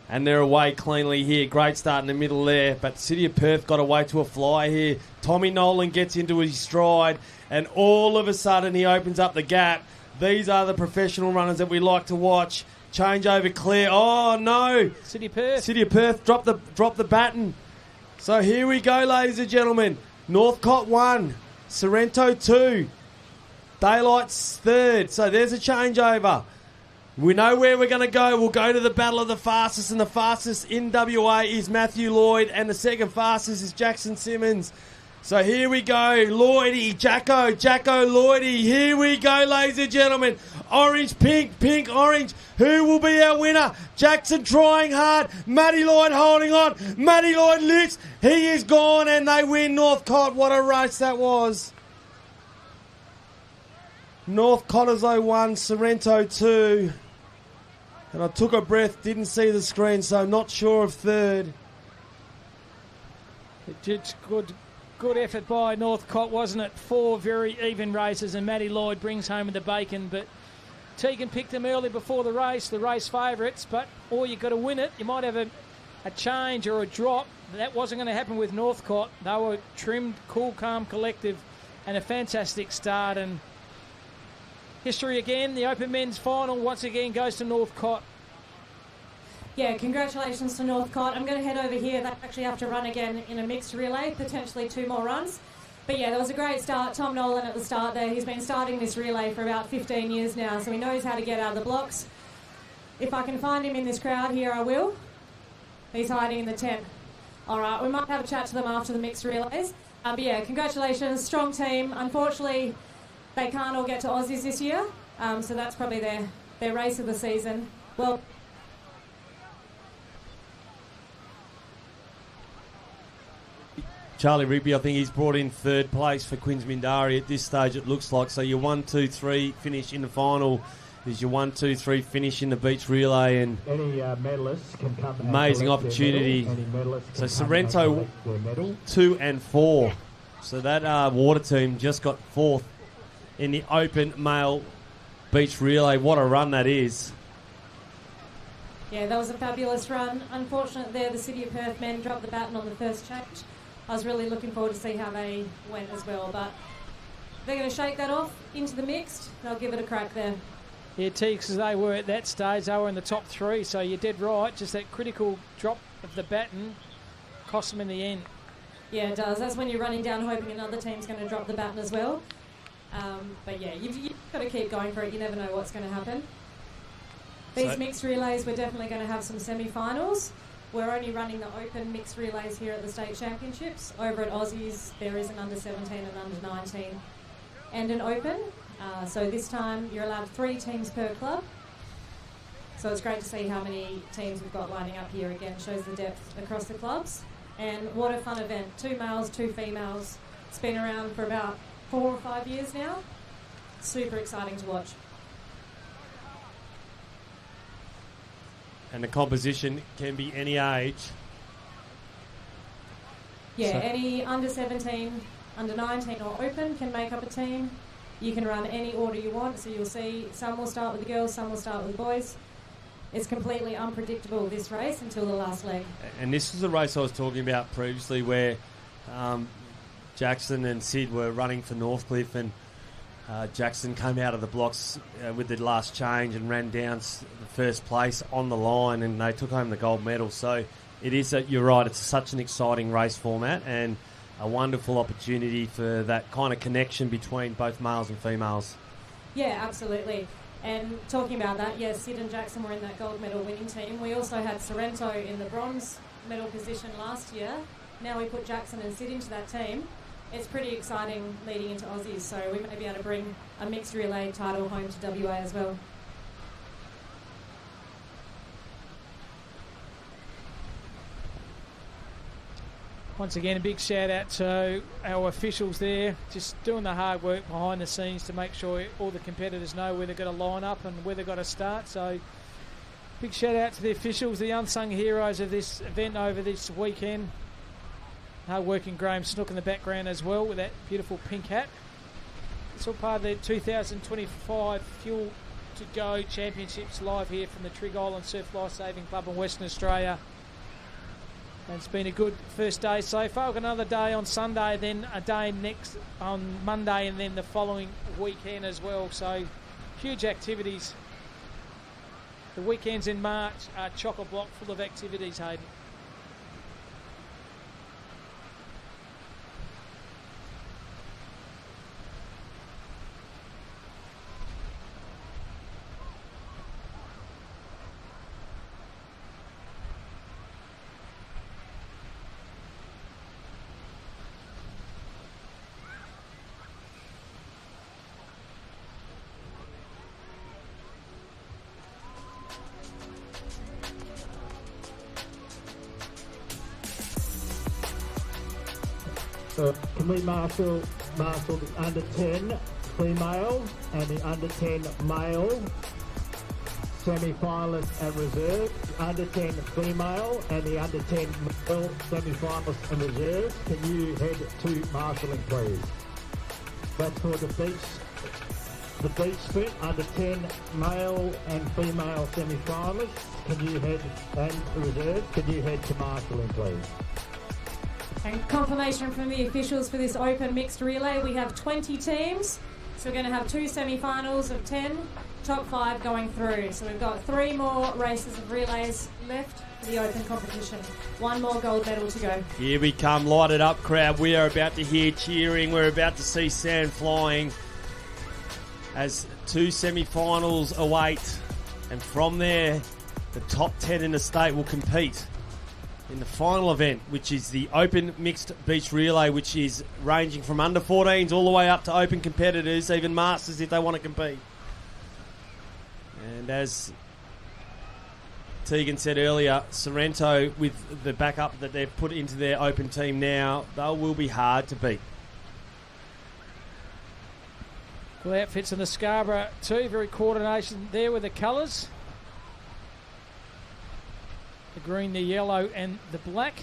And they're away cleanly here. Great start in the middle there. But City of Perth got away to a fly here. Tommy Nolan gets into his stride. And all of a sudden he opens up the gap. These are the professional runners that we like to watch. Change over clear. Oh, no. City of Perth. City of Perth drop the baton. So here we go, ladies and gentlemen. Northcott 1. Sorrento 2. Daylight's 3rd. So there's a changeover. We know where we're going to go. We'll go to the battle of the fastest, and the fastest in WA is Matthew Lloyd, and the second fastest is Jackson Simmons. So here we go, Lloydie, Jacko, Lloydie. Here we go, ladies and gentlemen. Orange, pink, pink, orange. Who will be our winner? Jackson trying hard. Matty Lloyd holding on. Matty Lloyd lifts. He is gone and they win Northcott. What a race that was. North Cottesloe 1, Sorrento 2. And I took a breath, didn't see the screen, so not sure of third. It's good effort by Northcott, wasn't it? 4 very even races, and Matty Lloyd brings home the bacon. But Tegan picked them early before the race favourites, but or you got to win it. You might have a change or a drop. That wasn't going to happen with Northcott. They were trimmed, cool, calm, collective, and a fantastic start. And history again, the Open Men's Final once again goes to Northcott. Yeah, congratulations to Northcott. I'm going to head over here. They actually have to run again in a mixed relay, potentially 2 more runs. But yeah, there was a great start. Tom Nolan at the start there. He's been starting this relay for about 15 years now, so he knows how to get out of the blocks. If I can find him in this crowd here, I will. He's hiding in the tent. All right, we might have a chat to them after the mixed relays. But yeah, congratulations, strong team. Unfortunately, they can't all get to Aussies this year, so that's probably their race of the season. Well, Charlie Rigby, I think he's brought in third place for Quins Mindari at this stage, it looks like. So your 1, 2, 3 finish in the final is your 1, 2, 3 finish in the beach relay, and any medalists can come. Amazing opportunity. So Sorrento 2 and 4. So that water team just got 4th in the open male beach relay. What a run that is. Yeah, that was a fabulous run. Unfortunately there, the City of Perth men dropped the baton on the first change. I was really looking forward to see how they went as well, but they're going to shake that off into the mixed. They'll give it a crack there. Yeah, Teeks, as they were at that stage, they were in the top 3, so you're dead right. Just that critical drop of the baton cost them in the end. Yeah, it does. That's when you're running down hoping another team's going to drop the baton as well. But yeah, you've got to keep going for it. You never know what's going to happen. These mixed relays, we're definitely going to have some semi-finals. We're only running the open mixed relays here at the state championships. Over at Aussies, there is an under 17 and under 19 and an open. So this time you're allowed 3 teams per club. So it's great to see how many teams we've got lining up here again. Shows the depth across the clubs. And what a fun event. 2 males, 2 females. It's been around for about 4 or 5 years now. Super exciting to watch. And the composition can be any age. Yeah, So any under 17, under 19 or open can make up a team. You can run any order you want, so you'll see some will start with the girls, some will start with the boys. It's completely unpredictable, this race, until the last leg. And this is the race I was talking about previously where Jackson and Sid were running for Northcliffe, and Jackson came out of the blocks with the last change and ran down the first place on the line, and they took home the gold medal. So it is, you're right, it's such an exciting race format and a wonderful opportunity for that kind of connection between both males and females. Yeah, absolutely. And talking about that, yes, Sid and Jackson were in that gold medal winning team. We also had Sorrento in the bronze medal position last year. Now we put Jackson and Sid into that team. It's pretty exciting leading into Aussies, so we may be able to bring a mixed relay title home to WA as well. Once again, a big shout out to our officials there, just doing the hard work behind the scenes to make sure all the competitors know where they've got to line up and where they've got to start. So big shout out to the officials, the unsung heroes of this event over this weekend. Hard working Graham Snook in the background as well with that beautiful pink hat. It's all part of the 2025 Fuel to Go Championships live here from the Trig Island Surf Life Saving Club in Western Australia. And it's been a good first day so far. We've got another day on Sunday, then a day next on Monday, and then the following weekend as well. So huge activities. The weekends in March are chock-a-block full of activities, Hayden. Can we marshal the under 10 female and the under 10 male semi-finalists and reserves, under 10 female and the under 10 male semi-finalists and reserves? Can you head to marshalling, please? That's for the beach sprint, under 10 male and female semi-finalists. Can you head, and reserves, can you head to marshalling, please? And confirmation from the officials for this open mixed relay, we have 20 teams. So we're going to have 2 semi-finals of 10, top 5 going through. So we've got 3 more races of relays left for the open competition. 1 more gold medal to go. Here we come, lighted up crowd. We are about to hear cheering. We're about to see sand flying as 2 semi-finals await. And from there, the top 10 in the state will compete in the final event, which is the open mixed beach relay, which is ranging from under 14s all the way up to open competitors, even masters if they want to compete. And as Tegan said earlier, Sorrento, with the backup that they've put into their open team now, they will be hard to beat. Well, outfits in the Scarborough too, very coordination there with the colours. The green, the yellow and the black.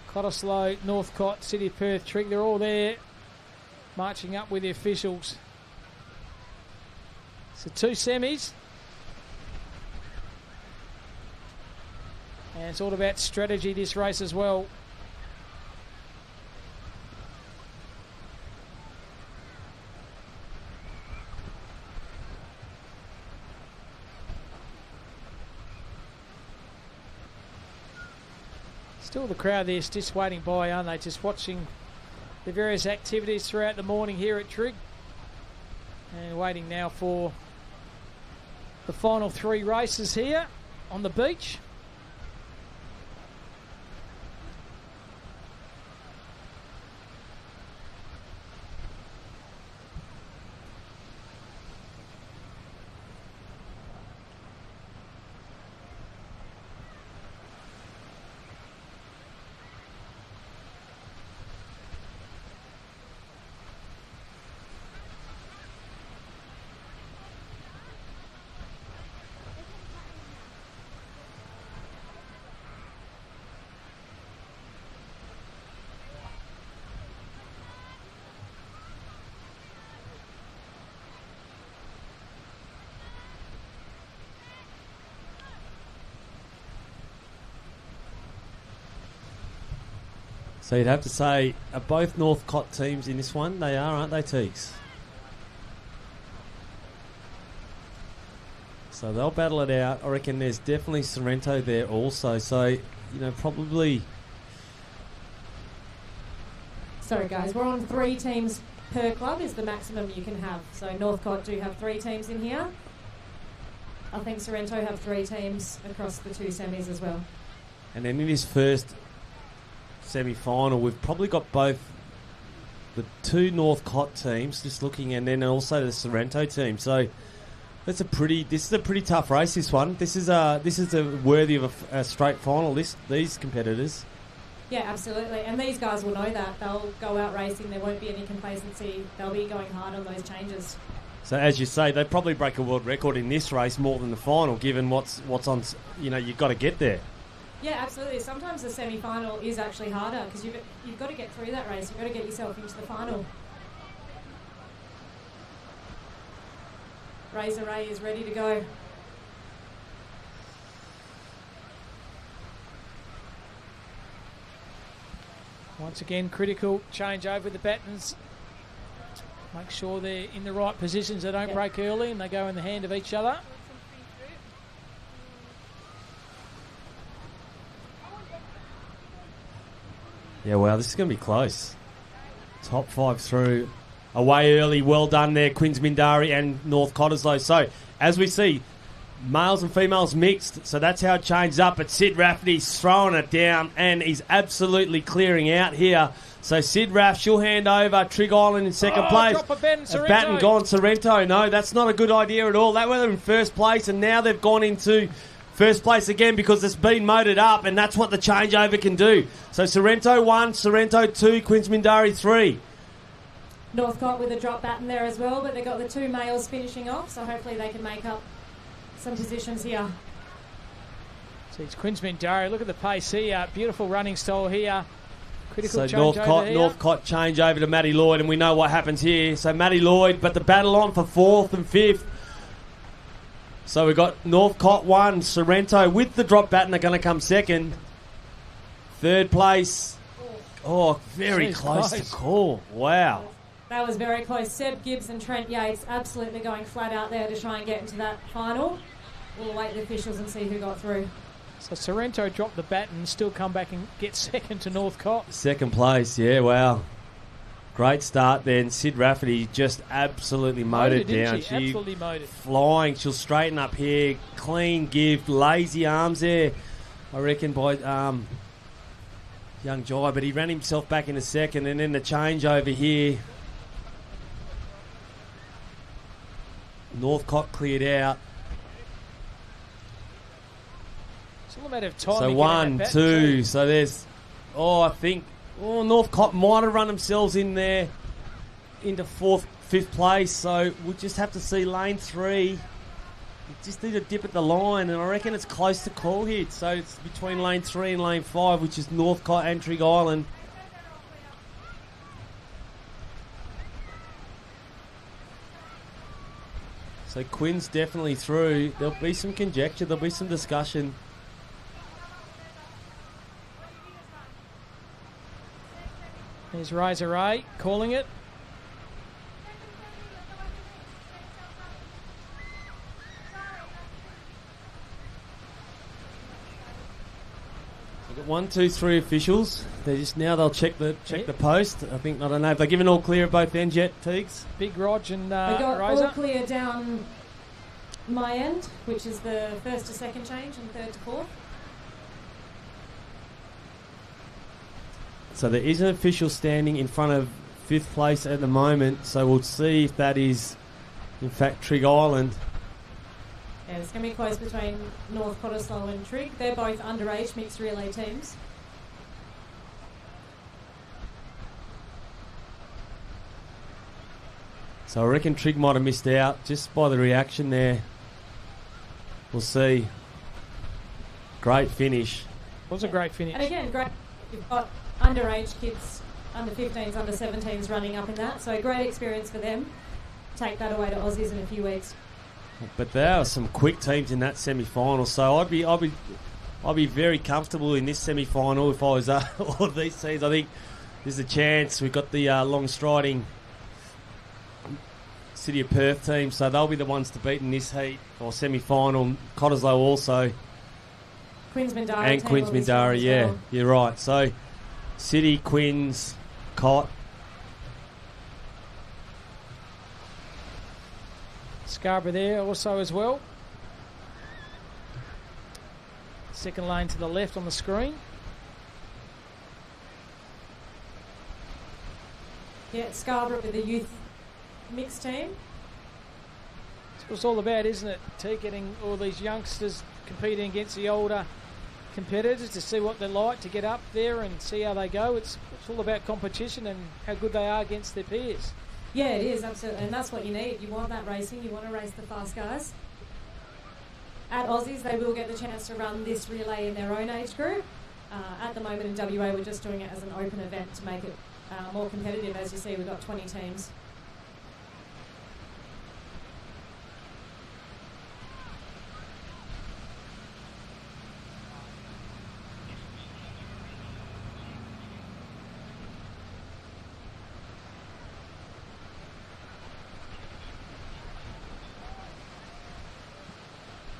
Cottesloe, Northcott, City of Perth, Trig, they're all there marching up with the officials. So 2 semis. And it's all about strategy this race as well. Still the crowd there just waiting by, aren't they? Just watching the various activities throughout the morning here at Trig. And waiting now for the final 3 races here on the beach. So you'd have to say, are both Northcott teams in this one? They are, aren't they, Teagues? So they'll battle it out. I reckon there's definitely Sorrento there also. So, you know, probably... Sorry guys, we're on 3 teams per club is the maximum you can have. So Northcott do have 3 teams in here. I think Sorrento have 3 teams across the 2 semis as well. And then in this first semi-final, we've probably got both the 2 Northcott teams just looking, and then also the Sorrento team. So this is a pretty tough race, this one. This is a worthy of a straight final, these competitors. Yeah, absolutely. And these guys will know that. They'll go out racing. There won't be any complacency. They'll be going hard on those changes. So as you say, they probably break a world record in this race more than the final, given what's on. You know, you've got to get there. Yeah, absolutely. Sometimes the semi-final is actually harder because you've got to get through that race. You've got to get yourself into the final. Razor Ray is ready to go. Once again, critical change over the battens. Make sure they're in the right positions. They don't break early and they go in the hand of each other. Yeah, wow, this is going to be close. Top 5 through. Away early, well done there, Quinns Mindari and North Cottesloe. So, as we see, males and females mixed, so that's how it changes up. But Sid Rafferty's throwing it down and he's absolutely clearing out here. So Sid Raff, she'll hand over. Trig Island in second place. Drop a Sorrento. Batten gone Sorrento. No, that's not a good idea at all. They were in first place and now they've gone into first place again because it's been motored up, and that's what the changeover can do. So Sorrento 1, Sorrento 2, Queensmindari 3. Northcott with a drop baton there as well, but they've got the two males finishing off, so hopefully they can make up some positions here. So it's Queensmindari. Look at the pace here. Beautiful running style here. Critical So changeover here. Northcott change over to Matty Lloyd, and we know what happens here. So Matty Lloyd, but the battle on for 4th and 5th. So we've got Northcott 1, Sorrento with the drop baton are going to come 2nd. 3rd place. Oh, very close to call. Wow. That was very close. Seb Gibbs and Trent Yates absolutely going flat out there to try and get into that final. We'll await the officials and see who got through. So Sorrento dropped the baton, still come back and get 2nd to Northcott. 2nd place, yeah, wow. Great start then. Sid Rafferty just absolutely motored down. She absolutely motored. Flying. She'll straighten up here. Clean give. Lazy arms there, I reckon, by young Jai. But he ran himself back in a 2nd. And then the change over here. Northcott cleared out. It's all a matter of time. So 1, 2. So there's, I think, Northcott might have run themselves in there into 4th, 5th place. So we'll just have to see lane 3. You just need to dip at the line, and I reckon it's close to call here. So it's between lane 3 and lane 5, which is Northcott and Trig Island. So Quinn's definitely through. There'll be some conjecture. There'll be some discussion. There's Razor Ray calling it. We've got 1, 2, 3 officials. They'll check the post. I don't know if they're given all clear at both ends yet, Teagues. Big Rog and We got Razor. all clear down my end, which is the 1st to 2nd change and 3rd to 4th. So there is an official standing in front of 5th place at the moment. So we'll see if that is, in fact, Trig Island. Yeah, it's going to be close between North Cottesloe and Trig. They're both underage mixed relay teams. So I reckon Trig might have missed out just by the reaction there. We'll see. Great finish. Was a great finish. And again, great. You've got underage kids, under 15s, under 17s running up in that. So great experience for them. Take that away to Aussies in a few weeks. But there are some quick teams in that semi-final. So I'd be very comfortable in this semi-final if I was all of these teams. I think there's a chance. We've got the long striding City of Perth team, so they'll be the ones to beat in this heat or semi-final. Cottesloe also. Queensmindari. And Queensmindari, yeah. Well. You're right. So City, Quins, Cott. Scarborough there also as well. 2nd lane to the left on the screen. Yeah, Scarborough with the youth mixed team. That's what it's all about, isn't it? Getting all these youngsters competing against the older competitors to see what they're like, to get up there and see how they go. It's all about competition and how good they are against their peers. Yeah, it is, absolutely. And that's what you need. You want that racing. You want to race the fast guys. At Aussies, they will get the chance to run this relay in their own age group. At the moment in WA, we're just doing it as an open event to make it more competitive. As you see, we've got 20 teams.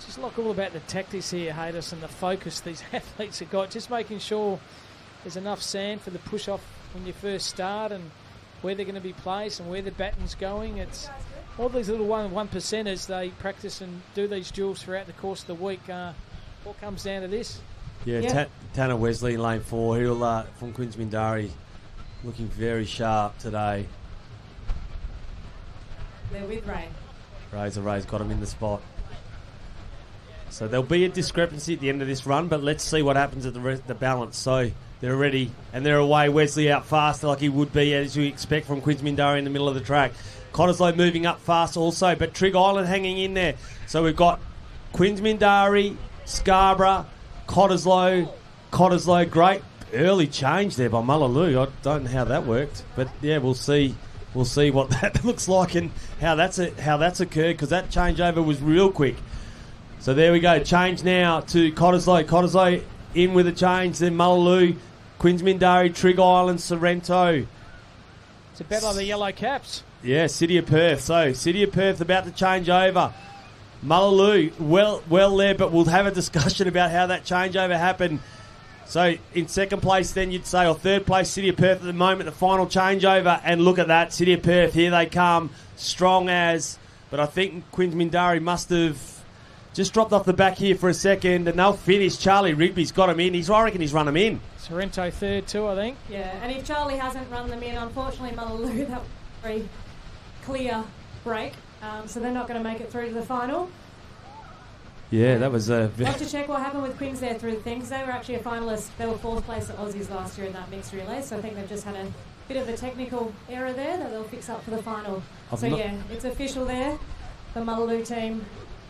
It's like all about the tactics here, Haydos, and the focus these athletes have got. Just making sure there's enough sand for the push-off when you first start and where they're going to be placed and where the baton's going. It's all these little one percenters. They practice and do these drills throughout the course of the week. All comes down to this. Yeah, Tanner Wesley, lane 4. He'll from Queensmindari, looking very sharp today. They're with Ray. Ray's got him in the spot. So there'll be a discrepancy at the end of this run, but let's see what happens at the balance. So they're ready, and they're away. Wesley out fast like he would be, as you expect from Quinnsmindari in the middle of the track. Cottesloe moving up fast also, but Trig Island hanging in there. So we've got Quinnsmindari, Scarborough, Cottesloe. Great early change there by Mullaloo. I don't know how that worked, but yeah, we'll see. We'll see what that looks like and how that's occurred, because that changeover was real quick. So there we go. Change now to Cottesloe. Cottesloe in with a change. Then Mullaloo, Quinnsmindari, Trig Island, Sorrento. It's a battle of the yellow caps. Yeah, City of Perth. So City of Perth about to change over. Mullaloo, well there, but we'll have a discussion about how that changeover happened. So in second place then you'd say, or third place, City of Perth at the moment, the final changeover. And look at that, City of Perth, here they come, strong as. But I think Quinnsmindari must have just dropped off the back here for a second, and they'll finish. Charlie Rigby's got him in. I reckon he's run him in. Sorrento third too, I think. Yeah, and if Charlie hasn't run them in, unfortunately Mullaloo, that was a very clear break. So they're not going to make it through to the final. Yeah, that was a... I'll have to check what happened with Quinns there through the things. They were actually a finalist. They were fourth place at Aussies last year in that mixed relay, so I think they've just had a bit of a technical error there that they'll fix up for the final. It's official there. The Mullaloo team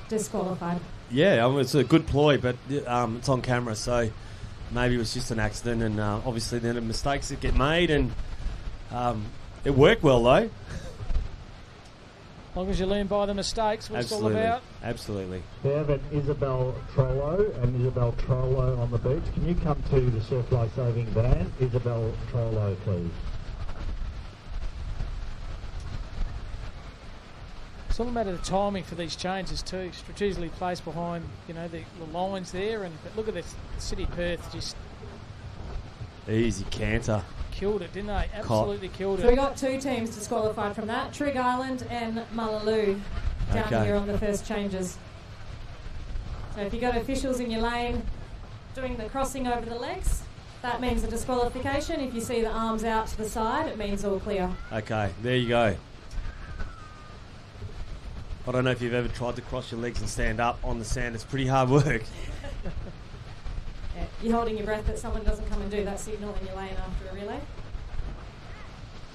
disqualified. Yeah, it's a good ploy, but it's on camera, so maybe it was just an accident, and obviously then the mistakes that get made, and it worked well though. As long as you learn by the mistakes, what it's all about. Absolutely. Bev and Isabel Trollo on the beach. Can you come to the surf life saving van? Isabel Trollo, please. It's all a matter of timing for these changes too. Strategically placed behind, the lines there, but look at this, City of Perth just easy canter. Killed it, didn't they? Absolutely killed it. So we got two teams disqualified from that, Trig Island and Mullaloo down here on the first changes. So if you've got officials in your lane doing the crossing over the legs, that means a disqualification. If you see the arms out to the side, it means all clear. Okay, there you go. I don't know if you've ever tried to cross your legs and stand up on the sand. It's pretty hard work. Yeah, you're holding your breath that someone doesn't come and do that signal in your lane after a relay.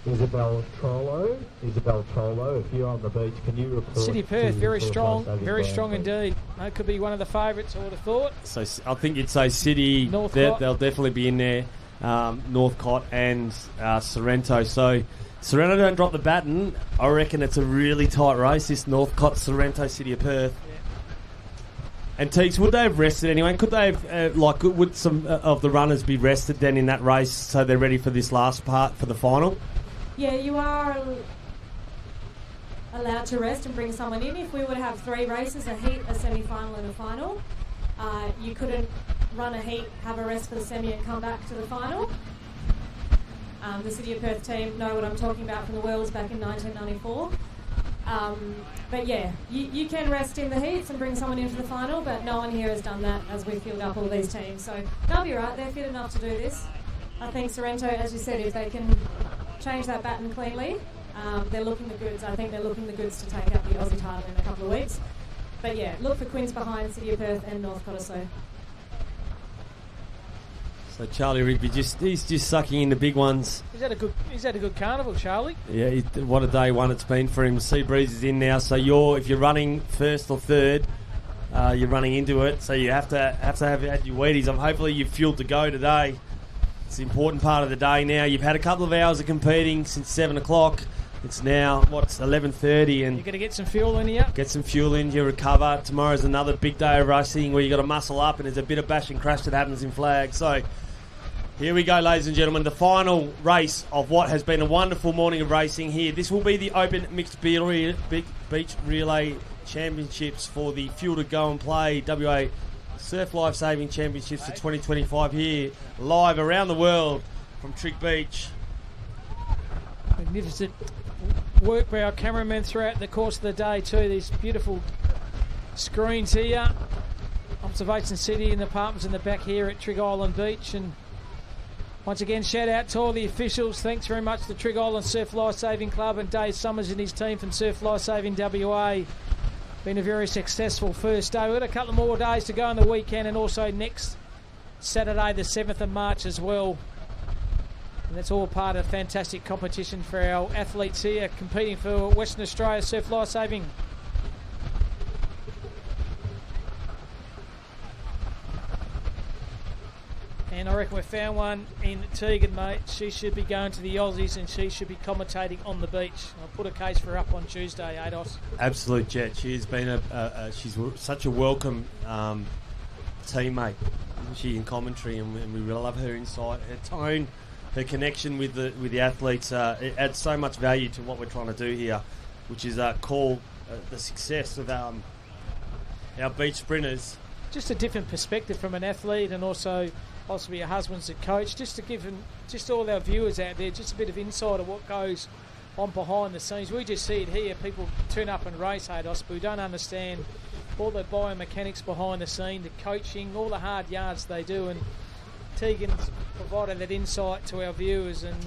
Isabel Trollo, if you're on the beach, can you report? City of Perth, very strong indeed. That could be one of the favourites, I would have thought. So I think you'd say City, they'll definitely be in there. Northcott and Sorrento. So Sorrento don't drop the baton. I reckon it's a really tight race, this Northcott, Sorrento, City of Perth. Yeah. And Teeks, would they have rested anyway? Could they have, would some of the runners be rested then in that race so they're ready for this last part for the final? Yeah, you are allowed to rest and bring someone in. If we were to have three races, a heat, a semi-final and a final, you couldn't run a heat, have a rest for the semi and come back to the final. The City of Perth team know what I'm talking about from the Worlds back in 1994. But yeah, you can rest in the heats and bring someone into the final, but no one here has done that as we filled up all these teams. So they'll be right, they're fit enough to do this. I think Sorrento, as you said, if they can change that baton cleanly, they're looking the goods. I think they're looking the goods to take out the Aussie title in a couple of weeks. But yeah, look for Quinns behind City of Perth and North Cottesloe. So Charlie Rigby, he's just sucking in the big ones. He's had a good carnival, Charlie. Yeah, what a day one it's been for him. Sea Breeze is in now, so if you're running first or third, you're running into it. So you have to have had your Wheaties. Hopefully you've fueled to go today. It's an important part of the day now. You've had a couple of hours of competing since 7 o'clock. It's now, 11:30, and you're going to get some fuel in here. Get some fuel in, you recover. Tomorrow's another big day of racing where you've got to muscle up, and there's a bit of bash and crash that happens in flag. So here we go, ladies and gentlemen, the final race of what has been a wonderful morning of racing here. This will be the Open Mixed Beach Relay Championships for the Fuel to Go and Play WA Surf Life Saving Championships for 2025 here, live around the world from Trig Beach. Magnificent work by our cameramen throughout the course of the day too. These beautiful screens here. Observation City and the apartments in the back here at Trig Island Beach. And once again, shout out to all the officials. Thanks very much to the Trig Island Surf Life Saving Club and Dave Summers and his team from Surf Life Saving WA. Been a very successful first day. We've got a couple more days to go on the weekend, and also next Saturday the 7th of March as well. And that's all part of a fantastic competition for our athletes here competing for Western Australia Surf Lifesaving. And I reckon we found one in Tegan, mate. She should be going to the Aussies and she should be commentating on the beach. I'll put a case for her up on Tuesday, Ados. Absolute jet. She's been she's such a welcome teammate. She in commentary, and we really love her insight, her tone, her connection with the athletes. It adds so much value to what we're trying to do here, which is call the success of our beach sprinters. Just a different perspective from an athlete, and also possibly your husband's a coach, just to give them, just all our viewers out there, just a bit of insight of what goes on behind the scenes. We just see it here. People turn up and race, Hados, but we don't understand all the biomechanics behind the scene, the coaching, all the hard yards they do. And Tegan's provided that insight to our viewers. And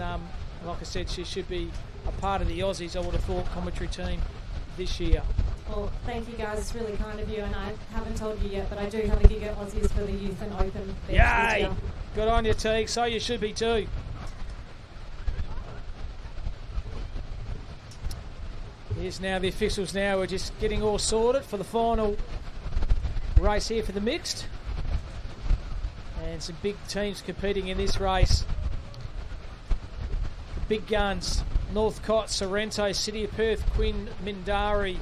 like I said, she should be a part of the Aussies, I would have thought, commentary team this year. Well, thank you guys. It's really kind of you, and I haven't told you yet, but I do have a gig at Aussies for the Youth and Open. Yay! Good on you, Teague. So you should be too. Here's now the officials now. We're just getting all sorted for the final race here for the mixed. And some big teams competing in this race. The big guns. Northcott, Sorrento, City of Perth, Quinn, Mindari.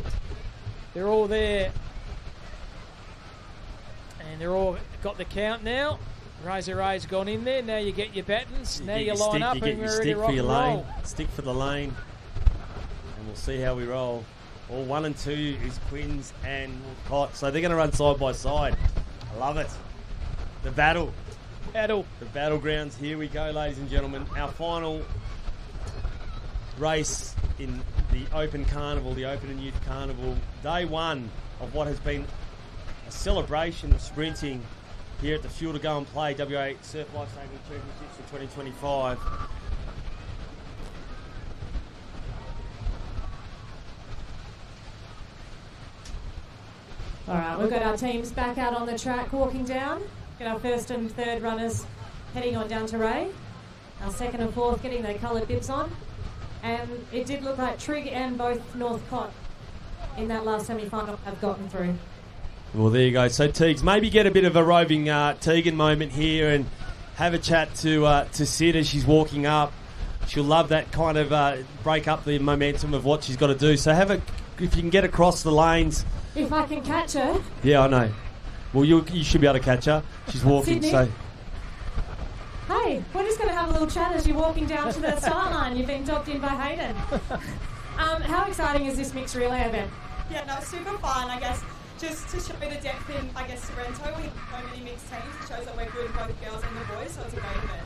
They're all there. And they're all got the count now. Razor Ray's gone in there. Now you get your battens. Now you line up and we're ready to rock and roll. Stick for the lane. And we'll see how we roll. All 1 and 2 is Quins and Northcott. So they're going to run side by side. I love it. The battle. The battlegrounds. Here we go, ladies and gentlemen. Our final race in the Open Carnival, the Open and Youth Carnival. Day one of what has been a celebration of sprinting here at the Fuel to Go and Play WA Surf Lifesaving Championships for 2025. All right, we've got our teams back out on the track walking down. Got our first and third runners heading on down to Ray. Our second and fourth getting their coloured bibs on. And it did look like Trig and both Northcott in that last semi-final have gotten through. Well, there you go. So, Teagues, maybe get a bit of a roving Tegan moment here and have a chat to Sid as she's walking up. She'll love that kind of break up the momentum of what she's got to do. So if you can get across the lanes. If I can catch her. Yeah, I know. Well, you should be able to catch her. She's walking, Sydney. so... Hey, we're just going to have a little chat as you're walking down to the start line. You've been dobbed in by Hayden. How exciting is this mixed relay event? Yeah, no, super fun, I guess. Just to show the depth in, I guess, Sorrento. We have so many mixed teams. It shows that we're good, both girls and the boys, so it's a great event.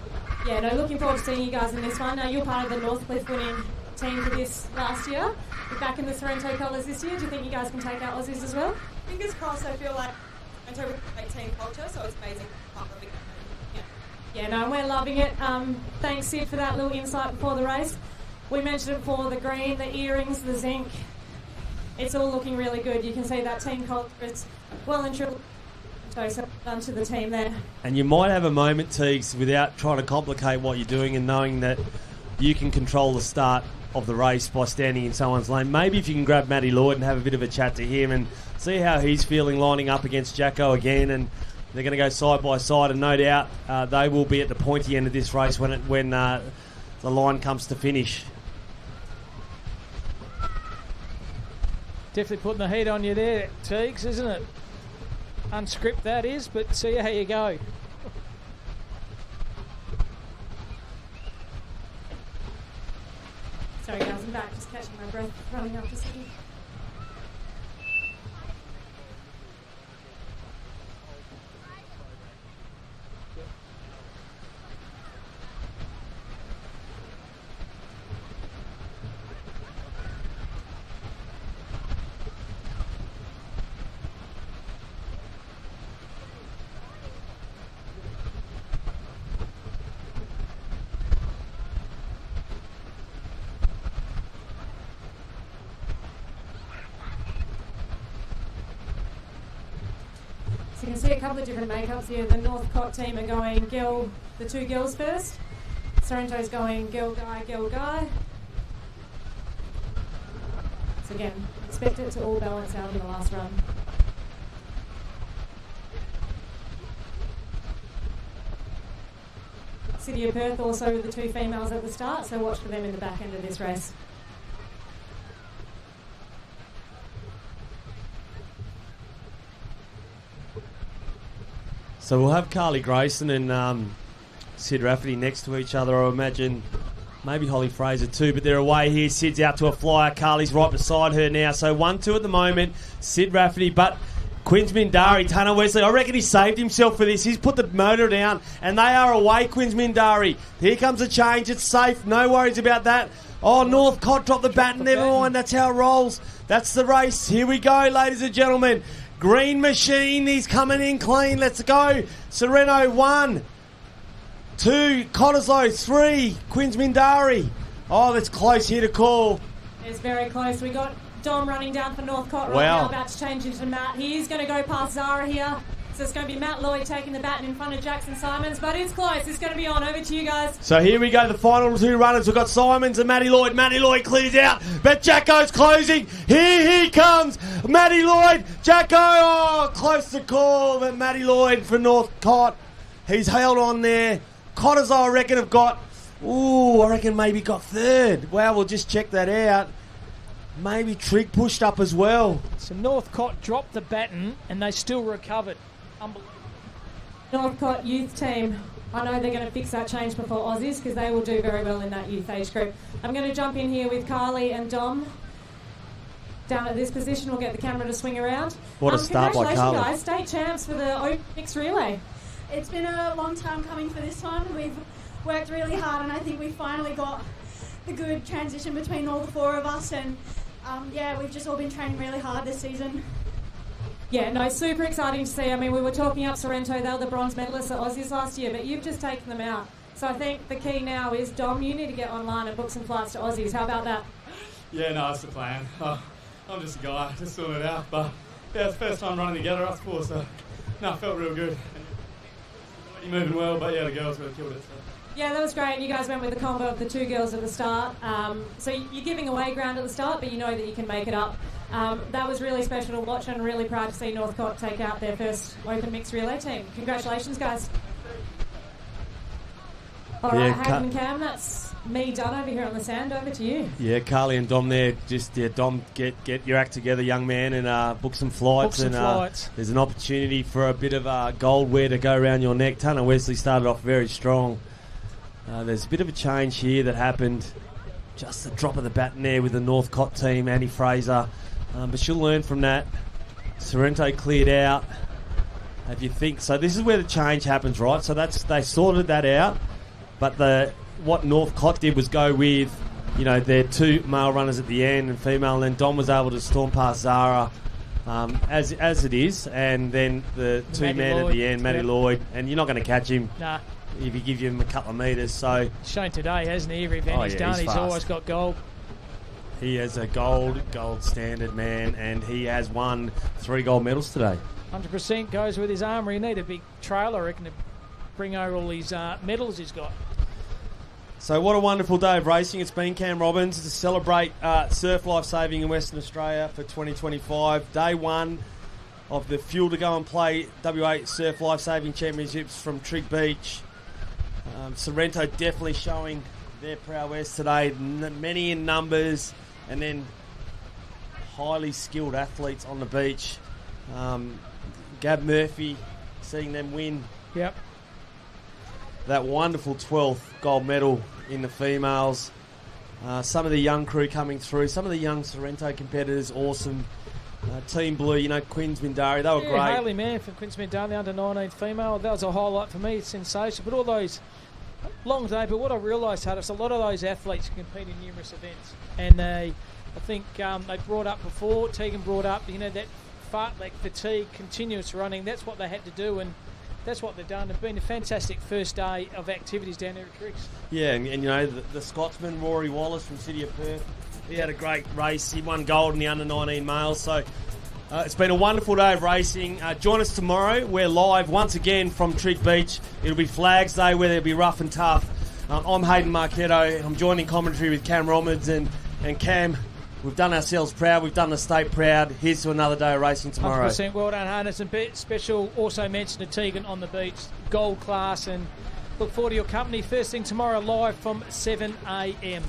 Yeah, no, looking forward to seeing you guys in this one. Now, you're part of the Northcliffe winning team for this last year. You're back in the Sorrento colours this year. Do you think you guys can take out Aussies as well? Fingers crossed. I feel like Sorrento with a great team culture, so it's amazing. Yeah, no, we're loving it. Thanks, Sid, for that little insight before the race. We mentioned it before, the green, the earrings, the zinc. It's all looking really good. You can see that team culture is well and truly so done to the team there. And you might have a moment, Teagues, without trying to complicate what you're doing and knowing that you can control the start of the race by standing in someone's lane. Maybe if you can grab Matty Lloyd and have a bit of a chat to him and see how he's feeling lining up against Jacko again, and they're going to go side by side, and no doubt they will be at the pointy end of this race when the line comes to finish. Definitely putting the heat on you there, Teagues, isn't it? Unscript that is, but see how you go. Sorry guys, I'm back, just catching my breath, running up to Sydney. can see a couple of different makeups here. The Northcott team are going the two girls first. Sorrento's going girl, guy. So again, expect it to all balance out in the last run. City of Perth also with the two females at the start, so watch for them in the back end of this race. So we'll have Carly Grayson and Sid Rafferty next to each other. I imagine maybe Holly Fraser too, but they're away here. Sid's out to a flyer. Carly's right beside her now. So 1-2 at the moment. Sid Rafferty, but Quinns Mindari, Tanner Wesley, I reckon he saved himself for this. He's put the motor down, and they are away, Quinns Mindari. Here comes a change. It's safe. No worries about that. Oh, Northcott dropped the baton. Never mind. That's how it rolls. That's the race. Here we go, ladies and gentlemen. Green Machine, he's coming in clean. Let's go. Sereno, 1, 2, Cottesloe, 3, Quinns Mindari. Oh, that's close here to call. It's very close. We got Dom running down for Northcott right Wow. now, about to change into Matt. He is going to go past Zara here. So it's going to be Matt Lloyd taking the baton in front of Jackson Simons, but it's close. It's going to be on. Over to you guys. So here we go, the final two runners. We've got Simons and Matty Lloyd. Matty Lloyd clears out, but Jacko's closing. Here he comes, Matty Lloyd. Jacko, oh, close to call, but Matty Lloyd for Northcott. He's held on there. Cotters, I reckon, I reckon maybe got third. Wow, we'll just check that out. Maybe Trigg pushed up as well. So Northcott dropped the baton and they still recovered. Unbelievable. Northcott youth team. I know they're going to fix that change before Aussies because they will do very well in that youth age group. I'm going to jump in here with Carly and Dom. Down at this position, we'll get the camera to swing around. What a start by Carly. Congratulations, guys. State champs for the Open Mixed Relay. It's been a long time coming for this one. We've worked really hard and I think we finally got the good transition between all the four of us and we've just all been training really hard this season. Yeah, no, super exciting to see. I mean, we were talking up Sorrento, they were the bronze medalists at Aussies last year, but you've just taken them out. So I think the key now is, Dom, you need to get online and book some flights to Aussies. How about that? Yeah, no, that's the plan. I'm just a guy, just sorting it out. But yeah, it's the first time running together, us four, so no, it felt real good. You're moving well, but yeah, the girls really killed it. So. Yeah, that was great. You guys went with the combo of the two girls at the start. So you're giving away ground at the start, but you know that you can make it up. That was really special to watch and really proud to see Northcott take out their first Open Mixed Relay team. Congratulations, guys. All right, Hagen and Cam, that's me done over here on the sand. Over to you. Yeah, Carly and Dom there. Just, Dom, get your act together, young man, and book some flights. There's an opportunity for a bit of gold wear to go around your neck. Tanner Wesley started off very strong. There's a bit of a change here that happened. Just the drop of the baton there with the Northcott team, Annie Fraser. But she'll learn from that. Sorrento cleared out. If you think so, this is where the change happens, right? So they sorted that out. But what Northcott did was go with, their two male runners at the end and female, and then Dom was able to storm past Zara as it is, and then the two men at the end, Matty Lloyd, and you're not going to catch him. Nah. If you give him a couple of metres, so... Shown today, hasn't he? Every event he's done, he's always got gold. He has a gold standard, man, and he has won 3 gold medals today. 100% goes with his armour. He need a big trailer, I reckon, to bring over all these medals he's got. So what a wonderful day of racing it's been, Cam Robbins, to celebrate surf lifesaving in Western Australia for 2025. Day 1 of the Fuel to Go and Play WA Surf Lifesaving Championships from Trigg Beach. Sorrento definitely showing their prowess today, many in numbers, and then highly skilled athletes on the beach. Gab Murphy, seeing them win. Yep. That wonderful 12th gold medal in the females. Some of the young crew coming through, some of the young Sorrento competitors, awesome. Team Blue, Quinns Mindari, they were great. Haley Mann from Quinns Mindari, the under-19 female, that was a highlight for me. It's sensational. But all those, long day, but what I realised, Hardis, a lot of those athletes compete in numerous events. And I think they brought up before, Tegan brought up, that fartlek, fatigue, continuous running, that's what they had to do, and that's what they've done. It's been a fantastic first day of activities down there at Triggs. Yeah, and the Scotsman, Rory Wallace from City of Perth, he had a great race. He won gold in the under-19 males. So It's been a wonderful day of racing. Join us tomorrow. We're live once again from Trick Beach. It'll be Flags Day where it'll be rough and tough. I'm Hayden Marchetto. I'm joining commentary with Cam Roberts and Cam. We've done ourselves proud. We've done the state proud. Here's to another day of racing tomorrow. 100%. Well done, Harness. And special also mention to Tegan on the beach. Gold class. And look forward to your company. First thing tomorrow live from 7 a.m.